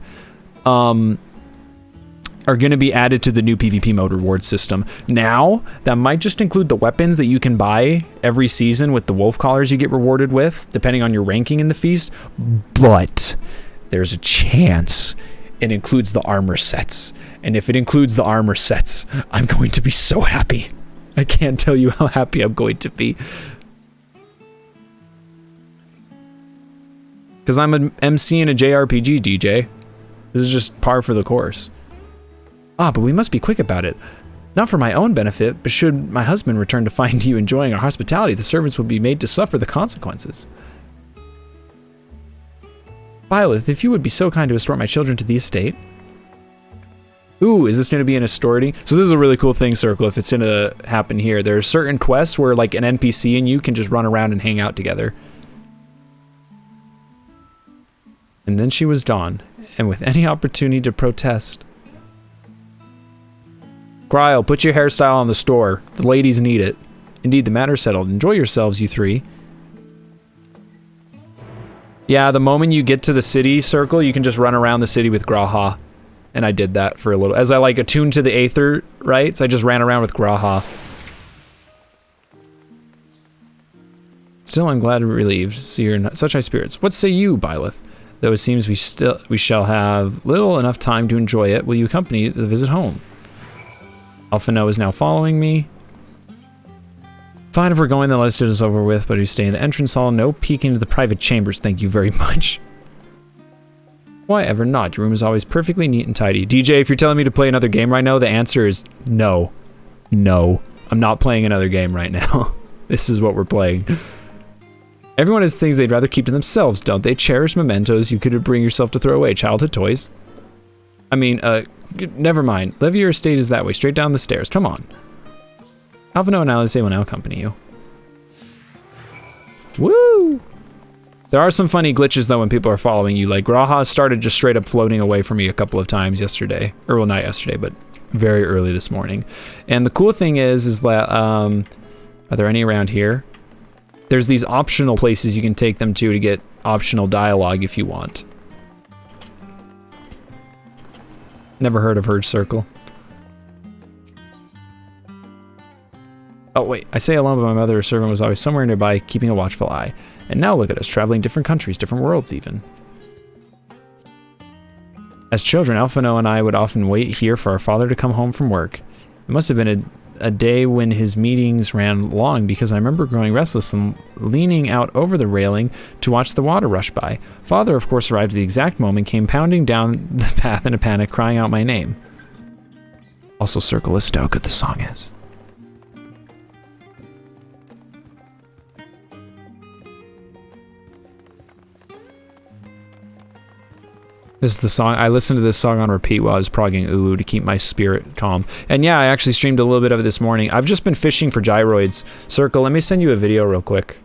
are going to be added to the new PvP mode reward system. Now, that might just include the weapons that you can buy every season with the wolf collars you get rewarded with, depending on your ranking in the feast, but there's a chance it includes the armor sets. And if it includes the armor sets, I'm going to be so happy. I can't tell you how happy I'm going to be. Because I'm an MC in a JRPG, DJ. This is just par for the course. Ah, but we must be quick about it. Not for my own benefit, but should my husband return to find you enjoying our hospitality, the servants will be made to suffer the consequences. Byleth, if you would be so kind to escort my children to the estate. Ooh, is this going to be an escorting? So this is a really cool thing, Circle, if it's going to happen here. There are certain quests where like an NPC and you can just run around and hang out together. And then she was gone, and with any opportunity to protest. Cryle, put your hairstyle on the store. The ladies need it. Indeed, the matter settled. Enjoy yourselves, you three. Yeah, the moment you get to the city, Circle, you can just run around the city with Graha. And I did that for a little. As I like attuned to the Aether rites, I just ran around with Graha. Still, I'm glad and relieved to see you're in such high spirits. What say you, Byleth? Though it seems we shall have little enough time to enjoy it, will you accompany the visit home? Alphino is now following me. Fine, if we're going, then let's do this over with, but we stay in the entrance hall. No peeking into the private chambers, thank you very much. Why ever not? Your room is always perfectly neat and tidy. DJ, if you're telling me to play another game right now, the answer is no. No. I'm not playing another game right now. This is what we're playing. Everyone has things they'd rather keep to themselves, don't they? Cherish mementos you could bring yourself to throw away. Childhood toys. I mean, never mind. Levier Estate is that way, straight down the stairs. Come on. Alphino and Alice will now accompany you. Woo! There are some funny glitches, though, when people are following you. Like, Graha started just straight up floating away from me a couple of times yesterday. Or, well, not yesterday, but very early this morning. And the cool thing is that, are there any around here? There's these optional places you can take them to get optional dialogue if you want. Never heard of Herd Circle. Oh wait, I say alone, but my mother or servant was always somewhere nearby, keeping a watchful eye. And now look at us, traveling different countries, different worlds even. As children, Alphino and I would often wait here for our father to come home from work. It must have been a day when his meetings ran long, because I remember growing restless and leaning out over the railing to watch the water rush by. Father, of course, arrived at the exact moment, came pounding down the path in a panic, crying out my name. Also, Circle, listen to how good the song is. This is the song. I listened to this song on repeat while I was progging Ulu to keep my spirit calm. And yeah, I actually streamed a little bit of it this morning. I've just been fishing for gyroids. Circle, let me send you a video real quick.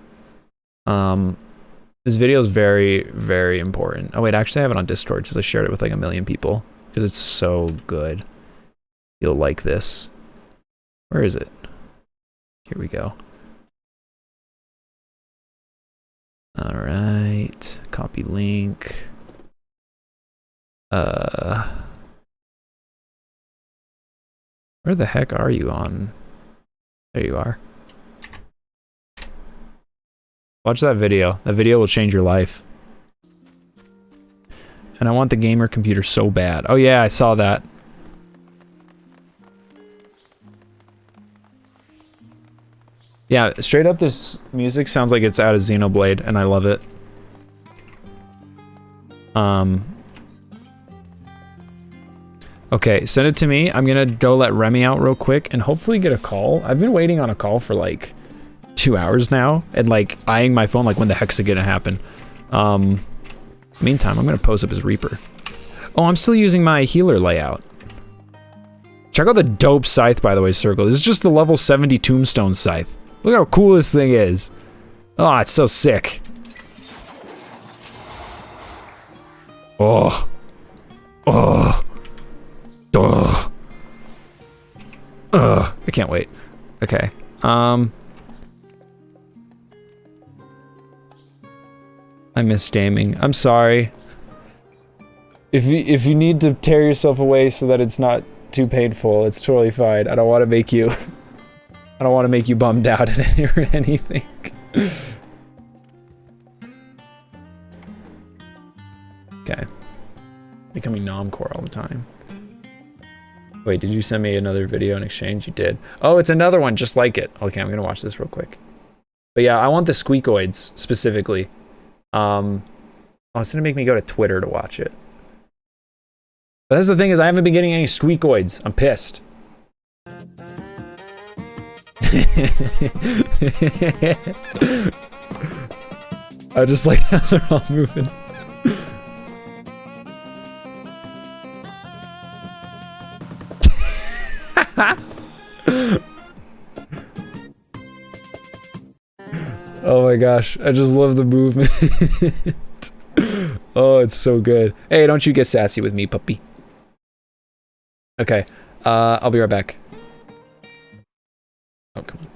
This video is very, very important. Oh wait, actually I have it on Discord because I shared it with like 1 million people because it's so good. You'll like this. Where is it? Here we go. All right, copy link. Where the heck are you on? There you are. Watch that video. That video will change your life. And I want the gamer computer so bad. Oh yeah, I saw that. Yeah, straight up this music sounds like it's out of Xenoblade, and I love it. Okay, send it to me. I'm gonna go let Remy out real quick and hopefully get a call. I've been waiting on a call for like 2 hours now and like eyeing my phone like when the heck's it gonna happen. Meantime, I'm gonna pose up as Reaper. Oh, I'm still using my healer layout. Check out the dope scythe, by the way, Circle. This is just the level 70 tombstone scythe. Look how cool this thing is. Oh, it's so sick. Oh. Oh. Oh. Ugh, I can't wait. Okay. I miss gaming. I'm sorry. If you need to tear yourself away so that it's not too painful, it's totally fine. I don't want to make you I don't want to make you bummed out at anything. Okay. Becoming nomcore all the time. Wait, did you send me another video in exchange? You did. Oh, it's another one just like it. Okay, I'm gonna watch this real quick. But yeah, I want the squeakoids specifically. Oh, it's gonna make me go to Twitter to watch it. But that's the thing is I haven't been getting any squeakoids. I'm pissed. I just like how they're all moving. Oh my gosh, I just love the movement. Oh, it's so good. Hey, don't you get sassy with me, puppy. Okay, I'll be right back. Oh, come on.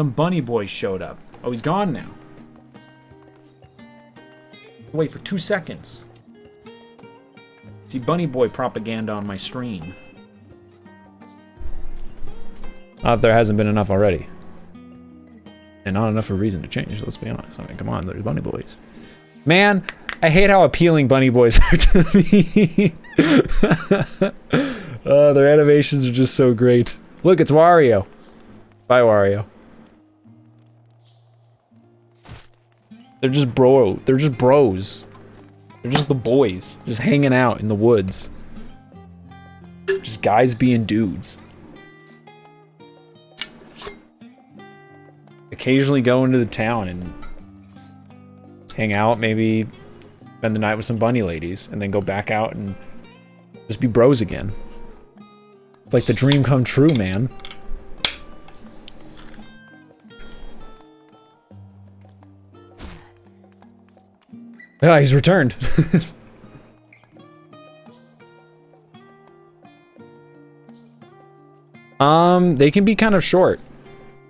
Some bunny boy showed up. Oh, he's gone now. Wait for 2 seconds. See bunny boy propaganda on my stream. Not that there hasn't been enough already. And not enough of a reason to change, let's be honest. I mean, come on, there's bunny boys. Man, I hate how appealing bunny boys are to me. Their animations are just so great. Look, it's Wario. Bye, Wario. They're just bros. They're just the boys, just hanging out in the woods. Just guys being dudes. Occasionally go into the town and hang out, maybe spend the night with some bunny ladies, and then go back out and just be bros again. It's like the dream come true, man. Yeah, he's returned. They can be kind of short.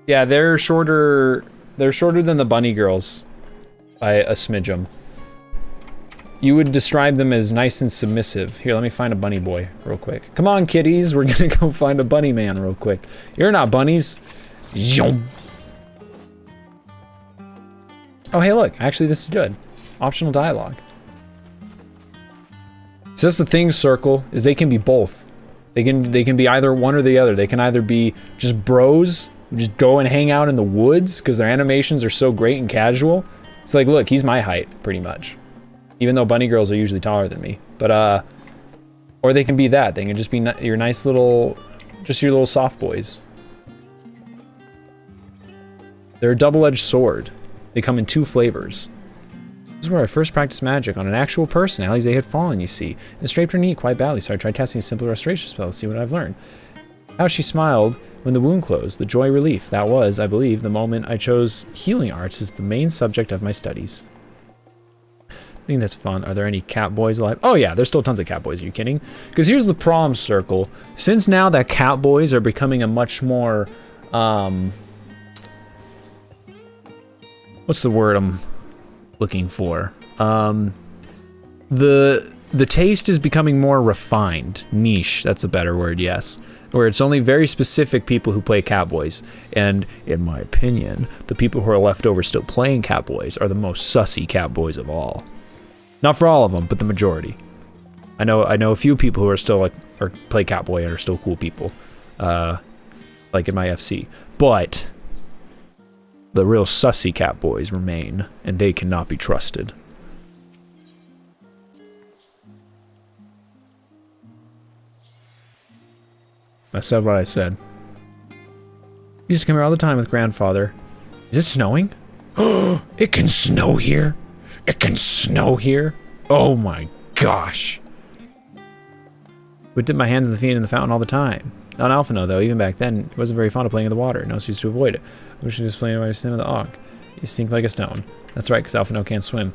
Yeah, they're shorter than the bunny girls by a smidgen. You would describe them as nice and submissive. Here, let me find a bunny boy real quick. Come on, kitties, we're gonna go find a bunny man real quick. You're not bunnies. Yum. Oh, hey, look, actually this is good. Optional dialogue. So that's the thing, Circle, is they can be both. They can be either one or the other. They can either be just bros, just go and hang out in the woods because their animations are so great and casual. It's like, look, he's my height, pretty much. Even though bunny girls are usually taller than me. But, or they can be that. They can just be your nice little, just your little soft boys. They're a double-edged sword. They come in 2 flavors. This is where I first practiced magic on an actual person. Alize had fallen, you see, and scraped her knee quite badly, so I tried testing a simple restoration spell to see what I've learned. How she smiled when the wound closed, the joy relief. That was, I believe, the moment I chose healing arts as the main subject of my studies. I think that's fun. Are there any cat boys alive? Oh yeah, there's still tons of cat boys, are you kidding? Because here's the problem, Circle. Since now that cat boys are becoming a much more, what's the word I'm looking for? The taste is becoming more refined. Niche, that's a better word, yes. Where it's only very specific people who play Catboys. And in my opinion, the people who are left over still playing Catboys are the most sussy Catboys of all. Not for all of them, but the majority. I know a few people who are still like, or play Catboy and are still cool people. Like in my FC. But the real sussy Catboys remain, and they cannot be trusted. I said what I said. Used to come here all the time with grandfather. Is it snowing? Oh, it can snow here. It can snow here. Oh my gosh. Would dip my hands in the feet in the fountain all the time. Not Alphino though, even back then, he wasn't very fond of playing in the water. No used to avoid it. I wish he was playing by the sin of the Ankh. You sink like a stone. That's right, because Alphino can't swim.